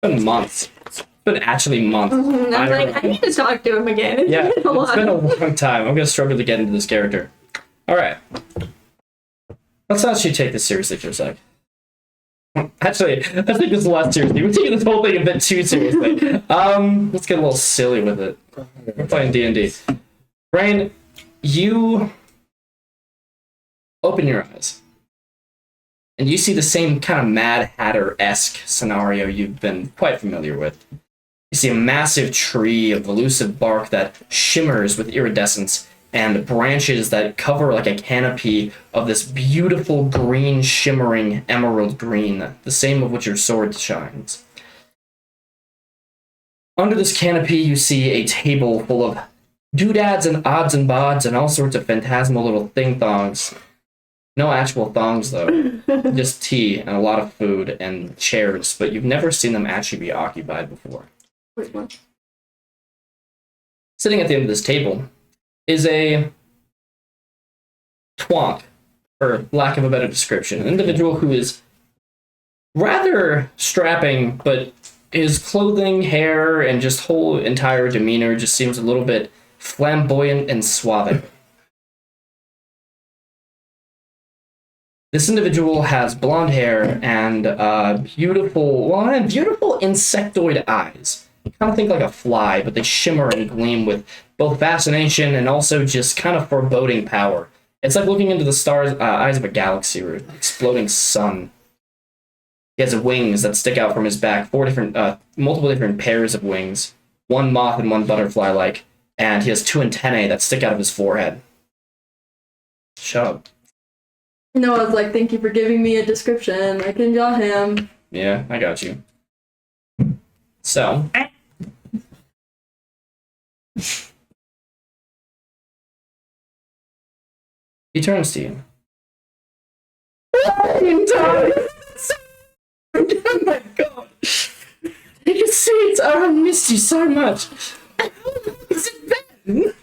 It's been months. It's been actually months. I'm I don't like, know. I need to talk to him again. It's Yeah, been a it's been a while. long time. I'm gonna struggle to get into this character. Alright. Let's actually take this seriously for a sec. Actually, let's take this less seriously. We're taking this whole thing a bit too seriously. Let's get a little silly with it. We're playing D&D. Rain, you open your eyes. And you see the same kind of Mad Hatter-esque scenario you've been quite familiar with. You see a massive tree of elusive bark that shimmers with iridescence and branches that cover like a canopy of this beautiful green shimmering emerald green, the same of which your sword shines. Under this canopy you see a table full of doodads and odds and bods and all sorts of phantasmal little thing-thongs. No actual thongs though, just tea and a lot of food and chairs, but you've never seen them actually be occupied before. Wait, what? Sitting at the end of this table is a twonk, for lack of a better description, an individual who is rather strapping, but his clothing, hair, and just whole entire demeanor just seems a little bit flamboyant and suave. This individual has blonde hair and beautiful insectoid eyes. Kind of think like a fly, but they shimmer and gleam with both fascination and also just kind of foreboding power. It's like looking into the stars, eyes of a galaxy or an exploding sun. He has wings that stick out from his back, multiple different pairs of wings, one moth and one butterfly-like, and he has 2 antennae that stick out of his forehead. Shut up. No, I was like, thank you for giving me a description. I can draw him. Yeah, I got you. So. He turns to you. Oh my god! Take a seat! I missed you so much! How long has it been?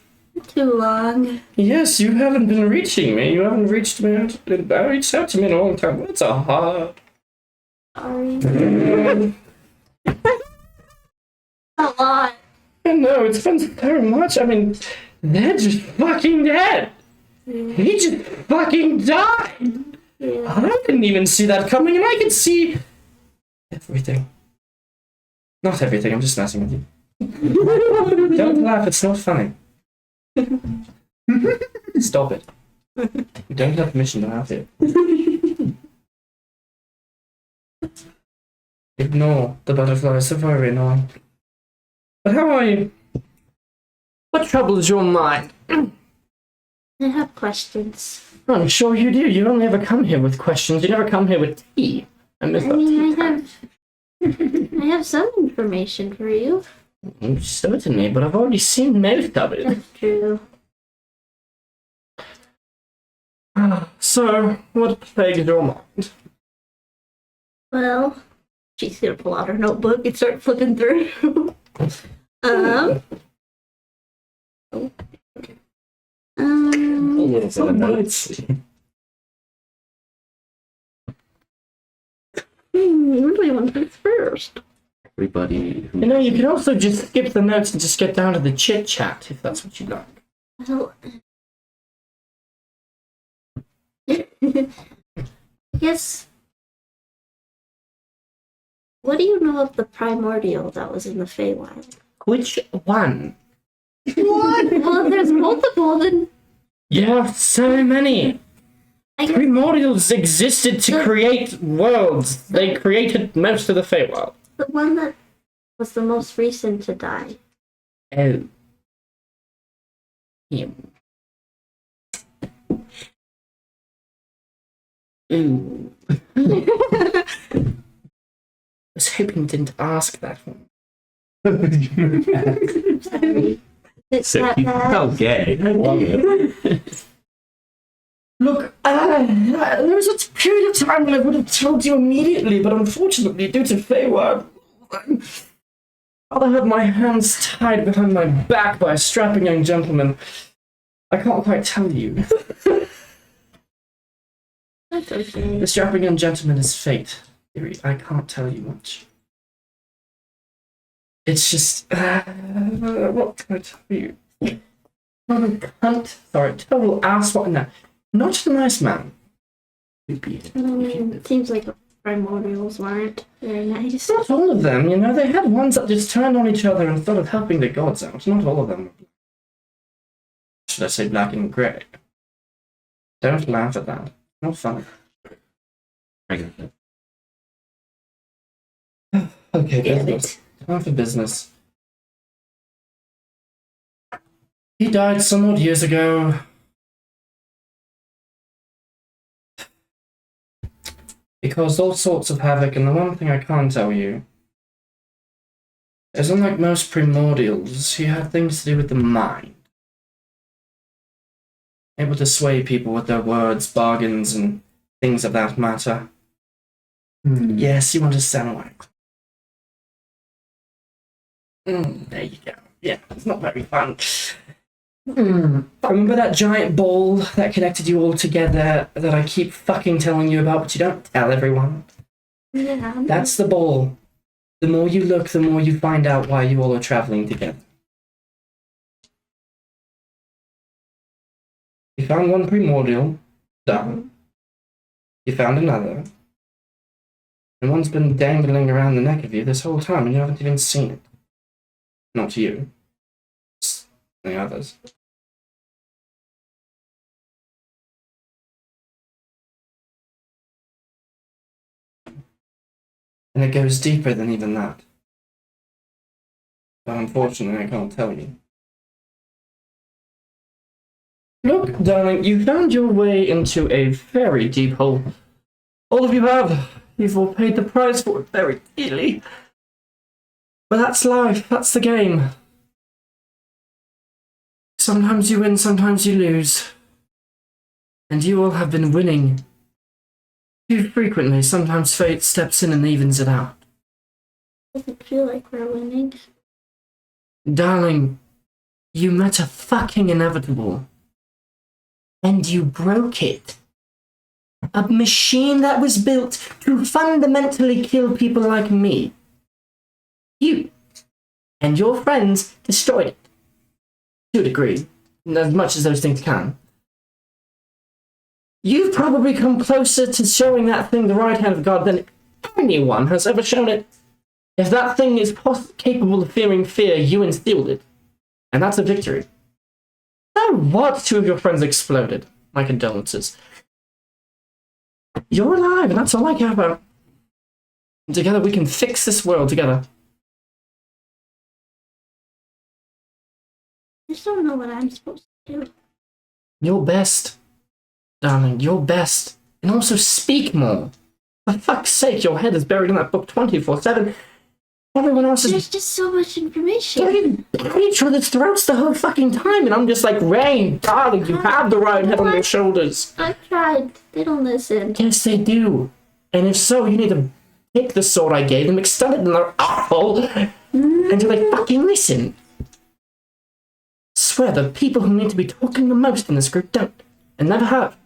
Too long. Yes, you haven't been reaching me. You haven't reached me. I reached out to me in a long time. That's a hard. Sorry. A lot. No, it's been so much. I mean, they're just fucking dead. He just fucking died. Yeah. I didn't even see that coming, and I can see everything. Not everything. I'm just messing with you. Don't laugh. It's not funny. Stop it. You don't have permission to laugh here. Ignore the butterflies. They're very annoying. But how are you? What troubles your mind? I have questions. I'm sure you do. You only ever come here with questions. You never come here with tea. I miss that tea time. I have some information for you. Certainly, but I've already seen most of it. That's true. So, what plagues your mind? Well, she's gonna pull out her notebook and start flipping through. A little bit of notes. What do you want to do first? Everybody who You know, you could also just skip the notes and just get down to the chit chat if that's what you like. Well, I guess. What do you know of the primordial that was in the Feywild? Which one? Well, if there's multiple, then Yeah, so many. I guess Primordials existed to create worlds. They created most of the Feywild. the one that was the most recent to die. Oh. Him. Ooh. I was hoping you didn't ask that one. Sorry. It's So that he's bad. so gay. I love it. Look, there was a period of time when I would have told you immediately, but unfortunately, due to Feywild, I had my hands tied behind my back by a strapping young gentleman. I can't quite tell you. That's okay. The strapping young gentleman is fate. I can't tell you much. It's just, what can I tell you? Total cunt. Sorry, total ass. What? No, not a nice man. It seems like primordials weren't very nice. Not all of them, you know. They had ones that just turned on each other and started helping the gods out. Not all of them. Should I say black and grey? Don't laugh at that. Not funny. Okay, Damn business. it. Time for business. He died some odd years ago. He caused all sorts of havoc, and the one thing I can't tell you is, unlike most primordials, he had things to do with the mind. Able to sway people with their words, bargains, and things of that matter. Yes, you understand why. There you go. Yeah, it's not very fun. Remember that giant ball that connected you all together that I keep fucking telling you about, but you don't tell everyone? Yeah. That's the ball. The more you look, the more you find out why you all are traveling together. You found one primordial, done. You found another. And one's been dangling around the neck of you this whole time and you haven't even seen it. Not you. It's the others. And it goes deeper than even that. But unfortunately, I can't tell you. Look, darling, you found your way into a very deep hole. All of you have. You've all paid the price for it very dearly. But that's life. That's the game. Sometimes you win, sometimes you lose. And you all have been winning. Too frequently, sometimes fate steps in and evens it out. Doesn't feel like we're winning. Darling, you met a fucking inevitable. And you broke it. A machine that was built to fundamentally kill people like me. You and your friends destroyed it. To a degree. As much as those things can. You've probably come closer to showing that thing the right hand of God than anyone has ever shown it. If that thing is capable of fearing fear, you instilled it. And that's a victory. So what? 2 of your friends exploded. My condolences. You're alive, and that's all I care about. And together we can fix this world together. I just don't know what I'm supposed to do. Your best. Darling, your best. And also speak more. For fuck's sake, your head is buried in that book 24/7. Everyone else is There's just so much information. getting at each other's throats the whole fucking time, and I'm just like, Rain, darling, you have the right head on your shoulders. I tried. They don't listen. Yes, they do. And if so, you need to take the sword I gave them, extend it in their asshole, until they fucking listen. Swear, the people who need to be talking the most in this group don't, and never have.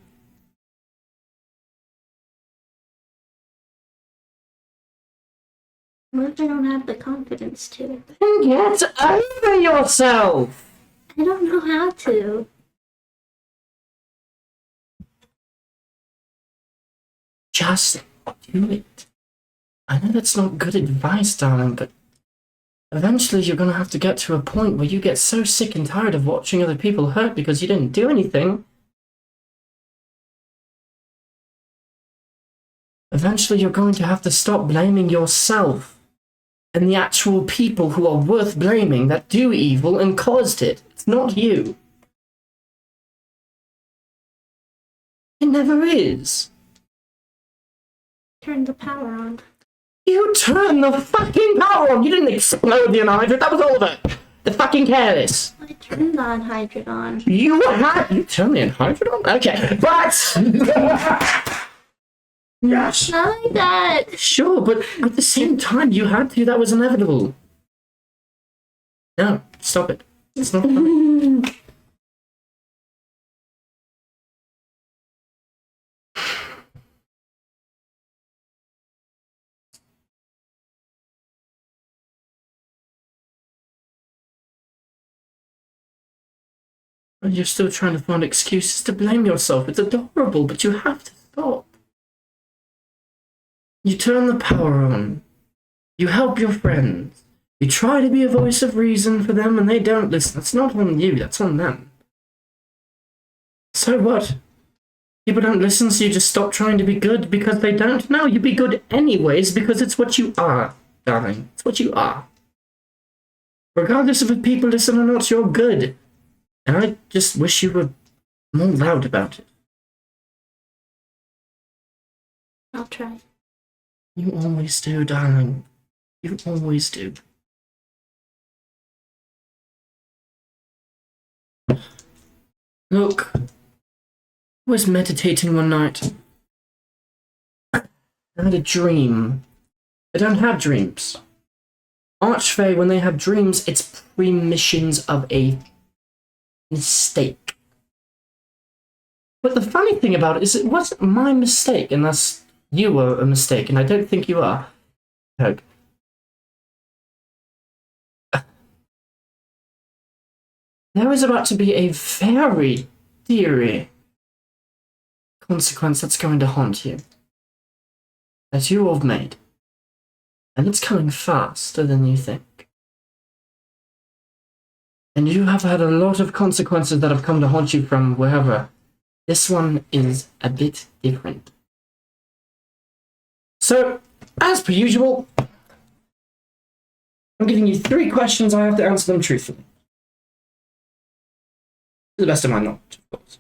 What if I don't have the confidence to? Then get over yourself! I don't know how to. Just do it. I know that's not good advice, darling, but eventually you're gonna have to get to a point where you get so sick and tired of watching other people hurt because you didn't do anything. Eventually you're going to have to stop blaming yourself and the actual people who are worth blaming that do evil and caused it. It's not you. It never is. Turn the power on. You turned the fucking power on! You didn't explode the anhydride, that was Oliver! The fucking careless! I turned the anhydride on. You turned the anhydride on? Okay, but... Yes! Not like that! Sure, but at the same time, you had to, that was inevitable. No, stop it. It's not funny. And you're still trying to find excuses to blame yourself. It's adorable, but you have to stop. You turn the power on. You help your friends. You try to be a voice of reason for them and they don't listen. That's not on you, that's on them. So what? People don't listen, so you just stop trying to be good because they don't? No, you be good anyways because it's what you are, darling. It's what you are. Regardless of if people listen or not, you're good. And I just wish you were more loud about it. I'll try. You always do, darling. You always do. Look, I was meditating one night. I had a dream. I don't have dreams. Archfey, when they have dreams, it's premonitions of a mistake. But the funny thing about it is it wasn't my mistake unless you were a mistake, and I don't think you are. Hope. There is about to be a very dear consequence that's going to haunt you. That you have made. And it's coming faster than you think. And you have had a lot of consequences that have come to haunt you from wherever. This one is a bit different. So, as per usual, I'm giving you 3 questions. I have to answer them truthfully. To the best of my knowledge, of course.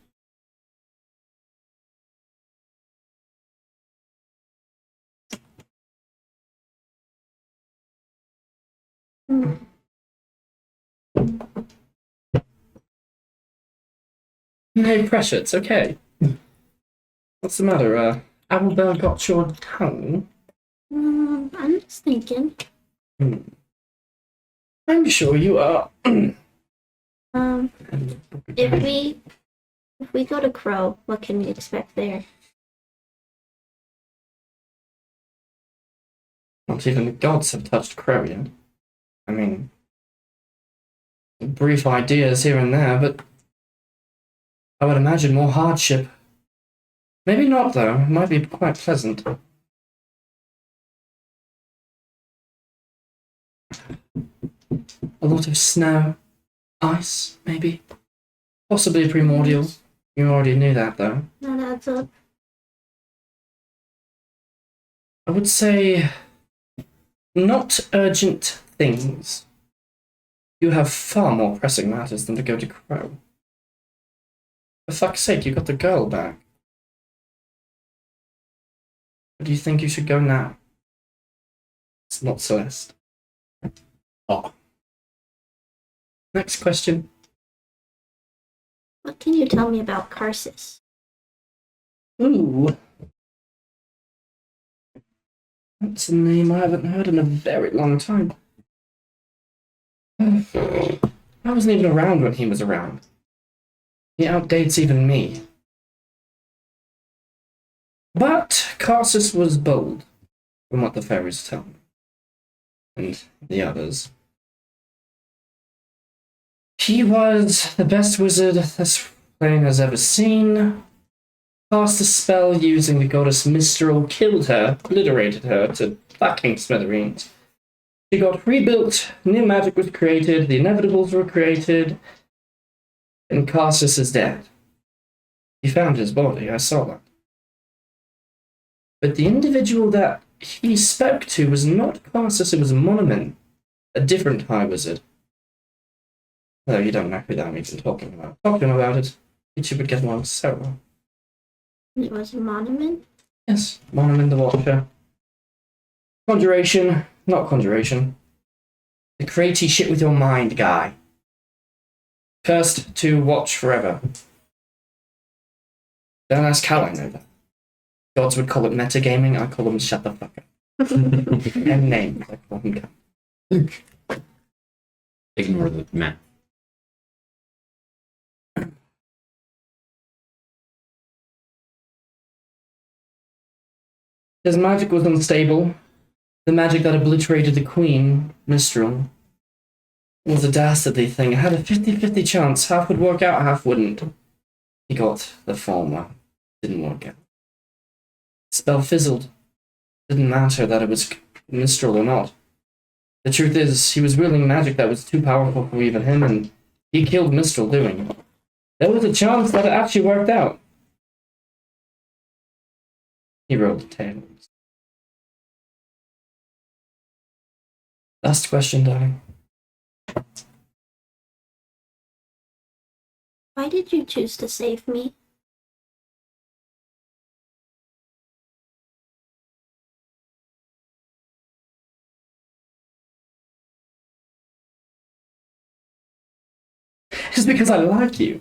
No pressure, it's okay. What's the matter? Owlbear got your tongue? I'm just thinking. I'm sure you are. If we go to Crow, what can we expect there? Not even the gods have touched Crow yet. I mean, brief ideas here and there, but I would imagine more hardship. Maybe not, though. It might be quite pleasant. A lot of snow, ice, maybe. Possibly primordial. You already knew that, though. That adds up. I would say not urgent things. You have far more pressing matters than to go to Crow. For fuck's sake, you got the girl back. But do you think you should go now? It's not Celeste. Oh. Next question. What can you tell me about Karsus? Ooh. That's a name I haven't heard in a very long time. I wasn't even around when he was around. He outdates even me. But Karsus was bold, from what the fairies tell me. And the others. He was the best wizard this plane has ever seen. Cast a spell using the goddess Mistral, killed her, obliterated her to fucking smithereens. She got rebuilt, new magic was created, the inevitables were created, and Karsus is dead. He found his body, I saw that. But the individual that he spoke to was not Karsus, it was Monoman, a different high wizard. Though you don't know who that means I'm talking about. Talk to him about it. You two would get along so well. It was a monument? Yes, Monoman the Watcher. Conjuration, not conjuration. The crazy shit with your mind guy. Cursed to watch forever. Don't ask how I know that. Gods would call it metagaming, I call them shut the fuck up. And names, I call them dumb. Ignore the man. His magic was unstable. The magic that obliterated the queen, Mistral, was a dastardly thing. It had a 50-50 chance. Half would work out, half wouldn't. He got the former. Didn't work out. Spell fizzled. Didn't matter that it was Mistral or not. The truth is, he was wielding magic that was too powerful for even him, and he killed Mistral doing it. There was a chance that it actually worked out. He rolled the tables. Last question, darling. Why did you choose to save me? Just because I like you.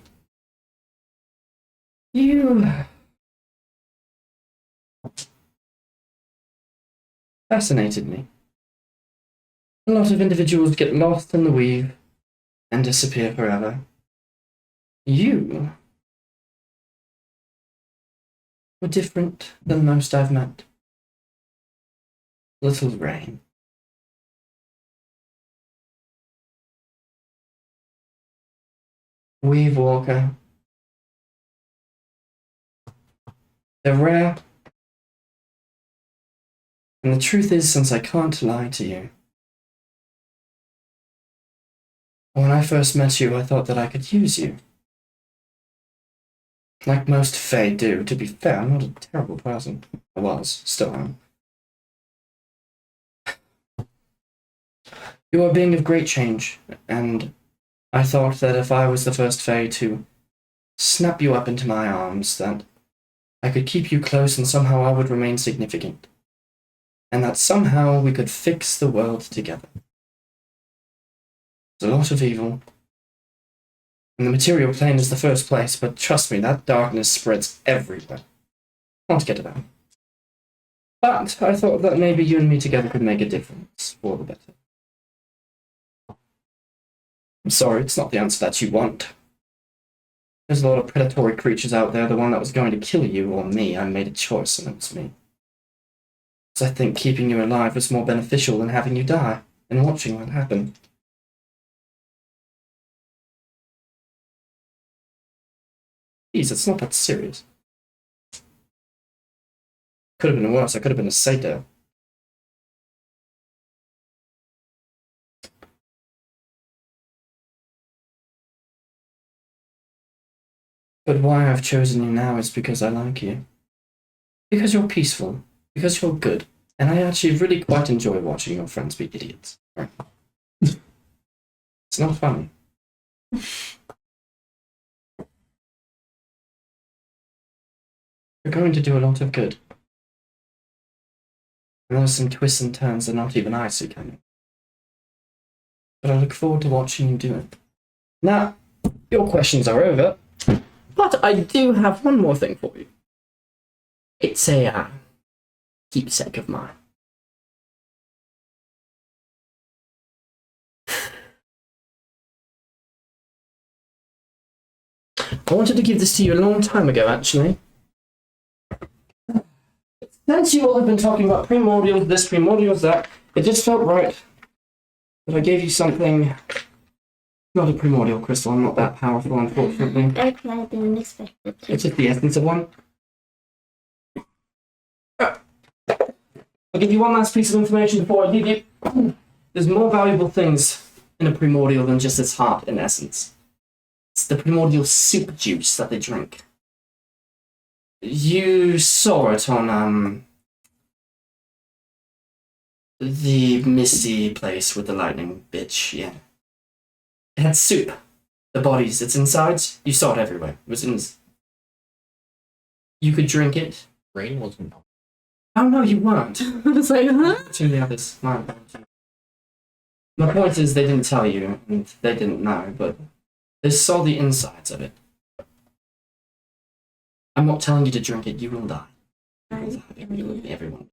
You fascinated me. A lot of individuals get lost in the weave and disappear forever. You were different than most I've met. Little Rain. weave walker. They're rare. And the truth is, since I can't lie to you, when I first met you, I thought that I could use you. Like most Fae do, to be fair, I'm not a terrible person. I was, still am. You are being of great change, and I thought that if I was the first Fae to snap you up into my arms, that I could keep you close and somehow I would remain significant. And that somehow we could fix the world together. There's a lot of evil. And the material plane is the first place, but trust me, that darkness spreads everywhere. Can't get it out. But I thought that maybe you and me together could make a difference for the better. I'm sorry, it's not the answer that you want. There's a lot of predatory creatures out there. The one that was going to kill you or me, I made a choice, and it was me. Because I think keeping you alive was more beneficial than having you die and watching what happened. Jeez, it's not that serious. Could have been worse. I could have been a satyr. But why I've chosen you now is because I like you. Because you're peaceful. Because you're good. And I actually really quite enjoy watching your friends be idiots. Right? It's not funny. You're going to do a lot of good. And there's some twists and turns that not even I see coming. But I look forward to watching you do it. Now, your questions are over. But I do have one more thing for you. It's a keepsake of mine. I wanted to give this to you a long time ago, actually. Since you all have been talking about primordials this, primordials that, it just felt right that I gave you something. Not a primordial crystal, I'm not that powerful, unfortunately. I didn't expect it. It's just the essence of one. I'll give you one last piece of information before I leave you. There's more valuable things in a primordial than just its heart and essence. It's the primordial soup juice that they drink. You saw it on, the misty place with the lightning bitch, yeah. It had soup. The bodies, its insides, you saw it everywhere. It was in... You could drink it. Rain wasn't. Oh no, you weren't. I was like, huh? To the others. My point is, they didn't tell you, and they didn't know, but they saw the insides of it. I'm not telling you to drink it, you will die. Everyone.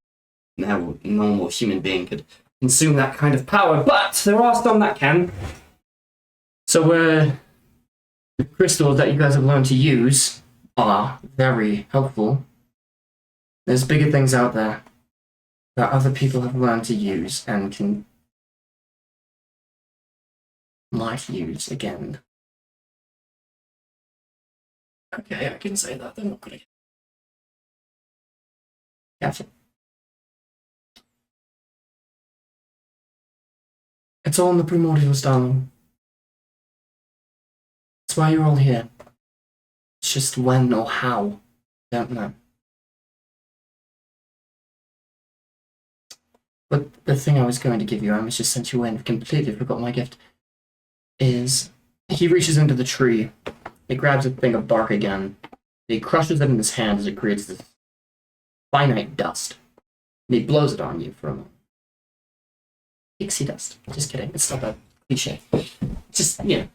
No normal human being could consume that kind of power, but there are some that can. So the crystals that you guys have learned to use are very helpful. There's bigger things out there that other people have learned to use and might use again. Okay, I can say that. They're not gonna get careful. It's all in the primordials, darling. That's why you're all here. It's just when or how, I don't know. But the thing I was going to give you, I almost just sent you away and completely forgot my gift, is he reaches into the tree, he grabs a thing of bark again, he crushes it in his hand as it creates this finite dust, and he blows it on you for a moment. Pixie dust. Just kidding, it's not that cliche. Just, you know,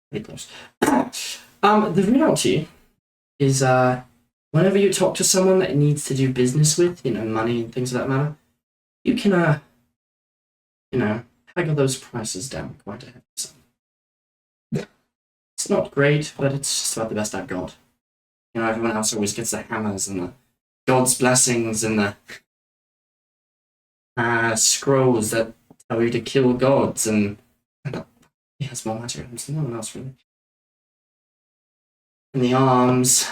pretty close. The reality is, whenever you talk to someone that needs to do business with, you know, money and things of that matter, you can, you know, haggle those prices down quite a bit. It's not great, but it's just about the best I've got. You know, everyone else always gets the hammers and the God's blessings and the scrolls that tell you to kill gods, and he has more magic items than no one else, really. and the arms,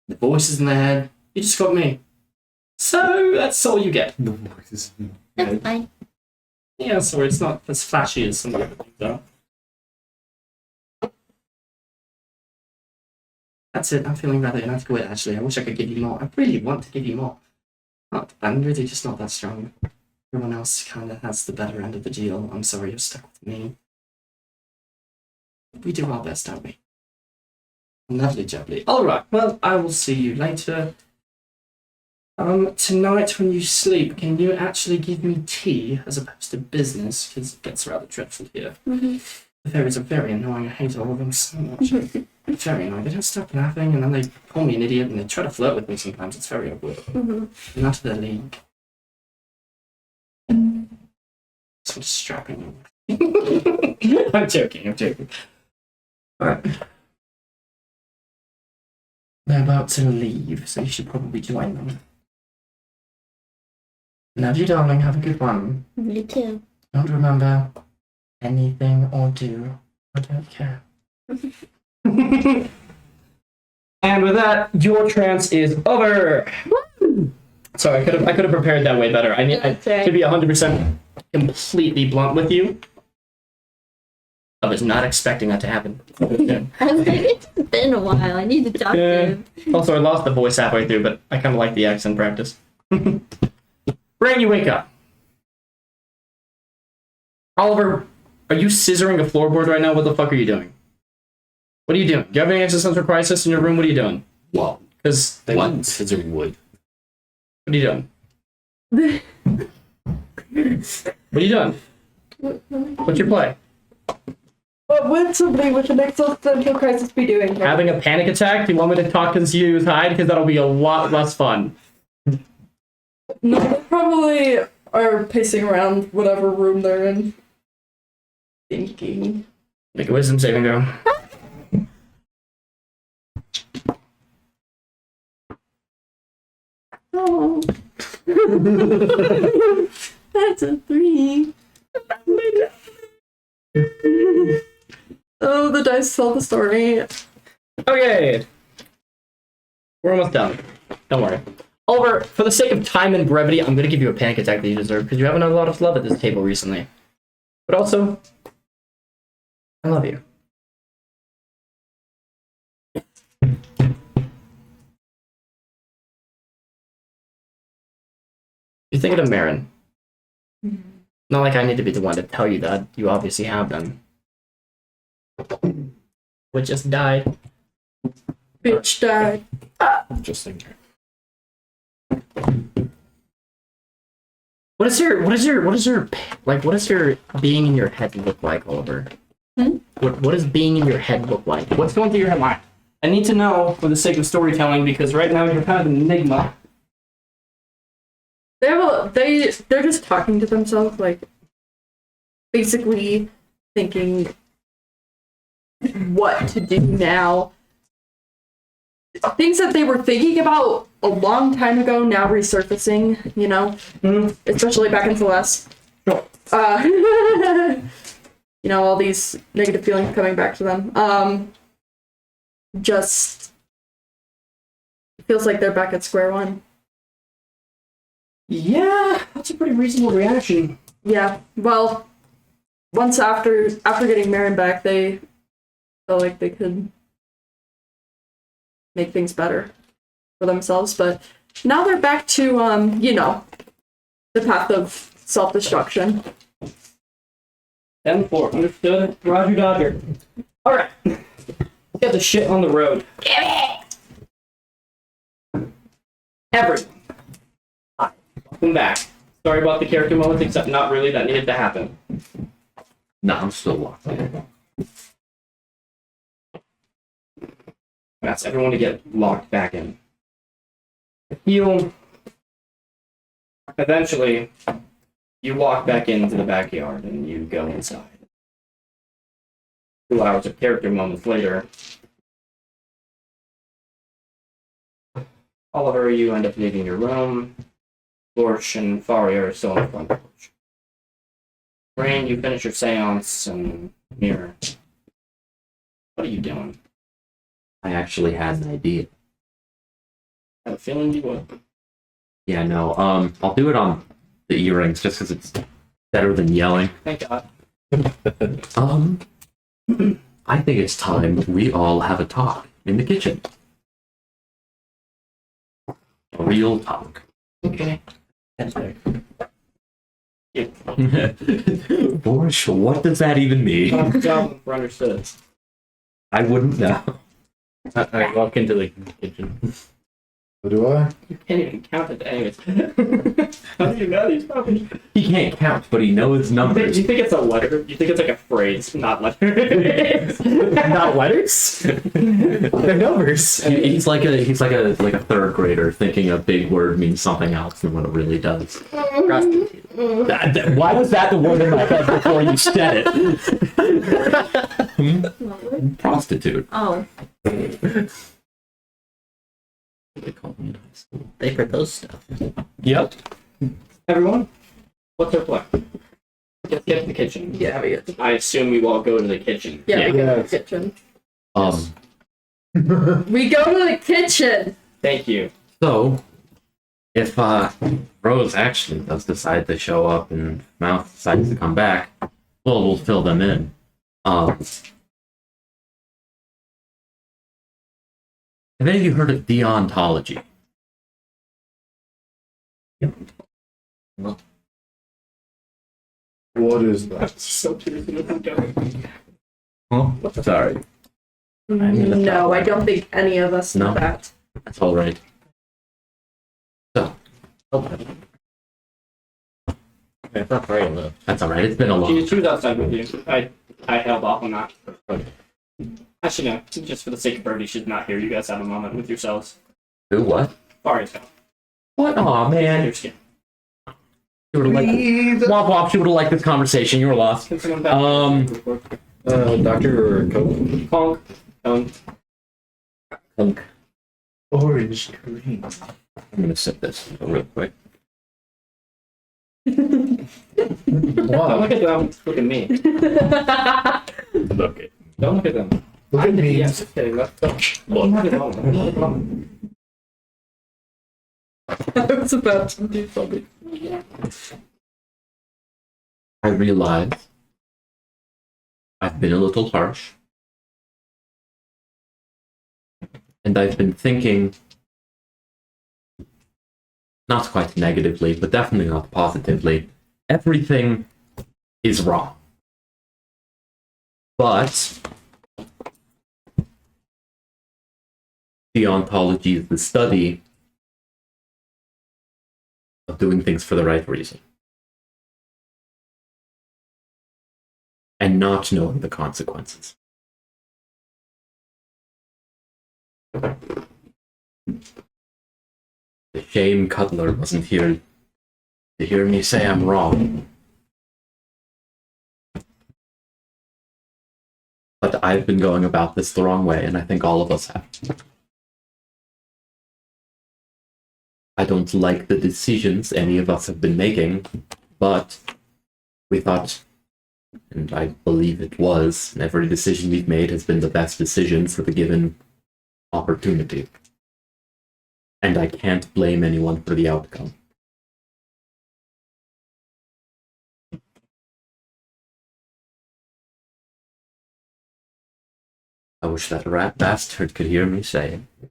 the voices in the head. You just got me. So that's all you get. The voices. That's fine. Yeah, sorry, it's not as flashy as some of the other things though. That's it. I'm feeling rather inadequate, actually. I wish I could give you more. I really want to give you more. I'm really just not that strong. Everyone else kind of has the better end of the deal. I'm sorry you're stuck with me. We do our best, don't we? Lovely jubbly. Alright, well, I will see you later. Tonight when you sleep, can you actually give me tea as opposed to business? Because it gets rather dreadful here. Mm-hmm. The fairies are very annoying. I hate all of them so much. Very annoying. They don't stop laughing, and then they call me an idiot, and they try to flirt with me sometimes. It's very awkward. Mm-hmm. Not their league. Sort of strapping. I'm joking. Alright. They're about to leave, so you should probably join them. Love you, darling. Have a good one. You too. Don't remember anything or do. I don't care. And with that, your trance is over. Sorry, I could have prepared that way better. To be 100% completely blunt with you, I was not expecting that to happen. I was like, it's been a while. I need to talk to him. Also, I lost the voice halfway through, but I kind of like the accent practice. Brain, you wake up. Oliver, are you scissoring a floorboard right now? What the fuck are you doing? What are you doing? Do you have any existential crisis in your room? What are you doing? Well, Because they want scissor wood. What are you doing? What are you doing? What's your play? What would somebody with an existential crisis be doing? Having a panic attack? Do you want me to talk to this use hide? Because that'll be a lot less fun. No, they probably are pacing around whatever room they're in. Thinking. Make a wisdom saving throw. Oh. That's a 3. Oh, the dice tell the story. Okay. We're almost done. Don't worry. Oliver, for the sake of time and brevity, I'm going to give you a panic attack that you deserve because you haven't had a lot of love at this table recently. But also, I love you. You're thinking of Marin. Not like I need to be the one to tell you that. You obviously have them. What just died? Bitch died. Just thinking. What does your being in your head look like, Oliver? What does being in your head look like? What's going through your head mind? I need to know for the sake of storytelling because right now you're kind of an enigma. They're just talking to themselves, like basically thinking what to do now. Things that they were thinking about a long time ago now resurfacing, you know, especially back in Celeste. You know, all these negative feelings coming back to them. Just feels like they're back at square one. Yeah, that's a pretty reasonable reaction. Yeah, well, once after getting Marin back, they felt like they could make things better for themselves, but now they're back to, you know, the path of self-destruction. 10-4, understood. Roger Dodger. Alright. Get the shit on the road. Everyone. Hi. Welcome back. Sorry about the character moments, except not really, that needed to happen. No, I'm still locked in. That's everyone to get locked back in. Eventually, you walk back into the backyard and you go inside. 2 hours of character moments later, Oliver, you end up leaving your room. Lorch and Faria are still on the front porch. Rain, you finish your seance and mirror. What are you doing? I actually had an idea. I have a feeling you would. Yeah, no. I'll do it on the earrings just because it's better than yelling. Thank God. I think it's time we all have a talk in the kitchen. A real talk. Okay. Boris, what does that even mean? Goblin for understood. I wouldn't know. I walk into the kitchen. What do I? You can't even count it anyways. How do you know these numbers? He can't count, but he knows numbers. You think it's a letter? You think it's like a phrase, not letters? Not letters? They're numbers. He's like a third grader thinking a big word means something else than what it really does. Why was that the word in my head before you said it? Prostitute. Oh. They call me in high school. They propose stuff. Yep. Everyone, what's our plan? Let's get to the kitchen. Yeah, we get to, I assume we all go to the kitchen. yeah, we go to Yes. the kitchen. Um. We go to the kitchen. Thank you. So, if Rose actually does decide to show up and Mouth decides to come back, well, we'll fill them in. Have any of you heard of deontology? What is that? So curious to know who goes. Oh, sorry. No, I don't think any of us know No. that. That's all right. So, It's not very low. that's all right. It's been a long. She was outside with you. I held off on that. Actually, no. Just for the sake of Birdie, she should not hear you guys have a moment with yourselves. Who? What? Faria's gone. What? Aw, man. Your skin. You would have liked. Womp womp. She would have liked this conversation. You were lost. Can someone back? Doctor or Coke? Conk. Hunk. Orange green. I'm gonna sip this real quick. Don't Wow. look at them. Look at me. Look it. Don't look at them. Look at me. Yes, just kidding. Let's look. Have it on. Have it on. I was about to do something. I realize I've been a little harsh. And I've been thinking, not quite negatively, but definitely not positively, everything is wrong. But deontology is the study of doing things for the right reason. And not knowing the consequences. The shame Cutler wasn't here to hear me say I'm wrong. But I've been going about this the wrong way, and I think all of us have. I don't like the decisions any of us have been making, but we thought, and I believe it was, every decision we've made has been the best decision for the given opportunity. And I can't blame anyone for the outcome. I wish that rat bastard could hear me say it.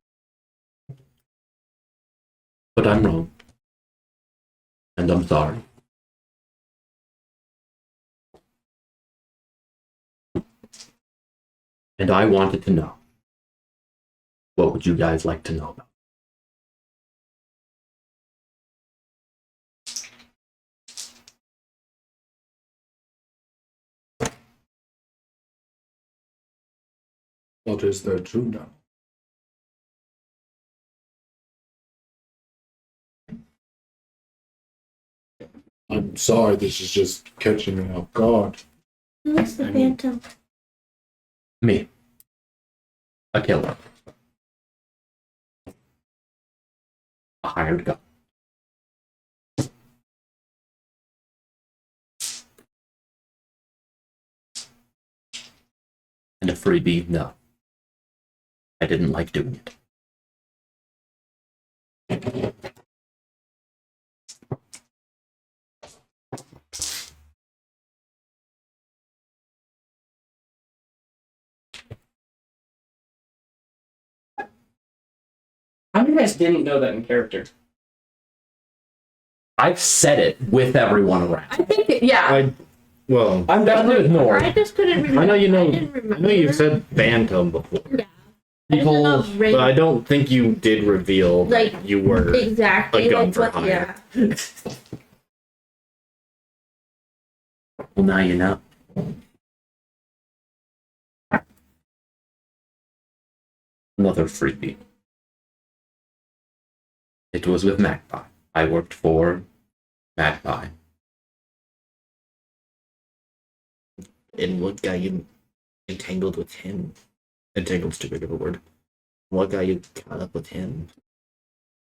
But I'm wrong. And I'm sorry. And I wanted to know. What would you guys like to know about? What is there to know? I'm sorry, this is just catching me off guard. Who's the phantom? Me. A killer. A hired gun. And a freebie, no. I didn't like doing it. How many of you guys didn't know that in character? I've said it with everyone around. I think, Well, I'm definitely ignored. I just couldn't remember. I know you know. didn't remember. I know you've said Phantom before, Yeah. I just don't know if Ray- but I don't think you did reveal Like, that you were exactly a gun like for what. hire. Yeah. Well, now you know. Another freebie. It was with Magpie. I worked for Magpie. And what got you entangled with him? Entangled's too big of a word. What got you caught up with him?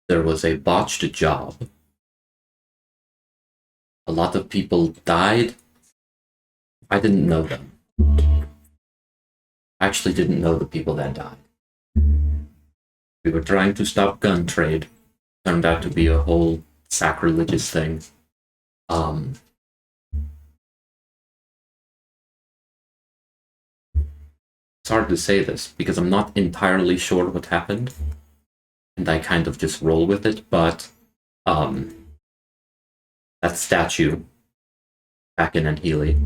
There was a botched job. A lot of people died. I didn't know them. I actually didn't know the people that died. We were trying to stop gun trade. Turned out to be a whole sacrilegious thing. It's hard to say this because I'm not entirely sure what happened. And I kind of just roll with it, but that statue back in Anhealy.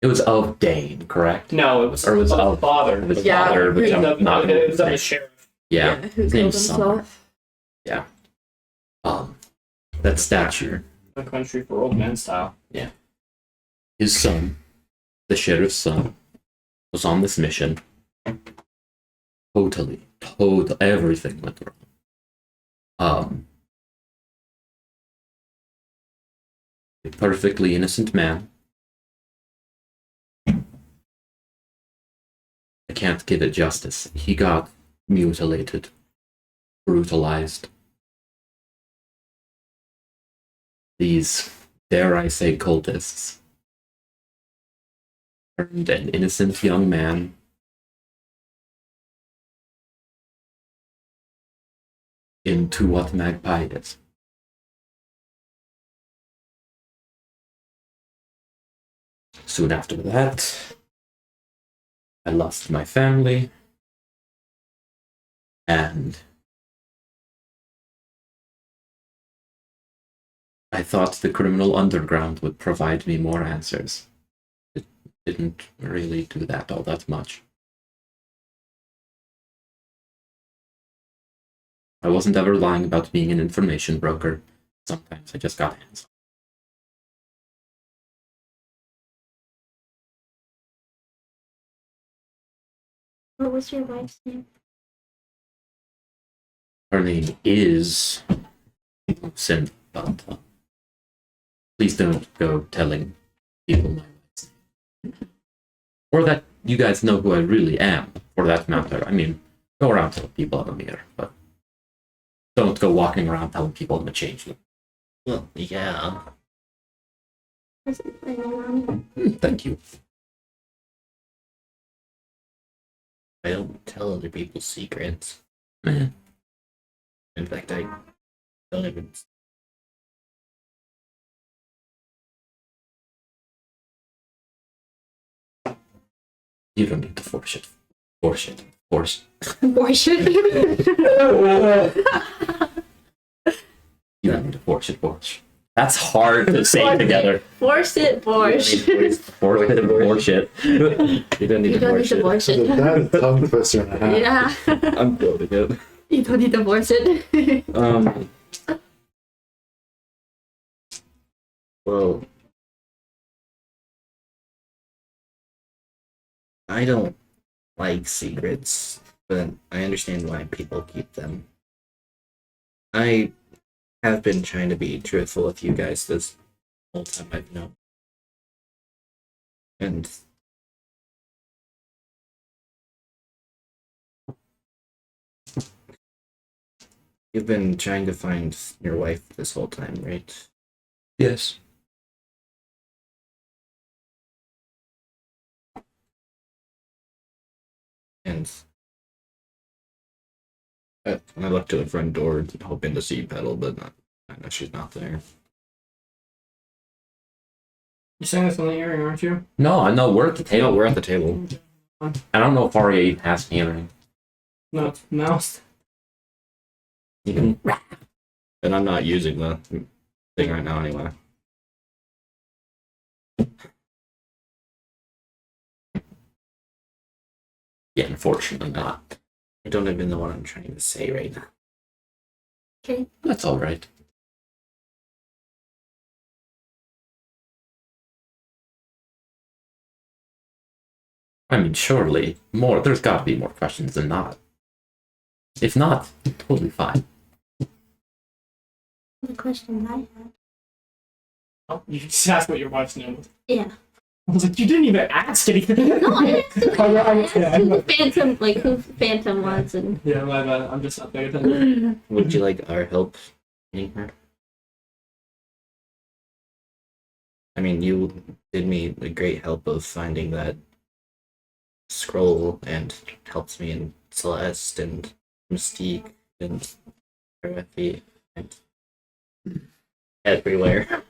It was of Dane, correct? No, it was, Or was of it father. It was Yeah. father, but I'm not gonna It was of say. the sheriff. Yeah, who his killed name's Summer. himself. Yeah. That statue, A country for old men style. his son, the sheriff's son, was on this mission. Total, everything went wrong. A perfectly innocent man. I can't give it justice. He got mutilated, brutalized. These, dare I say, cultists turned an innocent young man into what Magpie is. Soon after that, I lost my family, and I thought the criminal underground would provide me more answers. It didn't really do that all that much. I wasn't ever lying about being an information broker. Sometimes I just got hands on. What was your wife's name? Her name is Sin, but please don't go telling people my wife's name. Or that you guys know who I really am, for that matter. I mean, go around telling people I'm here, but don't go walking around telling people I'm a changeling. Well, yeah. Was it my mom? Thank you. I don't tell other people's secrets. Eh. In fact, I don't even. You don't need to force it. Force it. Force. Abortion. You don't need to force it. Force. That's hard to say together. Force it, Borsch. Force it and force it. You don't need You to don't need force to it. force So it. that tongue twister and a half. Yeah. I'm quoting it. You don't need to force it. Well, I don't like secrets, but I understand why people keep them. I have been trying to be truthful with you guys this whole time I've known. And you've been trying to find your wife this whole time, right? Yes. And I looked to the front door, hoping to see Petal, but I know she's not there. You're saying this in the area, aren't you? No, I know we're at the No, table. we're at the table. I don't know if Arya even has hearing. No, it's mouse. And I'm not using the thing right now anyway. Yeah, unfortunately not. I don't even know what I'm trying to say right now. Okay. That's all right. I mean, surely more. There's got to be more questions than not. If not, totally fine. The question I had. Oh, you just asked what your wife's name was. Yeah. I was like, you didn't even ask anything. No, I asked him, Oh, yeah, I asked yeah. who the Phantom was, and Yeah, my bad. I'm just not paying attention. Would you like our help finding her? I mean, you did me a great help of finding that scroll and helped me in Celeste and Mystique and Dorothy and everywhere.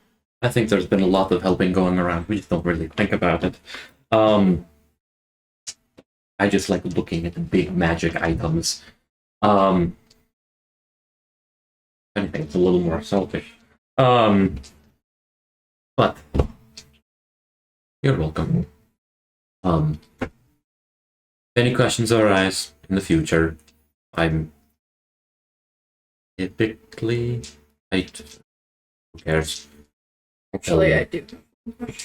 I think there's been a lot of helping going around. We just don't really think about it. I just like looking at the big magic items. If anything, it's a little more selfish. But you're welcome. If any questions arise in the future, I'm typically who cares? Actually, I do.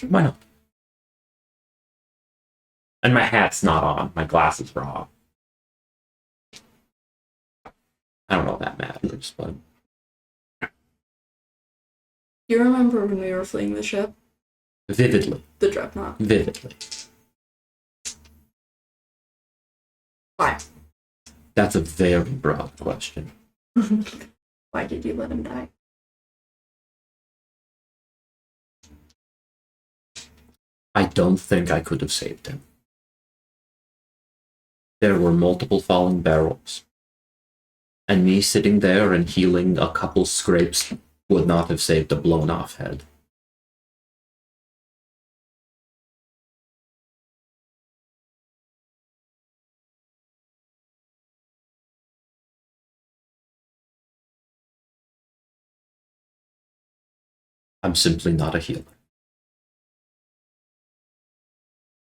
Why not? And my hat's not on. My glasses are off. I don't know if that matters, but You remember when we were fleeing the ship? vividly. The Dreadnought. Vividly. Why? That's a very broad question. Why did you let him die? I don't think I could have saved him. There were multiple falling barrels. And me sitting there and healing a couple scrapes would not have saved a blown off head. I'm simply not a healer.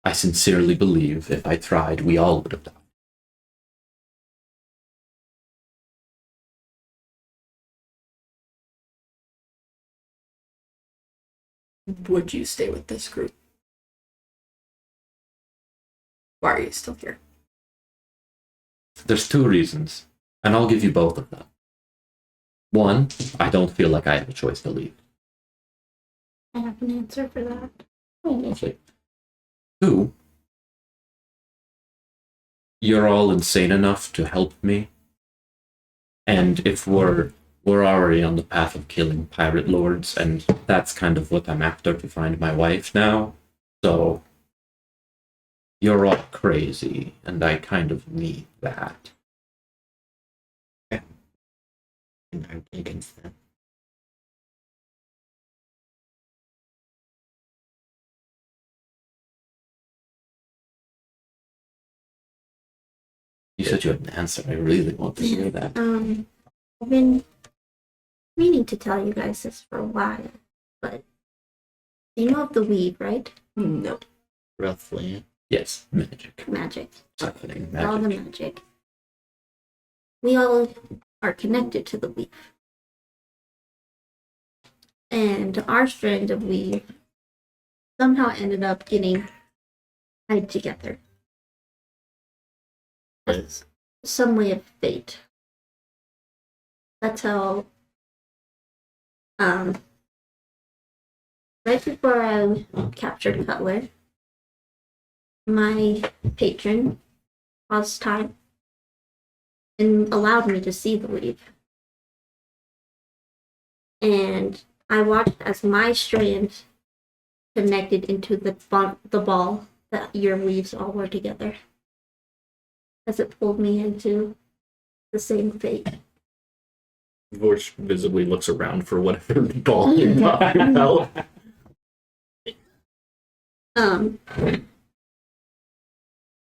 I sincerely believe if I tried, we all would have died. Would you stay with this group? Why are you still here? There's two reasons, and I'll give you both of them. One, I don't feel like I have a choice to leave. I have an answer for that. Oh, lovely. Two, you're all insane enough to help me. And if we're already on the path of killing pirate lords, and that's kind of what I'm after to find my wife now. So you're all crazy, and I kind of need that. I'm against that. You said you had an answer. I really want to hear that. I've been meaning to tell you guys this for a while, but you know of the weave, right? No. Roughly. Yes, magic. Magic. Happening All the magic. magic. We all are connected to the weave. And our strand of weave somehow ended up getting tied together. As some way of fate. That's how right before I captured Cutler, my patron paused time and allowed me to see the weave. And I watched as my strand connected into the ball that your weaves all were together. As it pulled me into the same fate. Vorsh visibly looks around for whatever ball you're talking about.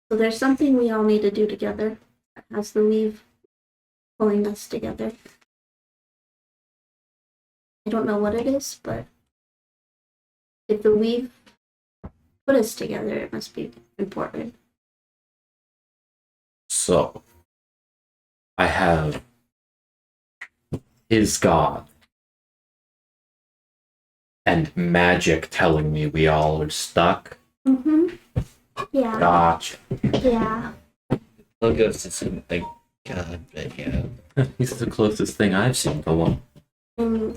So there's something we all need to do together that has the weave pulling us together. I don't know what it is, but if the weave put us together, it must be important. So, I have his god and magic telling me we all are stuck. Mm-hmm. Yeah. Gotcha. Yeah. I'll go to some like God, but yeah. He's the closest thing I've seen to one. I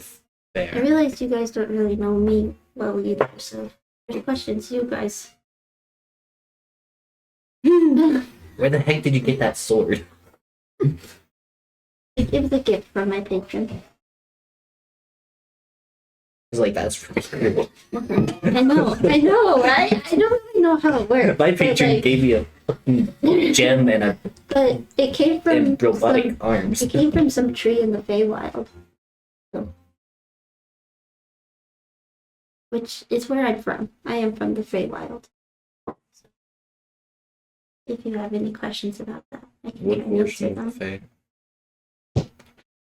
Fair. realize you guys don't really know me well either, so there's questions you guys. Where the heck did you get that sword? It was a gift from my patron. It's like that's pretty cool. I know, right? I don't really know how it works. My but, patron like, gave me a fucking gem and a but it came from and robotic some, arms. it came from some tree in the Feywild. So, which is where I'm from. I am from the Feywild. So, if you have any questions about that, I can What try and answer portion of the them. Fae?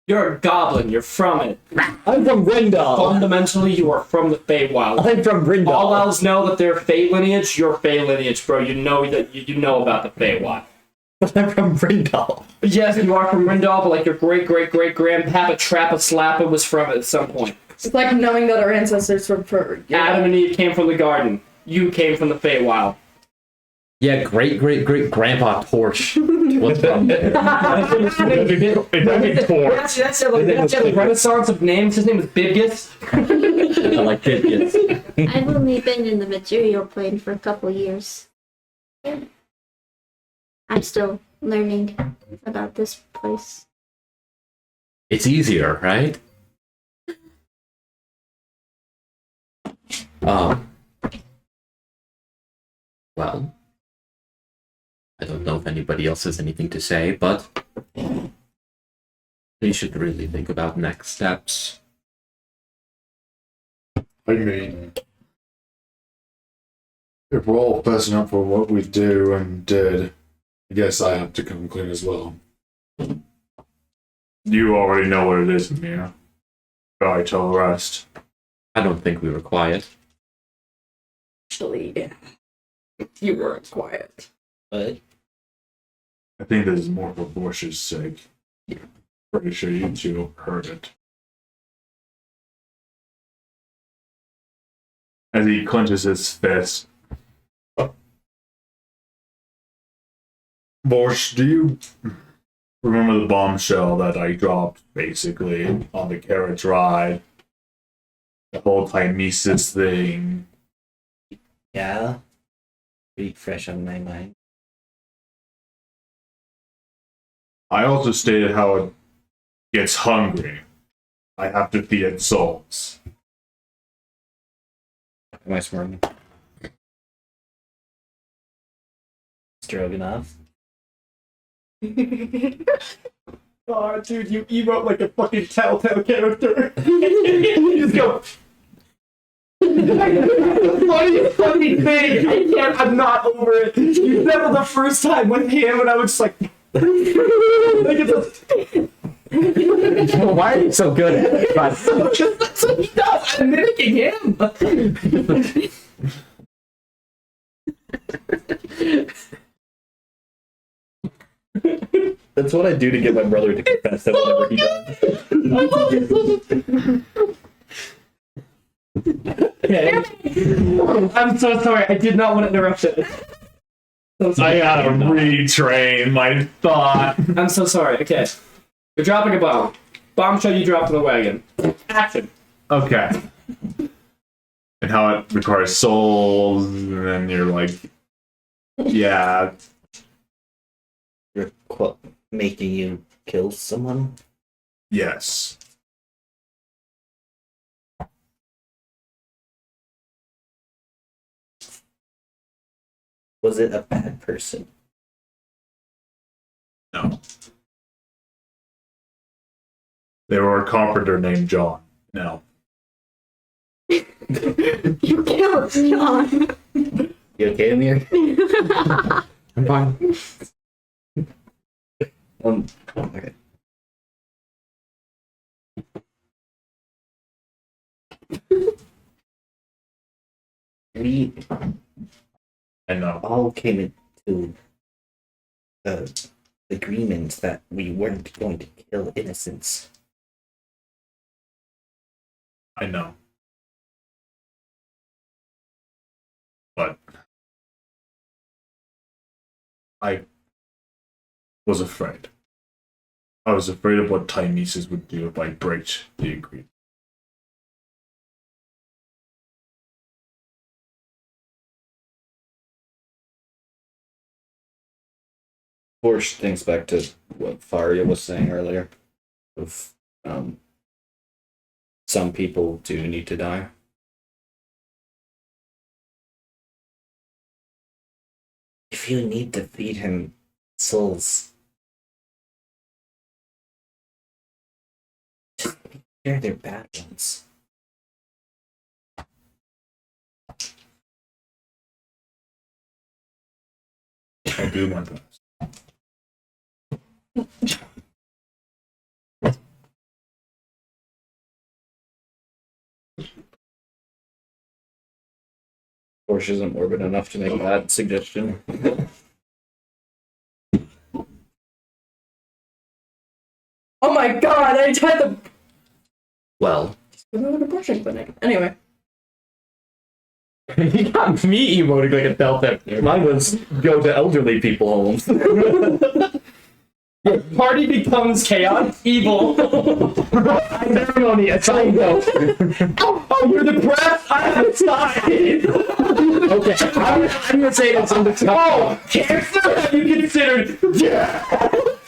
You're a goblin. You're from it. I'm from Brindal. Fundamentally, you are from the Feywild. I'm from Brindal. All elves know that they're Fey lineage. You're Fey lineage, bro. You know that you know about the Feywild. But I'm from Brindal. Yes, you are from Rindal, but like your great-great-great-grandpapa Trappa Slappa was from it at some point. It's like knowing that our ancestors were for Adam and Eve came from the garden. You came from the Feywild. Yeah, great grandpa Torch. What's wrong? It doesn't torch. That's the renaissance of names. His name was Bibgis. I like it. Yes. I've only been in the material plane for a couple years. I'm still learning about this place. It's easier, right? Well, I don't know if anybody else has anything to say, but we should really think about next steps. I mean, if we're all fessing up for what we do and did, I guess I have to come clean as well. You already know what it is, Mia. I tell the rest. I don't think we were quiet. Actually, you weren't quiet. But I think this is more for Bush's sake. Pretty sure you two heard it. As he clenches his fist. Borsch, do you Remember the bombshell that I dropped, basically, on the carriage ride? The whole Timesis thing. yeah, pretty fresh on my mind. I also stated how it gets hungry. I have to feed its souls. Am I smarting? Stroganoff. Oh, dude, you emote like a fucking Telltale character. You just go. Funny fucking thing. I can't. I'm not over it. You said it the first time with him, and I was just like. Like it's Why are you so good at it? that's what he does. I'm mimicking him. That's what I do to get my brother to confess that whatever he does. Okay. I'm so sorry. I did not want to interrupt it. So I sorry. gotta retrain my thought. I'm so sorry. Okay. You're dropping a bomb. Bombshell you dropped in the wagon. Action. Okay. And how it requires souls, and then you're like, yeah, You're making you kill someone. yes. Was it a bad person? No. They were a carpenter named John. No. You killed John. You okay, Amir? I'm fine. Okay. We I know. all came into the agreement that we weren't going to kill innocents. I know. But I was afraid. I was afraid of what Timesis would do if I breached the agreement. Porsche thinks back to what Faria was saying earlier. Of some people do need to die. If you need to feed him souls, just make sure they're bad ones. I'll do my best. Porsche isn't morbid enough to make that suggestion. Oh my god, I tried the Well, brushing clinic. Anyway. You got me emoting like a Delta. Mine was go to elderly people homes. Party becomes chaotic evil. Ceremony, a sign though. Oh, you're depressed? I'm excited. Okay, I'm gonna say this on the top. Oh, cancer? Have you considered? Yeah.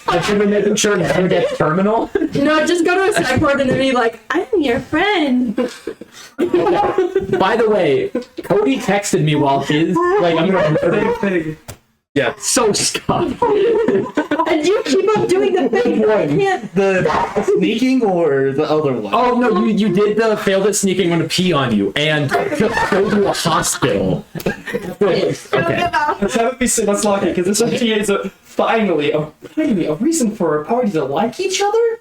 I should have making sure never gets terminal. No, just go to a sideboard and then be like, I'm your friend. By the way, Cody texted me while his I'm gonna yeah, so Scott. And you keep on doing the thing that I can't. The sneaking or the other one? Oh no, you did the failed at sneaking when to pee on you and just go to a hospital. Okay. Let's lock it, because this actually is finally a reason for a party to like each other.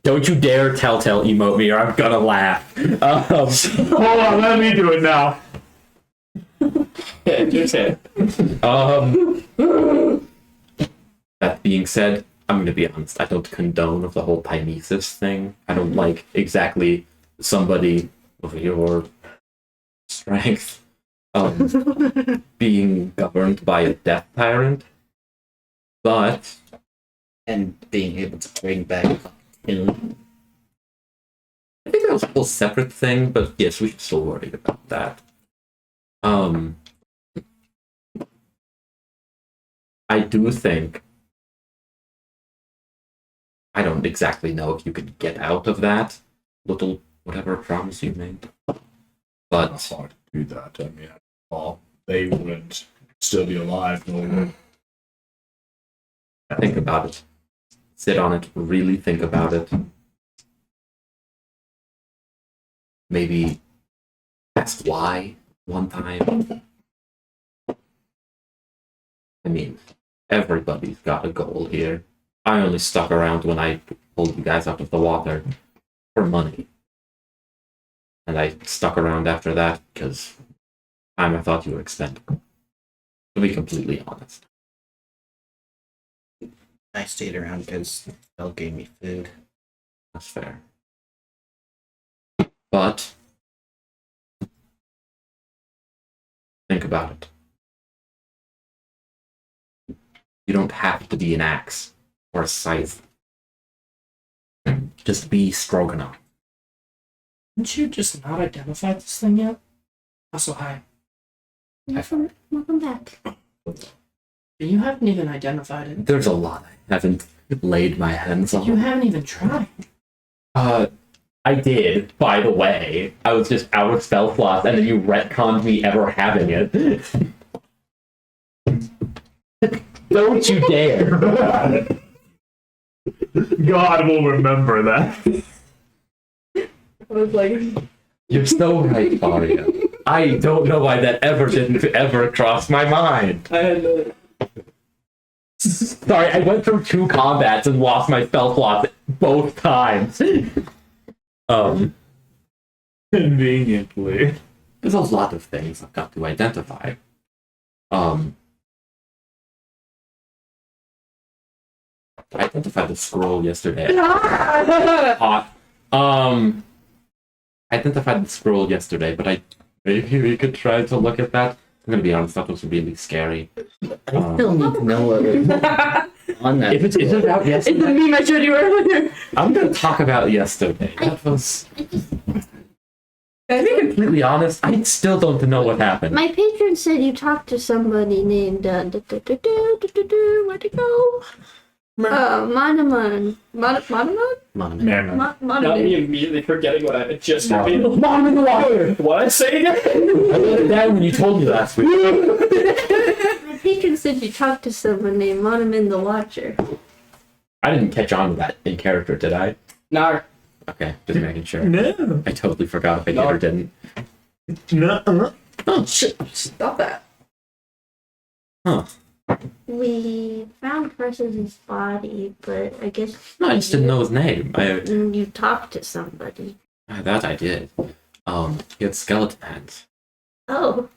Don't you dare telltale emote me or I'm gonna laugh. Hold on, let me do it now. Yeah, just say that being said, I'm going to be honest. I don't condone of the whole Timesis thing. I don't like exactly somebody of your strength being governed by a death tyrant. But And being able to bring back him. I think that was a whole separate thing, but yes, we should still worry about that. I do think I don't exactly know if you could get out of that little whatever promise you made. Not But hard to do that. I mean, all they wouldn't still be alive. No, think about it. Sit on it, really think about it. Maybe ask why one time. I mean, everybody's got a goal here. I only stuck around when I pulled you guys out of the water for money. And I stuck around after that because I thought you were expendable. To be completely honest. I stayed around because Belle gave me food. That's fair. But think about it. You don't have to be an axe or a scythe. Just be Stroganoff. Didn't you just not identify this thing yet? Also, hi. Welcome back. You haven't even identified it. There's a lot I haven't laid my hands You on. haven't even tried. I did, by the way. I was just out of spell slots and then you retconned me ever having it. Don't you dare. God will remember that. I was like, You're so right, Faria. I don't know why that didn't ever cross my mind. I had to. Sorry, I went through 2 combats and lost my spell slot both times. Conveniently. There's a lot of things I've got to identify. I identified the scroll yesterday. Hot. I identified the scroll yesterday, but maybe we could try to look at that. I'm gonna be honest, that was really scary. I still need to know what was on that. If it isn't out It's the yesterday, meme I showed you earlier. I'm gonna talk about yesterday. That was. To be completely honest, I still don't know what happened. My patron said you talked to somebody named where'd it go? Monoman. Monoman? Man, Not me Monoman. immediately forgetting what I just Mom repeated. in the water! What? Say again? I wrote it down when you told me last week. My patron said you talked to someone named Monoman the Watcher. I didn't catch on to that in character, did I? No. Okay, just making sure. no. I totally forgot if I did or didn't. No. Oh, shit. Stop that. Huh. We found Perseus's body, but I guess No, I just didn't know his name. you talked to somebody. That I did. He had skeleton hands. Oh.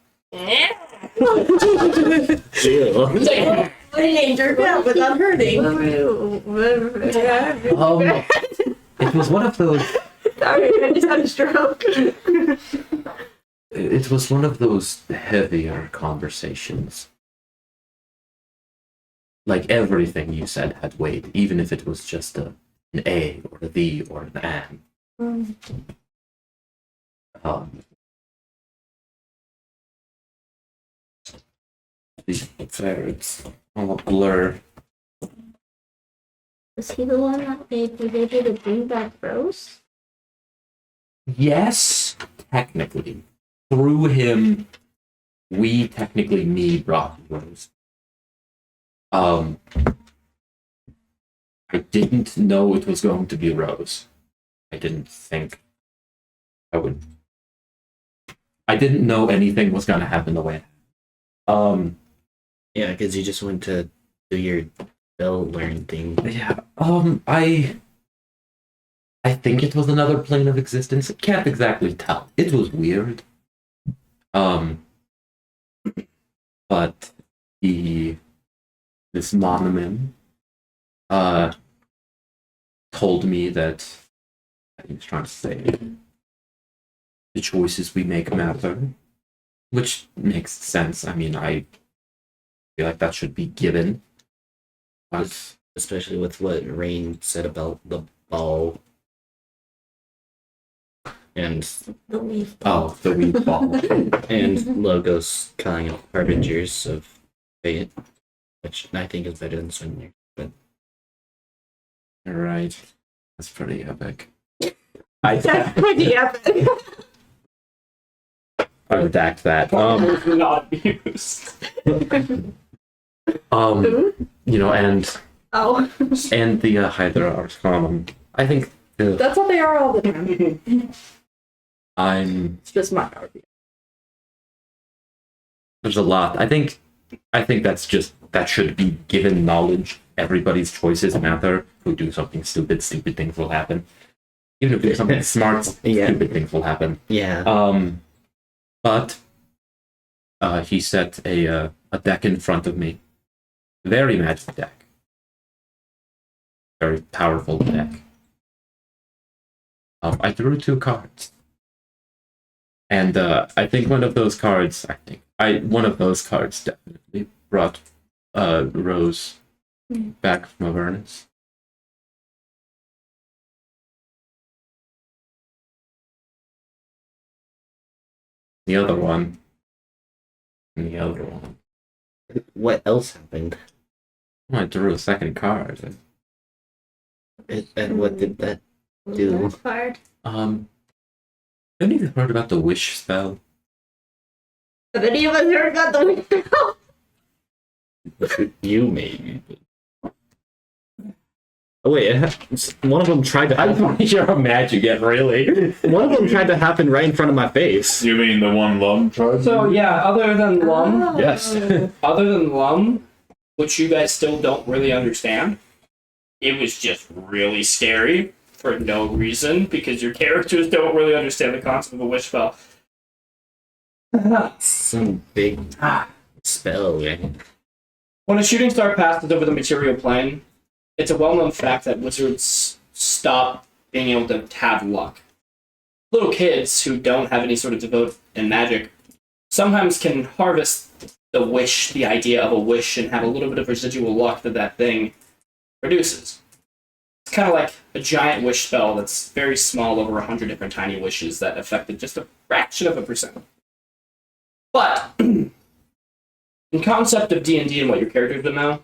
Danger, without hurting. It was one of those. Sorry, I just had a stroke. It was one of those heavier conversations. Like everything you said had weight, even if it was just an A or a the or an an. It's all a blur. Was he the one that was able to bring back Rose? Yes, technically. Through him, we technically brought Rose. I didn't know it was going to be Rose. I didn't think I would. I didn't know anything was going to happen the way. Yeah, because you just went to do your spell learn thing. Yeah. I think it was another plane of existence. I can't exactly tell. It was weird. But this monument told me that he was trying to say the choices we make matter, which makes sense. I mean, I feel like that should be given. But Especially with what Rain said about the ball. And The leaf. oh, the weed ball. and Logos calling it harbingers of fate, which I think is better than Swindler. But Right. That's pretty epic. That's pretty epic. I redact that. Was not used. You know, and Oh, the Hydra Arcanum. I think that's what they are all the time. It's just my power. there's a lot. I think that should be given knowledge. Everybody's choices matter. If we do something stupid things will happen. Even if we do something smart, stupid things will happen. yeah, But he set a deck in front of me. Very magic deck. Very powerful deck. I drew 2 cards. And I think one of those cards definitely brought Rose back from Avernus. The other one. what else happened? I drew a second card. And what did that Was do? that card? Have any of you heard about the wish spell? Have any of us heard about the window? You maybe. Oh wait, one of them tried to. You're a magic yet, really. One of them tried to happen right in front of my face. You mean the one Lum tried? So yeah, other than Lum, Yes. other than Lum, which you guys still don't really understand, it was just really scary for no reason because your characters don't really understand the concept of a wish spell. Some big spell, right? When a shooting star passes over the material plane, it's a well-known fact that wizards stop being able to have luck. Little kids who don't have any sort of devote in magic sometimes can harvest the wish, the idea of a wish, and have a little bit of residual luck that thing produces. It's kind of like a giant wish spell that's very small over 100 different tiny wishes that affected just a fraction of a percent. But in concept of D&D and what your characters would know,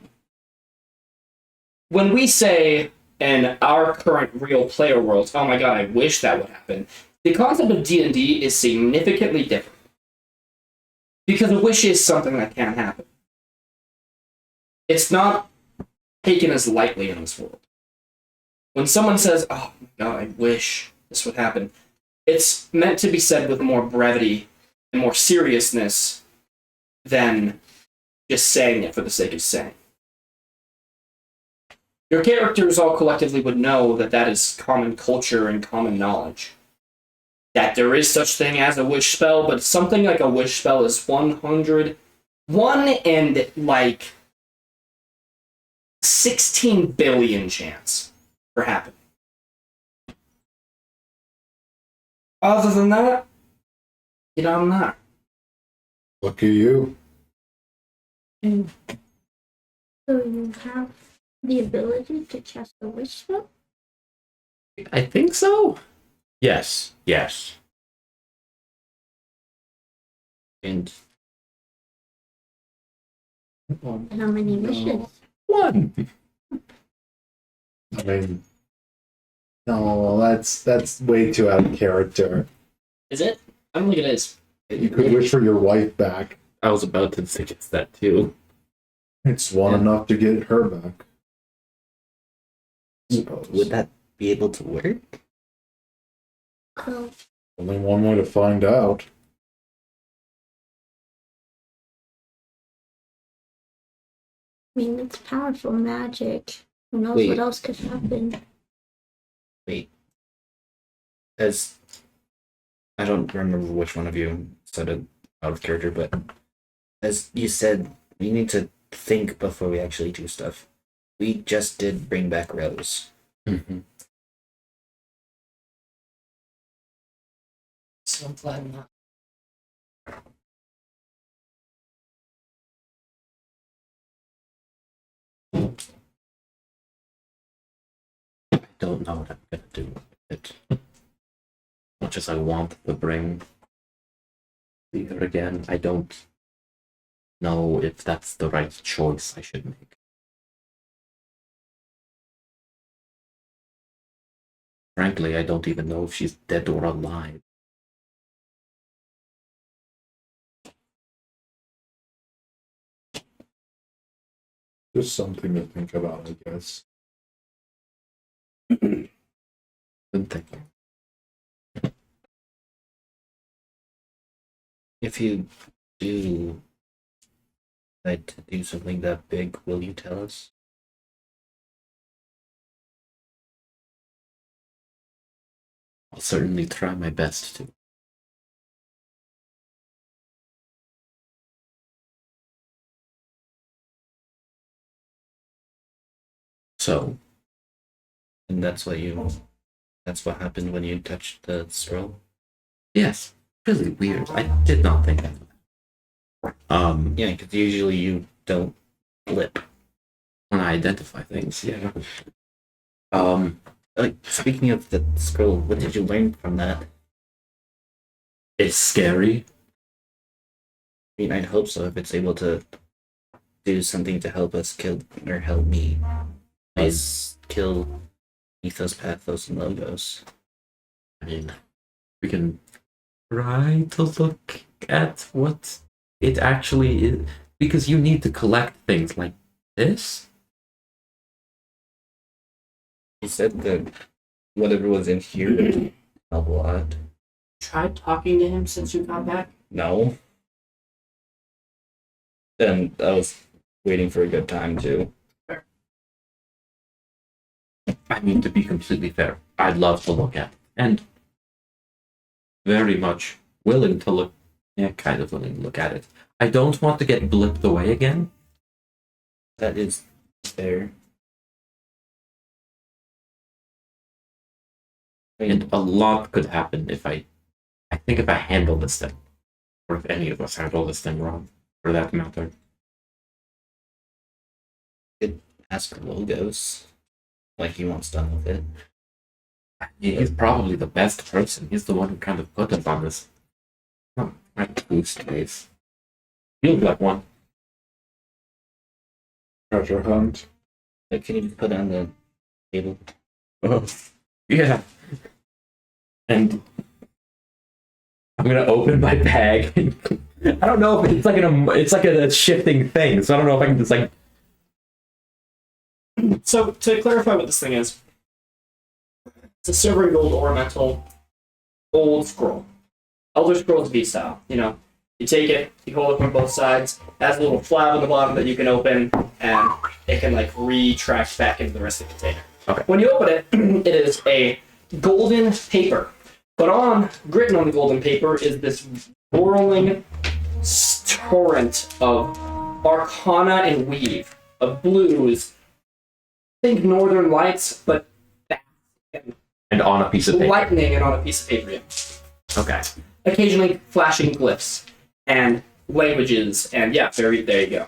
when we say in our current real player worlds, oh my god, I wish that would happen, the concept of D&D is significantly different. Because a wish is something that can happen. It's not taken as lightly in this world. When someone says, oh my god, I wish this would happen, it's meant to be said with more brevity and more seriousness than just saying it for the sake of saying. Your characters all collectively would know that that is common culture and common knowledge. That there is such thing as a wish spell, but something like a wish spell is 1 and like 16 billion chance for happening. Other than that, you don't know. Look at you. So you have the ability to cast a wish spell? I think so. Yes. And How many wishes? One. I mean, no, that's way too out of character. Is it? I don't think it is. You could wish for your wife back. I was about to suggest that too. It's one enough to get her back. would that be able to work? So, Only one way to find out. I mean, it's powerful magic. Who knows Wait. what else could happen? Wait. As I don't remember which one of you said it out of character, but as you said, we need to think before we actually do stuff. We just did bring back Rose. Mm-hmm. So I'm glad not. I don't know what I'm gonna do with it. Much as I want to bring her again, I don't know if that's the right choice I should make. Frankly, I don't even know if she's dead or alive. Just something to think about, I guess. Good thinking. If you do decide to do something that big, will you tell us? I'll certainly try my best to. So, And that's what happened when you touched the scroll? yes, really weird. I did not think of that. Yeah, because usually you don't flip. When I identify things, yeah. Like, speaking of the scroll, what did you learn from that? It's scary. I mean, I'd hope so if it's able to do something to help us kill, or help me. Us kill Ethos, Pathos, and Logos. I mean, we can try to look at what it actually is, because you need to collect things like this. He said that whatever was in here would help a lot. Tried talking to him since you got back? No. And I was waiting for a good time too. I mean, to be completely fair, I'd love to look at it. And very much willing to look, yeah, kind of willing to look at it. I don't want to get blipped away again. That is fair. And a lot could happen if I think if I handle this thing, or if any of us handle this thing wrong, for that matter. Ask Logos. Like he wants done with it. He's probably the best person. He's the one who kind of put us on this. Oh, my goose case. Feels like one. Treasure hunt. Like, can you just put it on the table? Oh, yeah. And I'm gonna open my bag. I don't know if it's like it's like a shifting thing, so I don't know if I can just like. So, to clarify what this thing is, it's a silver and gold ornamental old scroll. Elder Scrolls V style. You know, you take it, you hold it from both sides, it has a little flap on the bottom that you can open, and it can like retract back into the rest of the container. Okay. When you open it, it is a golden paper. But written on the golden paper is this whirling torrent of arcana and weave, of blues. Think Northern Lights, but And on a piece of paper. lightning and on a piece of paper. Yeah. Okay. Occasionally flashing glyphs and languages, and yeah, there you go.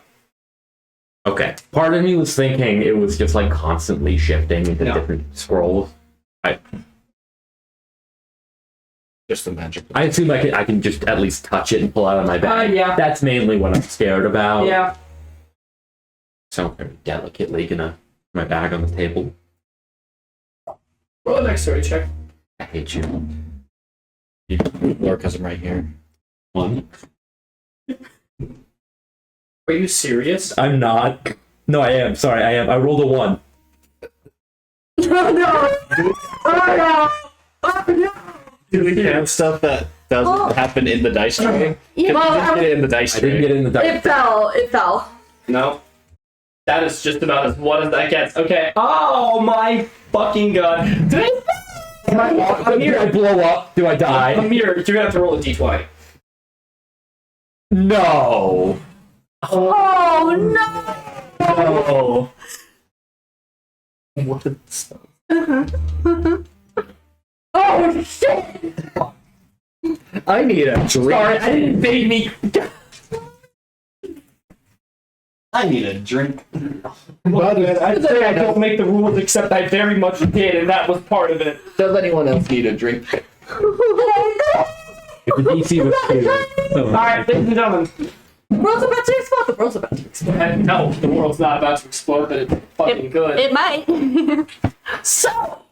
Okay. Part of me was thinking it was just like constantly shifting into No. different scrolls. Just the magic. I assume I can just at least touch it and pull it out of my bag. Yeah. That's mainly what I'm scared about. Yeah. So I'm very delicately gonna my bag on the table. Roll a dexterity check. I hate you. Or because I'm right here. One. Are you serious? I'm not. No, I am. Sorry, I am. I rolled a 1. Oh no! Oh no! Oh no! Do we have stuff that doesn't happen in the dice tray? Yeah, well, Just get it in the dice I tray. didn't get in the dice. It fell. It fell. No. That is just about as what as that gets. Okay. Oh my fucking god. Do I blow up? Do I die? Amir, you're gonna have to roll a d20. No. Oh no! Oh. What? Oh shit! I need a drink. Sorry, I didn't bait me. I need a drink. I'd say I don't make the rules, except I very much did, and that was part of it. Does anyone else need a drink? If the DC was 2. So Alright, ladies and gentlemen. The world's about to explode. The world's about to explode. No, the world's not about to explode, but it's fucking good. It might. So,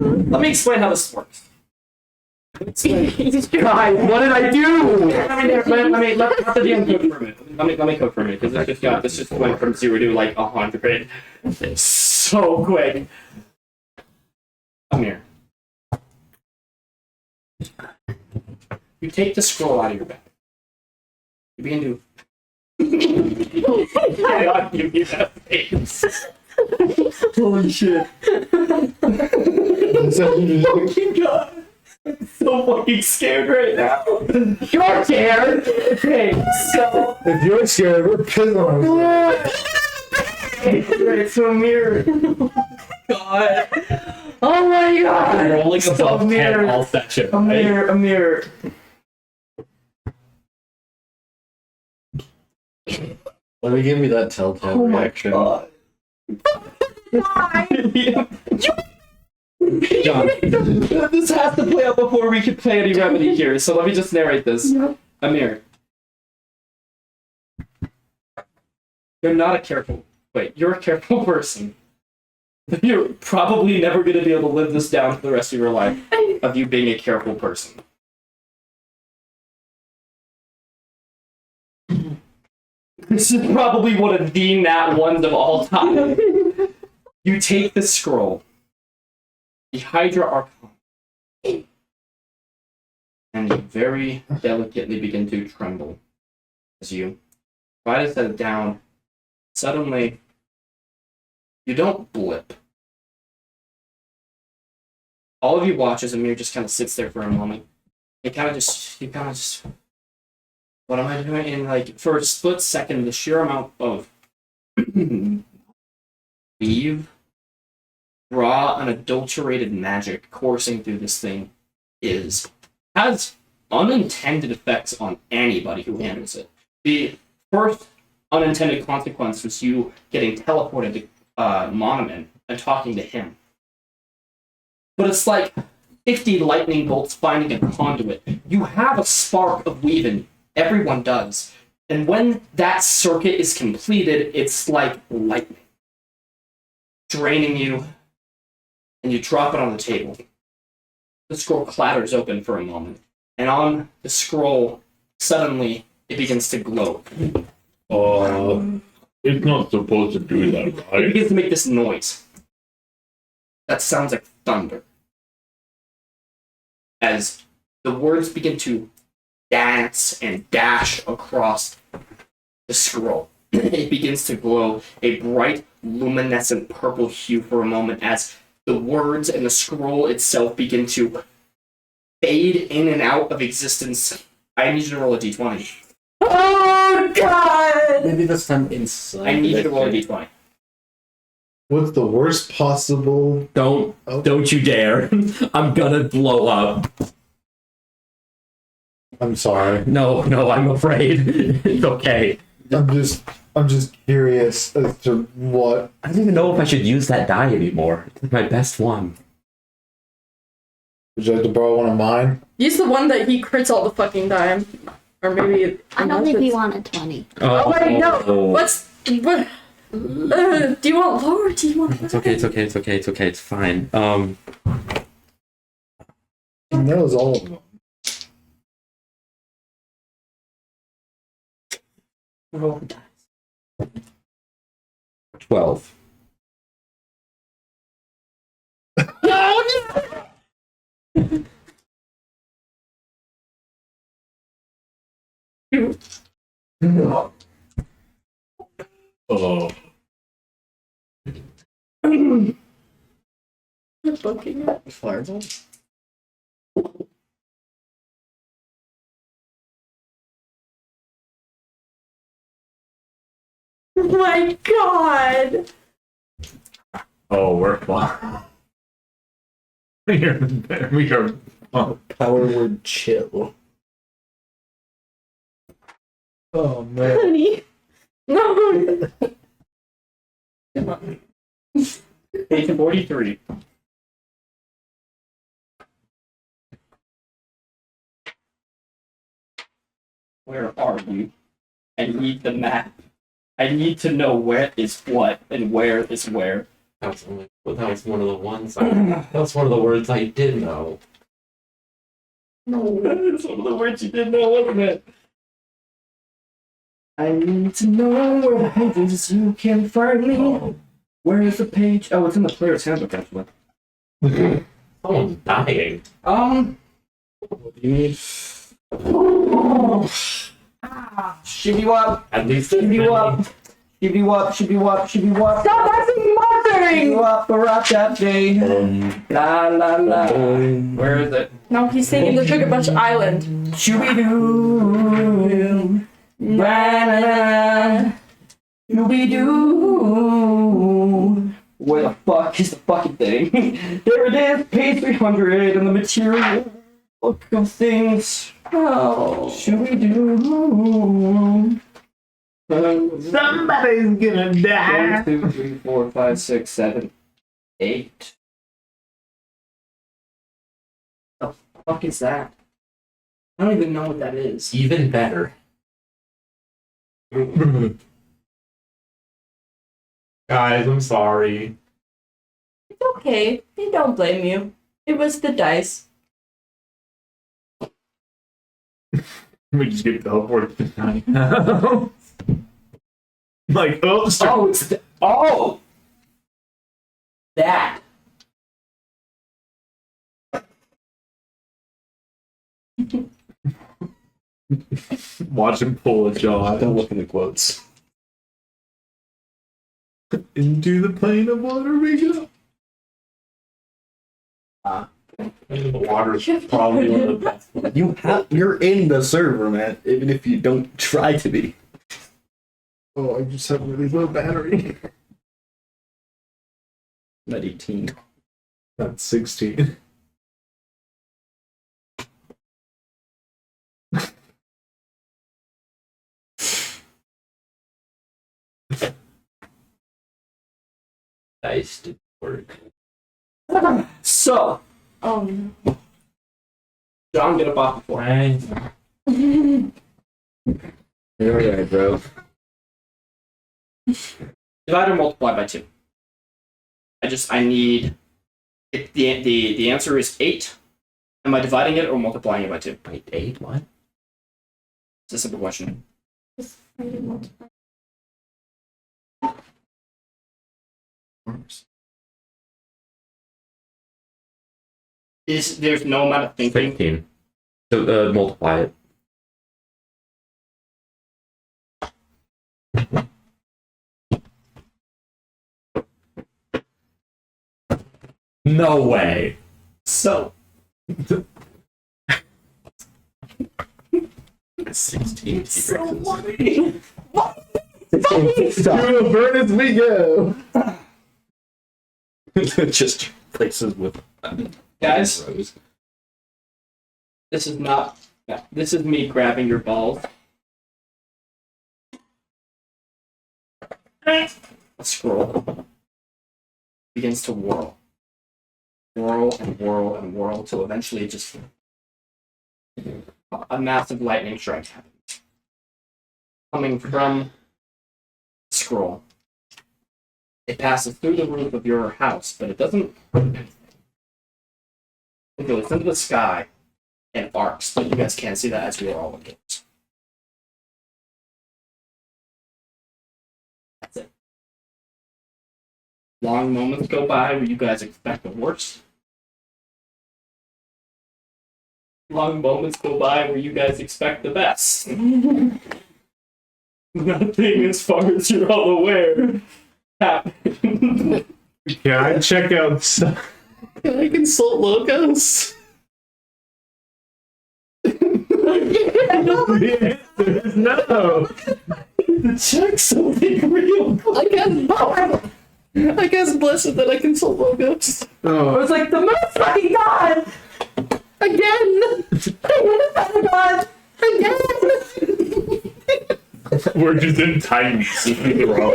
let me explain how this works. Guys, what did I do? Let the DM cook for a minute. Let me cook for a minute, because this just went from 0 to like 100 so quick. Come here. You take the scroll out of your bag. You begin to. God, give me that face. Holy shit. Fucking god. I'm so fucking scared right now. You're scared? Okay, so. If you're scared, we're pissing on ourselves. Right, so Amir. God. Oh my god. Rolling above 10 Amir. all session. Amir. Let me give me that telltale Oh my reaction. god. John. This has to play out before we can play any remedy here, so let me just narrate this. Amir. You're not a careful. Wait, you're a careful person. You're probably never going to be able to live this down for the rest of your life of you being a careful person. This is probably one of the nat ones of all time. You take the scroll, the Hydra Archon, and you very delicately begin to tremble as you try to set it down. Suddenly, you don't blip. All of you watch as Amir just kind of sits there for a moment. You kind of just, what am I doing? And like, for a split second, the sheer amount of weave, raw, unadulterated magic coursing through this thing has unintended effects on anybody who handles it. The first unintended consequence was you getting teleported to Monument and talking to him. But it's like 50 lightning bolts finding a conduit. You have a spark of weaving. Everyone does. And when that circuit is completed, it's like lightning. Draining you, and you drop it on the table. The scroll clatters open for a moment, and on the scroll, suddenly, it begins to glow. It's not supposed to do that, It right? begins to make this noise. That sounds like thunder. As the words begin to dance and dash across the scroll. It begins to glow a bright, luminescent purple hue for a moment as the words and the scroll itself begin to fade in and out of existence. I need you to roll a d20. Oh god! Maybe this time inside. I need you to roll a d20. What's the worst possible? Don't you dare. I'm gonna blow up. I'm sorry. No, I'm afraid. It's okay. I'm just curious as to what. I don't even know if I should use that die anymore. It's my best one. Would you like to borrow one of mine? Use the one that he crits all the fucking time. Or maybe. I don't think we want a 20. Oh, wait, no! What? Do you want lower or do you want It's okay, it's fine. He knows all of them. Roll the dice. 12. Oh, booking it? Fireball? Oh my god! oh, we're fine. we are. Oh, Power word chill. Oh man. Honey. No! Page 43. Where are you? I need the map. I need to know where is what and where is where. That was one of the ones. That was one of the words I did know. No, it's one of the words you didn't know, wasn't it? I need to know where the page is. You can find me. Where is the page? Oh, it's in the player's handbook, actually. Someone's dying. What do you need? Shibby wop. At least Shibby wop. Shibby wop. Shibby wop. Shibby wop. Stop asking Shibby monstering! wop. Rock that day. La la la. Where is it? No, he's singing the Sugar Bush Island. Shooby doo. Ba-da-da. Shooby doo. Where the fuck is the fucking thing? There it is, page 300, and the material book of things. Oh. Shooby doo. somebody's gonna die. 1, 2, 3, 4, 5, 6, 7, 8. The fuck is that? I don't even know what that is. Even better. Guys, I'm sorry. It's okay. They don't blame you. It was the dice. We just get teleported to tiny house. Like, oh, Oh, it's the, oh! that. Watch him pull a jaw. Don't look in the quotes. Into the plane of water we go. The water's probably one of the best. You're in the server, man. Even if you don't try to be. Oh, I just have really low battery. Not 18. That's 16. Dice didn't work. So, Oh no. John, get up off the floor. Right. Alright, bro. Divide or multiply by 2. I need the answer is 8. Am I dividing it or multiplying it by 2? Wait, 8? What? It's a simple question. Just try to multiply. There's no amount of thinking? 15. So, multiply it. No way. So, 16. so funny. Through the furnace we go! Just places with Guys, rows. this is not. This is me grabbing your balls. A scroll begins to whirl. Whirl and whirl and whirl till eventually just a massive lightning strike happens. Coming from the scroll. It passes through the roof of your house, but it doesn't hurt anything. It goes into the sky and arcs, but you guys can't see that as we are all indoors. That's it. Long moments go by where you guys expect the worst. Long moments go by where you guys expect the best. Nothing, as far as you're all aware, happened. Can I check out stuff? Can I consult logos? The answer is no. Check something real. I guess blessed that I consult logos. Oh, It's like the most fucking god! Again! God! We're just in tiny bro.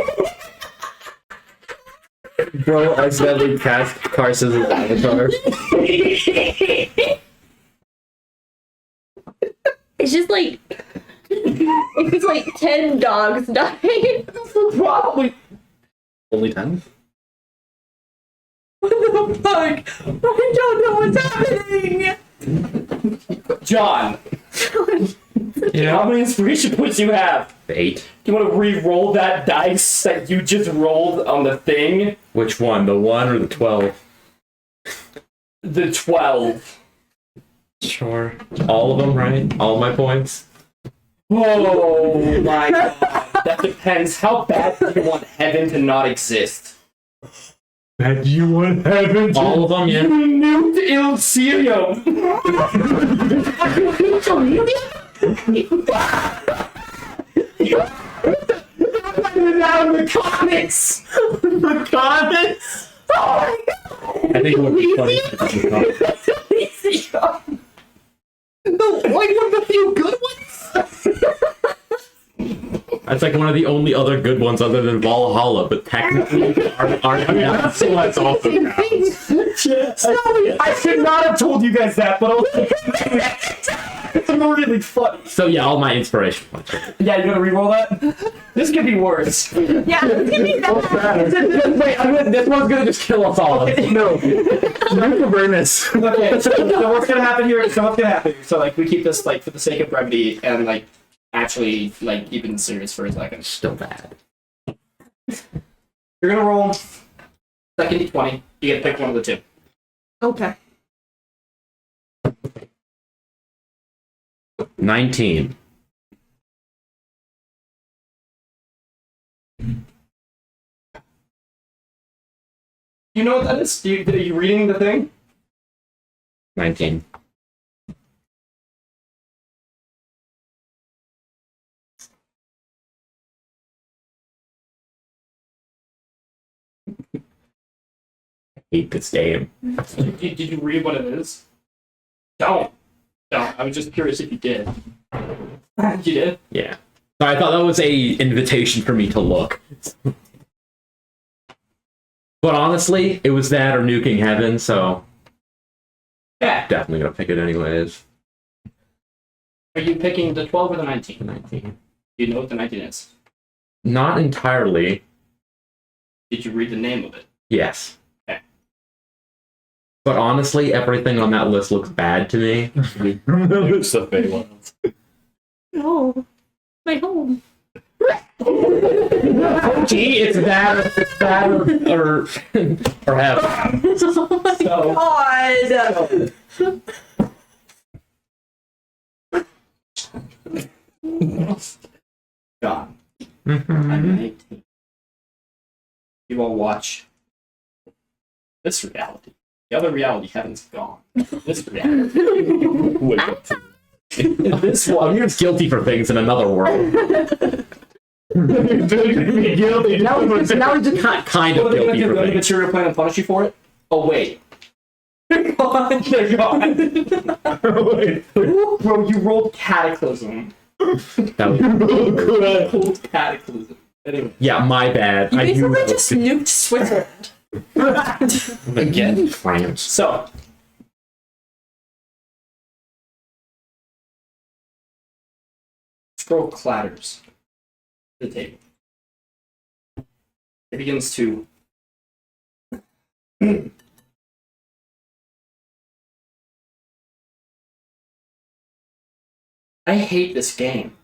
Bro, I accidentally cast Carson's avatar. It's just like it's just like 10 dogs dying. Probably. Only 10? What the fuck? I don't know what's happening! John, how many inspiration points do you have? 8. Do you want to re-roll that dice that you just rolled on the thing? Which one? The 1 or the 12? The 12. Sure. All of them, right? All my points? Oh my god. That depends. How bad do you want heaven to not exist? That you want heaven to... All of them, yeah. You nuked Il Sirio. Out in the comics. The comics. Oh my god. I think it would be funny. Like one of the few good ones. That's like one of the only other good ones other than Valhalla, but technically aren't That's what's also counts. I should not have told you guys that, but it's really funny. So yeah, all my inspiration points. Yeah, you gonna re-roll that? This could be worse. Yeah, it's gonna be bad. Wait, this one's gonna just kill us all. No. Avernus. Okay, so what's gonna happen here? So like we keep this like for the sake of brevity and like actually like even serious for a second. Still bad. You're gonna roll Second d20. You get to pick one of the two. Okay. 19. You know what that is? Are you reading the thing? 19. I hate this game. Did you read what it is? Don't. I was just curious if you did. You did? Yeah. So I thought that was a invitation for me to look. But honestly, it was that or Nuking Heaven, so Yeah. definitely gonna pick it anyways. Are you picking the 12 or the 19? 19. Do you know what the 19 is? Not entirely. Did you read the name of it? Yes. Okay. But honestly, everything on that list looks bad to me. It's the fake ones. No. My home. Gee, it's that or heaven. Oh my god. John. Mhm. I'm 19. You all watch this reality. The other reality, heaven's gone. This reality. This one. You're guilty for things in another world. Now he's just kind of What are they guilty gonna do? for Go to things. material plan and punish you for it? Oh wait. They're gone. They're gone. Wait. Bro, you rolled Cataclysm. That was, You rolled Cataclysm. Anyway. yeah, my bad. You I knew basically that just nuked Switzerland. again. France. So. Scroll clatters to the table. It begins to I hate this game.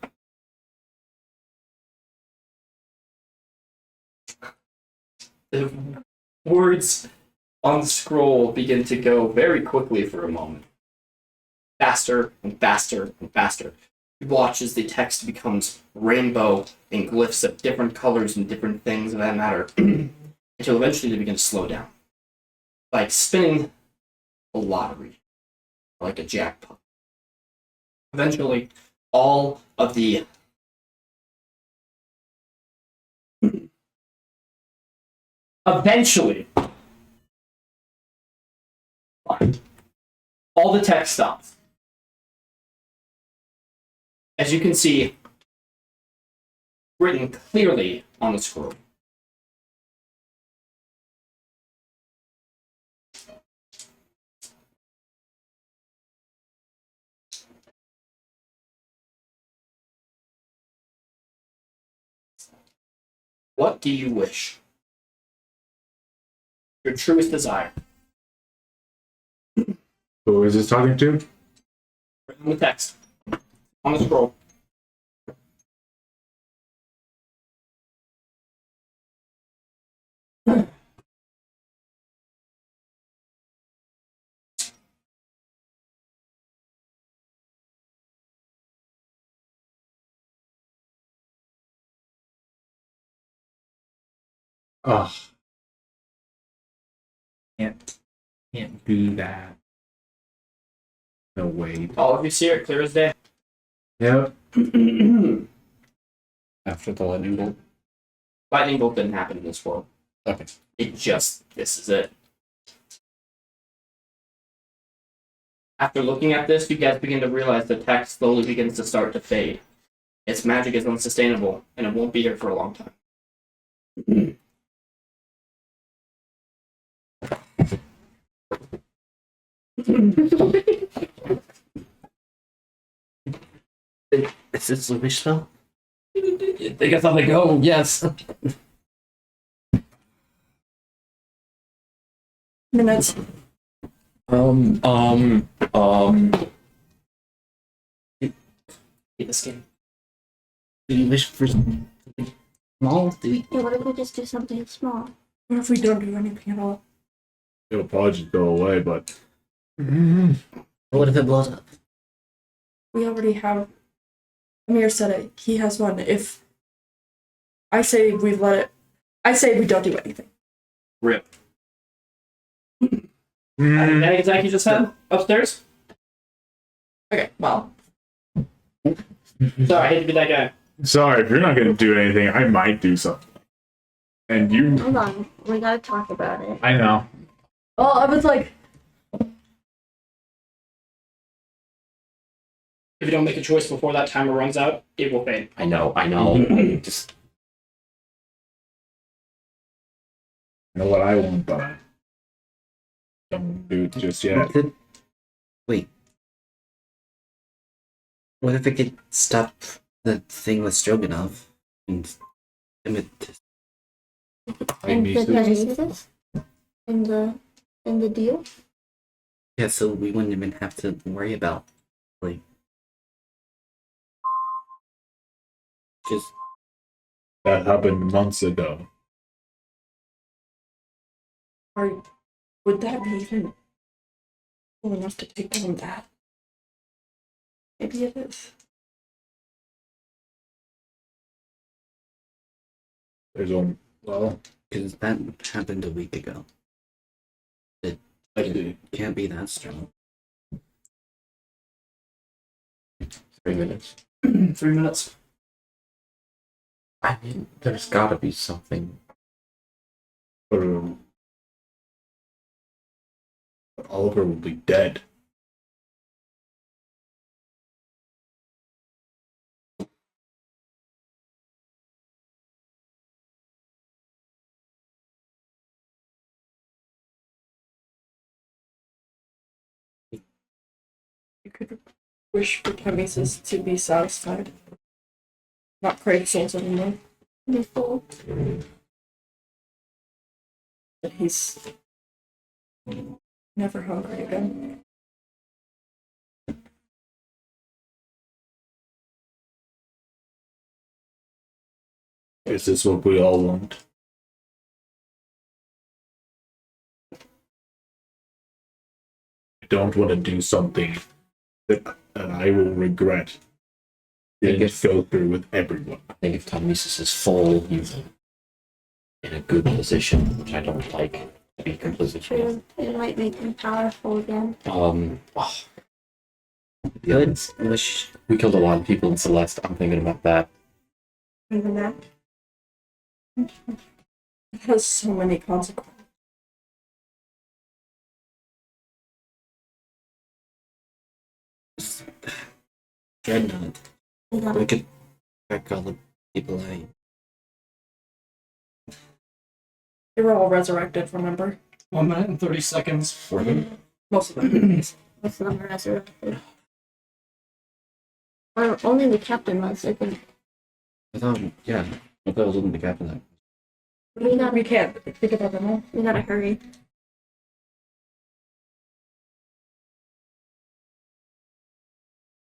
The words on the scroll begin to go very quickly for a moment. Faster and faster and faster. You watch as the text becomes rainbow and glyphs of different colors and different things of that matter until eventually they begin to slow down. Like spinning a lottery, like a jackpot. Eventually, all of the all the text stops. As you can see, written clearly on the scroll. What do you wish? Your truest desire. Who is this talking to? Written on the text. On the scroll. Oh, Can't do that. No way. All of you see it clear as day. yep. After the lightning bolt. Lightning bolt didn't happen in this world. Okay. This is it. After looking at this, you guys begin to realize the text slowly begins to start to fade. Its magic is unsustainable, and it won't be here for a long time. Is this a wish spell? I think that's how they go. Yes. Minutes. Hate this game. Do you wish for something small? Yeah, what if we just do something small? What if we don't do anything at all? It'll probably just go away, but What if it blows up? We already have. Amir said it. He has one. If I say we let it, I say we don't do anything. Rip. Anything Zach you just had upstairs? Okay, well, Sorry, I hate to be that guy. sorry, if you're not gonna do anything, I might do something. And you, Hold on, we gotta talk about it. I know. well, I was like, If you don't make a choice before that timer runs out, it will fade. I know. I just Know what I want, but I don't do it just yet. Wait. What if it could stop the thing with Stroganoff and limit And the diagnosis? And the deal? Yeah, so we wouldn't even have to worry about like just That happened months ago. or would that be even cool enough to take down that? Maybe it is. There's only well, because that happened a week ago. It can't be that strong. 3 minutes. 3 minutes. I mean, there's gotta be something. but Oliver will be dead. You could wish for Timesis to be satisfied. Not crave souls anymore. Be full. That he's never hungry again. Is this what we all want? I don't want to do something that I will regret. Didn't go through with everyone. I think if Timesis is full, he's in a good position, which I don't like, to be completely True. It might make him powerful again. Oh, Good. Wish we killed a lot of people in Celeste. I'm thinking about that. Even that. It has so many consequences. Dreadnought. Yeah. We could track all the people I. They were all resurrected, remember? 1 minute and 30 seconds. Most of them. Most of them are resurrected. Or only the captain was, I think. I thought, yeah, I thought it was the captain. We can't think about them all. We gotta hurry.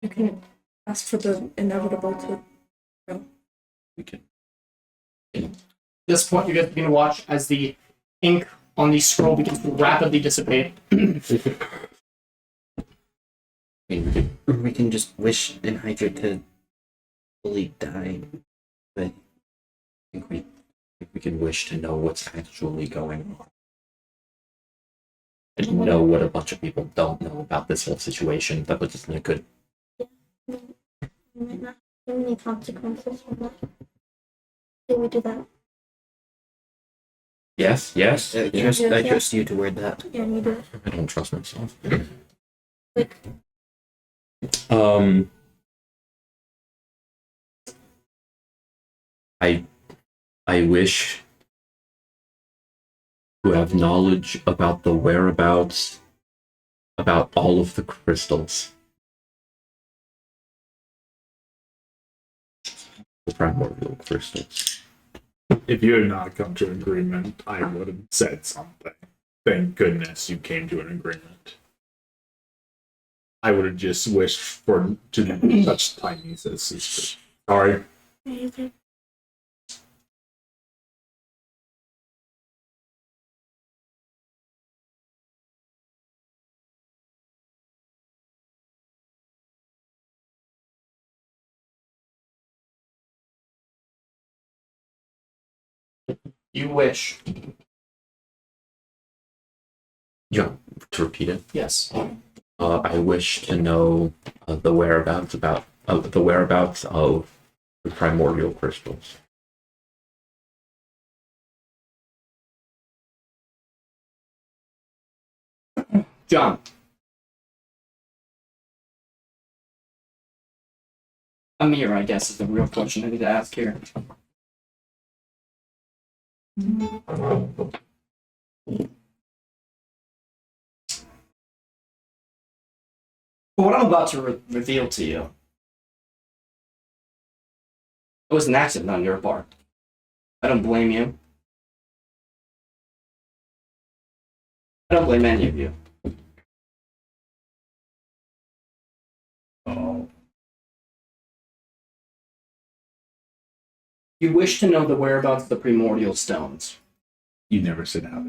You can ask for the inevitable to. We can. At this point, you guys begin to watch as the ink on the scroll begins to rapidly dissipate. Or we can just wish an Hydra to fully die. But I think we can wish to know what's actually going on. And know what a bunch of people don't know about this whole situation. That was just a good. We might not have any consequences from that. Did we do that? Yes. I trust you to word that. Yeah, we do it. I don't trust myself. Like, I wish to have knowledge about the whereabouts, about all of the crystals. The primordial crystals. If you had not come to an agreement, I would have said something. Thank goodness you came to an agreement. I would have just wished for to touch Timesis. Sorry. okay. You wish. Yeah, to repeat it. Yes. I wish to know the whereabouts of the primordial crystals. John. Amir, I guess, is the real question I need to ask here. What I'm about to reveal to you, it was an accident on your part. I don't blame you. I don't blame any of you. Oh. You wish to know the whereabouts of the primordial stones. You never said how.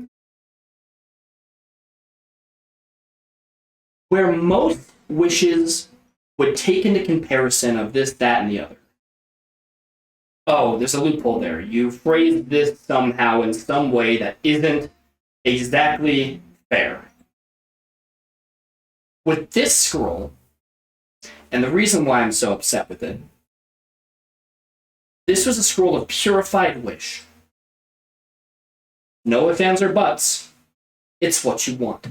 Where most wishes would take into comparison of this, that, and the other. Oh, there's a loophole there. You phrased this somehow in some way that isn't exactly fair. With this scroll, and the reason why I'm so upset with it, this was a scroll of purified wish. No ifs, ands, or buts. It's what you want.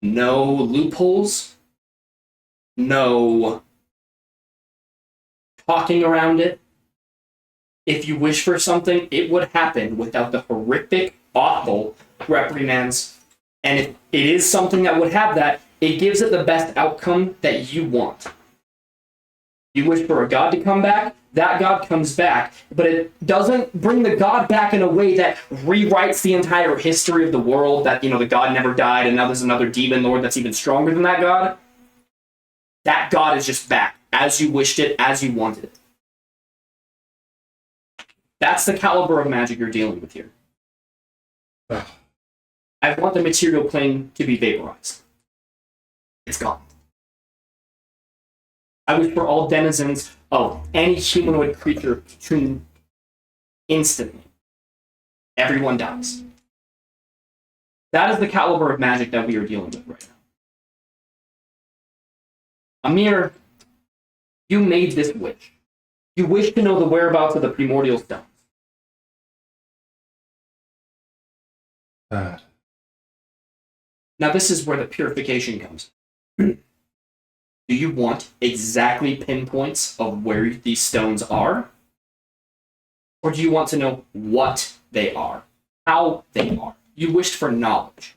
No loopholes. No talking around it. If you wish for something, it would happen without the horrific, awful reprimands. And if it is something that would have that, it gives it the best outcome that you want. You wish for a god to come back, that god comes back, but it doesn't bring the god back in a way that rewrites the entire history of the world, that, the god never died and now there's another demon lord that's even stronger than that god. That god is just back, as you wished it, as you wanted it. That's the caliber of magic you're dealing with here. I want the material plane to be vaporized. It's gone. I wish for all denizens of any humanoid creature to instantly. Everyone dies. That is the caliber of magic that we are dealing with right now. Amir, you made this wish. You wish to know the whereabouts of the primordial stones. Now this is where the purification comes. Do you want exactly pinpoints of where these stones are? Or do you want to know what they are? How they are? You wished for knowledge.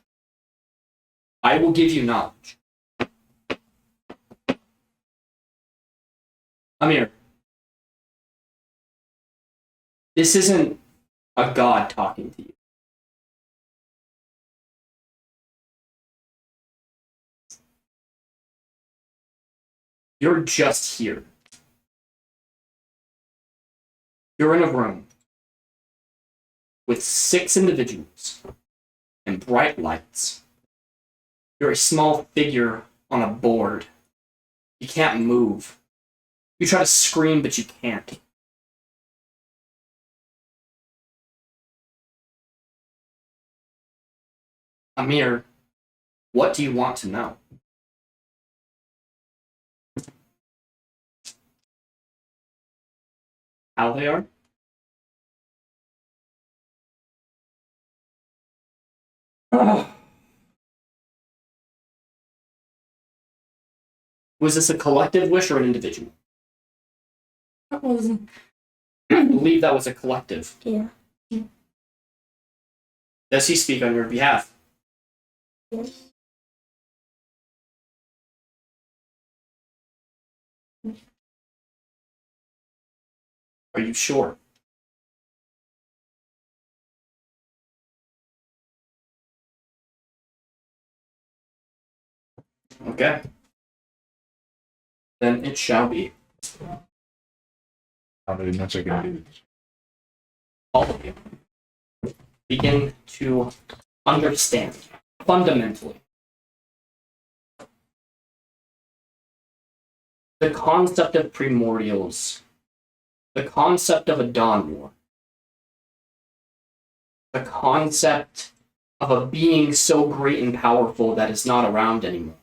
I will give you knowledge. Amir, this isn't a god talking to you. You're just here. You're in a room with 6 individuals and bright lights. You're a small figure on a board. You can't move. You try to scream, but you can't. Amir, what do you want to know? How they are? Was this a collective wish or an individual? That was I believe that was a collective. Yeah. Does he speak on your behalf? Yes. Are you sure? Okay. Then it shall be. How much I can do? All of you begin to understand fundamentally the concept of primordials, the concept of a dawn war, the concept of a being so great and powerful that is not around anymore.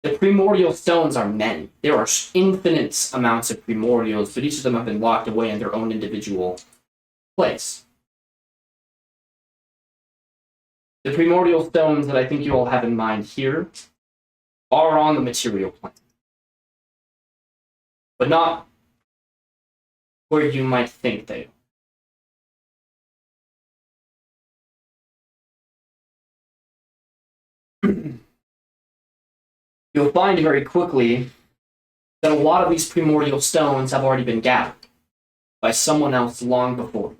The primordial stones are many. There are infinite amounts of primordials, but each of them have been locked away in their own individual place. The primordial stones that I think you all have in mind here are on the material plane, but not where you might think they are. You'll find very quickly that a lot of these primordial stones have already been gathered by someone else long before.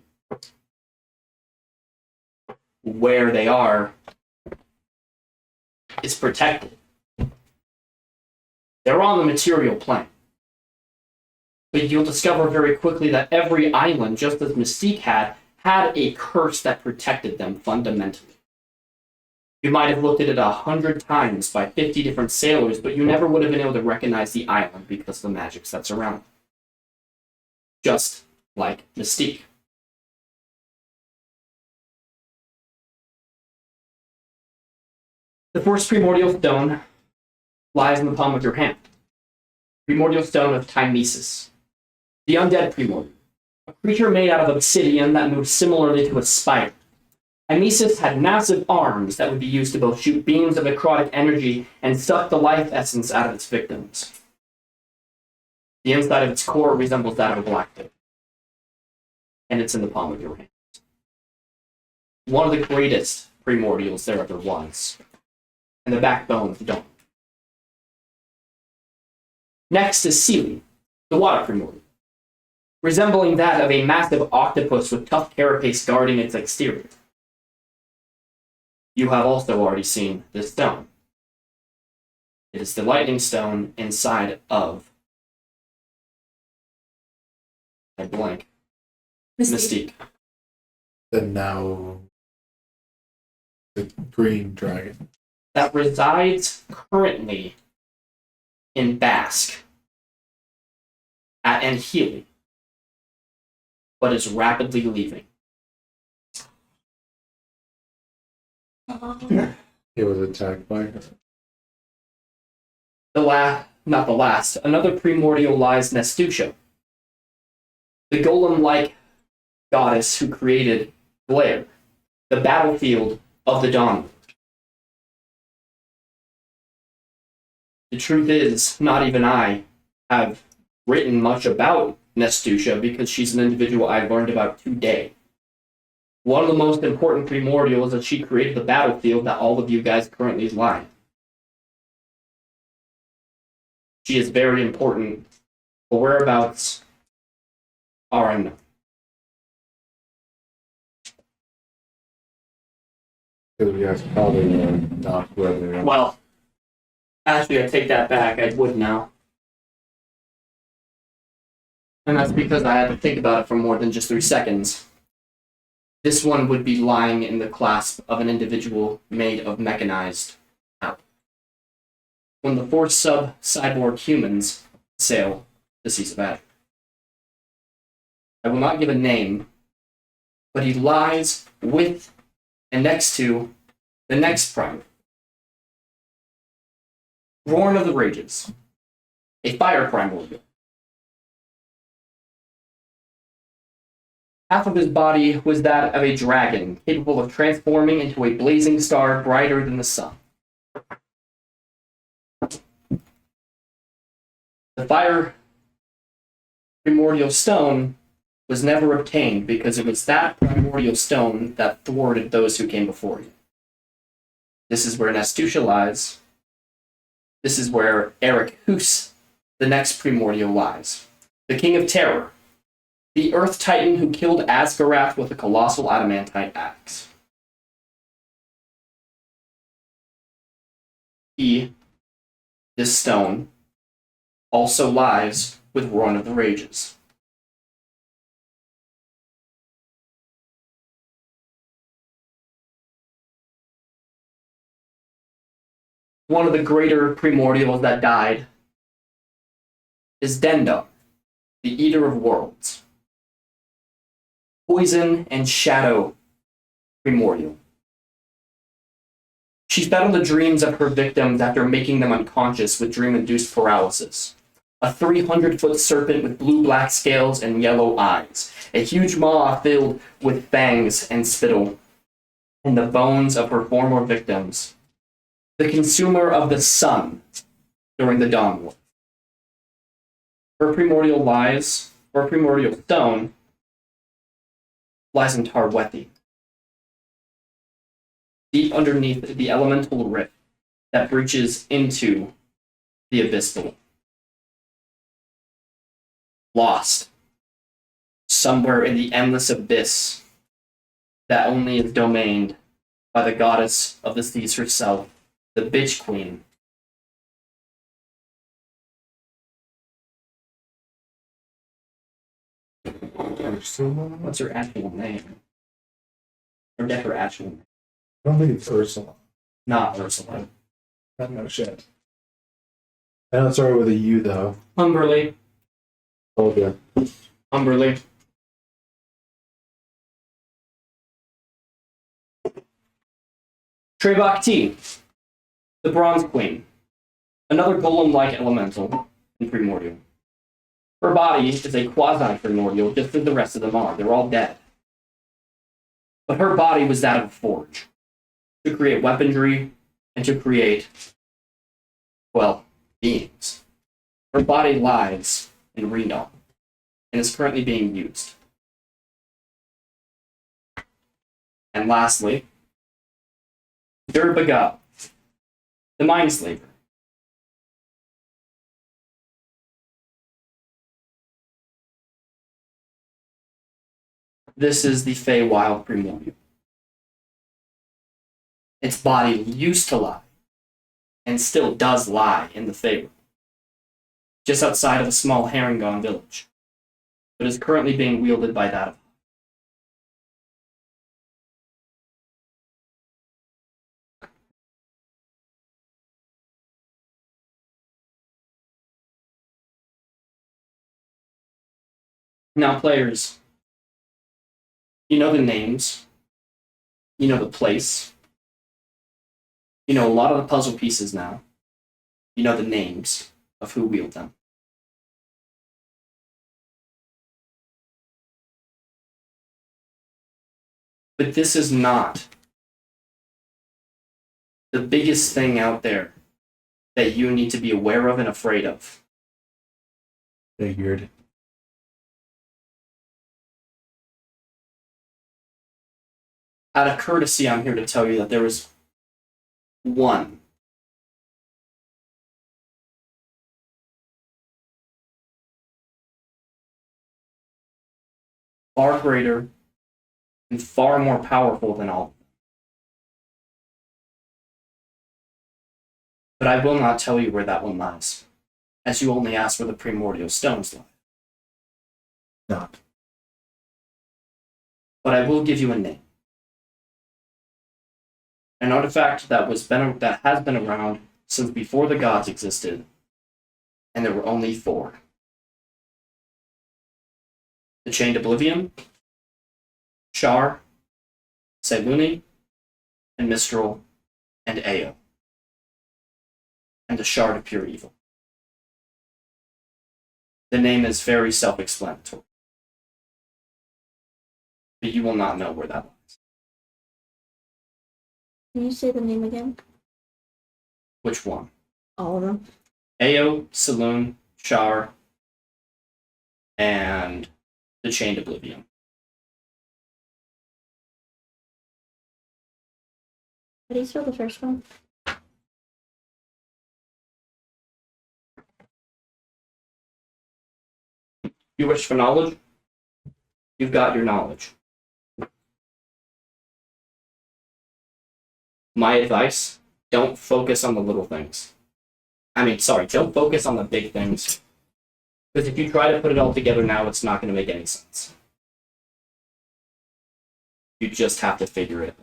Where they are is protected. They're on the material plane. But you'll discover very quickly that every island, just as Mystique had a curse that protected them fundamentally. You might have looked at it 100 times by 50 different sailors, but you never would have been able to recognize the island because of the magic that's around it. Just like Mystique. The first primordial stone lies in the palm of your hand. Primordial stone of Timesis. The undead primordial. A creature made out of obsidian that moves similarly to a spider. Timesis had massive arms that would be used to both shoot beams of necrotic energy and suck the life essence out of its victims. The inside of its core resembles that of a black dog. And it's in the palm of your hand. One of the greatest primordials there ever was. And the backbone of the dome. Next is Sealy, the water primordial, resembling that of a massive octopus with tough carapace guarding its exterior. You have also already seen this stone. It is the lightning stone inside of Mystique. Then now the green dragon. That resides currently in Basque and Healy, but is rapidly leaving. He was attacked by her. Not the last. Another primordial lies Nestusha, the golem-like goddess who created Glare, the battlefield of the Dawn. The truth is, not even I have written much about Nestusha because she's an individual I learned about today. One of the most important primordials is that she created the battlefield that all of you guys currently lie. She is very important. Her whereabouts are unknown. Because we guys probably not where they are. Well, actually, I take that back. I would now. And that's because I had to think about it for more than just 3 seconds. This one would be lying in the clasp of an individual made of mechanized power. When the 4 sub-cyborg humans sail the seas of Azure. I will not give a name, but he lies with and next to the next prime. Roaring of the Rages, a fire primordial. Half of his body was that of a dragon, capable of transforming into a blazing star brighter than the sun. The fire primordial stone was never obtained because it was that primordial stone that thwarted those who came before you. This is where Nestusha lies. This is where Eric Hoos, the next primordial, lies. The King of Terror, the Earth Titan who killed Asgarath with a colossal adamantite axe. He, this stone, also lies with Rowan of the Rages. One of the greater primordials that died is Dendar, the Eater of Worlds. poison and shadow primordial. She fed on the dreams of her victims after making them unconscious with dream-induced paralysis. A 300-foot serpent with blue-black scales and yellow eyes. A huge maw filled with fangs and spittle. And the bones of her former victims. The consumer of the sun during the Dawn War. Her primordial stone, lies in Tarwethi, deep underneath the elemental rift that breaches into the abyss below. Lost somewhere in the endless abyss that only is domained by the goddess of the seas herself, the Bitch Queen. What's her actual name? Or get her actual name. I don't think it's Ursula. Not Ursula. No shit. I know it started with a U though. Humberly. Oh yeah. Humberly. Trebok T, the Bronze Queen. Another golem-like elemental in Primordial. Her body is a quasi-primordial, just as the rest of them are. They're all dead. But her body was that of a forge, to create weaponry and to create, well, beings. Her body lies in Reno and is currently being used. And lastly, Durbaga, the Mind Slaver. This is the Feywild Primordial. Its body used to lie, and still does lie in the Feywild, just outside of a small Harengon village, but is currently being wielded by that of. Now, players, you know the names, you know the place, you know a lot of the puzzle pieces now, you know the names of who wield them. But this is not the biggest thing out there that you need to be aware of and afraid of. Figured. Out of courtesy, I'm here to tell you that there is one far greater and far more powerful than all of them. But I will not tell you where that one lies, as you only asked where the primordial stones lie. Not. But I will give you a name. An artifact that has been around since before the gods existed, and there were only 4. The Chained Oblivion, Shar, Selûne, and Mistral, and Ao. And the Shard of Pure Evil. The name is very self-explanatory. But you will not know where that lies. Can you say the name again? Which one? All of them. Ao, Selûne, Shar, and the Chained Oblivion. How do you spell the first one? You wish for knowledge? You've got your knowledge. My advice, don't focus on the little things. Don't focus on the big things. Because if you try to put it all together now, it's not going to make any sense. You just have to figure it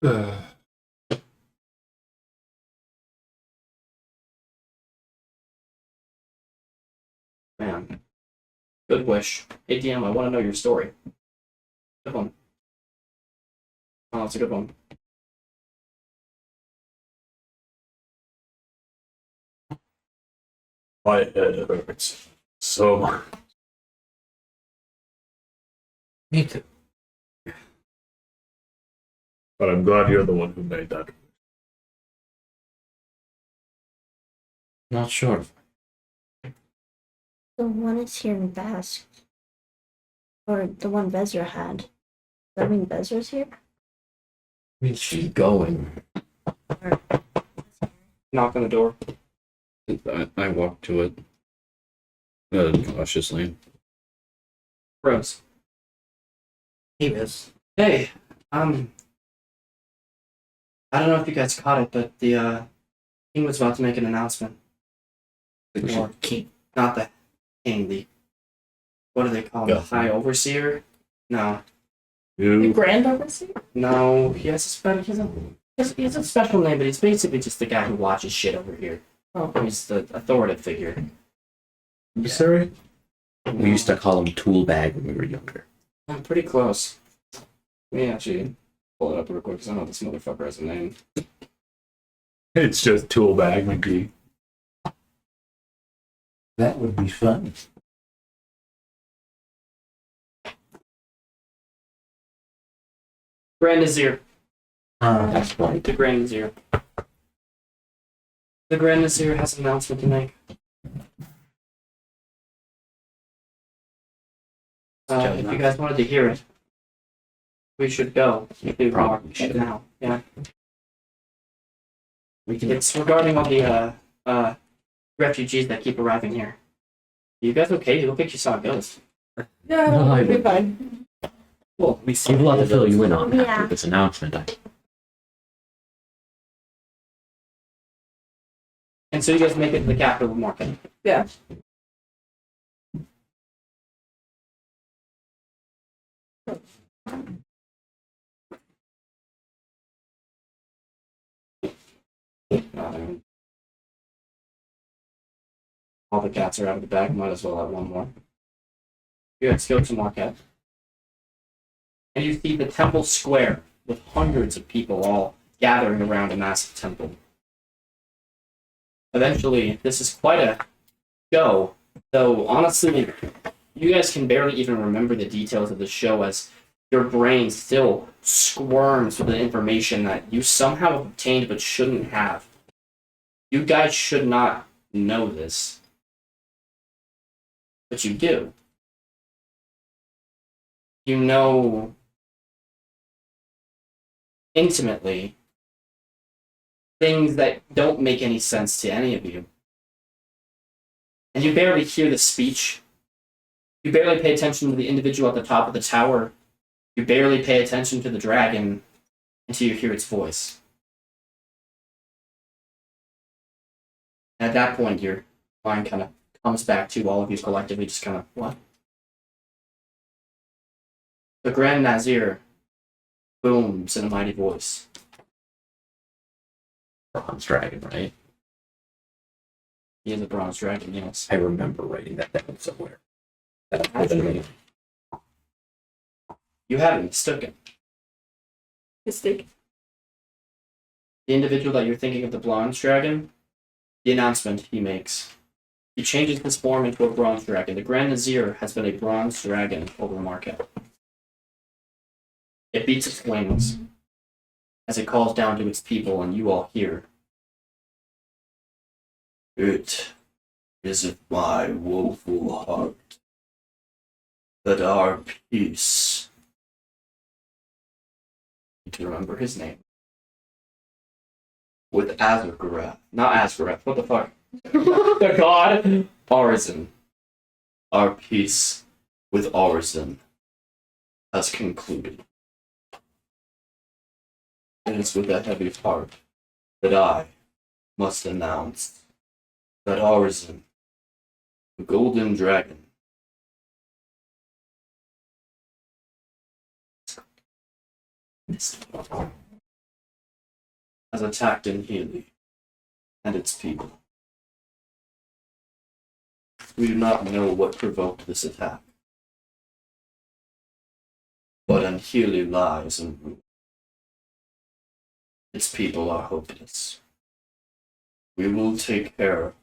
Ugh. Good wish. Hey DM, I want to know your story. Good one. Oh, that's a good one. My head hurts so much. Me too. But I'm glad you're the one who made that. Not sure. The one is here in Basque. Or the one Vezra had. Does that mean Vezra's here? I mean, she's going. Knock on the door. I walked to it cautiously. Rose. Hey, Viz. Hey, I don't know if you guys caught it, but the king was about to make an announcement. We Or should keep. not the king, the what do they call him? The Governor. high overseer? No, The You Grand Overseer? no, he has a he's a special name, but he's basically just the guy who watches shit over here. Oh. He's the authoritative figure. emissary? We used to call him Tool Bag when we were younger. I'm pretty close. Let me actually pull it up real quick because I know this motherfucker has a name. It's just tool bag McGee. That would be fun. Grand Nazir. That's right. The Grand Nazir. The Grand Nazir has an announcement to make. If you guys wanted to hear it, we should go. Probably should. Now. Yeah. We can. It's regarding all the refugees that keep arriving here. You guys okay? You look like you saw a ghost. Yeah, No, I it'll be would- fine. Well, we We'd love to fill you in on Yeah. after this announcement. And so you guys make it to the capital of Market. Yeah. All the cats are out of the bag. Might as well have one more. You guys go to Marquette. And you see the temple square with hundreds of people all gathering around a massive temple. Eventually, this is quite a show, though honestly, you guys can barely even remember the details of the show as your brain still squirms with the information that you somehow obtained but shouldn't have. You guys should not know this. But you do. You know intimately things that don't make any sense to any of you. And you barely hear the speech. You barely pay attention to the individual at the top of the tower. You barely pay attention to the dragon until you hear its voice. And at that point, your mind kind of comes back to all of you collectively, just kind of, what? The Grand Nazir booms in a mighty voice. Bronze Dragon, right? He is a bronze dragon, yes. I remember writing that down somewhere. Actually, you haven't mistaken. Mistake. The individual that you're thinking of, the bronze dragon, the announcement he makes. He changes his form into a bronze dragon. The Grand Nazir has been a bronze dragon over Marquette. It beats its wings as it calls down to its people, and you all hear. It is of my woeful heart that our peace. Need to remember his name. With Azure, not Azure, what the fuck? The god Arisen. Our peace with Arisen has concluded. It is with a heavy heart that I must announce that Arisen, the golden dragon, has attacked in Healy and its people. We do not know what provoked this attack. But Anhili lies in ruin. Its people are hopeless. We will take care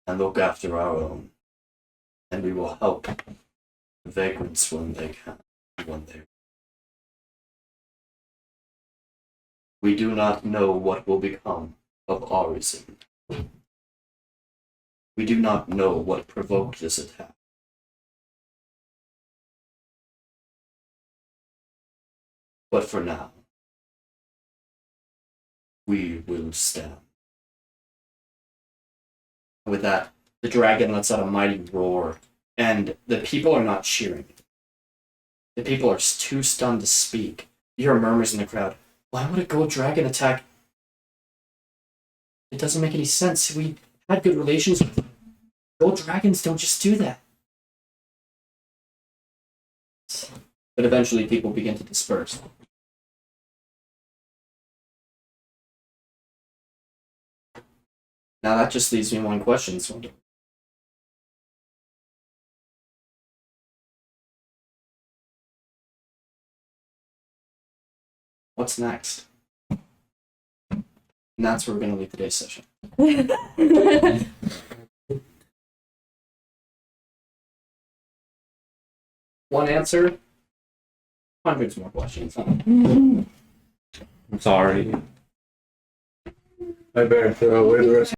and look after our own, and we will help the vagrants when they can, when they. We do not know what will become of Arisen. We do not know what provoked this attack. But for now, we will stand. With that, the dragon lets out a mighty roar, and the people are not cheering. The people are too stunned to speak. You hear murmurs in the crowd. Why would a gold dragon attack? It doesn't make any sense. We had good relations with them. Gold dragons don't just do that. But eventually people begin to disperse. Now that just leaves me one question. So what's next? And that's where we're going to leave today's session. One answer, hundreds more questions. I'm sorry. I better throw away the rest.